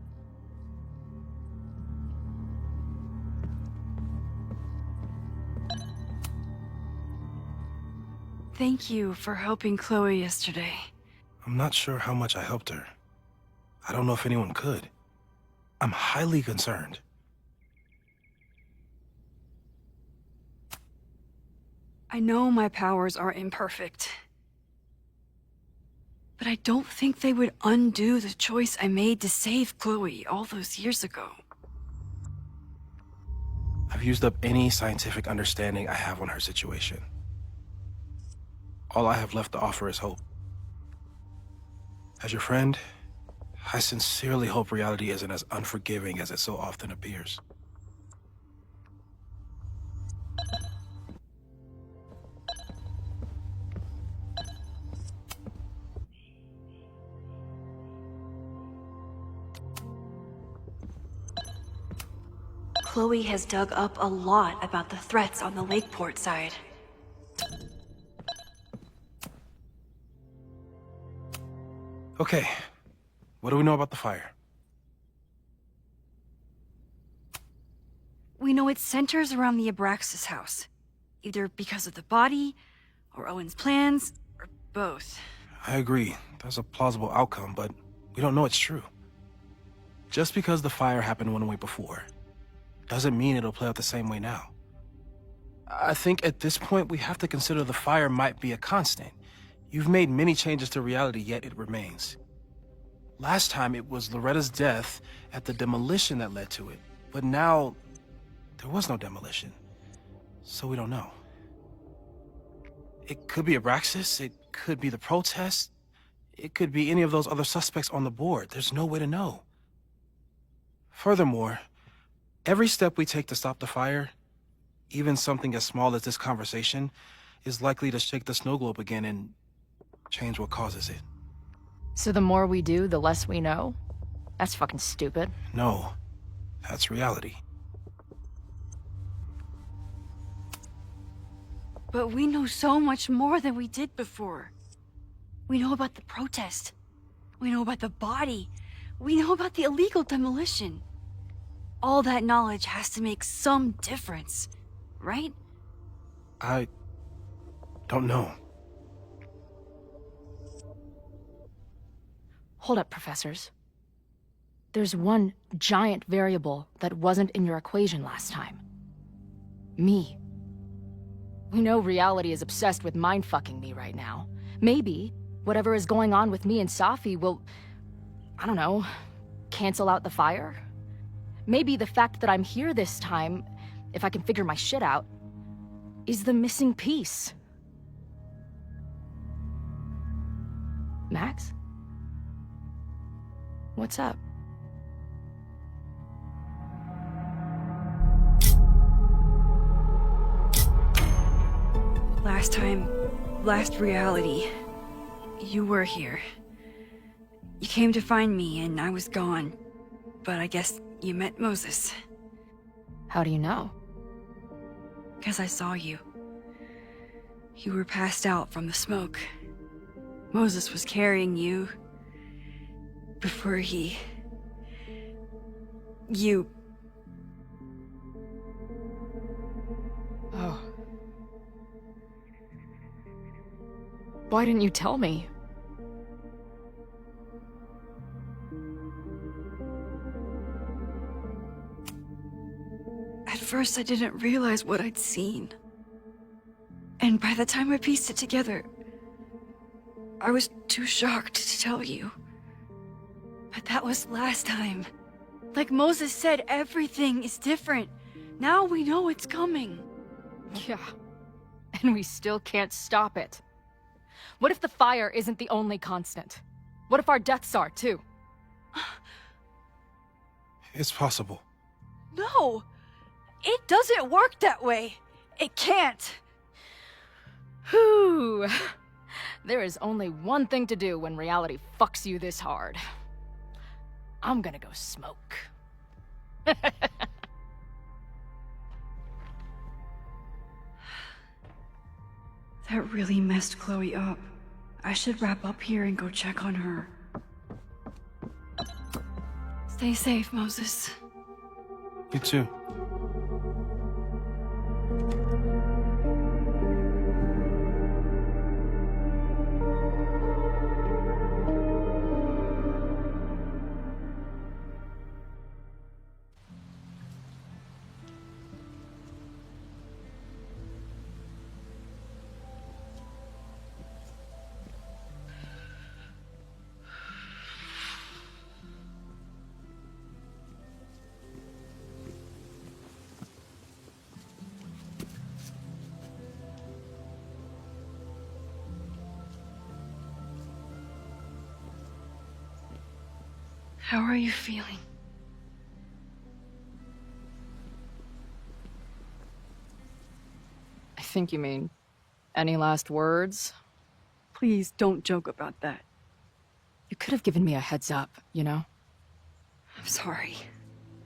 S19: Thank you for helping Chloe yesterday.
S13: I'm not sure how much I helped her. I don't know if anyone could. I'm highly concerned.
S19: I know my powers are imperfect. But I don't think they would undo the choice I made to save Chloe all those years ago.
S13: I've used up any scientific understanding I have on her situation. All I have left to offer is hope. As your friend, I sincerely hope reality isn't as unforgiving as it so often appears.
S19: Chloe has dug up a lot about the threats on the Lakeport side.
S13: Okay, what do we know about the fire?
S19: We know it centers around the Abraxas house. Either because of the body, or Owen's plans, or both.
S13: I agree. That's a plausible outcome, but we don't know it's true. Just because the fire happened one way before, doesn't mean it'll play out the same way now. I think at this point we have to consider the fire might be a constant. You've made many changes to reality, yet it remains. Last time it was Loretta's death at the demolition that led to it. But now, there was no demolition. So we don't know. It could be Abraxas, it could be the protest, it could be any of those other suspects on the board. There's no way to know. Furthermore, every step we take to stop the fire, even something as small as this conversation, is likely to shake the snow globe again and change what causes it.
S9: So the more we do, the less we know? That's fucking stupid.
S13: No, that's reality.
S19: But we know so much more than we did before. We know about the protest. We know about the body. We know about the illegal demolition. All that knowledge has to make some difference, right?
S13: I don't know.
S9: Hold up, professors. There's one giant variable that wasn't in your equation last time. Me. We know reality is obsessed with mind-fucking me right now. Maybe whatever is going on with me and Safi will, I don't know, cancel out the fire? Maybe the fact that I'm here this time, if I can figure my shit out, is the missing piece. Max? What's up?
S19: Last reality, you were here. You came to find me and I was gone, but I guess you met Moses.
S9: How do you know?
S19: 'Cause I saw you. You were passed out from the smoke. Moses was carrying you before you...
S9: Oh. Why didn't you tell me?
S19: At first, I didn't realize what I'd seen. And by the time I pieced it together, I was too shocked to tell you. But that was last time. Like Moses said, everything is different. Now we know it's coming.
S9: Yeah. And we still can't stop it. What if the fire isn't the only constant? What if our deaths are, too?
S13: It's possible.
S19: No! It doesn't work that way. It can't.
S9: Whew. There is only one thing to do when reality fucks you this hard. I'm gonna go smoke.
S19: That really messed Chloe up. I should wrap up here and go check on her. Stay safe, Moses.
S13: You too.
S19: How are you feeling?
S9: I think you mean, any last words?
S19: Please don't joke about that.
S9: You could have given me a heads up, you know?
S19: I'm sorry.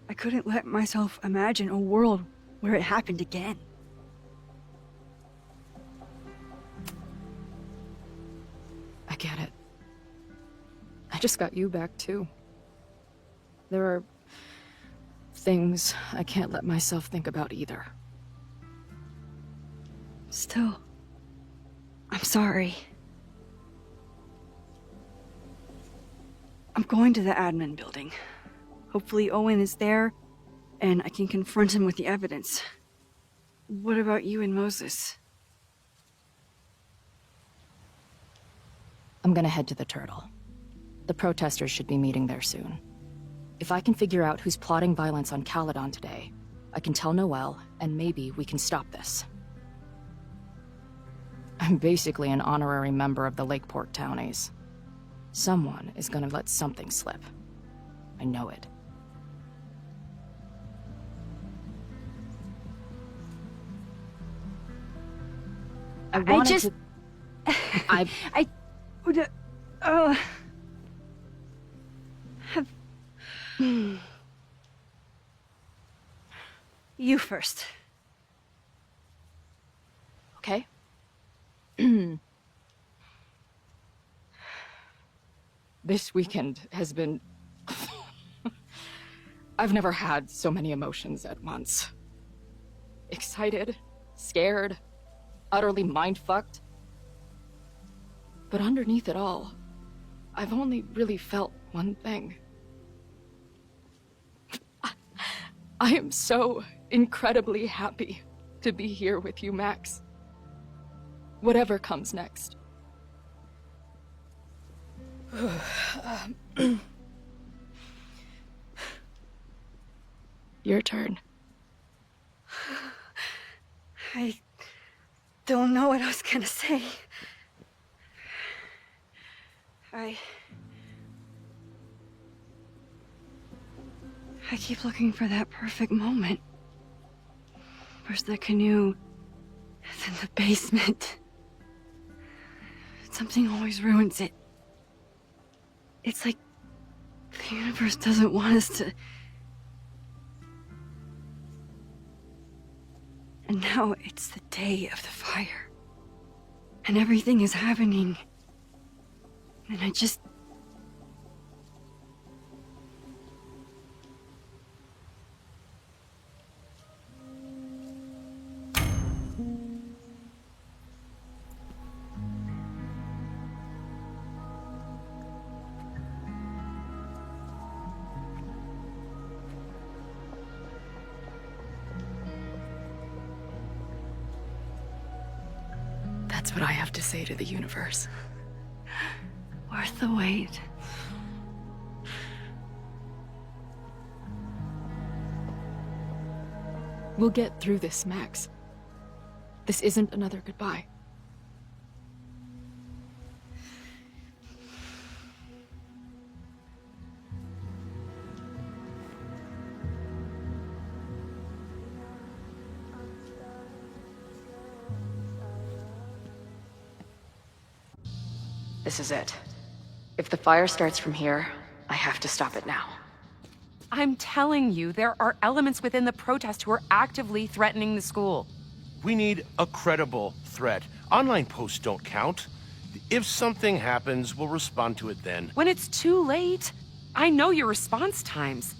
S19: I couldn't let myself imagine a world where it happened again.
S9: I get it. I just got you back, too. There are things I can't let myself think about either.
S19: Still, I'm sorry. I'm going to the admin building. Hopefully Owen is there, and I can confront him with the evidence. What about you and Moses?
S9: I'm gonna head to the Turtle. The protesters should be meeting there soon. If I can figure out who's plotting violence on Caledon today, I can tell Noelle, and maybe we can stop this. I'm basically an honorary member of the Lakeport Townies. Someone is gonna let something slip. I know it.
S19: I just...
S9: I
S19: would... have... You first.
S9: Okay. This weekend has been... I've never had so many emotions at once. Excited, scared, utterly mind-fucked. But underneath it all, I've only really felt one thing. I am so incredibly happy to be here with you, Max. Whatever comes next. Your turn.
S19: I don't know what I was gonna say. I keep looking for that perfect moment. Where's the canoe? It's in the basement. Something always ruins it. It's like the universe doesn't want us to... And now it's the day of the fire. And everything is happening. And I just...
S2: That's what I have to say to the universe.
S19: Worth the wait.
S2: We'll get through this, Max. This isn't another goodbye.
S9: This is it. If the fire starts from here, I have to stop it now.
S16: I'm telling you, there are elements within the protest who are actively threatening the school.
S4: We need a credible threat. Online posts don't count. If something happens, we'll respond to it then.
S16: When it's too late, I know your response times.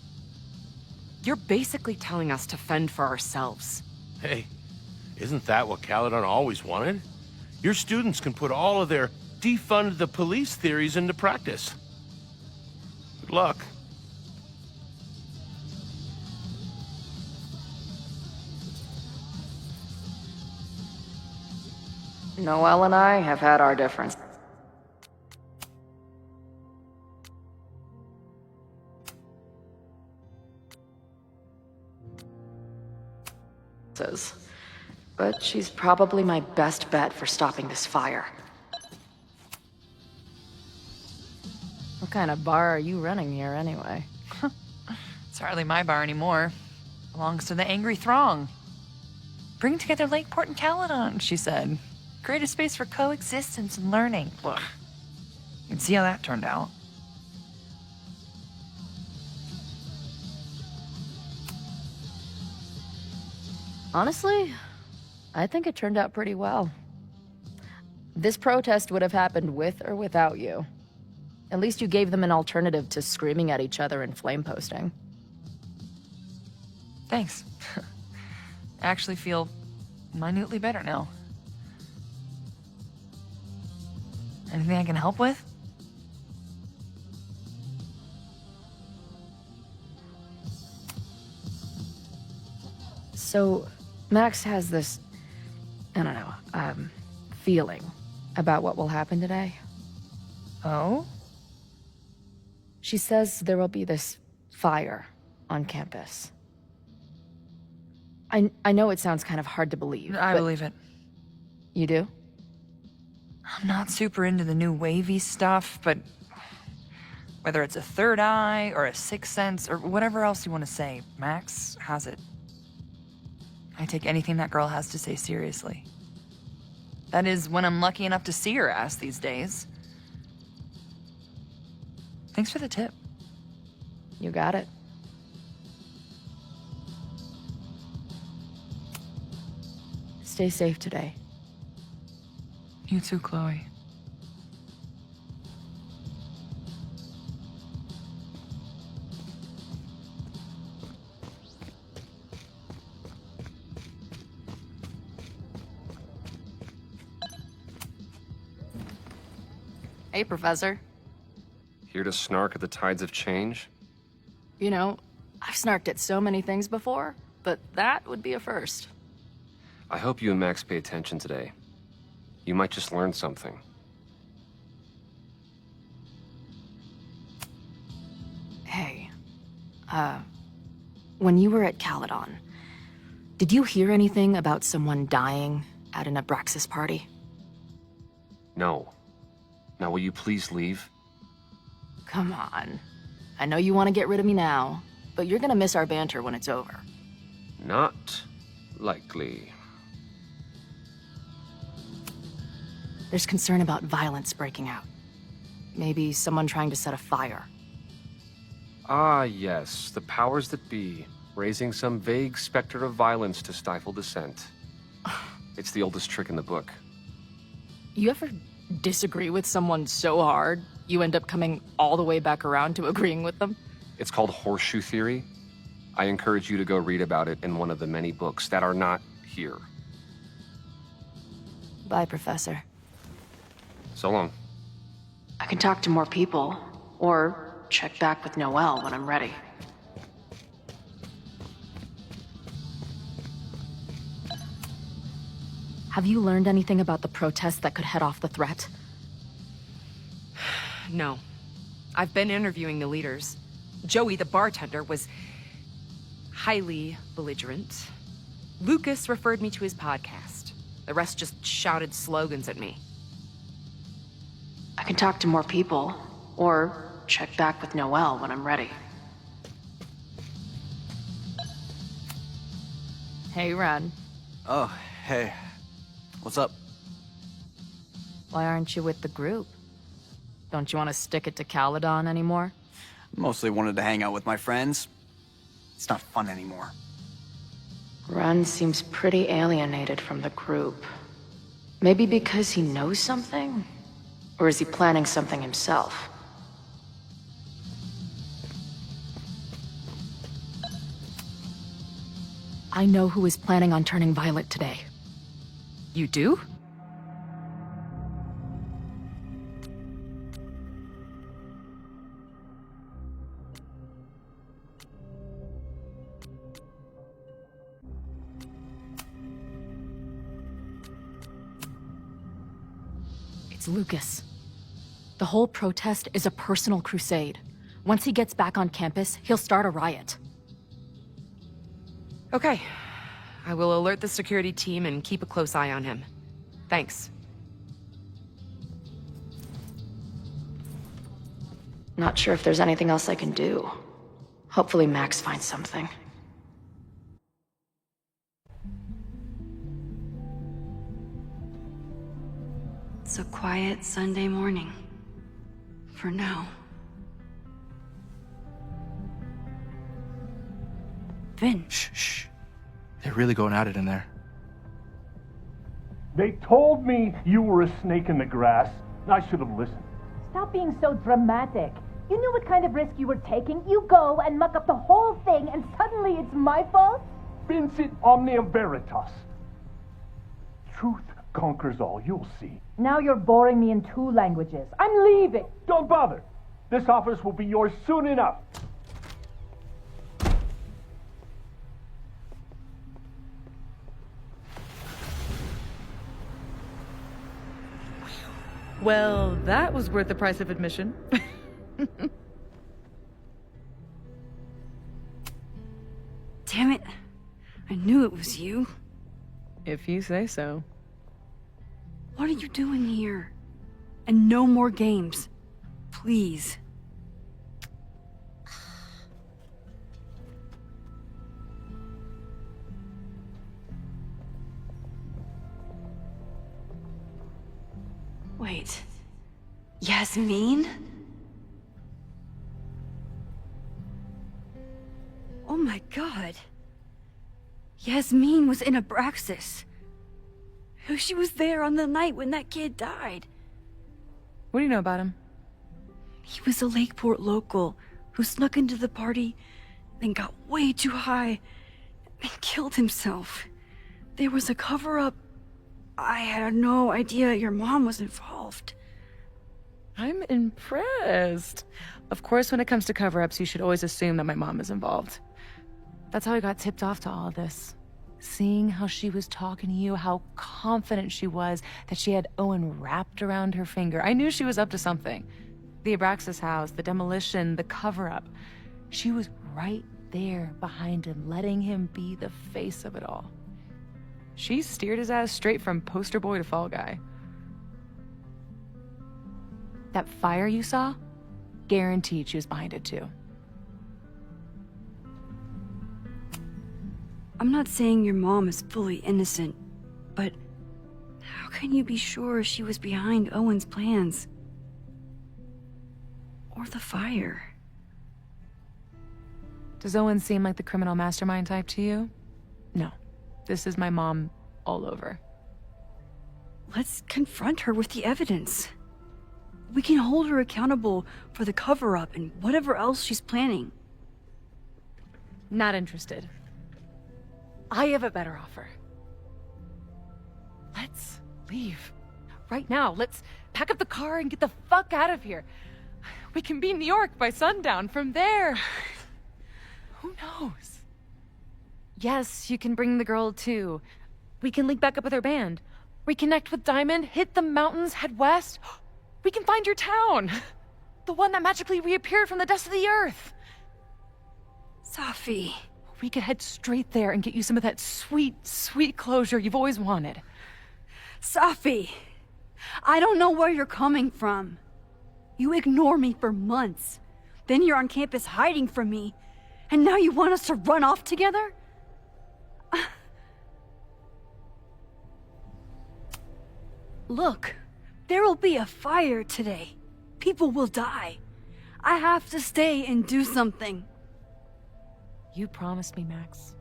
S16: You're basically telling us to fend for ourselves.
S4: Hey, isn't that what Caledon always wanted? Your students can put all of their defund the police theories into practice. Good luck.
S9: Noelle and I have had our differences. But she's probably my best bet for stopping this fire. What kind of bar are you running here, anyway?
S21: It's hardly my bar anymore. Belongs to the Angry Throng. Bring together Lakeport and Caledon, she said. Create a space for coexistence and learning. Ugh. You can see how that turned out.
S9: Honestly, I think it turned out pretty well. This protest would have happened with or without you. At least you gave them an alternative to screaming at each other and flame posting.
S21: Thanks. I actually feel minutely better now. Anything I can help with?
S9: So, Max has this, I don't know, feeling about what will happen today.
S21: Oh?
S9: She says there will be this fire on campus. I know it sounds kind of hard to believe.
S21: I
S9: but
S21: believe it.
S9: You do?
S21: I'm not super into the new wavy stuff, but whether it's a third eye or a sixth sense or whatever else you want to say, Max has it. I take anything that girl has to say seriously. That is, when I'm lucky enough to see her ass these days. Thanks for the tip.
S9: You got it. Stay safe today.
S21: You too, Chloe.
S9: Hey, Professor.
S17: Here to snark at the tides of change?
S9: You know, I've snarked at so many things before, but that would be a first.
S17: I hope you and Max pay attention today. You might just learn something.
S9: Hey, when you were at Caledon, did you hear anything about someone dying at an Abraxas party?
S17: No. Now will you please leave?
S9: Come on. I know you want to get rid of me now, but you're gonna miss our banter when it's over.
S17: Not likely.
S9: There's concern about violence breaking out. Maybe someone trying to set a fire.
S17: Ah, yes, the powers that be, raising some vague specter of violence to stifle dissent. It's the oldest trick in the book.
S9: You ever disagree with someone so hard, you end up coming all the way back around to agreeing with them?
S17: It's called horseshoe theory. I encourage you to go read about it in one of the many books that are not here.
S9: Bye, Professor.
S17: So long.
S8: I can talk to more people, or check back with Noelle when I'm ready.
S9: Have you learned anything about the protest that could head off the threat?
S20: No. I've been interviewing the leaders. Joey, the bartender, was highly belligerent. Lucas referred me to his podcast. The rest just shouted slogans at me.
S8: I can talk to more people, or check back with Noelle when I'm ready.
S9: Hey, Ren.
S3: Oh, hey. What's up?
S9: Why aren't you with the group? Don't you want to stick it to Caledon anymore?
S3: Mostly wanted to hang out with my friends. It's not fun anymore.
S8: Ren seems pretty alienated from the group. Maybe because he knows something? Or is he planning something himself?
S9: I know who is planning on turning violent today.
S20: You do?
S9: It's Lucas. The whole protest is a personal crusade. Once he gets back on campus, he'll start a riot.
S20: Okay. I will alert the security team and keep a close eye on him. Thanks.
S8: Not sure if there's anything else I can do. Hopefully Max finds something.
S19: It's a quiet Sunday morning. For now. Vin.
S22: Shh. They're really going at it in there.
S24: They told me you were a snake in the grass. I should have listened.
S25: Stop being so dramatic. You knew what kind of risk you were taking. You go and muck up the whole thing, and suddenly it's my fault?
S24: Vincit omnia veritas. Truth conquers all, you'll see.
S25: Now you're boring me in 2 languages. I'm leaving.
S24: Don't bother. This office will be yours soon enough.
S16: Well, that was worth the price of admission.
S19: knew it was you.
S16: If you say so.
S19: What are you doing here? And no more games. Please. Wait. Yasmin? Oh my god. Yasmin was in Abraxas. She was there on the night when that kid died.
S16: What do you know about him?
S19: He was a Lakeport local who snuck into the party, then got way too high, and killed himself. There was a cover-up. I had no idea your mom was involved.
S16: I'm impressed. Of course, when it comes to cover-ups, you should always assume that my mom is involved. That's how I got tipped off to all of this. Seeing how she was talking to you, how confident she was that she had Owen wrapped around her finger. I knew she was up to something. The Abraxas house, the demolition, the cover-up. She was right there behind him, letting him be the face of it all. She steered his ass straight from poster boy to fall guy. That fire you saw? Guaranteed she was behind it too.
S19: I'm not saying your mom is fully innocent, but how can you be sure she was behind Owen's plans? Or the fire?
S16: Does Owen seem like the criminal mastermind type to you? No. This is my mom all over.
S19: Let's confront her with the evidence. We can hold her accountable for the cover-up and whatever else she's planning.
S16: Not interested. I have a better offer. Let's leave. Right now. Let's pack up the car and get the fuck out of here. We can be in New York by sundown. From there, who knows? Yes, you can bring the girl too. We can link back up with her band. Reconnect with Diamond, hit the mountains, head west. We can find your town. The one that magically reappeared from the dust of the earth.
S19: Safi.
S16: We could head straight there and get you some of that sweet, sweet closure you've always wanted.
S19: Safi, I don't know where you're coming from. You ignore me for months. Then you're on campus hiding from me. And now you want us to run off together? Look, there will be a fire today. People will die. I have to stay and do something.
S16: You promised me, Max.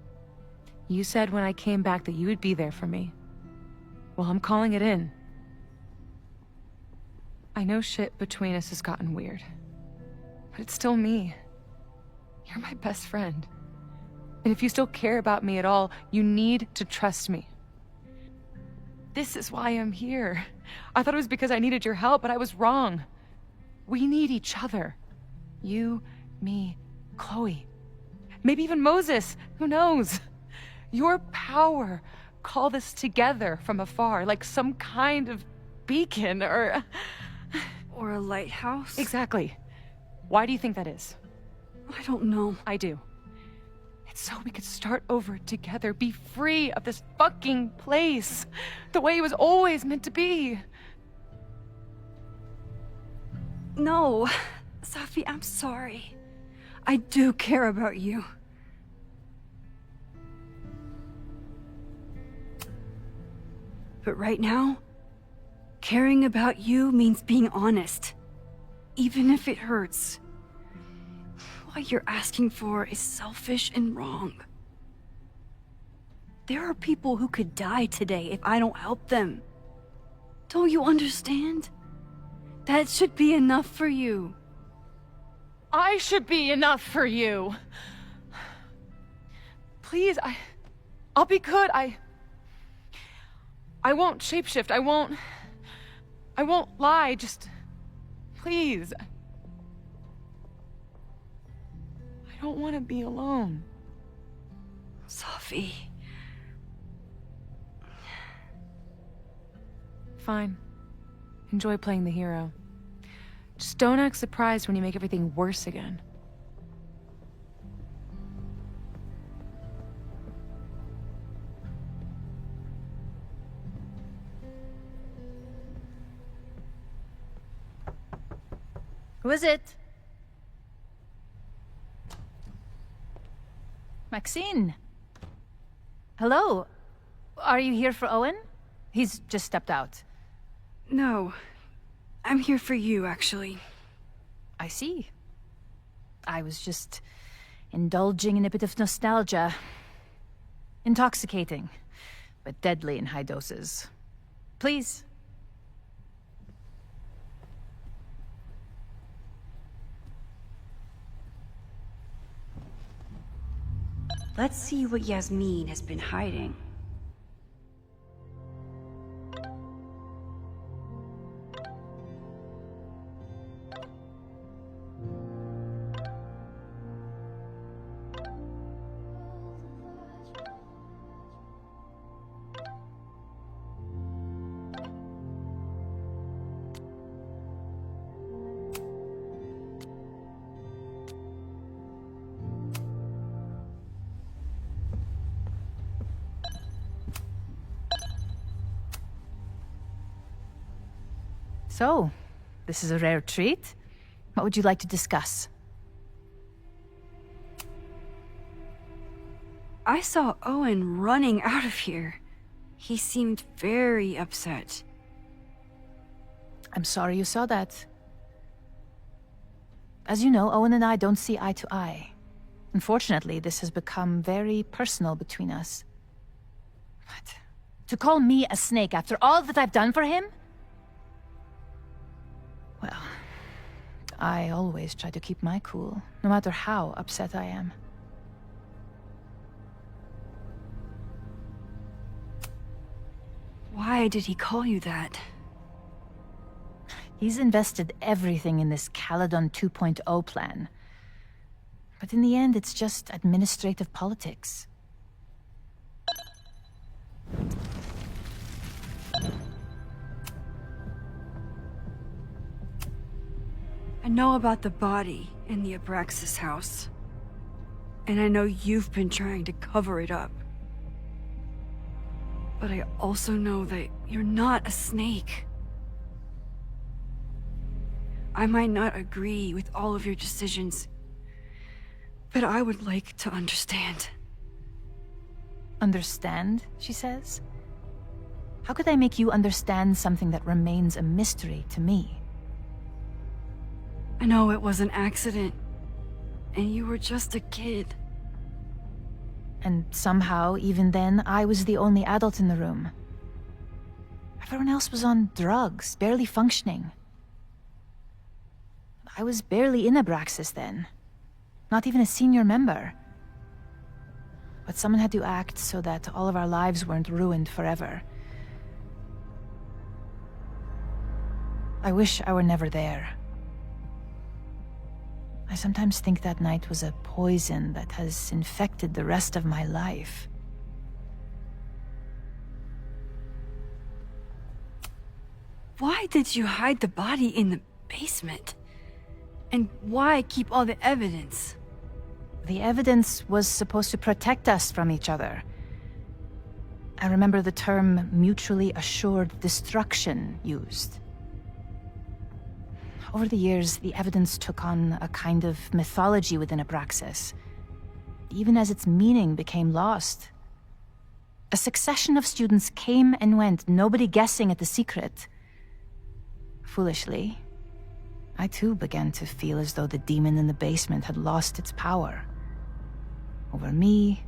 S16: You said when I came back that you would be there for me. Well, I'm calling it in. I know shit between us has gotten weird. But it's still me. You're my best friend. And if you still care about me at all, you need to trust me. This is why I'm here. I thought it was because I needed your help, but I was wrong. We need each other. You, me, Chloe. Maybe even Moses. Who knows? Your power called us together from afar, like some kind of beacon or...
S19: Or a lighthouse?
S16: Exactly. Why do you think that is?
S19: I don't know.
S16: I do. It's so we could start over together, be free of this fucking place, the way it was always meant to be.
S19: No, Safi, I'm sorry. I do care about you. But right now, caring about you means being honest, even if it hurts. What you're asking for is selfish and wrong. There are people who could die today if I don't help them. Don't you understand? That should be enough for you.
S16: I should be enough for you. Please, I'll be good. I won't shapeshift. I won't lie. Just, please. I don't want to be alone.
S19: Safi.
S16: Fine. Enjoy playing the hero. Just don't act surprised when you make everything worse again.
S25: Who is it? Maxine. Hello. Are you here for Owen? He's just stepped out.
S19: No. I'm here for you, actually.
S25: I see. I was just indulging in a bit of nostalgia. Intoxicating, but deadly in high doses. Please.
S19: Let's see what Yasmin has been hiding.
S25: So, this is a rare treat. What would you like to discuss?
S19: I saw Owen running out of here. He seemed very upset.
S25: I'm sorry you saw that. As you know, Owen and I don't see eye to eye. Unfortunately, this has become very personal between us. But to call me a snake after all that I've done for him? Well, I always try to keep my cool, no matter how upset I am.
S19: Why did he call you that?
S25: He's invested everything in this Caledon 2.0 plan. But in the end, it's just administrative politics.
S19: I know about the body in the Abraxas house. And I know you've been trying to cover it up. But I also know that you're not a snake. I might not agree with all of your decisions, but I would like to understand.
S25: Understand, she says? How could I make you understand something that remains a mystery to me?
S19: I know it was an accident, and you were just a kid.
S25: And somehow, even then, I was the only adult in the room. Everyone else was on drugs, barely functioning. I was barely in Abraxas then. Not even a senior member. But someone had to act so that all of our lives weren't ruined forever. I wish I were never there. I sometimes think that night was a poison that has infected the rest of my life.
S19: Why did you hide the body in the basement? And why keep all the evidence?
S25: The evidence was supposed to protect us from each other. I remember the term mutually assured destruction used. Over the years, the evidence took on a kind of mythology within Abraxas, even as its meaning became lost. A succession of students came and went, nobody guessing at the secret. Foolishly, I too began to feel as though the demon in the basement had lost its power. Over me,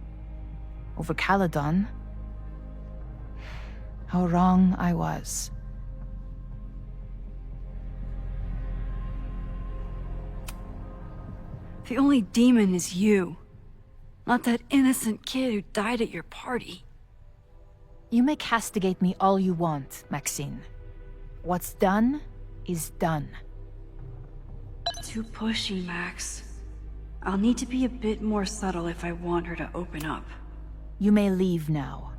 S25: over Caledon. How wrong I was.
S19: The only demon is you, not that innocent kid who died at your party.
S25: You may castigate me all you want, Maxine. What's done is done.
S19: Too pushy, Max. I'll need to be a bit more subtle if I want her to open up.
S25: You may leave now.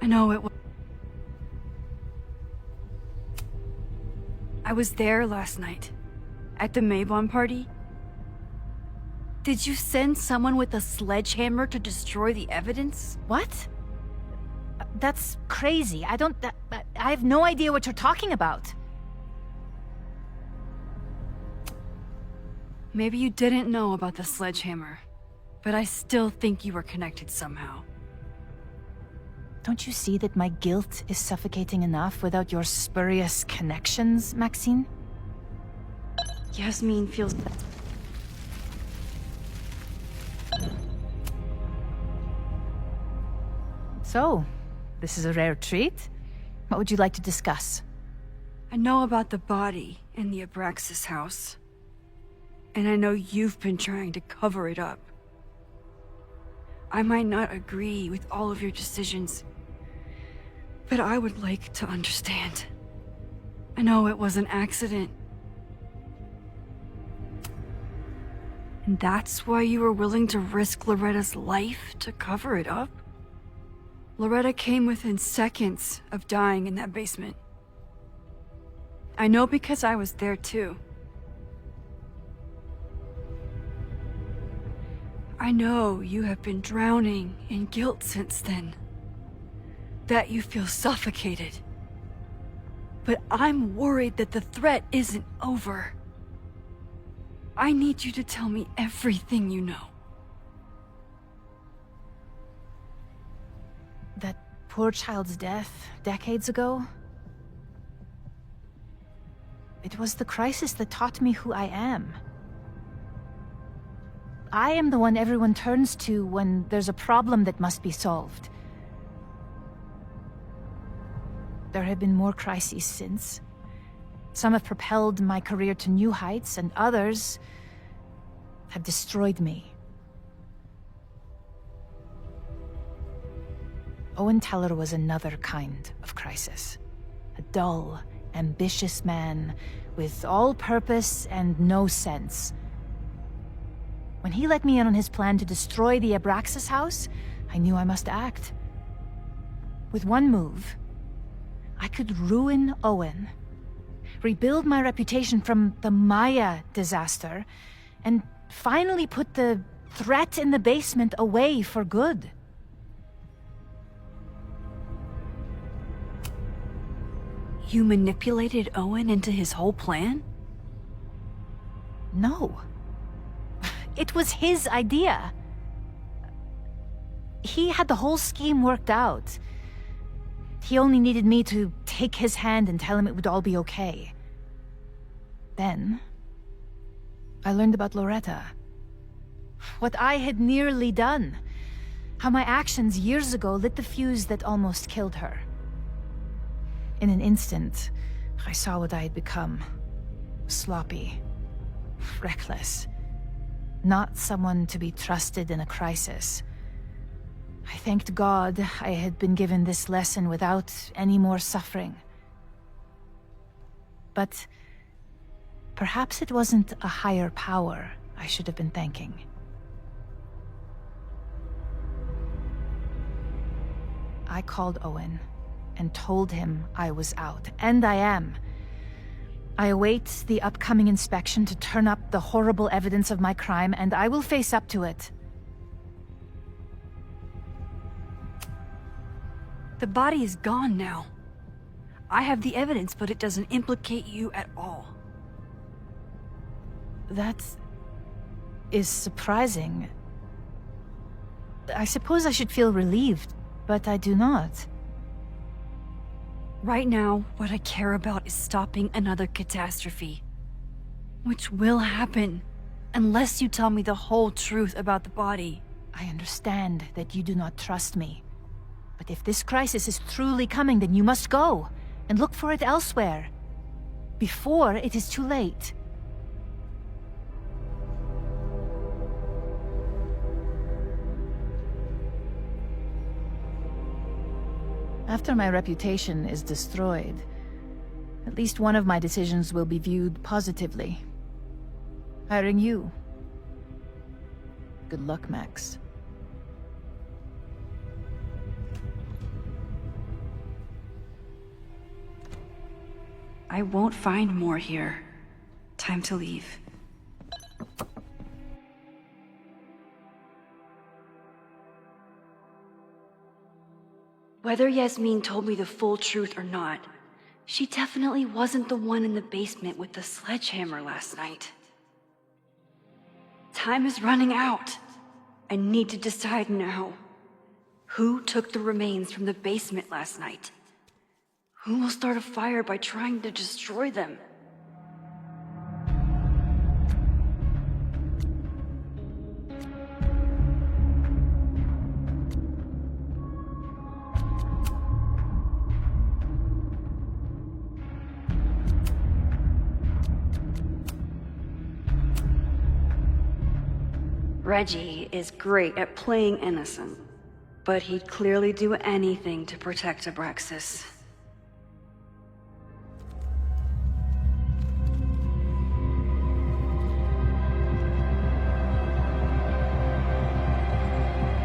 S19: I know it was... I was there last night, at the Maybon party. Did you send someone with a sledgehammer to destroy the evidence?
S25: What? That's crazy. I have no idea what you're talking about.
S19: Maybe you didn't know about the sledgehammer, but I still think you were connected somehow.
S25: Don't you see that my guilt is suffocating enough without your spurious connections, Maxine?
S19: Yasmin feels...
S25: So, this is a rare treat. What would you like to discuss?
S19: I know about the body in the Abraxas house. And I know you've been trying to cover it up. I might not agree with all of your decisions, but I would like to understand. I know it was an accident. And that's why you were willing to risk Loretta's life to cover it up? Loretta came within seconds of dying in that basement. I know because I was there too. I know you have been drowning in guilt since then. That you feel suffocated. But I'm worried that the threat isn't over. I need you to tell me everything you know.
S25: That poor child's death decades ago? It was the crisis that taught me who I am. I am the one everyone turns to when there's a problem that must be solved. There have been more crises since. Some have propelled my career to new heights, and others have destroyed me. Owen Teller was another kind of crisis. A dull, ambitious man with all purpose and no sense. When he let me in on his plan to destroy the Abraxas house, I knew I must act. With one move, I could ruin Owen, rebuild my reputation from the Maya disaster, and finally put the threat in the basement away for good.
S19: You manipulated Owen into his whole plan?
S25: No. It was his idea. He had the whole scheme worked out. He only needed me to take his hand and tell him it would all be okay. Then, I learned about Loretta. What I had nearly done. How my actions years ago lit the fuse that almost killed her. In an instant, I saw what I had become. Sloppy. Reckless. Not someone to be trusted in a crisis. I thanked God I had been given this lesson without any more suffering. But perhaps it wasn't a higher power I should have been thanking. I called Owen and told him I was out, and I am. I await the upcoming inspection to turn up the horrible evidence of my crime, and I will face up to it.
S19: The body is gone now. I have the evidence, but it doesn't implicate you at all.
S25: That is surprising. I suppose I should feel relieved, but I do not.
S19: Right now, what I care about is stopping another catastrophe. Which will happen, unless you tell me the whole truth about the body.
S25: I understand that you do not trust me. But if this crisis is truly coming, then you must go, and look for it elsewhere. Before it is too late. After my reputation is destroyed, at least one of my decisions will be viewed positively. Hiring you. Good luck, Max.
S19: I won't find more here. Time to leave. Whether Yasmin told me the full truth or not, she definitely wasn't the one in the basement with the sledgehammer last night. Time is running out. I need to decide now. Who took the remains from the basement last night? Who will start a fire by trying to destroy them? Reggie is great at playing innocent, but he'd clearly do anything to protect Abraxas.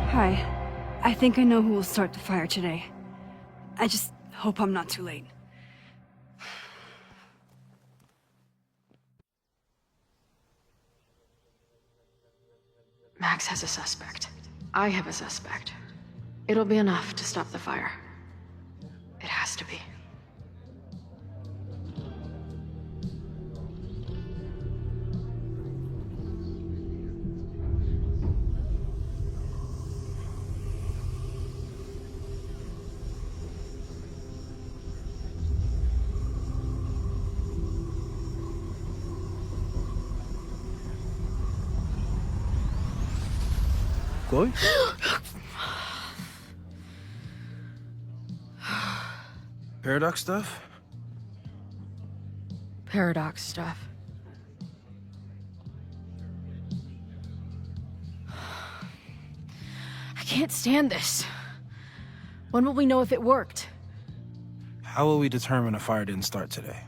S19: Hi. I think I know who will start the fire today. I just hope I'm not too late.
S2: Max has a suspect. I have a suspect. It'll be enough to stop the fire. It has to be.
S13: Chloe? Paradox stuff?
S2: Paradox stuff. I can't stand this. When will we know if it worked?
S13: How will we determine a fire didn't start today?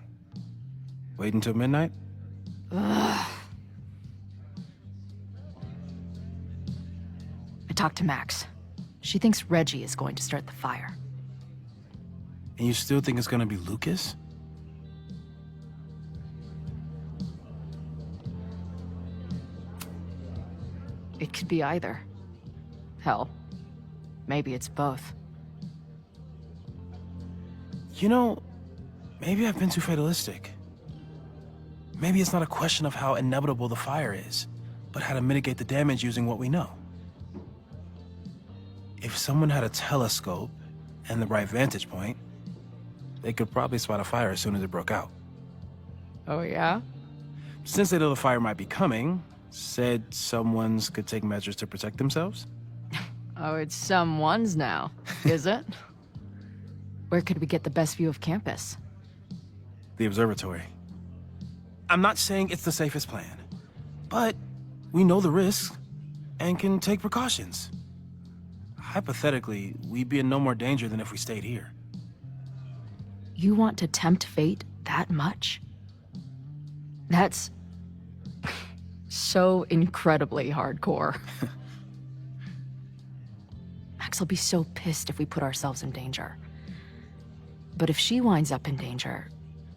S13: Wait until midnight?
S2: Ugh. I talked to Max. She thinks Reggie is going to start the fire.
S13: And you still think it's gonna be Lucas?
S2: It could be either. Hell, maybe it's both.
S13: You know, maybe I've been too fatalistic. Maybe it's not a question of how inevitable the fire is, but how to mitigate the damage using what we know. If someone had a telescope and the right vantage point, they could probably spot a fire as soon as it broke out.
S2: Oh, yeah?
S13: Since they know the fire might be coming, said someones could take measures to protect themselves?
S2: Oh, it's someone's now, is it? Where could we get the best view of campus?
S13: The observatory. I'm not saying it's the safest plan, but we know the risks and can take precautions. Hypothetically, we'd be in no more danger than if we stayed here.
S2: You want to tempt fate that much? That's so incredibly hardcore. Max will be so pissed if we put ourselves in danger. But if she winds up in danger,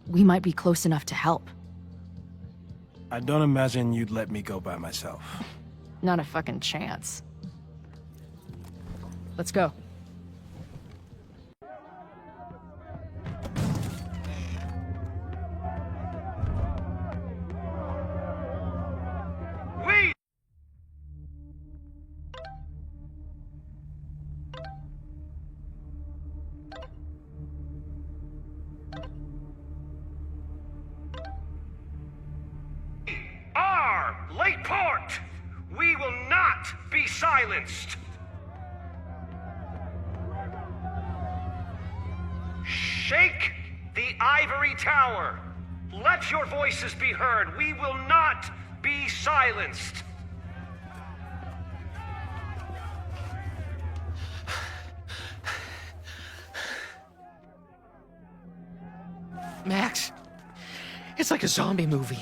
S2: we might be close enough to help.
S13: I don't imagine you'd let me go by myself.
S2: Not a fucking chance. Let's go.
S1: Lakeport! We will not be silenced! Shake the ivory tower! Let your voices be heard! We will not be silenced!
S7: Max, it's like a zombie movie.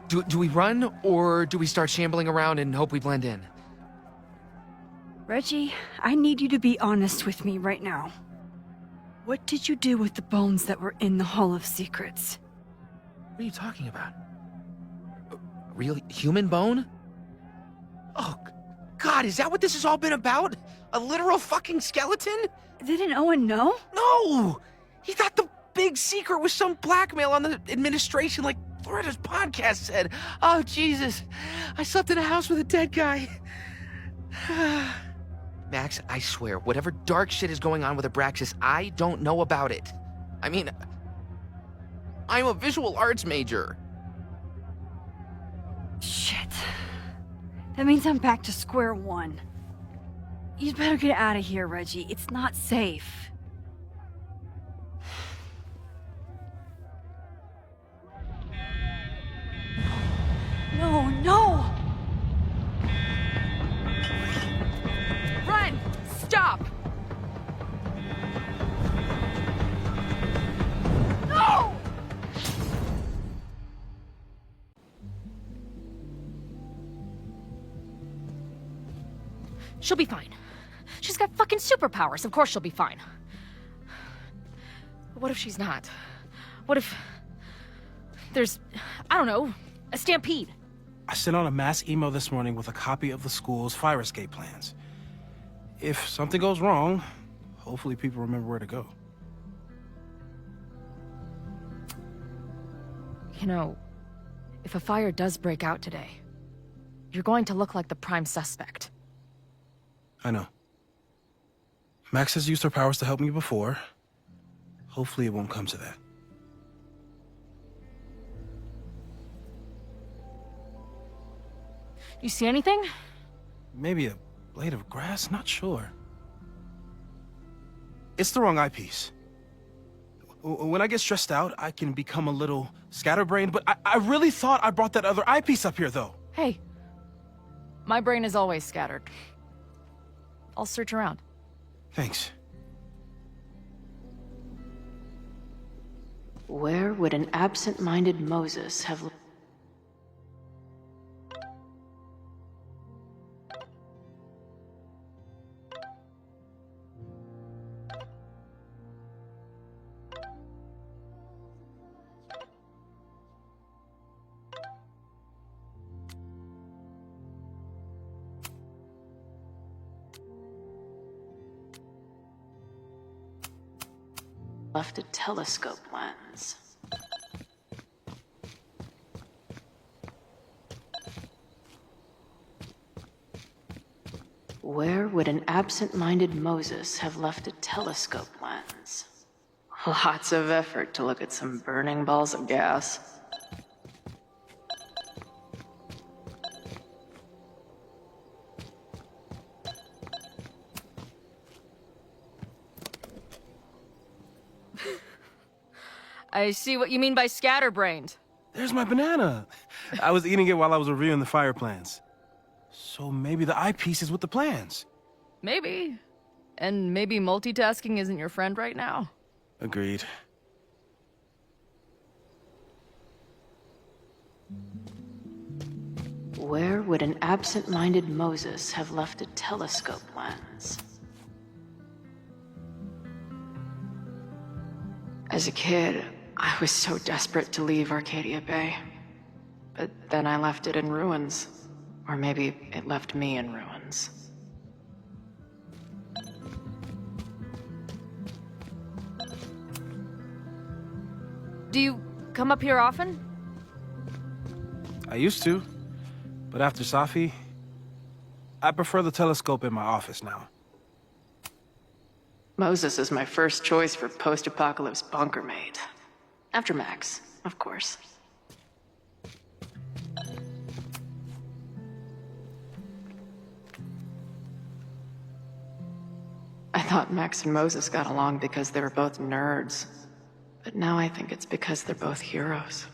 S7: Do we run, or do we start shambling around and hope we blend in?
S19: Reggie, I need you to be honest with me right now. What did you do with the bones that were in the Hall of Secrets?
S7: What are you talking about? A real human bone? Oh, God, is that what this has all been about? A literal fucking skeleton?
S19: Didn't Owen know?
S7: No! He thought the big secret was some blackmail on the administration, like Loretta's podcast said. Oh, Jesus. I slept in a house with a dead guy. Max, I swear, whatever dark shit is going on with Abraxas, I don't know about it. I mean, I'm a visual arts major.
S19: Shit. That means I'm back to square one. You'd better get out of here, Reggie. It's not safe. No, no!
S20: Run! Stop!
S19: No!
S9: She'll be fine. She's got fucking superpowers. Of course she'll be fine. But what if she's not? What if there's, I don't know, a stampede?
S13: I sent out a mass email this morning with a copy of the school's fire escape plans. If something goes wrong, hopefully people remember where to go.
S9: You know, if a fire does break out today, you're going to look like the prime suspect.
S13: I know. Max has used her powers to help me before. Hopefully it won't come to that.
S9: You see anything?
S13: Maybe a blade of grass? Not sure. It's the wrong eyepiece. When I get stressed out, I can become a little scatterbrained, but I really thought I brought that other eyepiece up here, though.
S9: Hey, my brain is always scattered. I'll search around.
S13: Thanks.
S8: Where would an absent-minded Moses have... left a telescope lens. Where would an absent-minded Moses have left a telescope lens? Lots of effort to look at some burning balls of gas.
S9: I see what you mean by scatterbrained.
S13: There's my banana. I was eating it while I was reviewing the fire plans. So maybe the eyepiece is with the plans.
S9: Maybe. And maybe multitasking isn't your friend right now.
S13: Agreed.
S8: Where would an absent-minded Moses have left a telescope lens? As a kid, I was so desperate to leave Arcadia Bay. But then I left it in ruins. Or maybe it left me in ruins.
S9: Do you come up here often?
S13: I used to, but after Safi, I prefer the telescope in my office now.
S8: Moses is my first choice for post-apocalypse bunker mate. After Max, of course. I thought Max and Moses got along because they were both nerds. But now I think it's because they're both heroes.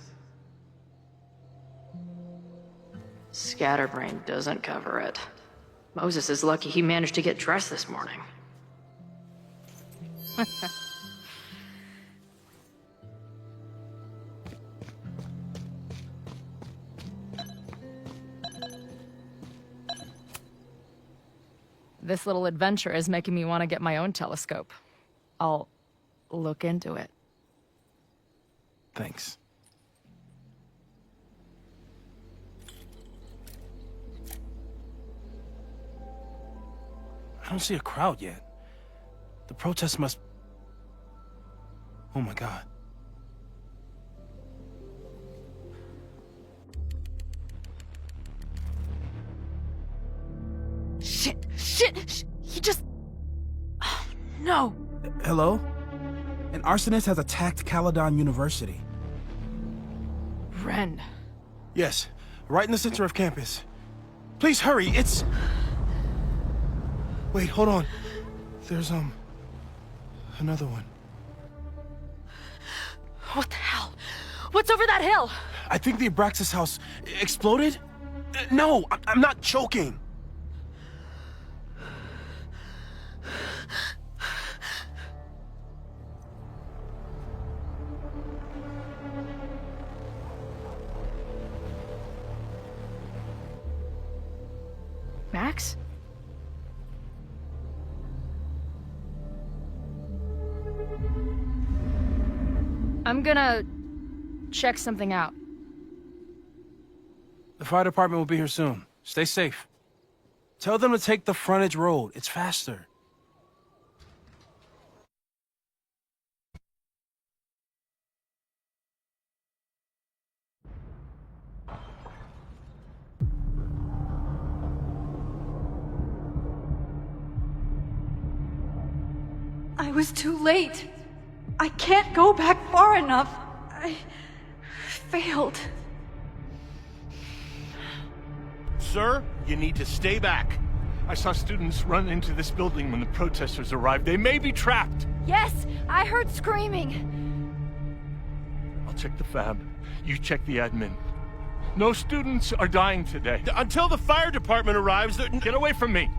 S8: Scatterbrain doesn't cover it. Moses is lucky he managed to get dressed this morning.
S9: This little adventure is making me want to get my own telescope. I'll look into it.
S13: Thanks. I don't see a crowd yet. The protest must... Oh my God.
S25: Shit! He just... Oh, no!
S13: Hello? An arsonist has attacked Caledon University.
S2: Ren.
S13: Yes, right in the center of campus. Please hurry, it's... Wait, hold on. There's, another one.
S25: What the hell? What's over that hill?
S13: I think the Abraxas house exploded? No, I'm not joking.
S2: Max?
S9: I'm gonna check something out.
S13: The fire department will be here soon. Stay safe. Tell them to take the frontage road. It's faster.
S19: I was too late. I can't go back far enough. I failed.
S4: Sir, you need to stay back.
S1: I saw students run into this building when the protesters arrived. They may be trapped.
S9: Yes, I heard screaming.
S1: I'll check the fab. You check the admin. No students are dying today.
S4: Until the fire department arrives,
S1: Get away from me!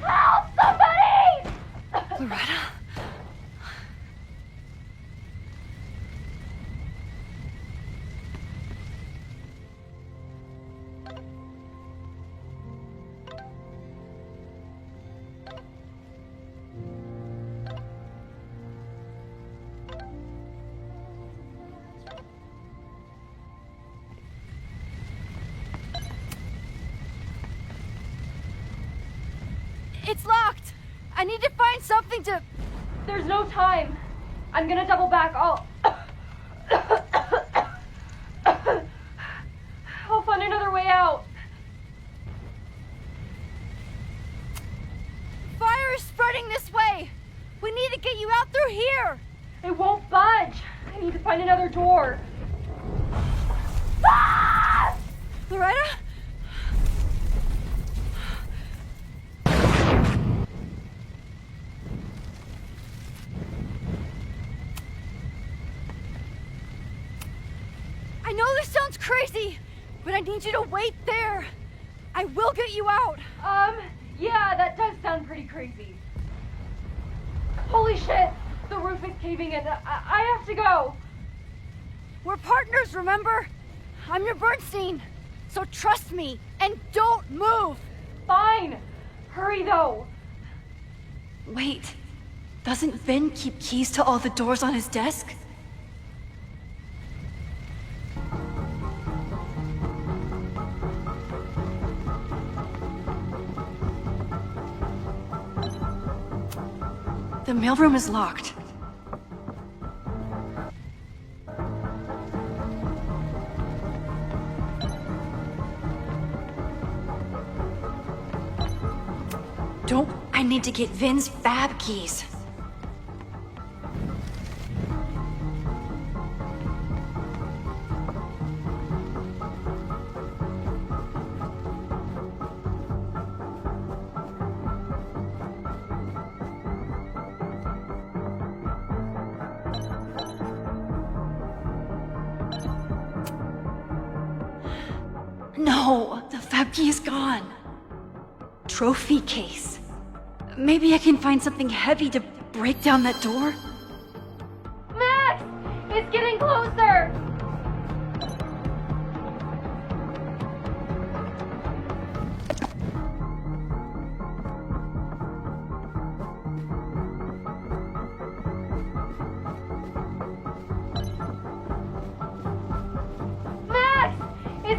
S9: Help! Somebody!
S19: Loretta?
S9: It's locked! I need to find something to... There's no time. I'm gonna double back. I'll find another way out. Fire is spreading this way. We need to get you out through here. It won't budge. I need to find another door. Ah! Loretta? I know this sounds crazy, but I need you to wait there. I will get you out. Yeah, that does sound pretty crazy. Holy shit! The roof is caving in. I have to go. We're partners, remember? I'm your Bernstein. So trust me, and don't move. Fine. Hurry, though.
S19: Wait. Doesn't Vin keep keys to all the doors on his desk? The mailroom is locked. I need to get Vin's fab keys. No, the fab key is gone. Trophy case. Maybe I can find something heavy to break down that door?
S9: Max! It's getting closer!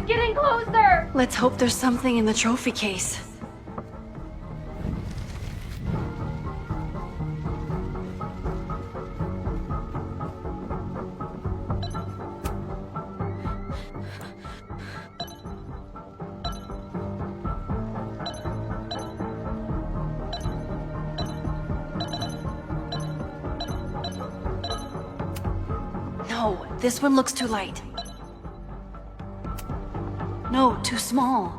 S8: It's getting closer! Let's hope there's something in the trophy case. No, this one looks too light. No, too small.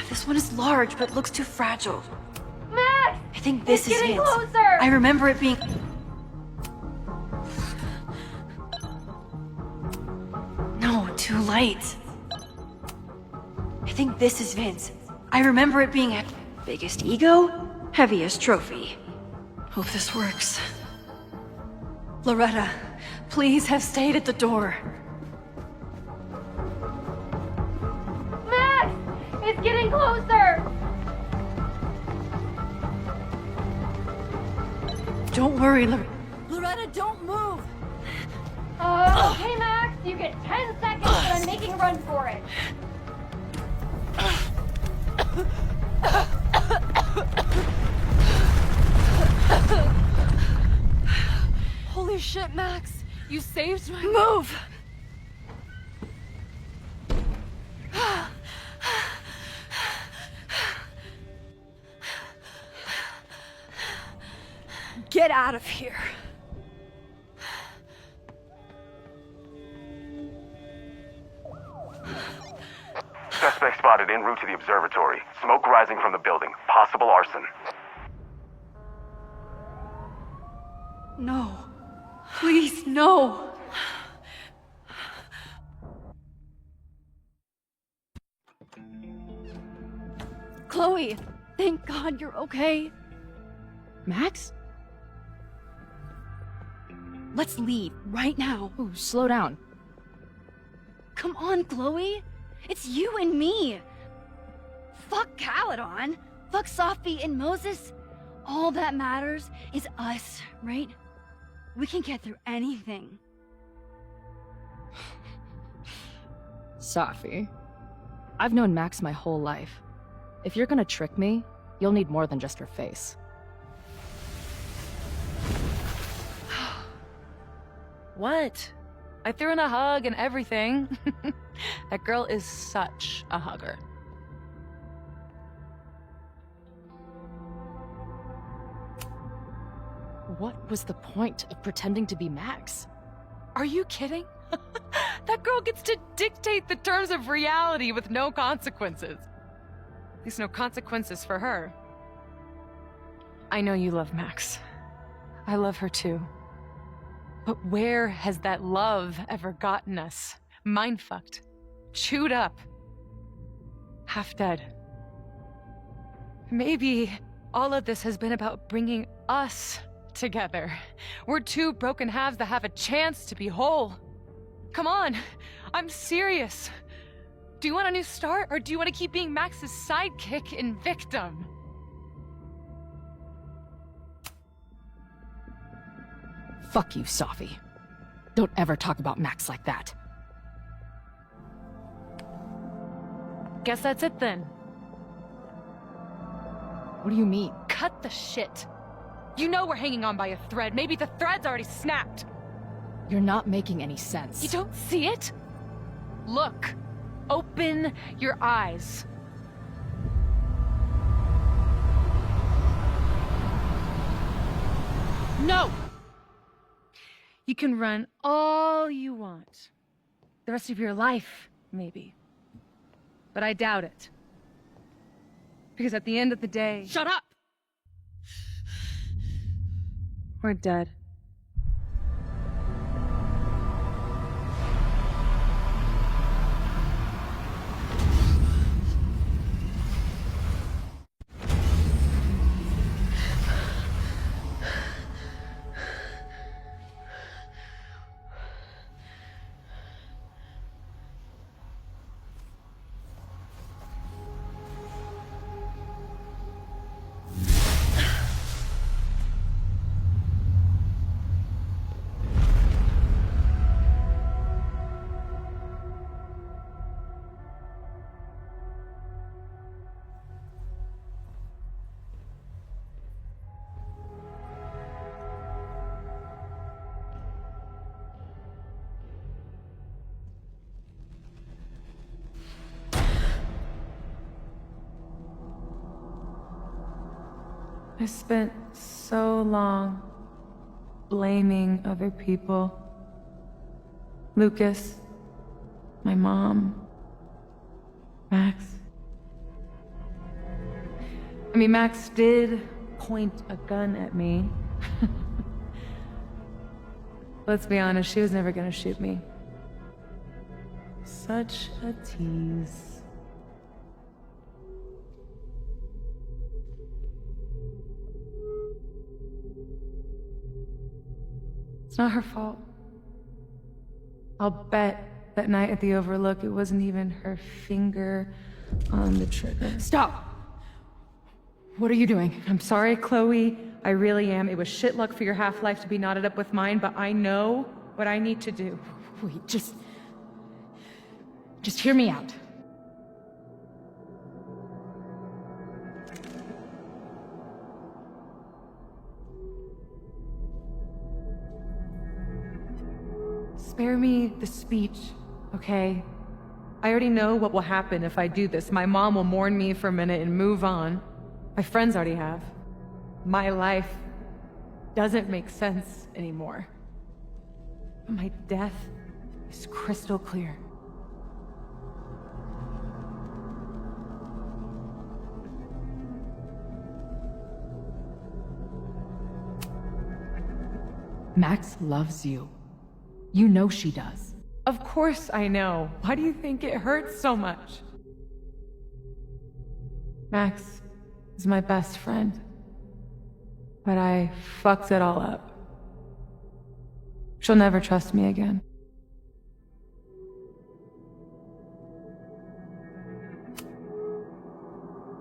S8: This one is large, but looks too fragile. Max! I think this is it. Closer! I remember it being... No, too light. I think this is Vince. I remember it being biggest ego, heaviest trophy. Hope this works. Loretta, please have stayed at the door. Max! It's getting closer! Don't worry, Loretta, don't move! Okay, Max, you get 10 seconds, but I'm making a run for it.
S16: Holy shit, Max! You saved my—
S8: Move! Get out of here.
S18: Suspect spotted en route to the observatory. Smoke rising from the building. Possible arson.
S8: No. Please, no. Chloe, thank God you're okay.
S9: Max?
S8: Let's leave right now.
S9: Ooh, slow down.
S8: Come on, Chloe. It's you and me. Fuck Caledon. Fuck Sophie and Moses. All that matters is us, right? We can get through anything.
S9: Sophie, I've known Max my whole life. If you're gonna trick me, you'll need more than just her face.
S16: What? I threw in a hug and everything. That girl is such a hugger.
S9: What was the point of pretending to be Max?
S16: Are you kidding? That girl gets to dictate the terms of reality with no consequences. At least no consequences for her. I know you love Max. I love her too. But where has that love ever gotten us? Mind-fucked. Chewed up. Half dead. Maybe all of this has been about bringing us together. We're two broken halves that have a chance to be whole. Come on, I'm serious. Do you want a new start, or do you want to keep being Max's sidekick and victim?
S9: Fuck you, Sophie. Don't ever talk about Max like that.
S16: Guess that's it then.
S9: What do you mean?
S16: Cut the shit. You know we're hanging on by a thread. Maybe the thread's already snapped.
S9: You're not making any sense.
S16: You don't see it? Look. Open your eyes. No! You can run all you want. The rest of your life, maybe. But I doubt it. Because at the end of the day...
S9: Shut up!
S16: We're dead. I spent so long blaming other people. Lucas, my mom, Max. I mean, Max did point a gun at me. Let's be honest, she was never gonna shoot me. Such a tease. It's not her fault. I'll bet that night at the Overlook it wasn't even her finger on the trigger.
S2: Stop! What are you doing?
S16: I'm sorry, Chloe. I really am. It was shit luck for your half-life to be knotted up with mine, but I know what I need to do.
S2: Wait, just hear me out.
S16: Spare me the speech, okay? I already know what will happen if I do this. My mom will mourn me for a minute and move on. My friends already have. My life doesn't make sense anymore. My death is crystal clear.
S2: Max loves you. You know she does.
S16: Of course I know. Why do you think it hurts so much? Max is my best friend. But I fucked it all up. She'll never trust me again.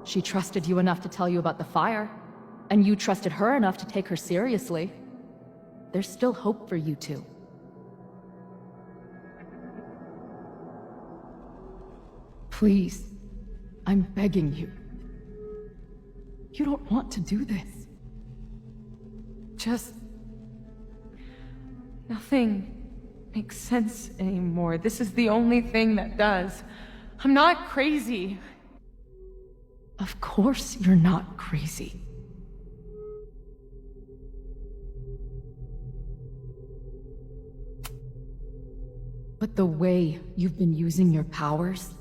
S2: She trusted you enough to tell you about the fire, and you trusted her enough to take her seriously. There's still hope for you two. Please, I'm begging you. You don't want to do this.
S16: Just... nothing makes sense anymore. This is the only thing that does. I'm not crazy.
S2: Of course you're not crazy. But the way you've been using your powers,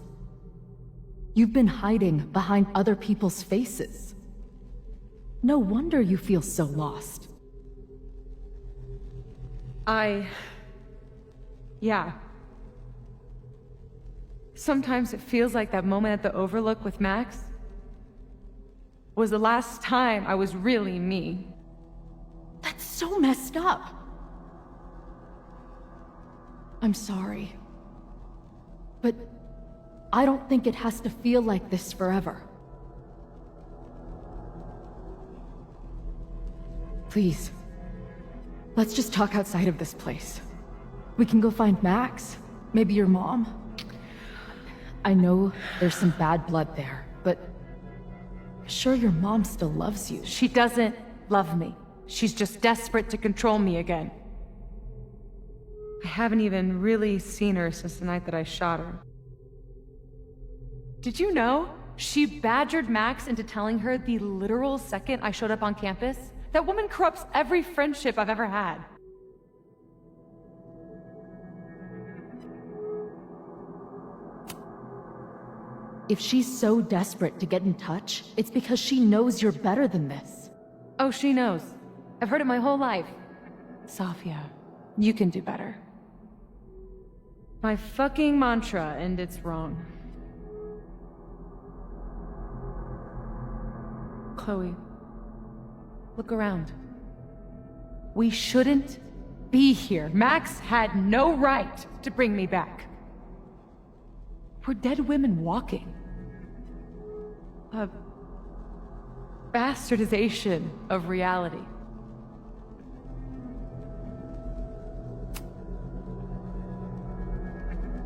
S2: you've been hiding behind other people's faces. No wonder you feel so lost.
S16: Yeah. Sometimes it feels like that moment at the Overlook with Max was the last time I was really me.
S2: That's so messed up. I'm sorry. But I don't think it has to feel like this forever. Please, let's just talk outside of this place. We can go find Max, maybe your mom. I know there's some bad blood there, but I'm sure your mom still loves you.
S16: She doesn't love me. She's just desperate to control me again. I haven't even really seen her since the night that I shot her. Did you know? She badgered Max into telling her the literal second I showed up on campus. That woman corrupts every friendship I've ever had.
S2: If she's so desperate to get in touch, it's because she knows you're better than this.
S16: Oh, she knows. I've heard it my whole life. Safia, you can do better. My fucking mantra, and it's wrong. Chloe, look around. We shouldn't be here. Max had no right to bring me back. We're dead women walking. A bastardization of reality.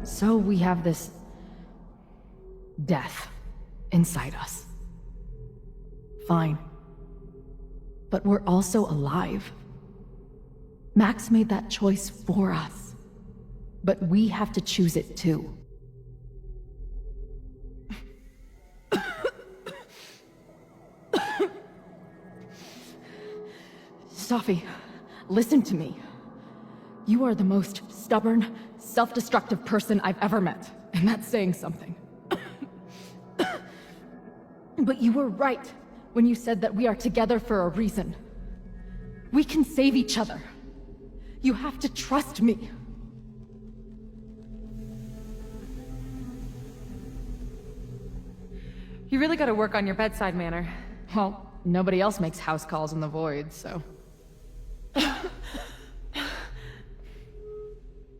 S2: So we have this death inside us. Fine. But we're also alive. Max made that choice for us. But we have to choose it too. Safi, listen to me. You are the most stubborn, self-destructive person I've ever met, and that's saying something. But you were right when you said that we are together for a reason. We can save each other. You have to trust me.
S16: You really gotta work on your bedside manner.
S2: Well, nobody else makes house calls in the void, so...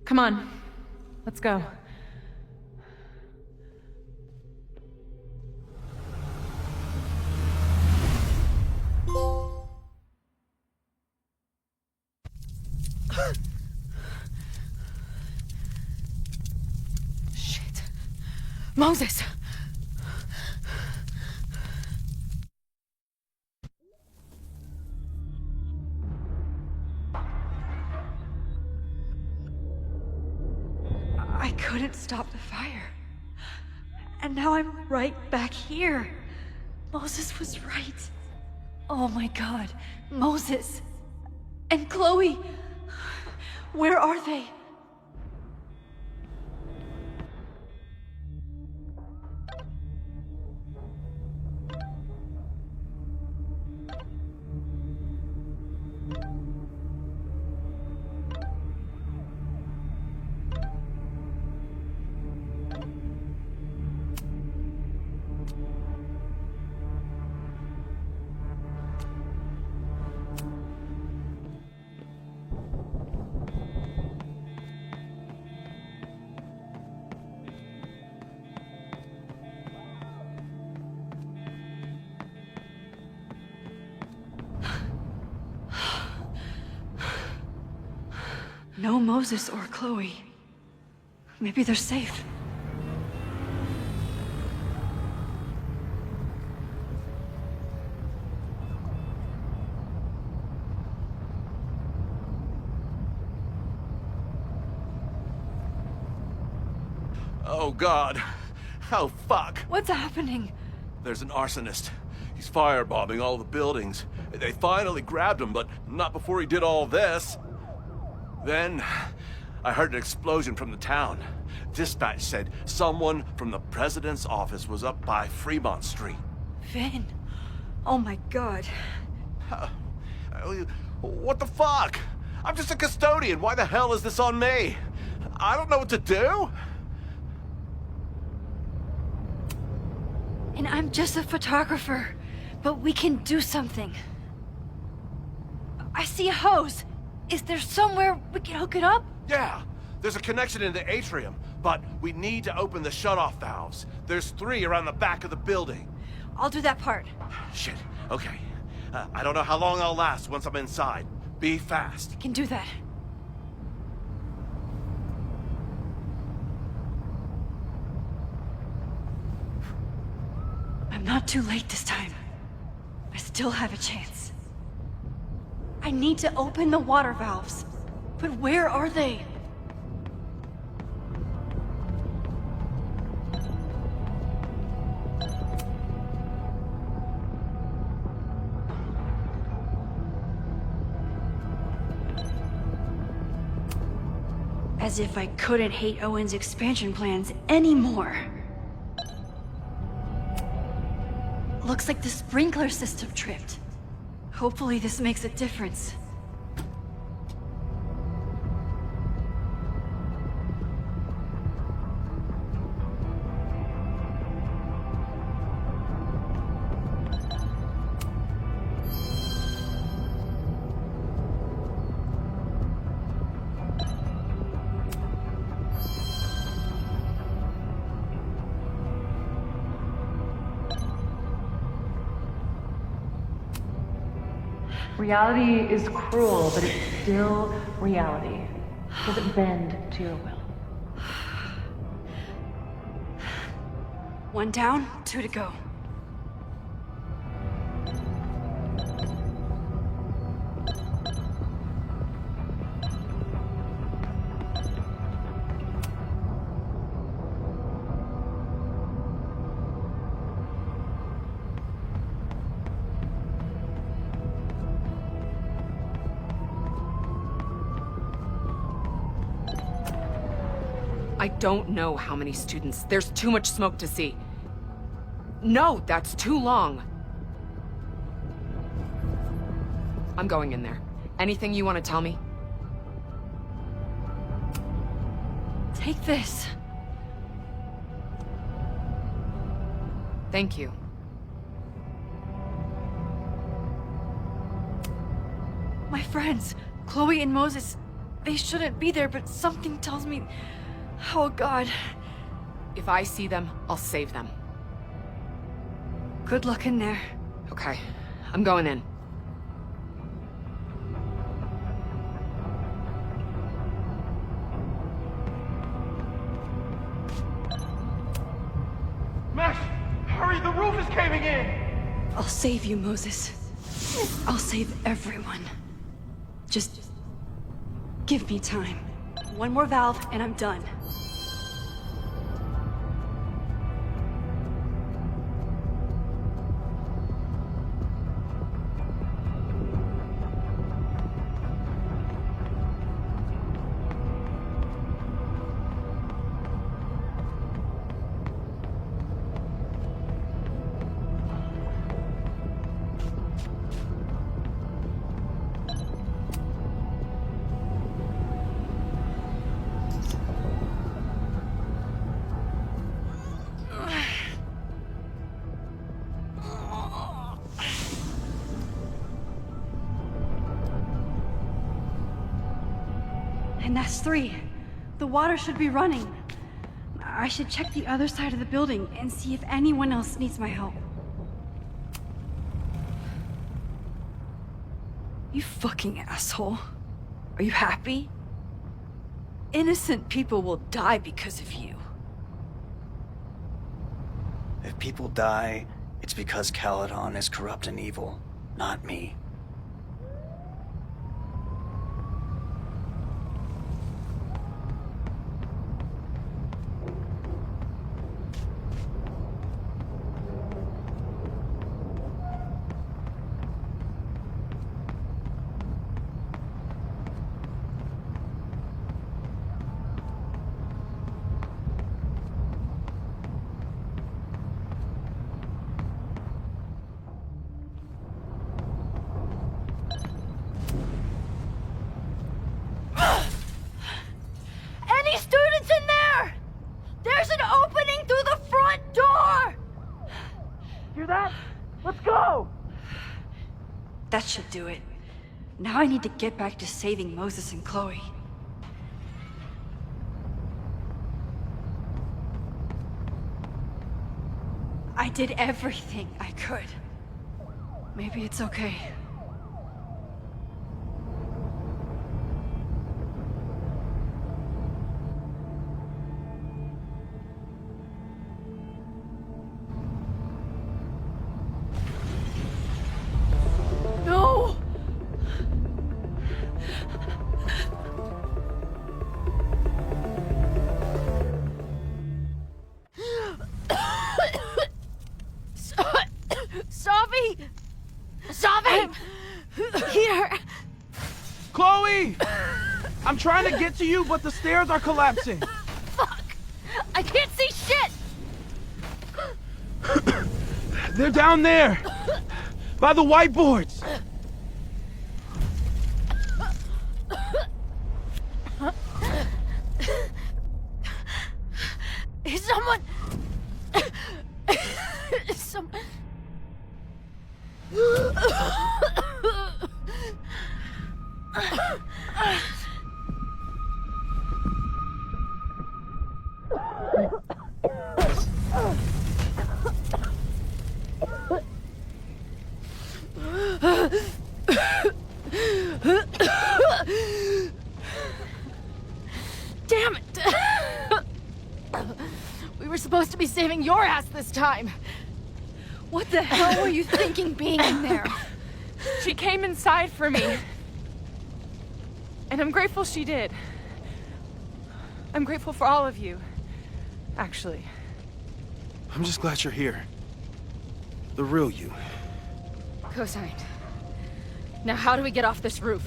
S16: Come on, let's go.
S2: Shit. Moses!
S19: I couldn't stop the fire. And now I'm right back here. Moses was right. Oh my god. Moses. And Chloe. Where are they? No Moses or Chloe. Maybe they're safe.
S4: Oh, God. Oh, fuck.
S19: What's happening?
S4: There's an arsonist. He's firebombing all the buildings. They finally grabbed him, but not before he did all this. Then, I heard an explosion from the town. Dispatch said someone from the president's office was up by Fremont Street.
S19: Vin. Oh my god.
S4: What the fuck? I'm just a custodian. Why the hell is this on me? I don't know what to do.
S19: And I'm just a photographer. But we can do something. I see a hose. Is there somewhere we can hook it up?
S4: Yeah, there's a connection in the atrium, but we need to open the shutoff valves. There's 3 around the back of the building.
S19: I'll do that part.
S4: Shit, okay. I don't know how long I'll last once I'm inside. Be fast.
S19: I can do that. I'm not too late this time. I still have a chance. I need to open the water valves. But where are they? As if I couldn't hate Owen's expansion plans anymore. Looks like the sprinkler system tripped. Hopefully this makes a difference.
S16: Reality is cruel, but it's still reality. It doesn't bend to your will.
S19: 1 down, 2 to go.
S20: I don't know how many students. There's too much smoke to see. No, that's too long. I'm going in there. Anything you want to tell me?
S19: Take this.
S20: Thank you.
S19: My friends, Chloe and Moses, they shouldn't be there, but something tells me... Oh, God.
S20: If I see them, I'll save them.
S19: Good luck in there.
S20: Okay, I'm going in.
S10: Max, hurry, the roof is caving in!
S19: I'll save you, Moses. I'll save everyone. Just give me time. One more valve and I'm done. And that's 3. The water should be running. I should check the other side of the building and see if anyone else needs my help. You fucking asshole. Are you happy? Innocent people will die because of you.
S3: If people die, it's because Caledon is corrupt and evil, not me.
S19: Any students in there? There's an opening through the front door!
S10: Hear that? Let's go!
S19: That should do it. Now I need to get back to saving Moses and Chloe. I did everything I could. Maybe it's okay. No!
S25: Savi! Savi! Here!
S13: Chloe! I'm trying to get to you, but the stairs are collapsing.
S25: Fuck! I can't see shit!
S13: They're down there! By the whiteboards!
S25: Is someone... Some... Damn it! We were supposed to be saving your ass this time. What the hell were you thinking being in there?
S16: She came inside for me. And I'm grateful she did. I'm grateful for all of you, actually.
S13: I'm just glad you're here. The real you.
S25: Co-signed. Now how do we get off this roof?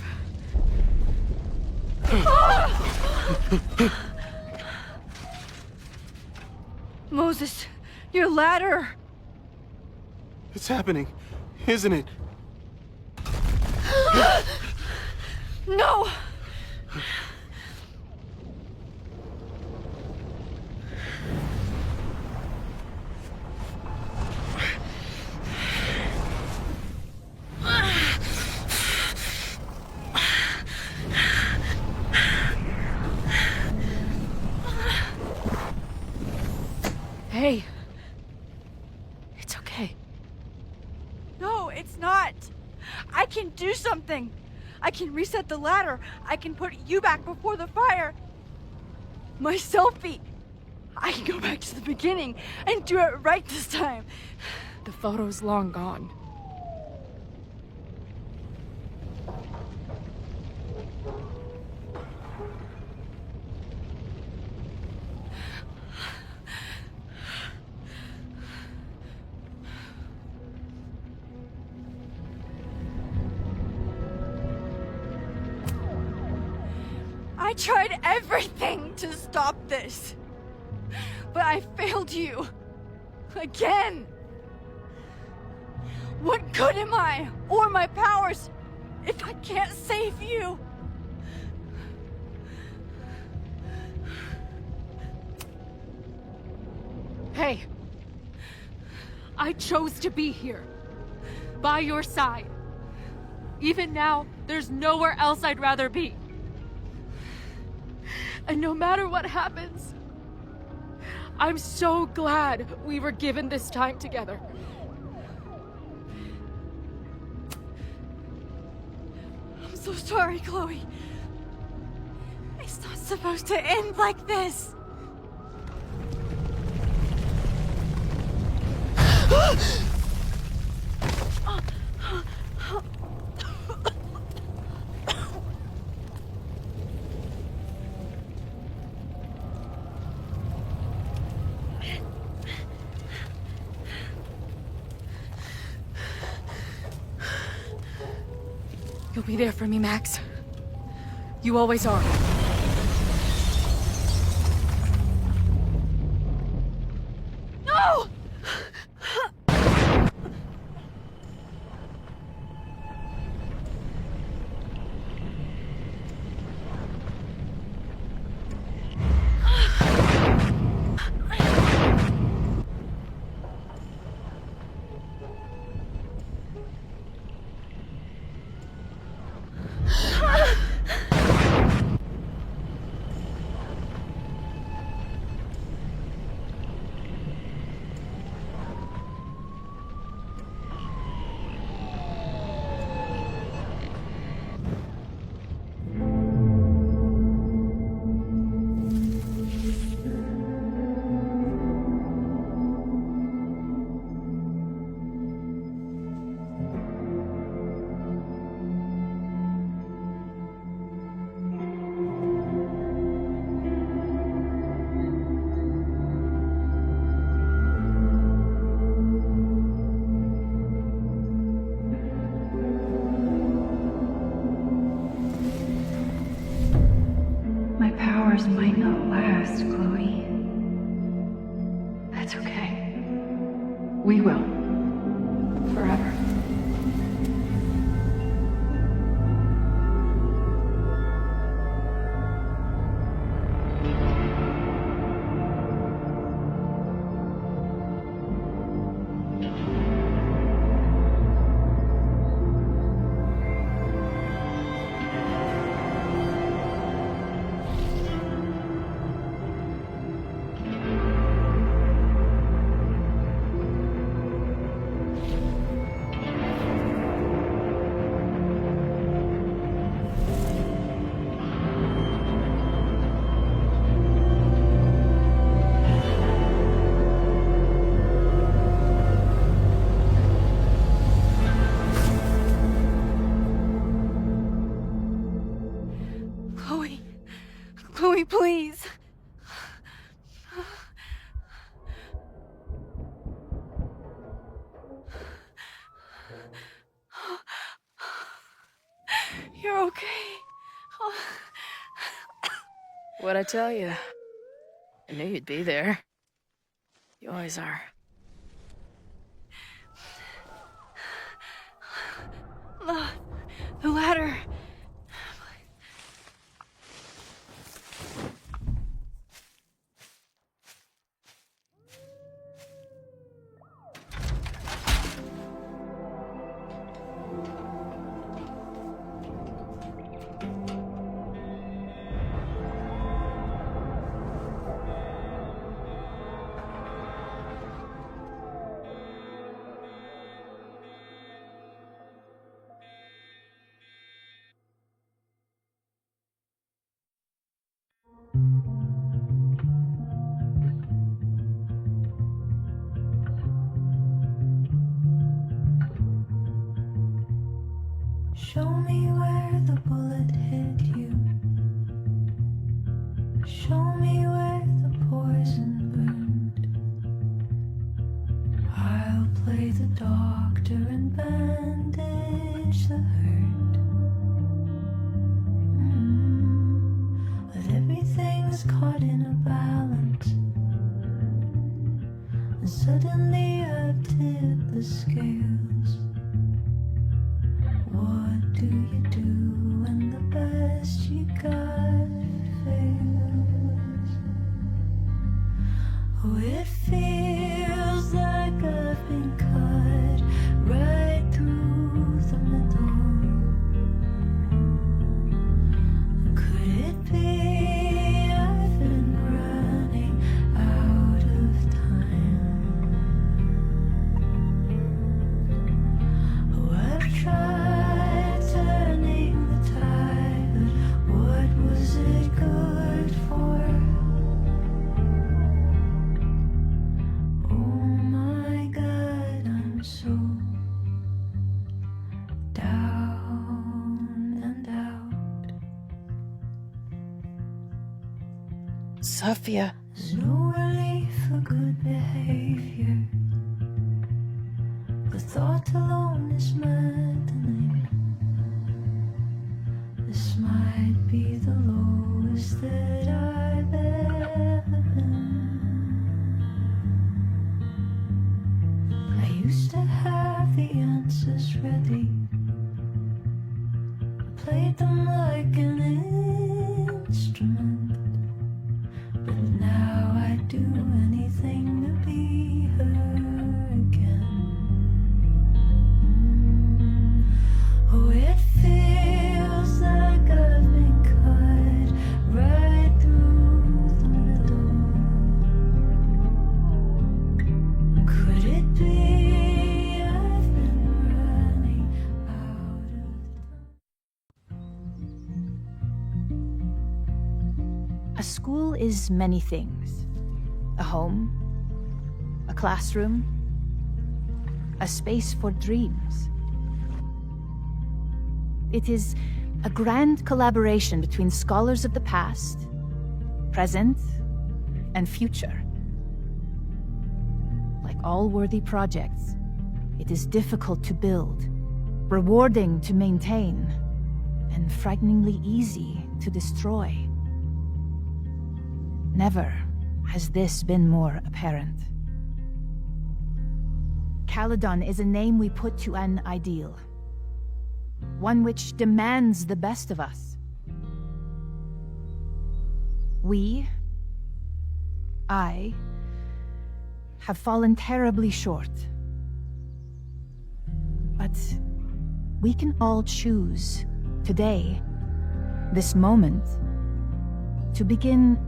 S6: Moses, your ladder!
S13: It's happening, isn't it?
S6: No!
S2: Hey. It's okay.
S6: No, it's not! I can do something! I can reset the ladder! I can put you back before the fire! My selfie! I can go back to the beginning and do it right this time!
S2: The photo's long gone.
S6: I tried everything to stop this! But I failed you! Again! What good am I, or my powers, if I can't save you?
S2: Hey. I chose to be here. By your side. Even now, there's nowhere else I'd rather be. And no matter what happens, I'm so glad we were given this time together.
S6: I'm so sorry, Chloe. It's not supposed to end like this.
S2: You'll be there for me, Max. You always are.
S6: No! My powers might not last, Chloe. That's okay. We will. Forever. Chloe, please. You're okay.
S2: What'd I tell you? I knew you'd be there.
S9: You always are.
S6: The ladder.
S11: Show me where the bullet hit you. Show me where the poison burned. I'll play the doctor and bandage the hurt. But everything's caught in a balance. And suddenly I've tipped the scales. What do you do when the best you got fails? Oh, it feels like I've been cut right through the middle. Could it be I've been running out of time? Oh, I've tried turning the tide, but what was it good for? Oh my God, I'm so down and out.
S9: Sophia.
S11: There's no relief for good behavior. The thought alone is maddening. This might be the lowest that I've ever been. I used to have the answers ready. I played them like an instrument. But now I'd do anything to be her again. Oh, it feels like I've been cut right through the middle. Could it be I've been running out of...
S25: A school is many things. A home, a classroom, a space for dreams. It is a grand collaboration between scholars of the past, present, and future. Like all worthy projects, it is difficult to build, rewarding to maintain, and frighteningly easy to destroy. Never has this been more apparent. Caledon is a name we put to an ideal. One which demands the best of us. I, have fallen terribly short. But we can all choose, today, this moment, to begin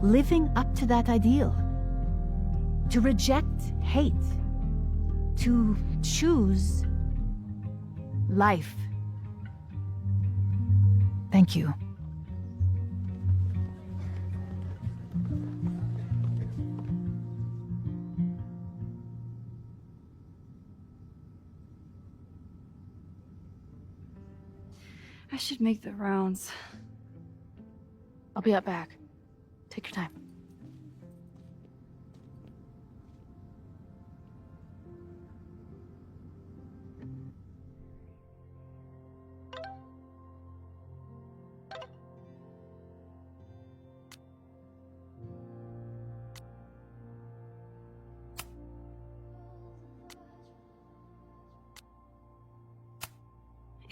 S25: living up to that ideal. To reject hate. To choose life. Thank you.
S6: I should make the rounds.
S9: I'll be up back. Take your time.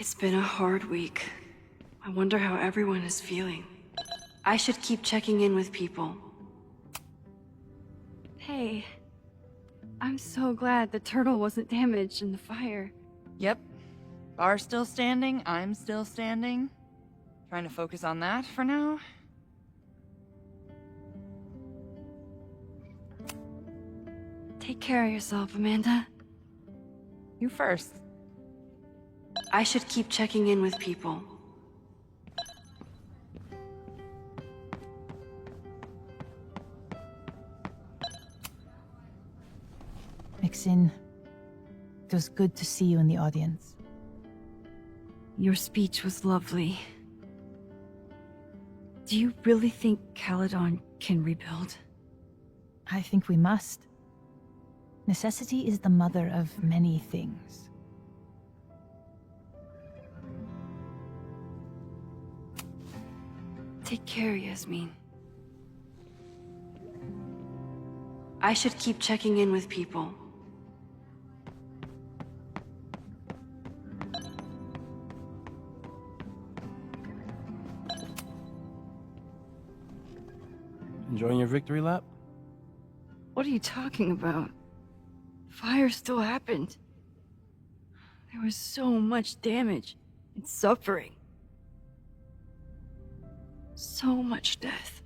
S19: It's been a hard week. I wonder how everyone is feeling. I should keep checking in with people.
S6: Hey, I'm so glad the turtle wasn't damaged in the fire.
S21: Yep. Bar's still standing, I'm still standing. Trying to focus on that for now.
S19: Take care of yourself, Amanda.
S21: You first.
S19: I should keep checking in with people.
S25: Maxine, it was good to see you in the audience.
S6: Your speech was lovely. Do you really think Caledon can rebuild?
S25: I think we must. Necessity is the mother of many things.
S19: Take care, Yasmin. I should keep checking in with people.
S13: Enjoying your victory lap?
S6: What are you talking about? Fire still happened. There was so much damage and suffering. So much death.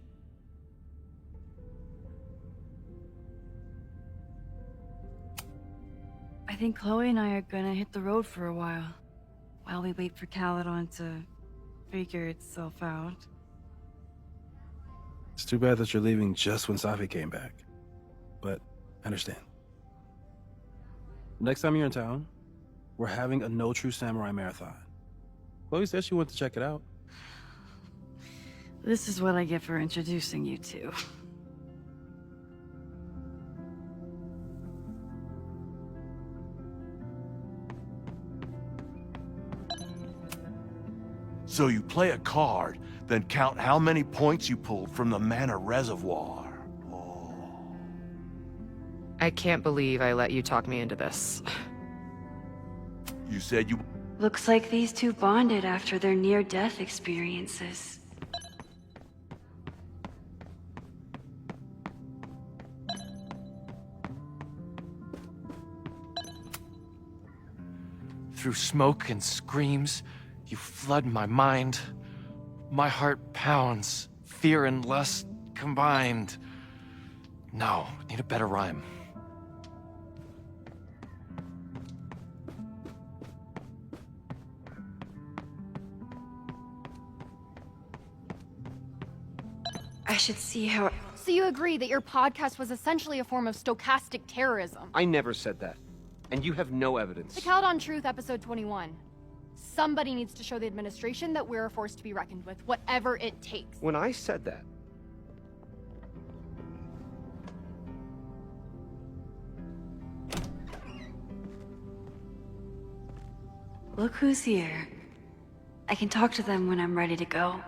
S6: I think Chloe and I are gonna hit the road for a while we wait for Caledon to figure itself out.
S13: It's too bad that you're leaving just when Safi came back. But I understand. Next time you're in town, we're having a No True Samurai marathon. Chloe said she wanted to check it out.
S6: This is what I get for introducing you to.
S4: So you play a card, then count how many points you pulled from the mana reservoir.
S20: I can't believe I let you talk me into this.
S4: You said you...
S19: Looks like these two bonded after their near-death experiences.
S7: Through smoke and screams, you flood my mind. My heart pounds, fear and lust combined. No, need a better rhyme.
S19: I should see how...
S5: So you agree that your podcast was essentially a form of stochastic terrorism?
S17: I never said that. And you have no evidence.
S5: The Caledon Truth, episode 21. Somebody needs to show the administration that we're a force to be reckoned with, whatever it takes.
S17: When I said that,
S19: Look who's here. I can talk to them when I'm ready to go.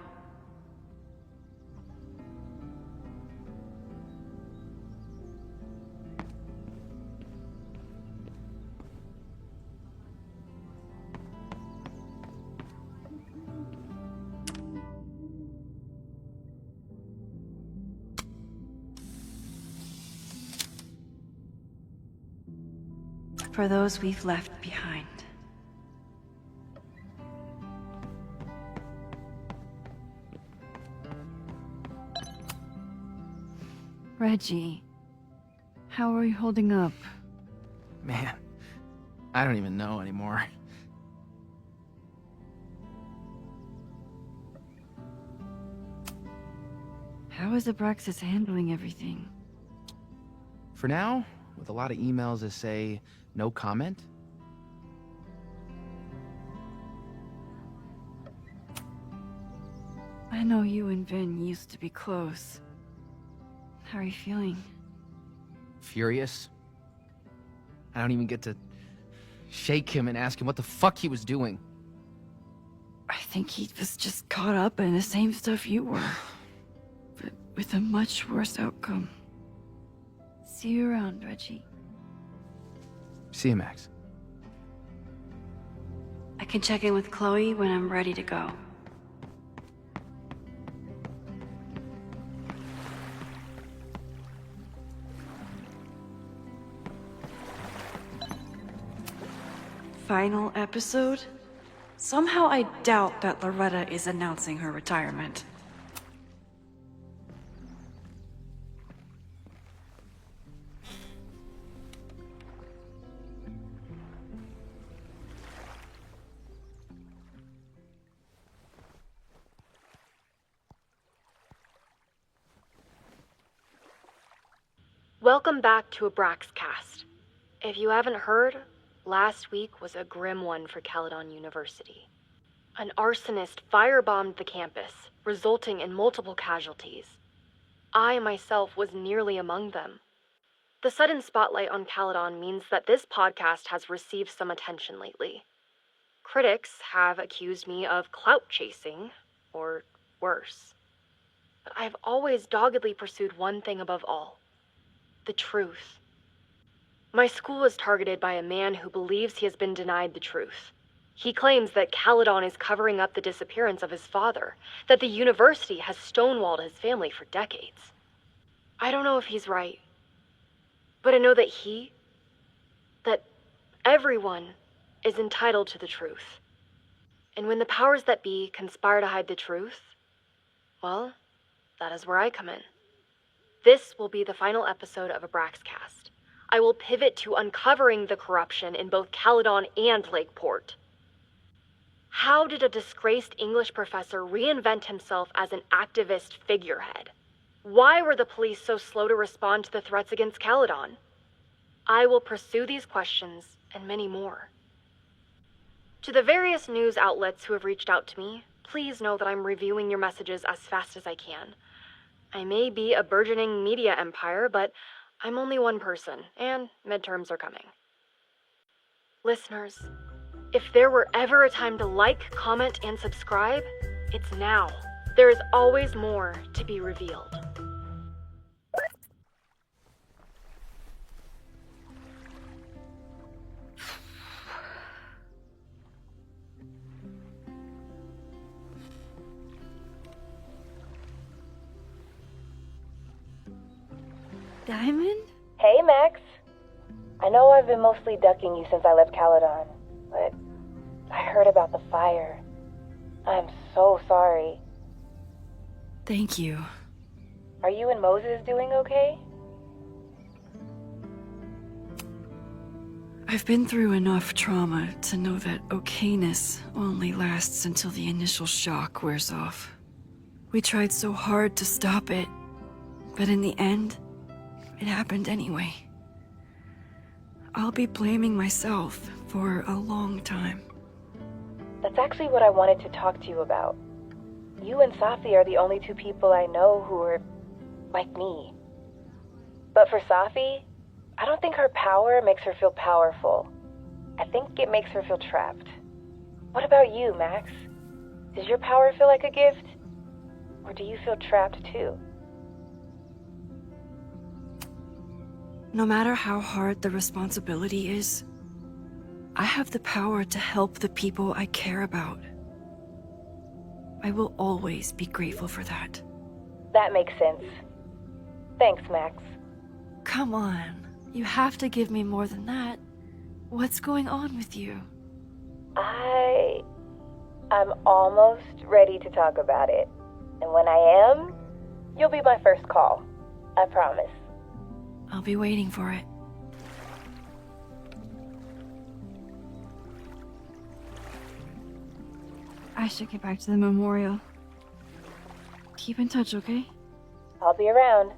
S19: For those we've left behind.
S6: Reggie, how are you holding up?
S22: Man, I don't even know anymore.
S6: How is Abraxas handling everything?
S22: For now, with a lot of emails that say no comment.
S6: I know you and Vin used to be close. How are you feeling?
S22: Furious. I don't even get to shake him and ask him what the fuck he was doing.
S6: I think he was just caught up in the same stuff you were. But with a much worse outcome. See you around, Reggie.
S22: See you, Max.
S19: I can check in with Chloe when I'm ready to go. Final episode? Somehow I doubt that Loretta is announcing her retirement.
S9: Welcome back to Abraxcast. If you haven't heard, last week was a grim one for Caledon University. An arsonist firebombed the campus, resulting in multiple casualties. I myself was nearly among them. The sudden spotlight on Caledon means that this podcast has received some attention lately. Critics have accused me of clout chasing, or worse. But I've always doggedly pursued one thing above all: the truth. My school is targeted by a man who believes he has been denied the truth. He claims that Caledon is covering up the disappearance of his father, that the university has stonewalled his family for decades. I don't know if he's right, but I know that everyone is entitled to the truth. And when the powers that be conspire to hide the truth, well, that is where I come in. This will be the final episode of Abraxcast. I will pivot to uncovering the corruption in both Caledon and Lakeport. How did a disgraced English professor reinvent himself as an activist figurehead? Why were the police so slow to respond to the threats against Caledon? I will pursue these questions and many more. To the various news outlets who have reached out to me, please know that I'm reviewing your messages as fast as I can. I may be a burgeoning media empire, but I'm only one person, and midterms are coming. Listeners, if there were ever a time to like, comment, and subscribe, it's now. There is always more to be revealed.
S6: Diamond?
S8: Hey, Max. I know I've been mostly ducking you since I left Caledon, but I heard about the fire. I'm so sorry.
S19: Thank you.
S8: Are you and Moses doing okay?
S19: I've been through enough trauma to know that okayness only lasts until the initial shock wears off. We tried so hard to stop it, but in the end, it happened anyway. I'll be blaming myself for a long time.
S8: That's actually what I wanted to talk to you about. You and Safi are the only two people I know who are like me. But for Safi, I don't think her power makes her feel powerful. I think it makes her feel trapped. What about you, Max? Does your power feel like a gift? Or do you feel trapped too?
S19: No matter how hard the responsibility is, I have the power to help the people I care about. I will always be grateful for that.
S8: That makes sense. Thanks, Max.
S19: Come on, you have to give me more than that. What's going on with you?
S8: I'm almost ready to talk about it. And when I am, you'll be my first call. I promise.
S19: I'll be waiting for it. I should get back to the memorial. Keep in touch, okay?
S8: I'll be around.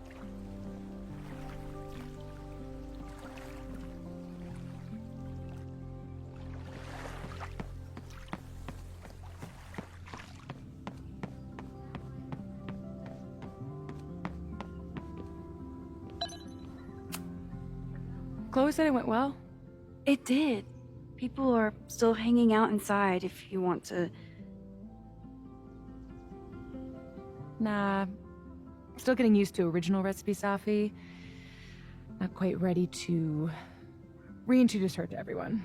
S16: Chloe said it went well.
S19: It did. People are still hanging out inside if you want to.
S16: Nah. Still getting used to original recipe Safi. Not quite ready to reintroduce her to everyone.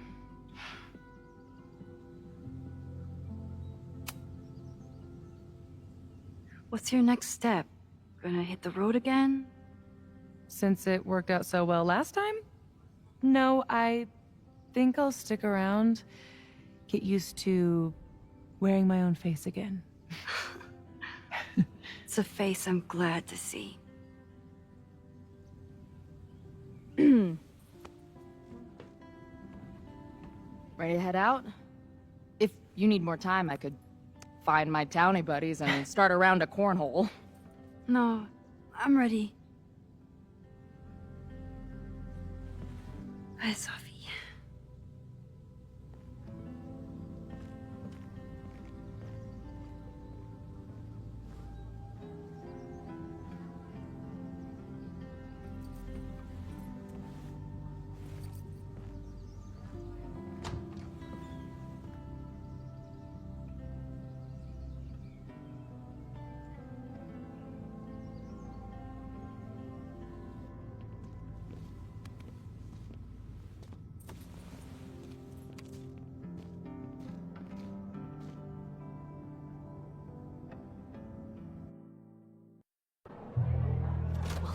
S19: What's your next step? Gonna hit the road again?
S16: Since it worked out so well last time? No, I think I'll stick around. Get used to wearing my own face again.
S19: It's a face I'm glad to see.
S9: Ready to head out? If you need more time, I could find my townie buddies and start a round of cornhole.
S19: No, I'm ready. Bye, Sophie.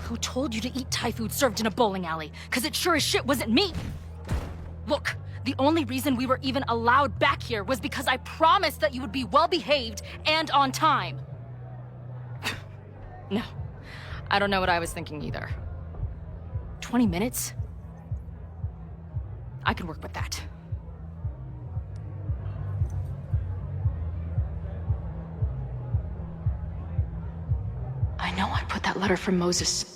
S8: Who told you to eat Thai food served in a bowling alley? Cause it sure as shit wasn't me! Look, the only reason we were even allowed back here was because I promised that you would be well-behaved and on time. No, I don't know what I was thinking either. 20 minutes? I can work with that. I know I put that letter from Moses.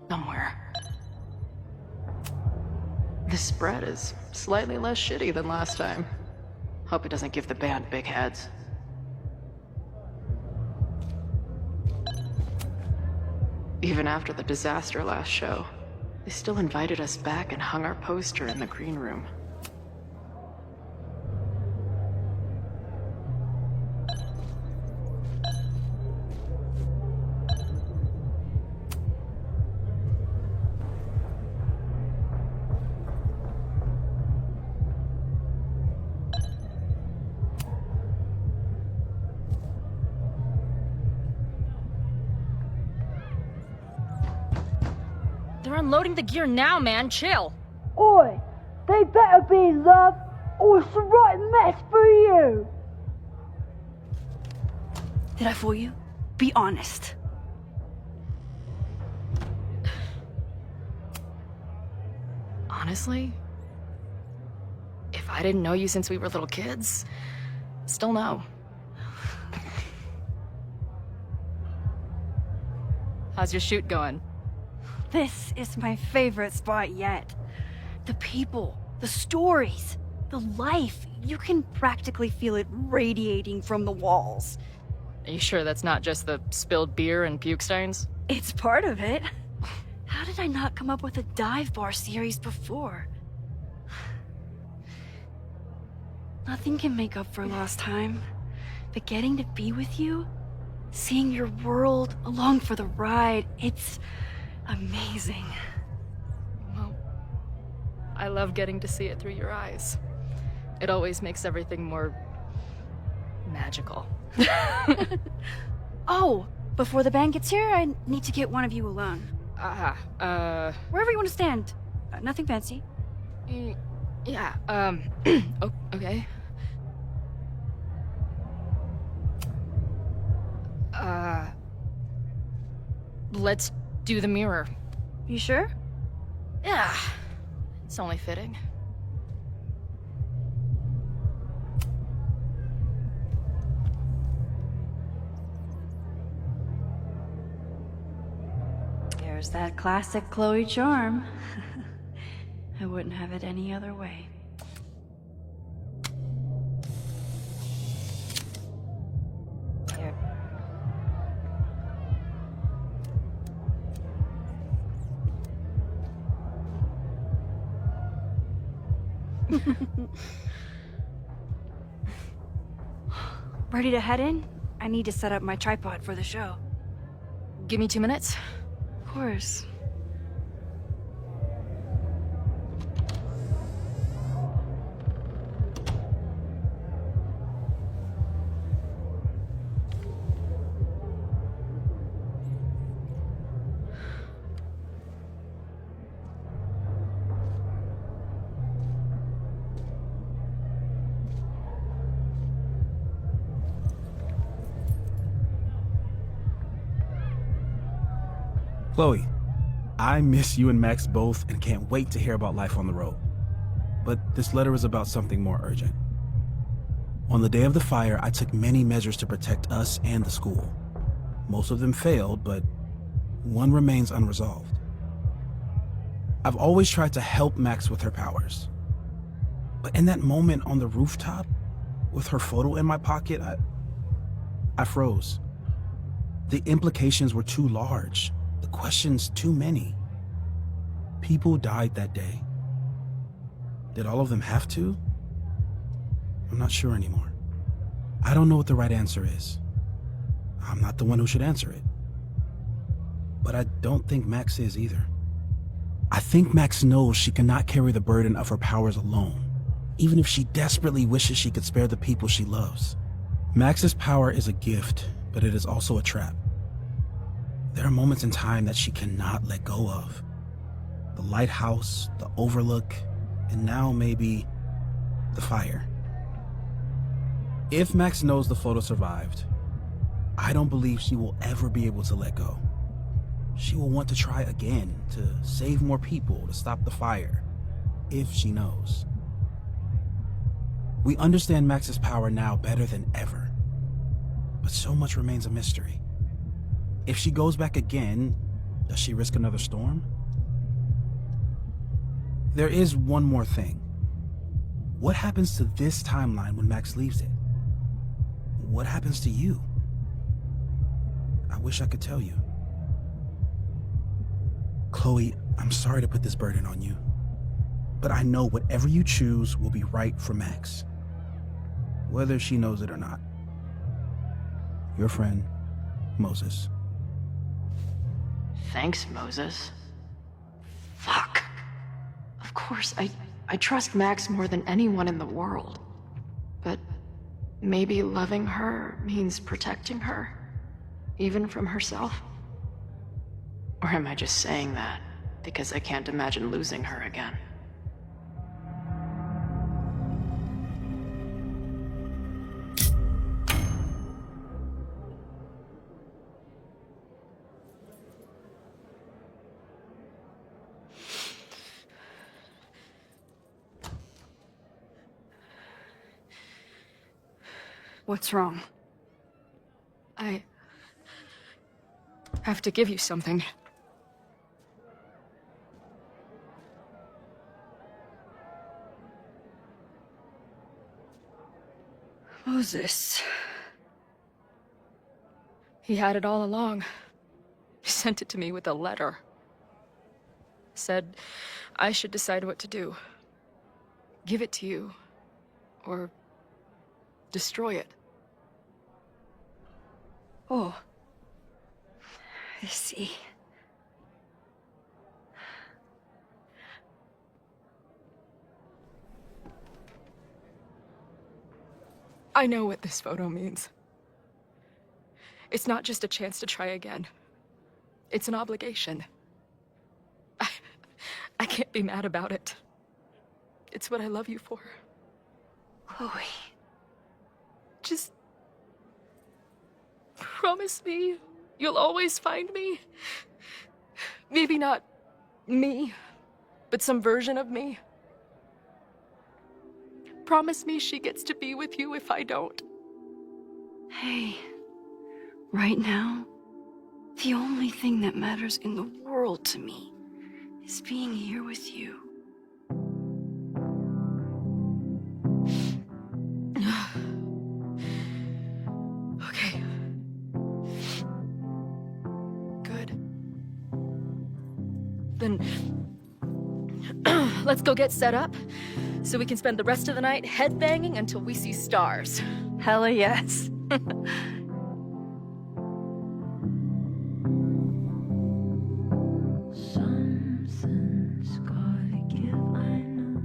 S8: Somewhere. This spread is slightly less shitty than last time. Hope it doesn't give the band big heads. Even after the disaster last show, they still invited us back and hung our poster in the green room. They're unloading the gear now, man. Chill.
S6: Oi! They better be in love, or it's the right mess for you!
S19: Did I fool you? Be honest.
S9: Honestly, if I didn't know you since we were little kids, still no. How's your shoot going?
S6: This is my favorite spot yet. The people, the stories, the life. You can practically feel it radiating from the walls.
S9: Are you sure that's not just the spilled beer and puke stains?
S6: It's part of it. How did I not come up with a dive bar series before? Nothing can make up for lost time. But getting to be with you, seeing your world along for the ride, it's amazing.
S9: Well, I love getting to see it through your eyes. It always makes everything more magical.
S6: Oh, before the band gets here, I need to get one of you alone. Wherever you want to stand. Nothing fancy.
S9: Yeah, oh, okay. Let's do the mirror.
S6: You sure?
S9: Yeah, it's only fitting.
S19: There's that classic Chloe charm. I wouldn't have it any other way.
S6: Ready to head in? I need to set up my tripod for the show.
S9: Give me 2 minutes.
S6: Of course.
S13: Chloe, I miss you and Max both and can't wait to hear about life on the road. But this letter is about something more urgent. On the day of the fire, I took many measures to protect us and the school. Most of them failed, but one remains unresolved. I've always tried to help Max with her powers. But in that moment on the rooftop, with her photo in my pocket, I froze. The implications were too large. The questions too many. People died that day. Did all of them have to? I'm not sure anymore. I don't know what the right answer is. I'm not the one who should answer it. But I don't think Max is either. I think Max knows she cannot carry the burden of her powers alone, even if she desperately wishes she could spare the people she loves. Max's power is a gift, but it is also a trap. There are moments in time that she cannot let go of. The lighthouse, the overlook, and now maybe the fire. If Max knows the photo survived, I don't believe she will ever be able to let go. She will want to try again, to save more people, to stop the fire, if she knows. We understand Max's power now better than ever, but so much remains a mystery. If she goes back again, does she risk another storm? There is one more thing. What happens to this timeline when Max leaves it? What happens to you? I wish I could tell you. Chloe, I'm sorry to put this burden on you, but I know whatever you choose will be right for Max, whether she knows it or not. Your friend, Moses.
S8: Thanks, Moses. Fuck. Of course, I trust Max more than anyone in the world. But maybe loving her means protecting her, even from herself? Or am I just saying that because I can't imagine losing her again?
S6: What's wrong?
S9: I have to give you something.
S6: Moses.
S9: He had it all along. He sent it to me with a letter. Said I should decide what to do. Give it to you, or destroy it.
S6: Oh. I see.
S9: I know what this photo means. It's not just a chance to try again. It's an obligation. I can't be mad about it. It's what I love you for.
S6: Chloe.
S9: Just promise me you'll always find me. Maybe not me, but some version of me. Promise me she gets to be with you if I don't.
S19: Hey, right now, the only thing that matters in the world to me is being here with you.
S9: Okay. Good. Then let's go get set up
S2: So we can spend the rest of the night headbanging until we see stars.
S6: Hella yes.
S11: Something's gotta give, I know.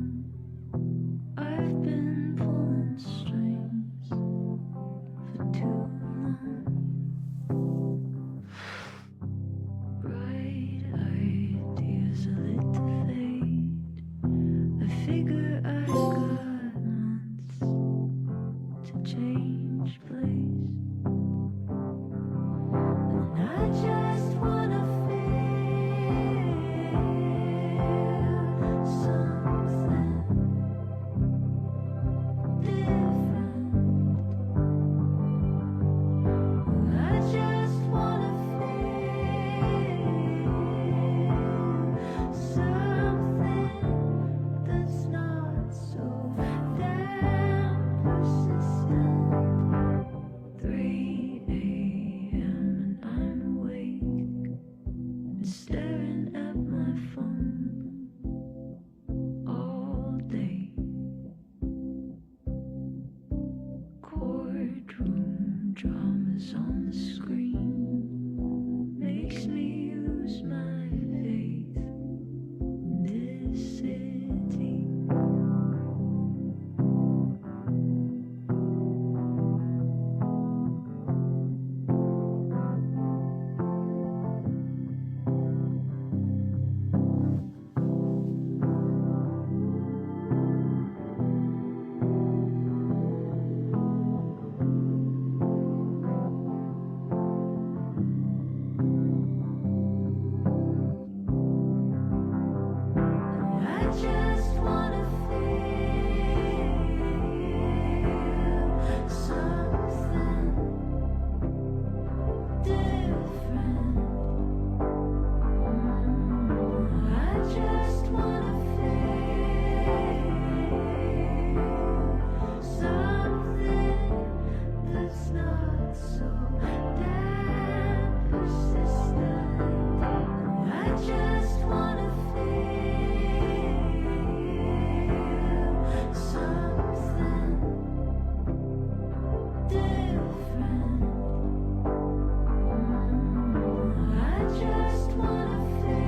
S11: I've been pulling strings for too long. Bright ideas are lit to fade. I figure I've got months to change place. And I just wanna feel something different. I just wanna feel something that's not so damn persistent. 3 a.m. and I'm awake and staring at my phone all day. Courtroom dramas on the screen makes me lose my faith in this city. I just wanna feel something different. I just wanna feel something that's not so damn persistent. I just wanna feel something different. I just wanna feel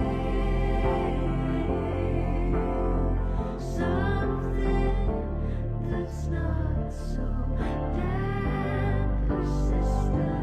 S11: something that's not so damn persistent.